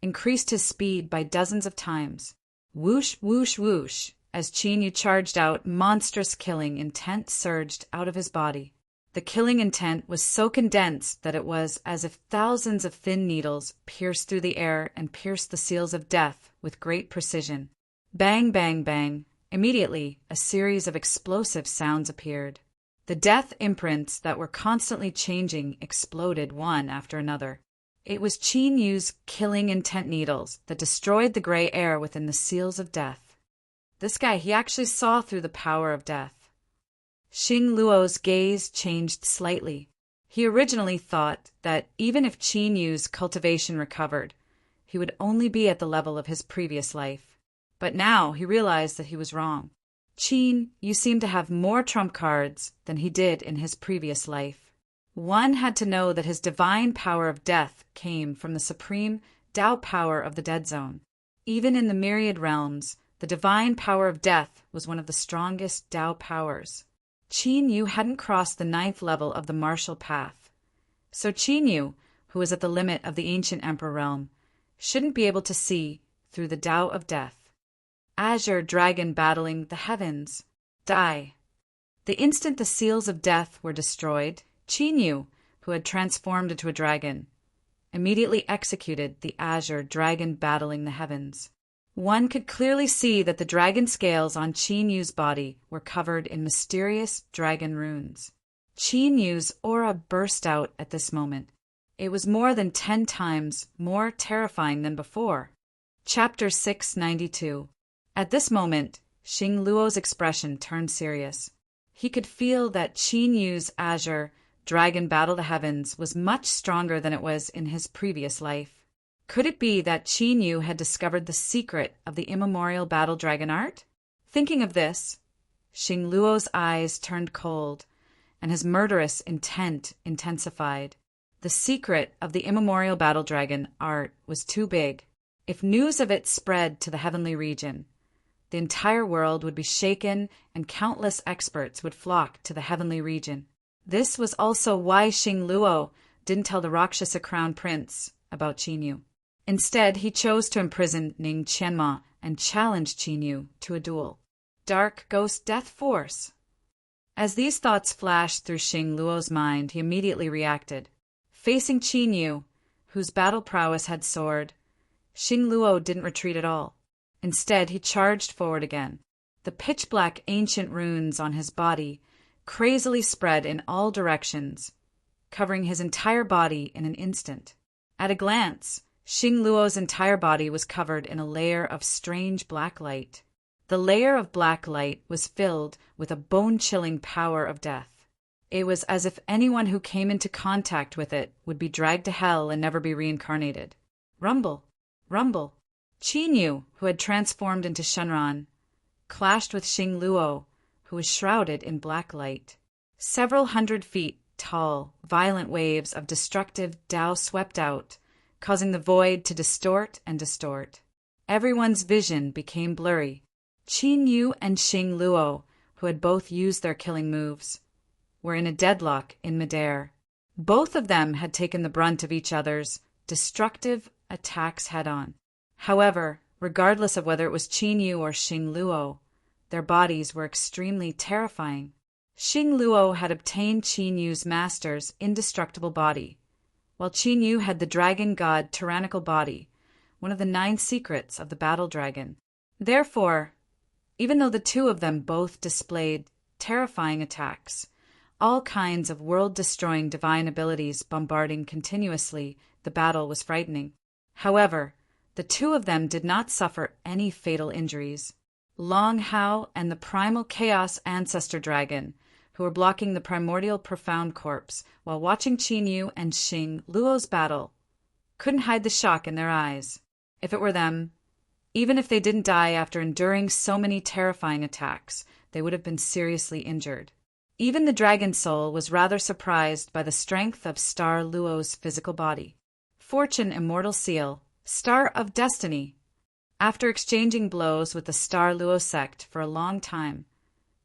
increased his speed by dozens of times. Whoosh, whoosh, whoosh, as Qin Yu charged out, monstrous killing intent surged out of his body. The killing intent was so condensed that it was as if thousands of thin needles pierced through the air and pierced the seals of death with great precision. Bang, bang, bang. Immediately, a series of explosive sounds appeared. The death imprints that were constantly changing exploded one after another. It was Qin Yu's killing intent needles that destroyed the gray air within the seals of death. This guy, he actually saw through the power of death. Xing Luo's gaze changed slightly. He originally thought that even if Qin Yu's cultivation recovered, he would only be at the level of his previous life. But now he realized that he was wrong. Qin, you seem to have more trump cards than he did in his previous life. One had to know that his divine power of death came from the supreme Tao power of the Dead Zone. Even in the myriad realms, the divine power of death was one of the strongest Tao powers. Qin Yu hadn't crossed the 9th level of the martial path. So Qin Yu, who was at the limit of the ancient emperor realm, shouldn't be able to see through the Tao of death. Azure dragon battling the heavens. Die. The instant the seals of death were destroyed, Qin Yu, who had transformed into a dragon, immediately executed the azure dragon battling the heavens. One could clearly see that the dragon scales on Qin Yu's body were covered in mysterious dragon runes. Qin Yu's aura burst out at this moment. It was more than 10 times more terrifying than before. Chapter 692. At this moment, Xing Luo's expression turned serious. He could feel that Qin Yu's azure dragon battle the heavens was much stronger than it was in his previous life. Could it be that Qin Yu had discovered the secret of the immemorial battle dragon art? Thinking of this, Xing Luo's eyes turned cold, and his murderous intent intensified. The secret of the immemorial battle dragon art was too big. If news of it spread to the heavenly region, the entire world would be shaken and countless experts would flock to the heavenly region. This was also why Xing Luo didn't tell the Rakshasa crown prince about Qin Yu. Instead, he chose to imprison Ning Qianma and challenge Qin Yu to a duel. Dark Ghost Death Force. As these thoughts flashed through Xing Luo's mind, he immediately reacted. Facing Qin Yu, whose battle prowess had soared, Xing Luo didn't retreat at all. Instead, he charged forward again. The pitch-black ancient runes on his body crazily spread in all directions, covering his entire body in an instant. At a glance, Xing Luo's entire body was covered in a layer of strange black light. The layer of black light was filled with a bone-chilling power of death. It was as if anyone who came into contact with it would be dragged to hell and never be reincarnated. Rumble, rumble. Qin Yu, who had transformed into Shenron, clashed with Xing Luo, who was shrouded in black light. Several 100 feet tall, violent waves of destructive Tao swept out, causing the void to distort and distort. Everyone's vision became blurry. Qin Yu and Xing Luo, who had both used their killing moves, were in a deadlock in midair. Both of them had taken the brunt of each other's destructive attacks head-on. However, regardless of whether it was Qin Yu or Xing Luo, their bodies were extremely terrifying. Xing Luo had obtained Qin Yu's master's indestructible body, while Qin Yu had the dragon god tyrannical body, one of the 9 secrets of the battle dragon. Therefore, even though the two of them both displayed terrifying attacks, all kinds of world-destroying divine abilities bombarding continuously, the battle was frightening. However, the two of them did not suffer any fatal injuries. Long Hao and the primal chaos ancestor dragon, who were blocking the primordial profound corpse while watching Qin Yu and Xing Luo's battle, couldn't hide the shock in their eyes. If it were them, even if they didn't die after enduring so many terrifying attacks, they would have been seriously injured. Even the dragon soul was rather surprised by the strength of Star Luo's physical body. Fortune Immortal Seal, Star of Destiny. After exchanging blows with the Star Luo sect for a long time,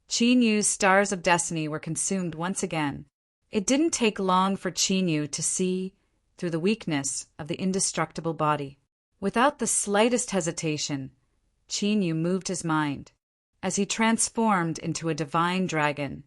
Qin Yu's stars of destiny were consumed once again. It didn't take long for Qin Yu to see through the weakness of the indestructible body. Without the slightest hesitation, Qin Yu moved his mind. As he transformed into a divine dragon,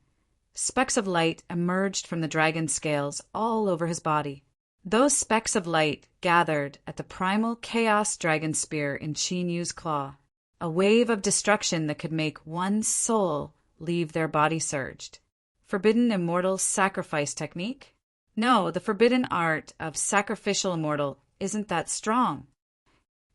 specks of light emerged from the dragon's scales all over his body. Those specks of light gathered at the primal chaos dragon spear in Qin Yu's claw. A wave of destruction that could make one's soul leave their body surged. Forbidden immortal sacrifice technique? No, the forbidden art of sacrificial immortal isn't that strong.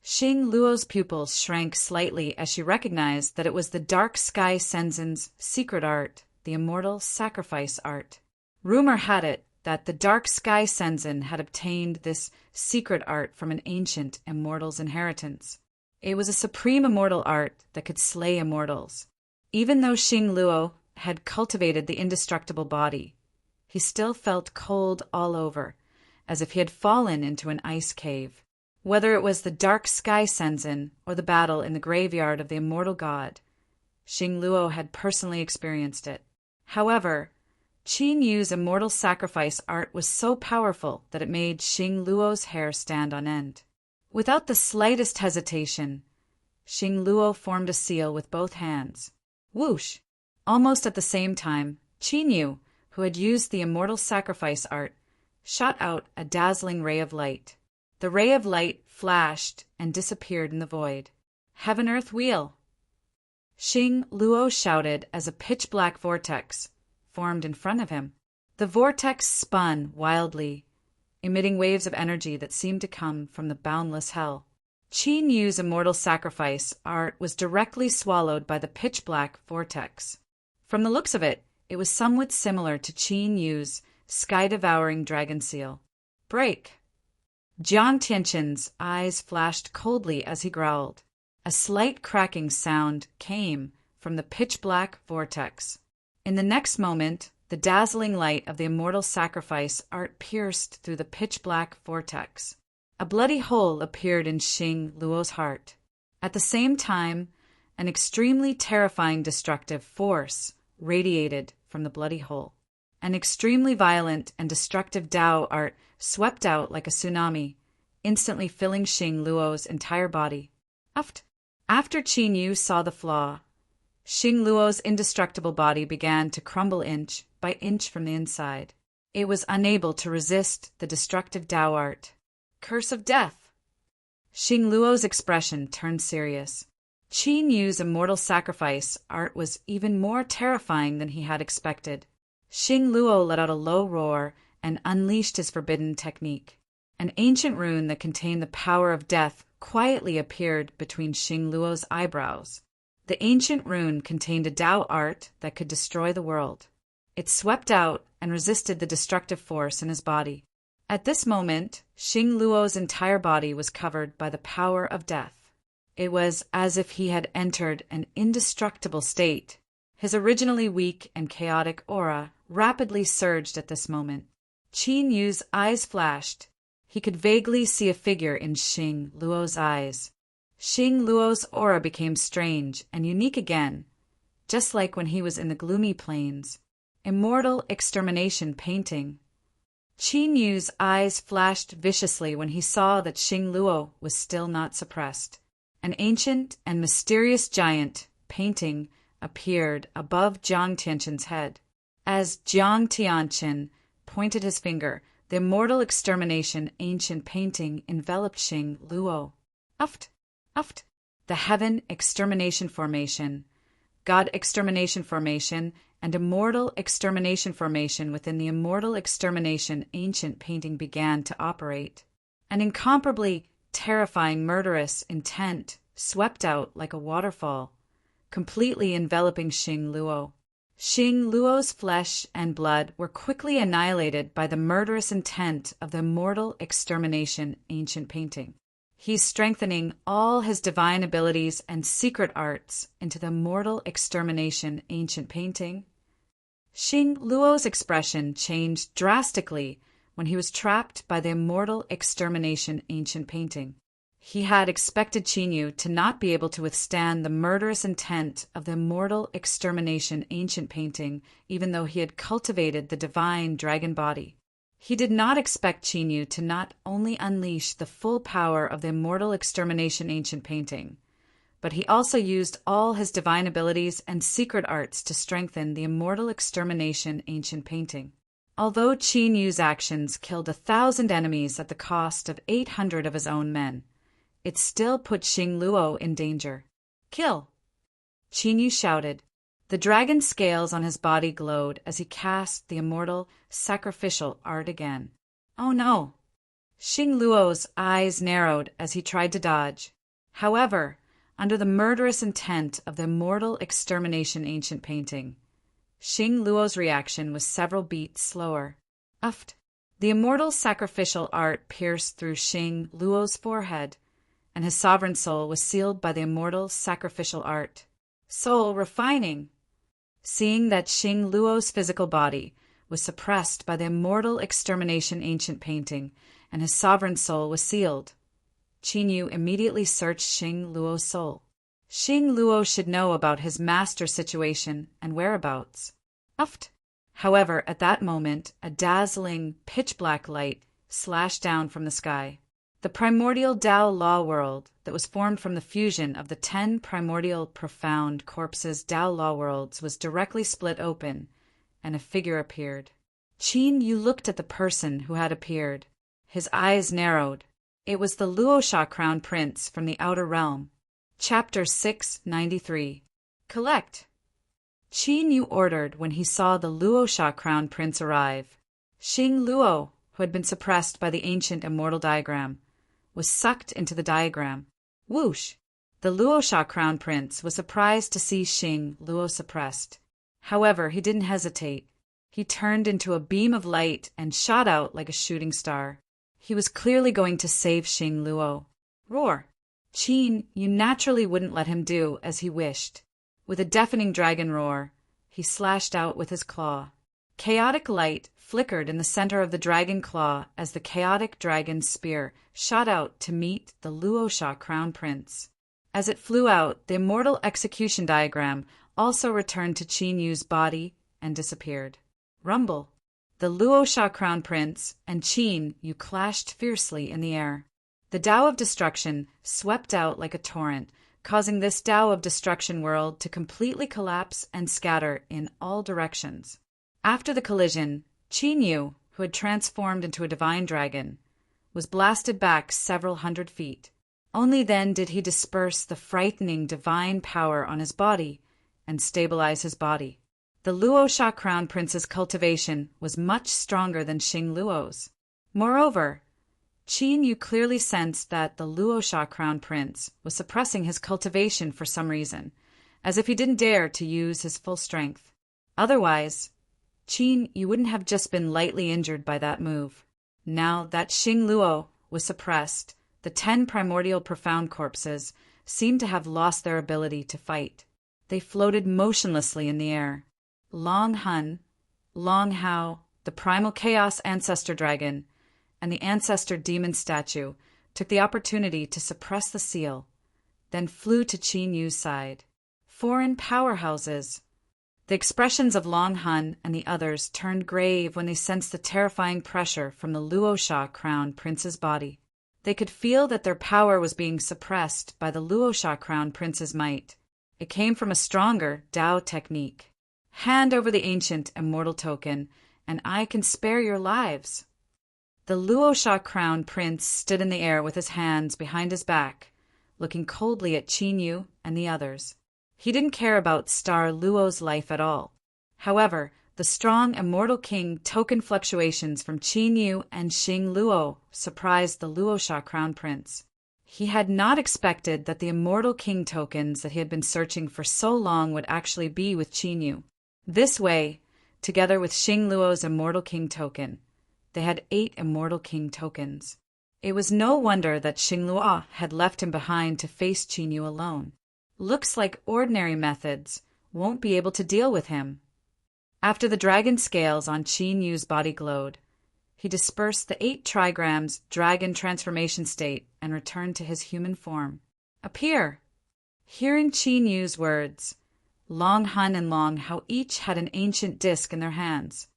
Xing Luo's pupils shrank slightly as she recognized that it was the Dark Sky Senzin's secret art, the immortal sacrifice art. Rumor had it that the Dark Sky Senzin had obtained this secret art from an ancient immortal's inheritance. It was a supreme immortal art that could slay immortals. Even though Xing Luo had cultivated the indestructible body, he still felt cold all over, as if he had fallen into an ice cave. Whether it was the dark sky Senzin or the battle in the graveyard of the immortal god, Xing Luo had personally experienced it. However, Qin Yu's immortal sacrifice art was so powerful that it made Xing Luo's hair stand on end. Without the slightest hesitation, Xing Luo formed a seal with both hands. Whoosh! Almost at the same time, Qin Yu, who had used the immortal sacrifice art, shot out a dazzling ray of light. The ray of light flashed and disappeared in the void. Heaven-earth wheel! Xing Luo shouted as a pitch-black vortex formed in front of him. The vortex spun wildly, emitting waves of energy that seemed to come from the boundless hell. Qin Yu's immortal sacrifice art was directly swallowed by the pitch-black vortex. From the looks of it, it was somewhat similar to Qin Yu's sky-devouring dragon seal. Break! Jiang Tianqin's eyes flashed coldly as he growled. A slight cracking sound came from the pitch-black vortex. In the next moment, the dazzling light of the immortal sacrifice art pierced through the pitch-black vortex. A bloody hole appeared in Xing Luo's heart. At the same time, an extremely terrifying destructive force radiated from the bloody hole. An extremely violent and destructive Tao art swept out like a tsunami, instantly filling Xing Luo's entire body. After Qin Yu saw the flaw, Xing Luo's indestructible body began to crumble inch by inch from the inside. It was unable to resist the destructive Tao art. Curse of death! Xing Luo's expression turned serious. Qin Yu's immortal sacrifice art was even more terrifying than he had expected. Xing Luo let out a low roar and unleashed his forbidden technique. An ancient rune that contained the power of death quietly appeared between Xing Luo's eyebrows. The ancient rune contained a Tao art that could destroy the world. It swept out and resisted the destructive force in his body. At this moment, Xing Luo's entire body was covered by the power of death. It was as if he had entered an indestructible state. His originally weak and chaotic aura rapidly surged at this moment. Qin Yu's eyes flashed. He could vaguely see a figure in Xing Luo's eyes. Xing Luo's aura became strange and unique again, just like when he was in the gloomy plains. Immortal extermination painting. Qin Yu's eyes flashed viciously when he saw that Xing Luo was still not suppressed. An ancient and mysterious giant painting appeared above Jiang Tianqin's head. As Jiang Tianqin pointed his finger, the immortal extermination ancient painting enveloped Xing Luo. The heaven extermination formation, God extermination formation, and immortal extermination formation within the immortal extermination ancient painting began to operate. An incomparably terrifying murderous intent swept out like a waterfall, completely enveloping Xing Luo. Xing Luo's flesh and blood were quickly annihilated by the murderous intent of the immortal extermination ancient painting. He's strengthening all his divine abilities and secret arts into the immortal extermination ancient painting. Xing Luo's expression changed drastically when he was trapped by the immortal extermination ancient painting. He had expected Qin Yu to not be able to withstand the murderous intent of the immortal extermination ancient painting, even though he had cultivated the divine dragon body. He did not expect Qin Yu to not only unleash the full power of the immortal extermination ancient painting, but he also used all his divine abilities and secret arts to strengthen the immortal extermination ancient painting. Although Qin Yu's actions killed 1,000 enemies at the cost of 800 of his own men, it still put Xing Luo in danger. Kill! Qin Yu shouted. The dragon scales on his body glowed as he cast the immortal sacrificial art again. Oh no! Xing Luo's eyes narrowed as he tried to dodge. However, under the murderous intent of the immortal extermination ancient painting, Xing Luo's reaction was several beats slower. The immortal sacrificial art pierced through Xing Luo's forehead, and his sovereign soul was sealed by the immortal sacrificial art. Soul refining. Seeing that Xing Luo's physical body was suppressed by the immortal extermination ancient painting, and his sovereign soul was sealed, Qin Yu immediately searched Xing Luo's soul. Xing Luo should know about his master's situation and whereabouts. However, at that moment, a dazzling, pitch-black light slashed down from the sky. The primordial Dao Law world that was formed from the fusion of the 10 primordial profound corpses Dao Law worlds was directly split open, and a figure appeared. Qin Yu looked at the person who had appeared. His eyes narrowed. It was the Luosha Crown Prince from the Outer Realm. Chapter 693. Collect. Qin Yu ordered when he saw the Luosha Crown Prince arrive. Xing Luo, who had been suppressed by the ancient immortal diagram, was sucked into the diagram. Whoosh! The Luosha Crown Prince was surprised to see Xing Luo suppressed. However, he didn't hesitate. He turned into a beam of light and shot out like a shooting star. He was clearly going to save Xing Luo. Roar! Qin Yu naturally wouldn't let him do as he wished. With a deafening dragon roar, he slashed out with his claw. Chaotic light flickered in the center of the dragon claw as the chaotic dragon spear shot out to meet the Luosha Crown Prince. As it flew out, the immortal execution diagram also returned to Qin Yu's body and disappeared. Rumble! The Luosha Crown Prince and Qin Yu clashed fiercely in the air. The Tao of Destruction swept out like a torrent, causing this Tao of Destruction world to completely collapse and scatter in all directions. After the collision, Qin Yu, who had transformed into a divine dragon, was blasted back several hundred feet. Only then did he disperse the frightening divine power on his body and stabilize his body. The Luosha Crown Prince's cultivation was much stronger than Xing Luo's. Moreover, Qin Yu clearly sensed that the Luosha Crown Prince was suppressing his cultivation for some reason, as if he didn't dare to use his full strength. Otherwise, Qin Yu wouldn't have just been lightly injured by that move. Now that Xing Luo was suppressed, the 10 primordial profound corpses seemed to have lost their ability to fight. They floated motionlessly in the air. Long Hun, Long Hao, the primal chaos ancestor dragon, and the ancestor demon statue took the opportunity to suppress the seal, then flew to Qin Yu's side. Foreign powerhouses. The expressions of Long Hun and the others turned grave when they sensed the terrifying pressure from the Luosha Crown Prince's body. They could feel that their power was being suppressed by the Luosha Crown Prince's might. It came from a stronger Tao technique. Hand over the ancient immortal token, and I can spare your lives. The Luosha Crown Prince stood in the air with his hands behind his back, looking coldly at Qin Yu and the others. He didn't care about Star Luo's life at all. However, the strong immortal king token fluctuations from Qin Yu and Xing Luo surprised the Luosha Crown Prince. He had not expected that the immortal king tokens that he had been searching for so long would actually be with Qin Yu. This way, together with Xing Luo's immortal king token, they had 8 immortal king tokens. It was no wonder that Xing Luo had left him behind to face Qin Yu alone. Looks like ordinary methods won't be able to deal with him. After the dragon scales on Qin Yu's body glowed, he dispersed the 8 trigrams dragon transformation state and returned to his human form. Appear! Hearing Qin Yu's words, Long Hun and Long Hao each had an ancient disc in their hands.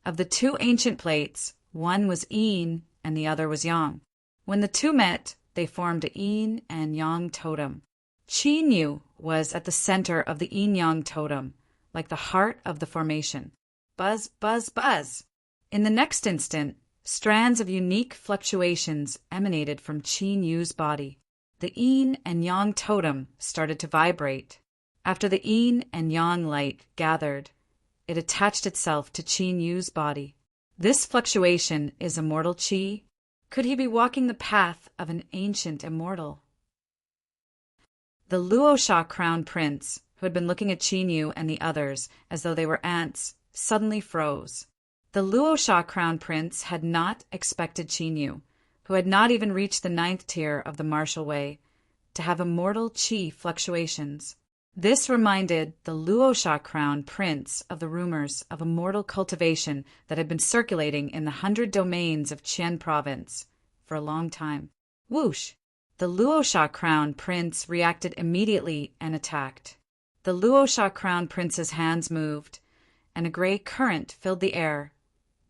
Of the 2 ancient plates, one was yin and the other was yang. When the 2 met, they formed a yin and yang totem. Qin Yu was at the center of the yin-yang totem, like the heart of the formation. Buzz, buzz, buzz! In the next instant, strands of unique fluctuations emanated from Qin Yu's body. The yin and yang totem started to vibrate. After the yin and yang light gathered, it attached itself to Qin Yu's body. This fluctuation is immortal qi. Could he be walking the path of an ancient immortal? The Luosha Crown Prince, who had been looking at Qin Yu and the others as though they were ants, suddenly froze. The Luosha Crown Prince had not expected Qin Yu, who had not even reached the 9th tier of the martial way, to have immortal qi fluctuations. This reminded the Luosha crown prince of the rumors of immortal cultivation that had been circulating in the 100 domains of Qian province for a long time. Whoosh! The Luosha crown prince reacted immediately and attacked. The Luosha crown prince's hands moved, and a gray current filled the air,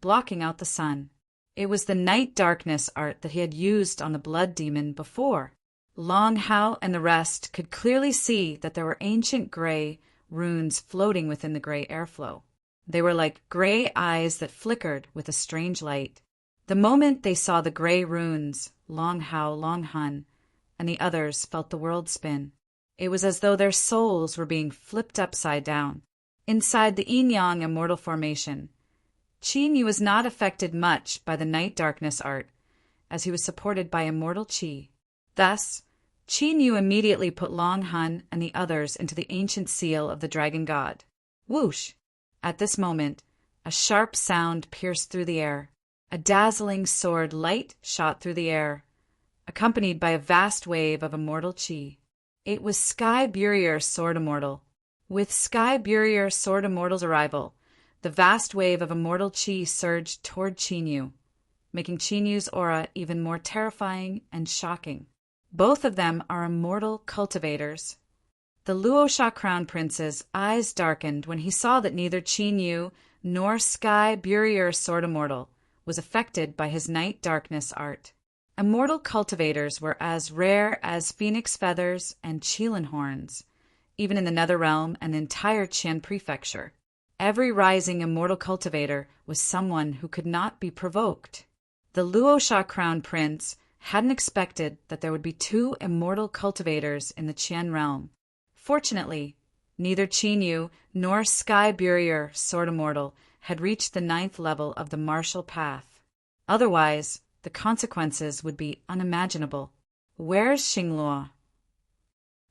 blocking out the sun. It was the night darkness art that he had used on the blood demon before. Long Hao and the rest could clearly see that there were ancient gray runes floating within the gray airflow. They were like gray eyes that flickered with a strange light. The moment they saw the gray runes, Long Hao, Long Hun, and the others felt the world spin. It was as though their souls were being flipped upside down. Inside the yin-yang immortal formation, Qin Yu was not affected much by the night darkness art, as he was supported by immortal qi. Thus, Qin Yu immediately put Long Hun and the others into the ancient seal of the dragon god. Whoosh! At this moment, a sharp sound pierced through the air. A dazzling sword light shot through the air, accompanied by a vast wave of immortal qi. It was Sky Burier Sword Immortal. With Sky Burier Sword Immortal's arrival, the vast wave of immortal qi surged toward Qin Yu, making Qin Yu's aura even more terrifying and shocking. Both of them are immortal cultivators. The Luosha Crown Prince's eyes darkened when he saw that neither Qin Yu nor Sky Burier Sword Immortal was affected by his night darkness art. Immortal cultivators were as rare as phoenix feathers and qilin horns, even in the Netherrealm and the entire Qian prefecture. Every rising immortal cultivator was someone who could not be provoked. The Luosha Crown Prince hadn't expected that there would be 2 immortal cultivators in the Qian realm. Fortunately, neither Qin Yu nor Sky Burier Sword Immortal had reached the 9th level of the martial path. Otherwise, the consequences would be unimaginable. Where's Xingluo?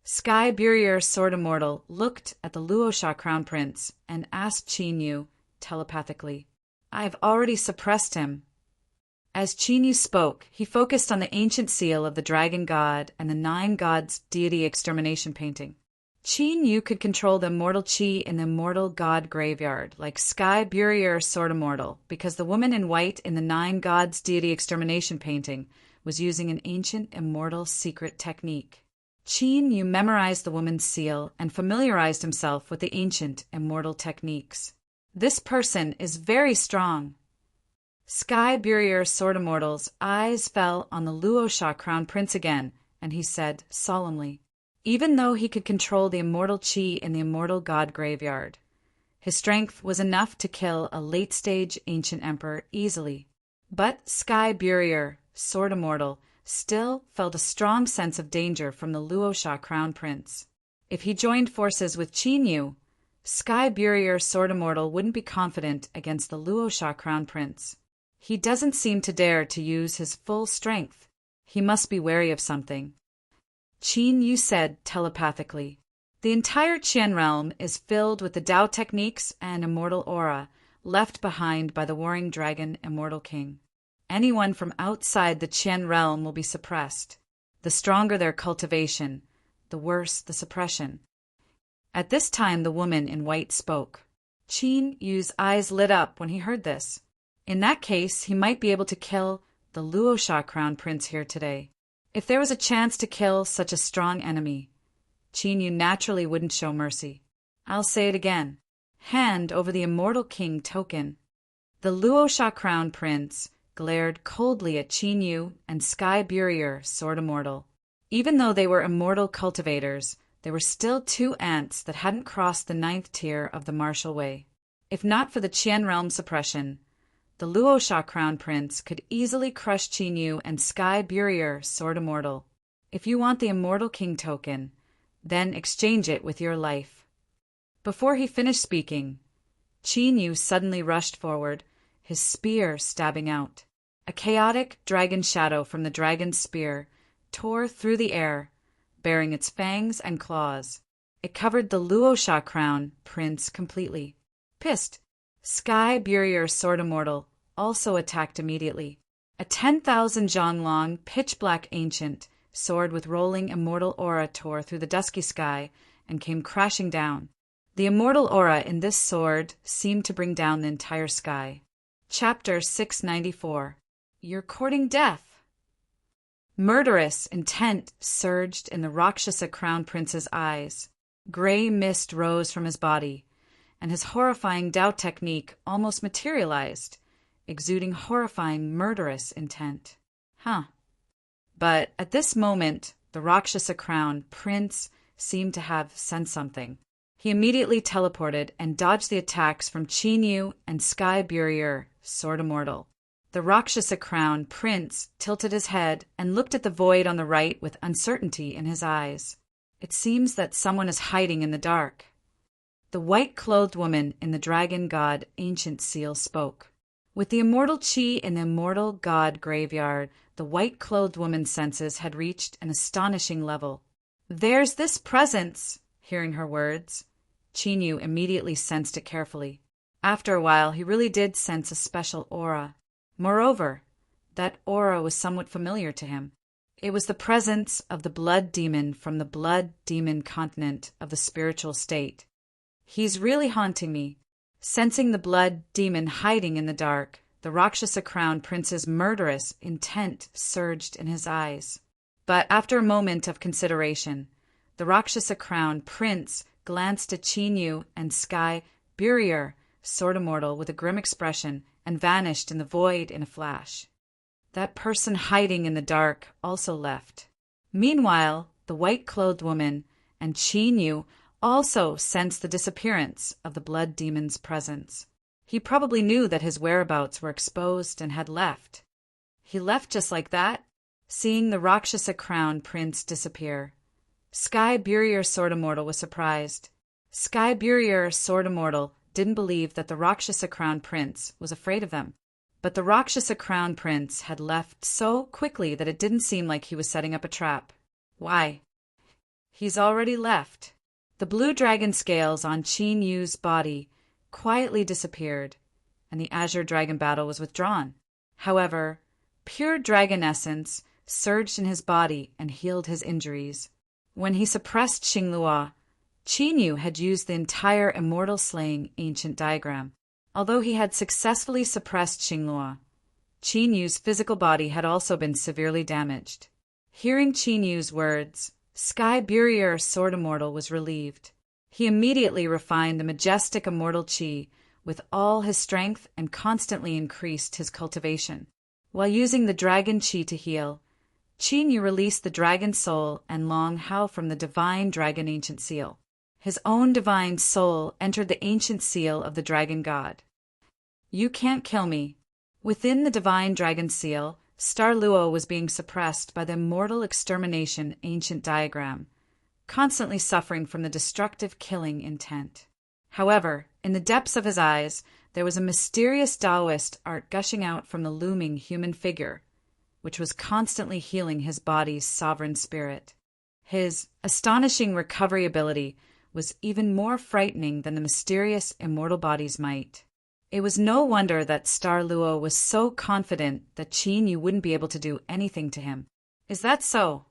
Sky Burier Sword Immortal looked at the Luosha Crown Prince and asked Qin Yu telepathically, "I've already suppressed him." As Qin Yu spoke, he focused on the ancient seal of the Dragon God and the 9 Gods deity extermination painting. Qin Yu could control the immortal qi in the immortal god graveyard, like Sky Burier Sword Immortal, because the woman in white in the 9 Gods deity extermination painting was using an ancient immortal secret technique. Qin Yu memorized the woman's seal and familiarized himself with the ancient immortal techniques. This person is very strong. Sky Burier Sword Immortal's eyes fell on the Luosha Crown Prince again, and he said solemnly, even though he could control the immortal qi in the immortal god graveyard, his strength was enough to kill a late-stage ancient emperor easily. But Sky Burier, Sword Immortal, still felt a strong sense of danger from the Luosha Crown Prince. If he joined forces with Qin Yu, Sky Burier Sword Immortal wouldn't be confident against the Luosha Crown Prince. He doesn't seem to dare to use his full strength. He must be wary of something. Qin Yu said telepathically, "The entire Qian realm is filled with the Tao techniques and immortal aura left behind by the warring dragon Immortal King. Anyone from outside the Qian realm will be suppressed. The stronger their cultivation, the worse the suppression." At this time the woman in white spoke. Qin Yu's eyes lit up when he heard this. In that case, he might be able to kill the Luosha Crown Prince here today. If there was a chance to kill such a strong enemy, Qin Yu naturally wouldn't show mercy. I'll say it again. Hand over the Immortal King token. The Luosha Crown Prince glared coldly at Qin Yu and Sky Burier, Sword Immortal. Even though they were immortal cultivators, there were still 2 ants that hadn't crossed the 9th tier of the martial way. If not for the Qian realm suppression, the Luosha Crown Prince could easily crush Qin Yu and Sky Burier, Sword Immortal. If you want the Immortal King token, then exchange it with your life. Before he finished speaking, Qin Yu suddenly rushed forward, his spear stabbing out. A chaotic dragon shadow from the dragon's spear tore through the air, bearing its fangs and claws. It covered the Luosha Crown Prince completely. Pissed, Sky Burier Sword Immortal also attacked immediately. A 10,000 zhang long, pitch-black ancient sword with rolling immortal aura tore through the dusky sky and came crashing down. The immortal aura in this sword seemed to bring down the entire sky. Chapter 694. You're courting death. Murderous intent surged in the Rakshasa Crown Prince's eyes. Gray mist rose from his body, and his horrifying Tao technique almost materialized, exuding horrifying murderous intent. But at this moment, the Rakshasa Crown Prince seemed to have sensed something. He immediately teleported and dodged the attacks from Qin Yu and Sky Burier, Sword Immortal. The Rakshasa Crown Prince tilted his head and looked at the void on the right with uncertainty in his eyes. It seems that someone is hiding in the dark. The white-clothed woman in the dragon god ancient seal spoke. With the immortal Qi in the immortal god graveyard, the white-clothed woman's senses had reached an astonishing level. There's this presence, hearing her words. Qin Yu immediately sensed it carefully. After a while, he really did sense a special aura. Moreover, that aura was somewhat familiar to him. It was the presence of the blood demon from the blood demon continent of the spiritual state. He's really haunting me. Sensing the blood demon hiding in the dark, the Rakshasa Crown Prince's murderous intent surged in his eyes. But after a moment of consideration, the Rakshasa Crown Prince glanced at Qin Yu and Sky Burier, Sword Immortal, with a grim expression, and vanished in the void in a flash. That person hiding in the dark also left. Meanwhile, the white-clothed woman and Qin Yu also sensed the disappearance of the blood demon's presence. He probably knew that his whereabouts were exposed and had left. He left just like that, seeing the Rakshasa Crown Prince disappear. Sky Burier Sword Immortal was surprised. Sky Burier Sword Immortal didn't believe that the Rakshasa Crown Prince was afraid of them. But the Rakshasa Crown Prince had left so quickly that it didn't seem like he was setting up a trap. Why? He's already left. The blue dragon scales on Qin Yu's body quietly disappeared, and the azure dragon battle was withdrawn. However, pure dragon essence surged in his body and healed his injuries. When he suppressed Xinglua, Qin Yu had used the entire immortal slaying ancient diagram. Although he had successfully suppressed Xinglua, Qin Yu's physical body had also been severely damaged. Hearing Qin Yu's words, Sky Burier Sword Immortal was relieved. He immediately refined the majestic immortal Qi with all his strength and constantly increased his cultivation. While using the dragon Qi to heal, Qin Yu released the dragon soul and Long Hao from the divine dragon ancient seal. His own divine soul entered the ancient seal of the dragon god. You can't kill me. Within the divine dragon seal, Star Luo was being suppressed by the immortal extermination ancient diagram, constantly suffering from the destructive killing intent. However, in the depths of his eyes, there was a mysterious Taoist art gushing out from the looming human figure, which was constantly healing his body's sovereign spirit. His astonishing recovery ability was even more frightening than the mysterious immortal body's might. It was no wonder that Star Luo was so confident that Qin Yu wouldn't be able to do anything to him. Is that so?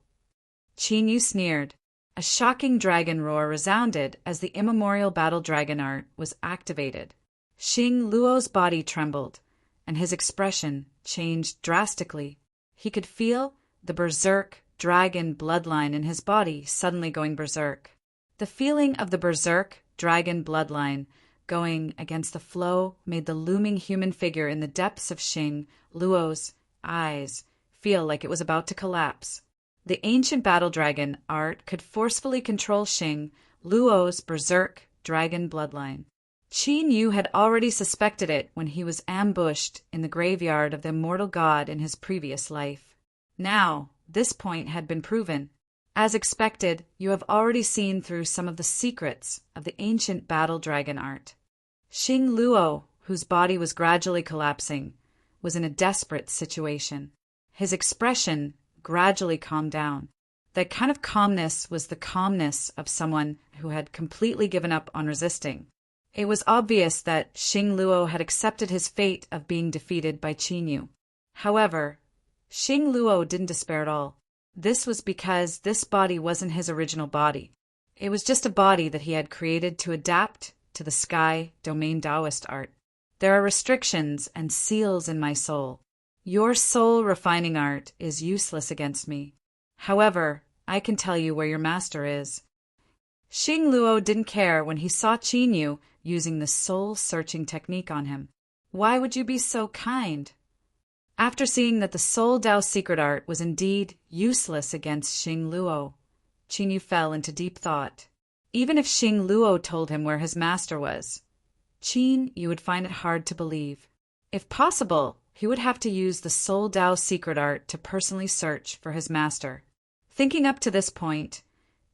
Qin Yu sneered. A shocking dragon roar resounded as the immemorial battle dragon art was activated. Xing Luo's body trembled, and his expression changed drastically. He could feel the berserk dragon bloodline in his body suddenly going berserk. The feeling of the berserk dragon bloodline going against the flow made the looming human figure in the depths of Xing Luo's eyes feel like it was about to collapse. The ancient battle dragon art could forcefully control Xing Luo's berserk dragon bloodline. Qin Yu had already suspected it when he was ambushed in the graveyard of the immortal god in his previous life. Now, this point had been proven. As expected, you have already seen through some of the secrets of the ancient battle dragon art. Xing Luo, whose body was gradually collapsing, was in a desperate situation. His expression gradually calmed down. That kind of calmness was the calmness of someone who had completely given up on resisting. It was obvious that Xing Luo had accepted his fate of being defeated by Qin Yu. However, Xing Luo didn't despair at all. This was because this body wasn't his original body. It was just a body that he had created to adapt to the sky domain Taoist art. There are restrictions and seals in my soul. Your soul refining art is useless against me. However, I can tell you where your master is. Xing Luo didn't care when he saw Qin Yu using the soul-searching technique on him. Why would you be so kind? After seeing that the Soul Dao secret art was indeed useless against Xing Luo, Qin Yu fell into deep thought. Even if Xing Luo told him where his master was, Qin Yu would find it hard to believe. If possible, he would have to use the Soul Dao secret art to personally search for his master. Thinking up to this point,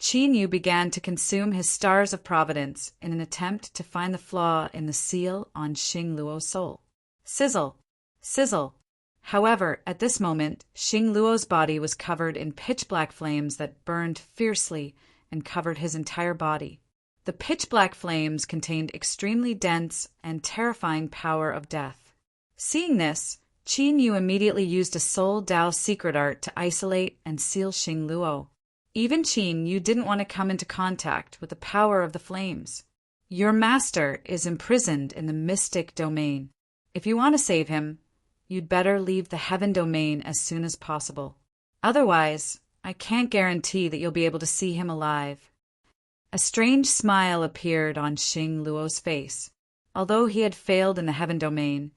Qin Yu began to consume his stars of providence in an attempt to find the flaw in the seal on Xing Luo's soul. Sizzle! Sizzle! However, at this moment, Xing Luo's body was covered in pitch-black flames that burned fiercely and covered his entire body. The pitch-black flames contained extremely dense and terrifying power of death. Seeing this, Qin Yu immediately used a Soul Dao secret art to isolate and seal Xing Luo. Even Qin Yu didn't want to come into contact with the power of the flames. Your master is imprisoned in the mystic domain. If you want to save him, you'd better leave the heaven domain as soon as possible. Otherwise, I can't guarantee that you'll be able to see him alive. A strange smile appeared on Xing Luo's face. Although he had failed in the heaven domain,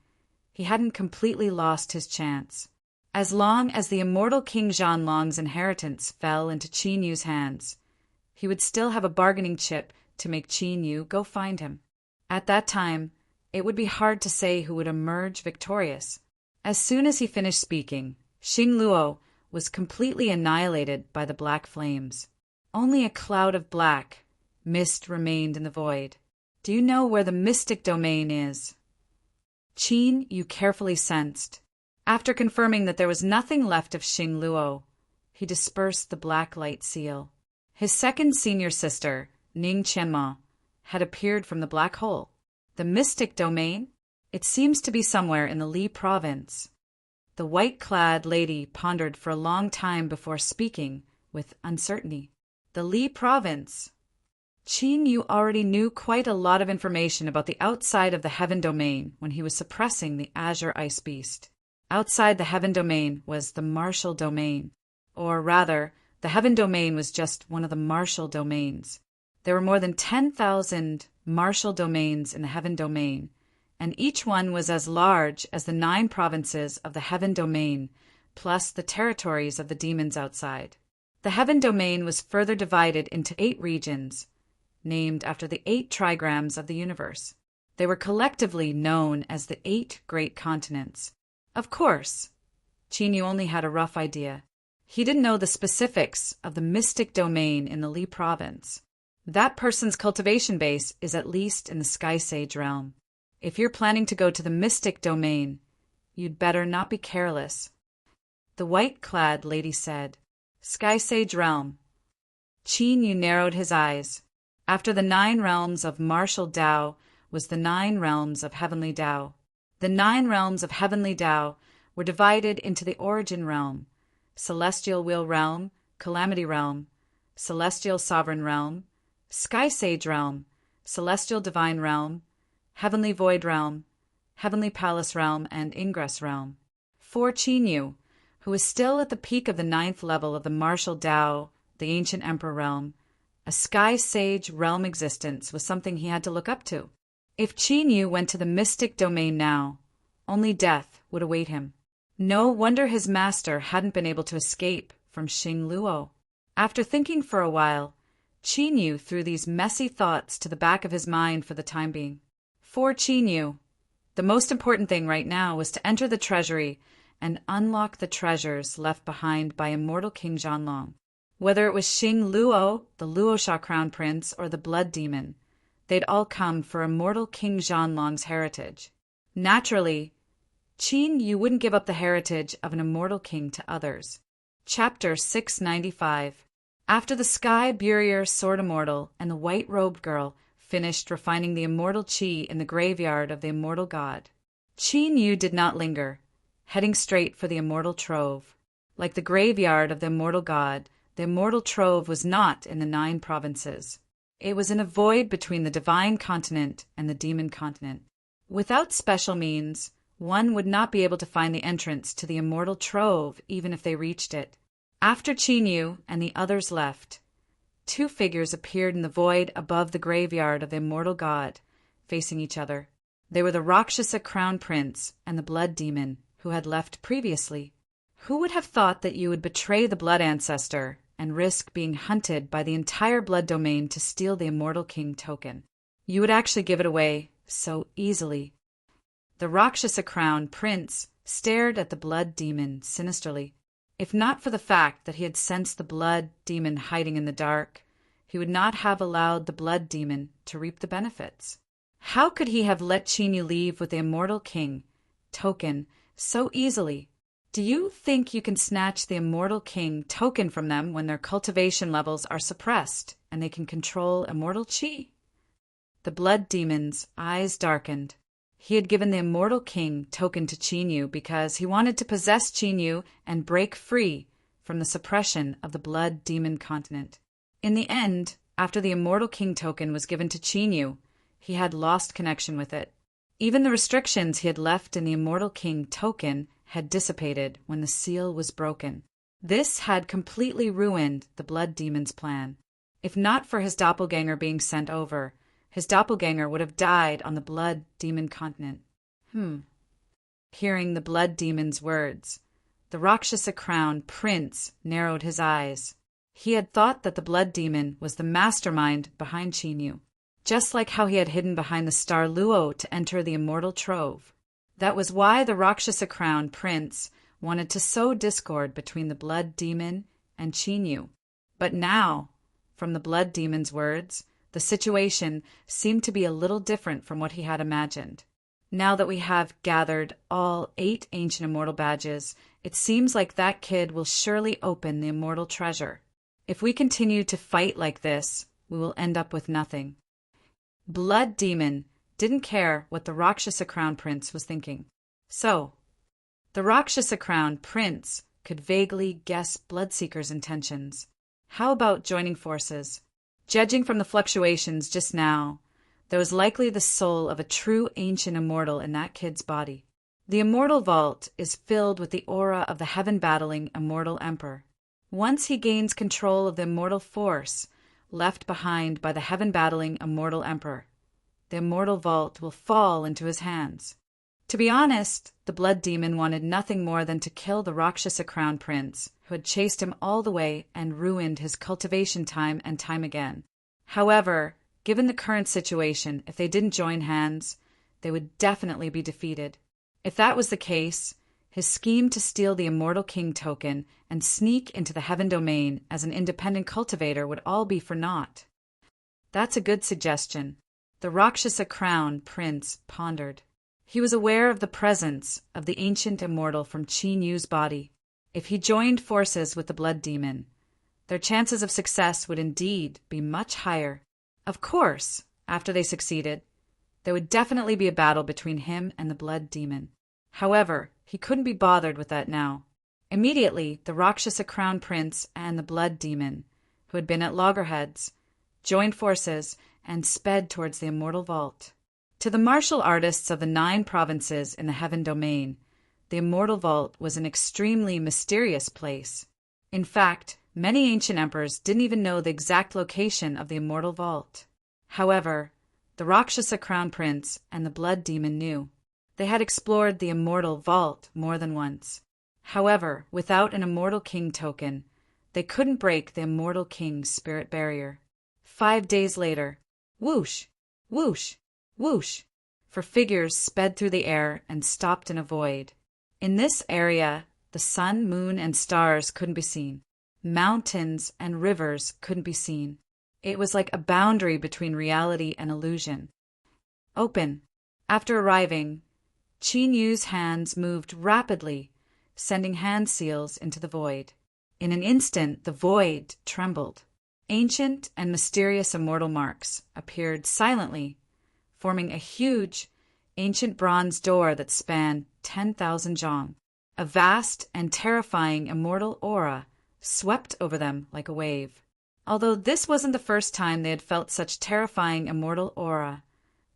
he hadn't completely lost his chance. As long as the immortal King Zhanlong's inheritance fell into Qin Yu's hands, he would still have a bargaining chip to make Qin Yu go find him. At that time, it would be hard to say who would emerge victorious. As soon as he finished speaking, Xing Luo was completely annihilated by the black flames. Only a cloud of black mist remained in the void. Do you know where the mystic domain is? Qin Yu carefully sensed. After confirming that there was nothing left of Xing Luo, he dispersed the black light seal. His second senior sister, Ning Qianma, had appeared from the black hole. The mystic domain? It seems to be somewhere in the Li province. The white-clad lady pondered for a long time before speaking with uncertainty. The Li province. Qin Yu already knew quite a lot of information about the outside of the heaven domain when he was suppressing the azure ice beast. Outside the heaven domain was the martial domain. Or rather, the heaven domain was just one of the martial domains. There were more than 10,000 martial domains in the heaven domain, and each one was as large as the 9 provinces of the heaven domain, plus the territories of the demons outside. The heaven domain was further divided into 8 regions, named after the 8 trigrams of the universe. They were collectively known as the 8 great continents. Of course, Qin Yu only had a rough idea. He didn't know the specifics of the mystic domain in the Li province. That person's cultivation base is at least in the Sky Sage realm. If you're planning to go to the mystic domain, you'd better not be careless. The white-clad lady said, Sky Sage realm. Qin Yu narrowed his eyes. After the 9 realms of martial Dao was the 9 realms of heavenly Dao. The 9 realms of heavenly Dao were divided into the origin realm, celestial will realm, calamity realm, celestial sovereign realm, sky sage realm, celestial divine realm, heavenly void realm, heavenly palace realm, and ingress realm. For Qin Yu, who was still at the peak of the 9th level of the martial Dao, the ancient emperor realm, a sky sage realm existence was something he had to look up to. If Qin Yu went to the mystic domain now, only death would await him. No wonder his master hadn't been able to escape from Xing Luo. After thinking for a while, Qin Yu threw these messy thoughts to the back of his mind for the time being. For Qin Yu, the most important thing right now was to enter the treasury and unlock the treasures left behind by immortal King Zhanlong. Whether it was Xing Luo, the Luosha crown prince, or the blood demon, they'd all come for immortal King Zhanlong's heritage. Naturally, Qin Yu wouldn't give up the heritage of an immortal king to others. Chapter 695. After the Sky Burier Sword Immortal and the White-Robed Girl finished refining the immortal Qi in the graveyard of the immortal god, Qin Yu did not linger, heading straight for the immortal trove. Like the graveyard of the immortal god, The immortal trove was not in the 9 provinces. It was in a void between the divine continent and the demon continent. Without special means, one would not be able to find the entrance to the immortal trove even if they reached it. After Chinyu and the others left, 2 figures appeared in the void above the graveyard of the immortal god, facing each other. They were the Rakshasa crown prince and the blood demon who had left previously. Who would have thought that you would betray the blood ancestor and risk being hunted by the entire blood domain to steal the immortal king token? You would actually give it away so easily. The Rakshasa crown prince stared at the blood demon sinisterly. If not for the fact that he had sensed the blood demon hiding in the dark, he would not have allowed the blood demon to reap the benefits. How could he have let Chinyu leave with the immortal king token so easily? Do you think you can snatch the immortal king token from them when their cultivation levels are suppressed and they can control immortal chi? The blood demon's eyes darkened. He had given the immortal king token to Chinyu because he wanted to possess Chinyu and break free from the suppression of the blood demon continent. In the end, after the immortal king token was given to Chinyu, he had lost connection with it. Even the restrictions he had left in the immortal king token had dissipated when the seal was broken. This had completely ruined the blood demon's plan. If not for his doppelganger being sent over, his doppelganger would have died on the blood demon continent. Hearing the blood demon's words, the Rakshasa crown prince narrowed his eyes. He had thought that the blood demon was the mastermind behind Chinyu, just like how he had hidden behind the star Luo to enter the immortal trove. That was why the Rakshasa crown prince wanted to sow discord between the blood demon and Chinyu. But now, from the blood demon's words, the situation seemed to be a little different from what he had imagined. Now that we have gathered all 8 ancient immortal badges, it seems like that kid will surely open the immortal treasure. If we continue to fight like this, we will end up with nothing. Blood demon didn't care what the Rakshasa crown prince was thinking. So, the Rakshasa crown prince could vaguely guess Bloodseeker's intentions. How about joining forces? Judging from the fluctuations just now, there was likely the soul of a true ancient immortal in that kid's body. The immortal vault is filled with the aura of the heaven-battling immortal emperor. Once he gains control of the immortal force left behind by the heaven-battling immortal emperor, the immortal vault will fall into his hands. To be honest, the blood demon wanted nothing more than to kill the Rakshasa crown prince, who had chased him all the way and ruined his cultivation time and time again. However, given the current situation, if they didn't join hands, they would definitely be defeated. If that was the case, his scheme to steal the immortal king token and sneak into the heaven domain as an independent cultivator would all be for naught. That's a good suggestion. The Rakshasa crown prince pondered. He was aware of the presence of the ancient immortal from Chinyu's body. If he joined forces with the blood demon, their chances of success would indeed be much higher. Of course, after they succeeded, there would definitely be a battle between him and the blood demon. However, he couldn't be bothered with that now. Immediately, the Rakshasa crown prince and the blood demon, who had been at loggerheads, joined forces and sped towards the immortal vault. To the martial artists of the 9 provinces in the heaven domain, the immortal vault was an extremely mysterious place. In fact, many ancient emperors didn't even know the exact location of the immortal vault. However, the Rakshasa crown prince and the blood demon knew. They had explored the immortal vault more than once. However, without an immortal king token, they couldn't break the immortal king's spirit barrier. 5 days later, whoosh, whoosh, whoosh, for figures sped through the air and stopped in a void. In this area, the sun, moon, and stars couldn't be seen. Mountains and rivers couldn't be seen. It was like a boundary between reality and illusion. Open. After arriving, Chinyu's hands moved rapidly, sending hand seals into the void. In an instant, the void trembled. Ancient and mysterious immortal marks appeared silently, forming a huge, ancient bronze door that spanned 10,000 zhang. A vast and terrifying immortal aura swept over them like a wave. Although this wasn't the first time they had felt such terrifying immortal aura,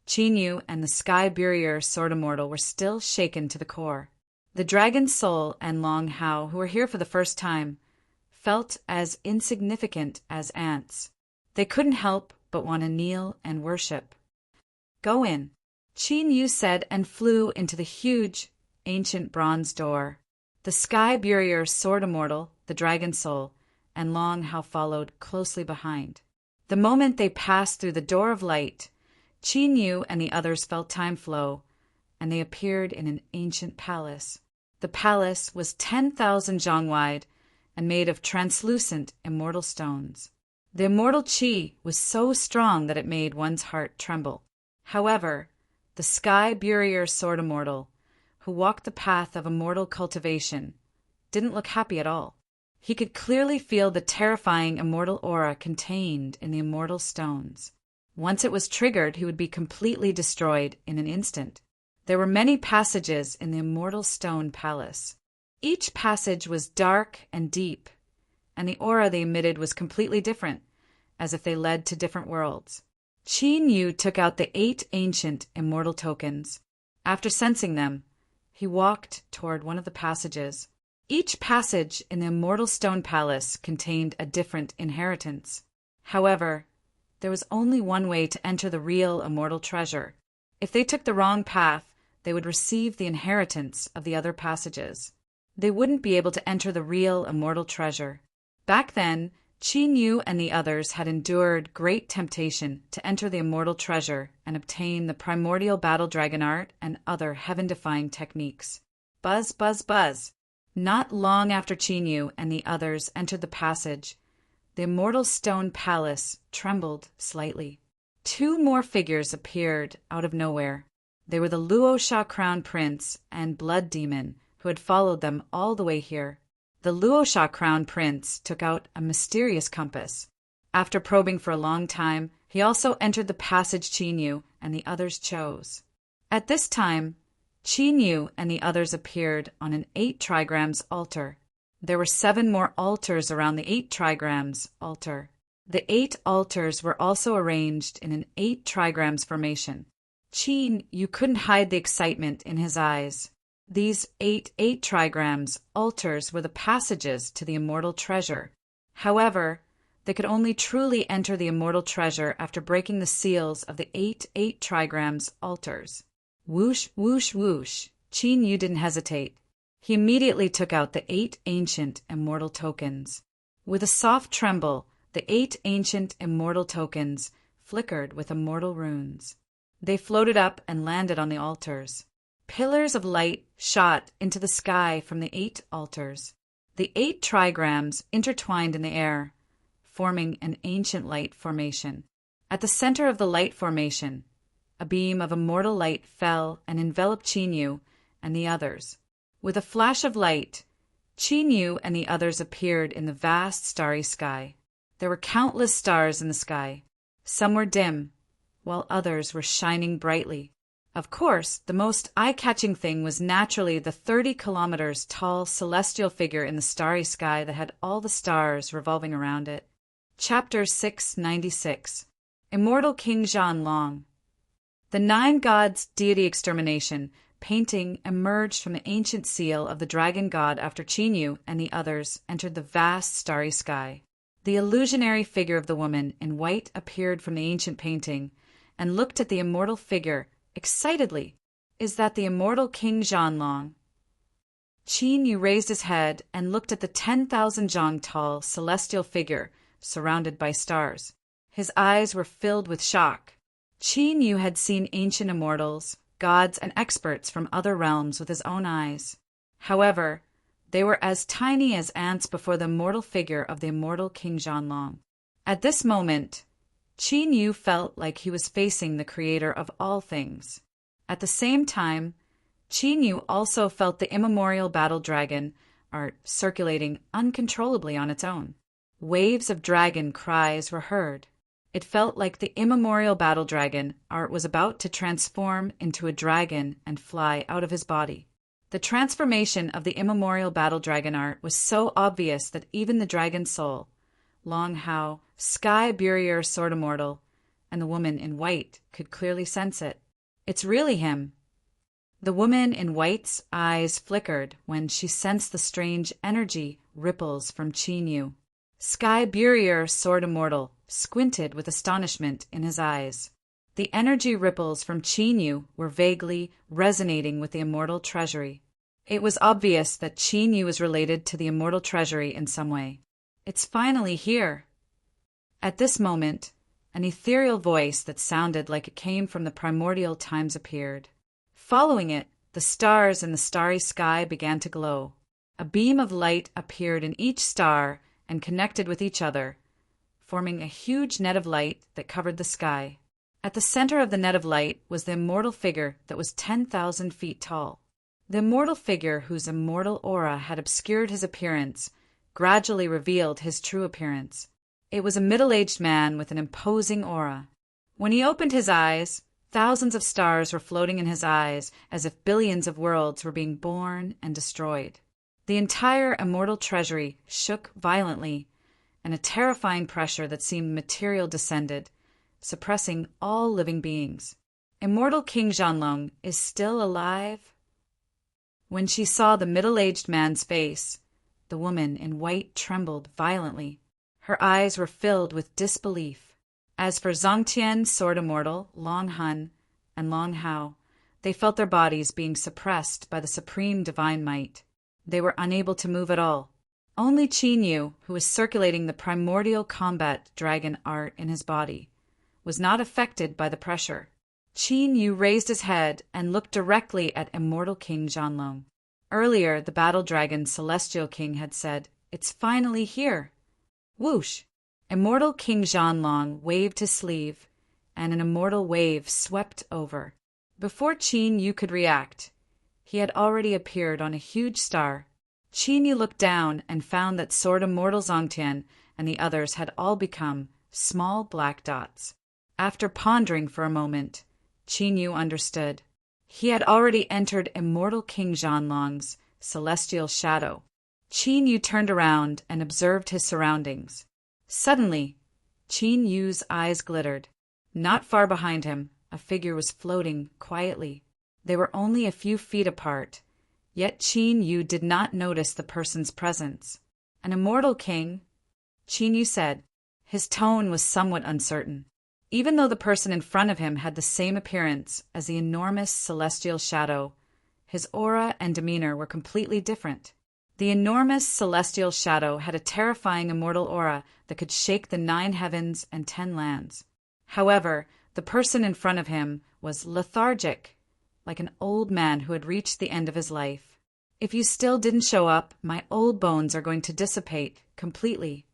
Qin Yu and the Sky Barrier Sword Immortal were still shaken to the core. The Dragon Soul and Long Hao, who were here for the first time, felt as insignificant as ants. They couldn't help but want to kneel and worship. "Go in," Qin Yu said, and flew into the huge, ancient bronze door. The Sky Barrier Sword Immortal, the Dragon Soul, and Long Hao followed closely behind. The moment they passed through the Door of Light, Qin Yu and the others felt time flow, and they appeared in an ancient palace. The palace was 10,000 zhang wide and made of translucent immortal stones. The immortal qi was so strong that it made one's heart tremble. However, the Sky Barrier Sword Immortal, who walked the path of immortal cultivation, didn't look happy at all. He could clearly feel the terrifying immortal aura contained in the immortal stones. Once it was triggered, he would be completely destroyed in an instant. There were many passages in the immortal stone palace. Each passage was dark and deep, and the aura they emitted was completely different, as if they led to different worlds. Qin Yu took out the 8 ancient immortal tokens. After sensing them, he walked toward one of the passages. Each passage in the immortal stone palace contained a different inheritance. However, there was only one way to enter the real immortal treasure. If they took the wrong path, they would receive the inheritance of the other passages. They wouldn't be able to enter the real immortal treasure. Back then, Qin Yu and the others had endured great temptation to enter the immortal treasure and obtain the primordial battle dragon art and other heaven-defying techniques. Buzz, buzz, buzz. Not long after Qin Yu and the others entered the passage, the immortal stone palace trembled slightly. 2 more figures appeared out of nowhere. They were the Luosha Crown Prince and Blood Demon, who had followed them all the way here. The Luosha Crown Prince took out a mysterious compass. After probing for a long time, he also entered the passage Qin Yu and the others chose. At this time, Qin Yu and the others appeared on an 8 trigrams altar. There were 7 more altars around the 8 trigrams altar. The 8 altars were also arranged in an 8 trigrams formation. Qin Yu couldn't hide the excitement in his eyes. These 8 trigrams altars were the passages to the immortal treasure. However, they could only truly enter the immortal treasure after breaking the seals of the 8 trigrams altars. Whoosh, whoosh, whoosh. Qin Yu didn't hesitate. He immediately took out the 8 ancient immortal tokens. With a soft tremble, the 8 ancient immortal tokens flickered with immortal runes. They floated up and landed on the altars. Pillars of light shot into the sky from the 8 altars. The 8 trigrams intertwined in the air, forming an ancient light formation. At the center of the light formation, a beam of immortal light fell and enveloped Qin Yu and the others. With a flash of light, Qin Yu and the others appeared in the vast starry sky. There were countless stars in the sky. Some were dim, while others were shining brightly. Of course, the most eye-catching thing was naturally the 30 kilometers tall celestial figure in the starry sky that had all the stars revolving around it. Chapter 696. Immortal King Zhanlong. The 9 gods' deity extermination painting emerged from the ancient seal of the dragon god after Qin Yu and the others entered the vast starry sky. The illusionary figure of the woman in white appeared from the ancient painting and looked at the immortal figure excitedly. Is that the immortal King Zhanlong? Qin Yu raised his head and looked at the 10,000 zhang tall celestial figure surrounded by stars. His eyes were filled with shock. Qin Yu had seen ancient immortals, gods, and experts from other realms with his own eyes. However, they were as tiny as ants before the immortal figure of the immortal King Zhanlong. At this moment, Qin Yu felt like he was facing the creator of all things. At the same time, Qin Yu also felt the immemorial battle dragon art circulating uncontrollably on its own. Waves of dragon cries were heard. It felt like the immemorial battle dragon art was about to transform into a dragon and fly out of his body. The transformation of the immemorial battle dragon art was so obvious that even the dragon's soul, Long Hao, Sky Burier Sword Immortal, and the woman in white could clearly sense it. It's really him. The woman in white's eyes flickered when she sensed the strange energy ripples from Qin Yu. Sky Burier Sword Immortal squinted with astonishment in his eyes. The energy ripples from Qin Yu were vaguely resonating with the immortal treasury. It was obvious that Qin Yu was related to the immortal treasury in some way. It's finally here. At this moment, an ethereal voice that sounded like it came from the primordial times appeared. Following it, the stars in the starry sky began to glow. A beam of light appeared in each star and connected with each other, forming a huge net of light that covered the sky. At the center of the net of light was the immortal figure that was 10,000 feet tall. The immortal figure, whose immortal aura had obscured his appearance, gradually revealed his true appearance. It was a middle-aged man with an imposing aura. When he opened his eyes, thousands of stars were floating in his eyes as if billions of worlds were being born and destroyed. The entire immortal treasury shook violently, and a terrifying pressure that seemed material descended, suppressing all living beings. Immortal King Zhanlong is still alive? When she saw the middle-aged man's face, the woman in white trembled violently. Her eyes were filled with disbelief. As for Zongtian, Sword Immortal, Long Hun, and Long Hao, they felt their bodies being suppressed by the supreme divine might. They were unable to move at all. Only Qin Yu, who was circulating the primordial combat dragon art in his body, was not affected by the pressure. Qin Yu raised his head and looked directly at immortal King Zhanlong. Earlier, the battle dragon Celestial King had said, "It's finally here." Whoosh! Immortal King Zhanlong waved his sleeve, and an immortal wave swept over. Before Qin Yu could react, he had already appeared on a huge star. Qin Yu looked down and found that Sword Immortal Zongtian and the others had all become small black dots. After pondering for a moment, Qin Yu understood. He had already entered Immortal King Zhanlong's celestial shadow. Qin Yu turned around and observed his surroundings. Suddenly, Qin Yu's eyes glittered. Not far behind him, a figure was floating quietly. They were only a few feet apart, yet Qin Yu did not notice the person's presence. "An immortal king," Qin Yu said. His tone was somewhat uncertain. Even though the person in front of him had the same appearance as the enormous celestial shadow, his aura and demeanor were completely different. The enormous celestial shadow had a terrifying immortal aura that could shake the 9 heavens and 10 lands. However, the person in front of him was lethargic, like an old man who had reached the end of his life. "If you still didn't show up, my old bones are going to dissipate completely."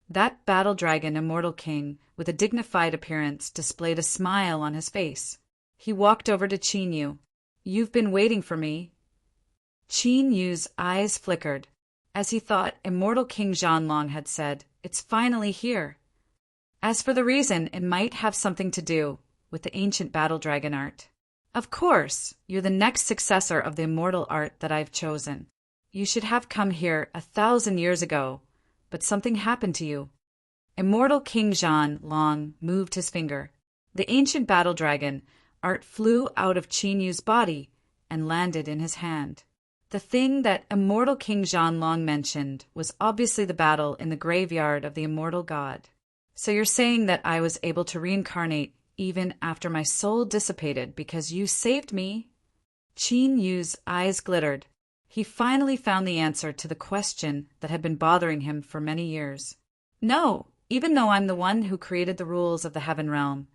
That battle dragon immortal king, with a dignified appearance, displayed a smile on his face. He walked over to Qin Yu. "You've been waiting for me." Qin Yu's eyes flickered. As he thought, immortal King Zhanlong had said, "It's finally here." As for the reason, it might have something to do with the ancient battle dragon art. "Of course, you're the next successor of the immortal art that I've chosen. You should have come here 1,000 years ago, but something happened to you." Immortal King Zhanlong moved his finger. The ancient battle dragon art flew out of Qin Yu's body and landed in his hand. The thing that immortal King Zhanlong mentioned was obviously the battle in the graveyard of the immortal god. "So you're saying that I was able to reincarnate even after my soul dissipated because you saved me?" Qin Yu's eyes glittered. He finally found the answer to the question that had been bothering him for many years. "No, even though I'm the one who created the rules of the heaven realm,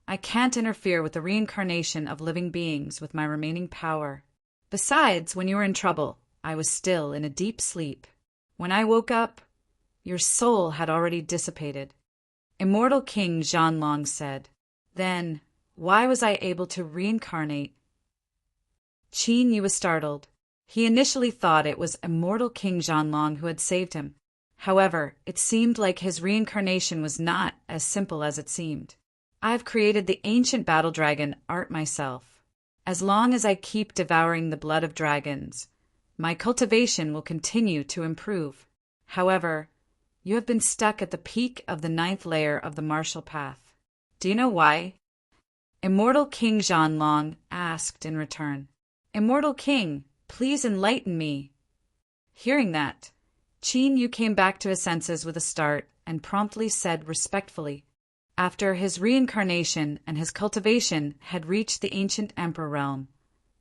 I can't interfere with the reincarnation of living beings with my remaining power. Besides, when you were in trouble, I was still in a deep sleep. When I woke up, your soul had already dissipated." Immortal King Zhanlong said. "Then, why was I able to reincarnate?" Qin Yu was startled. He initially thought it was immortal King Zhanlong who had saved him. However, it seemed like his reincarnation was not as simple as it seemed. "I've created the ancient battle dragon art myself. As long as I keep devouring the blood of dragons, my cultivation will continue to improve. However, you have been stuck at the peak of the 9th layer of the martial path. Do you know why? Immortal King Zhanlong asked in return. Immortal King, please enlighten me. Hearing that, Qin Yu came back to his senses with a start and promptly said respectfully, after his reincarnation and his cultivation had reached the ancient emperor realm,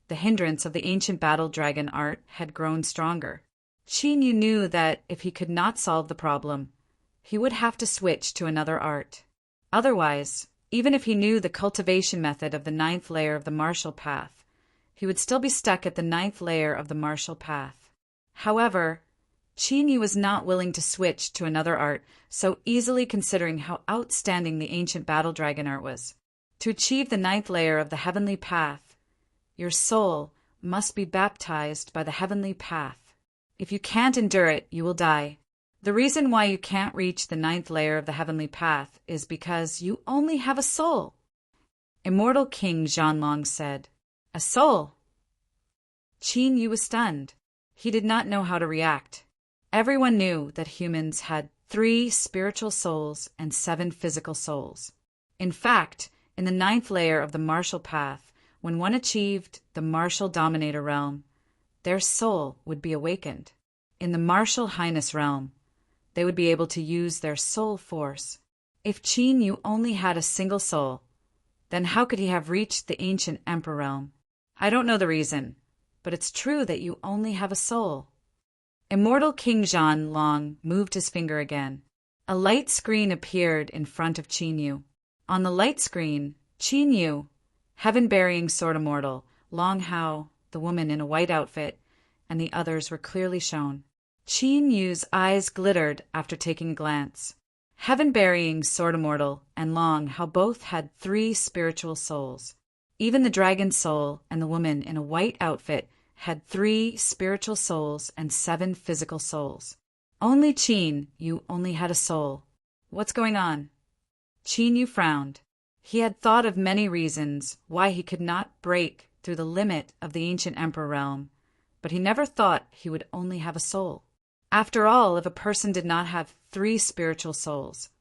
the hindrance of the ancient battle dragon art had grown stronger. Qin Yu knew that if he could not solve the problem, he would have to switch to another art. Otherwise, even if he knew the cultivation method of the 9th layer of the martial path, he would still be stuck at the 9th layer of the martial path. However, Qin Yu was not willing to switch to another art so easily, considering how outstanding the ancient battle dragon art was. To achieve the 9th layer of the heavenly path, your soul must be baptized by the heavenly path. If you can't endure it, you will die. The reason why you can't reach the 9th layer of the heavenly path is because you only have a soul. Immortal King Zhanlong said, A soul? Qin Yu was stunned. He did not know how to react. Everyone knew that humans had 3 spiritual souls and 7 physical souls. In fact, in the 9th layer of the martial path, when one achieved the martial dominator realm, their soul would be awakened. In the martial highness realm, they would be able to use their soul force. If Qin Yu only had a single soul, then how could he have reached the ancient emperor realm? I don't know the reason, but it's true that you only have a soul. Immortal King Zhanlong moved his finger again. A light screen appeared in front of Qin Yu. On the light screen, Qin Yu, heaven-bearing sword immortal, Long Hao, the woman in a white outfit, and the others were clearly shown. Qin Yu's eyes glittered after taking a glance. Heaven-bearing sword immortal and Long Hao both had 3 spiritual souls. Even the dragon soul and the woman in a white outfit had 3 spiritual souls and 7 physical souls. Only Qin Yu only had a soul. What's going on? Qin Yu frowned. He had thought of many reasons why he could not break through the limit of the ancient emperor realm, but he never thought he would only have a soul. After all, if a person did not have 3 spiritual souls,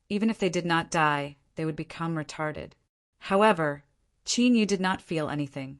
even if they did not die, they would become retarded. However, Qin Yu did not feel anything.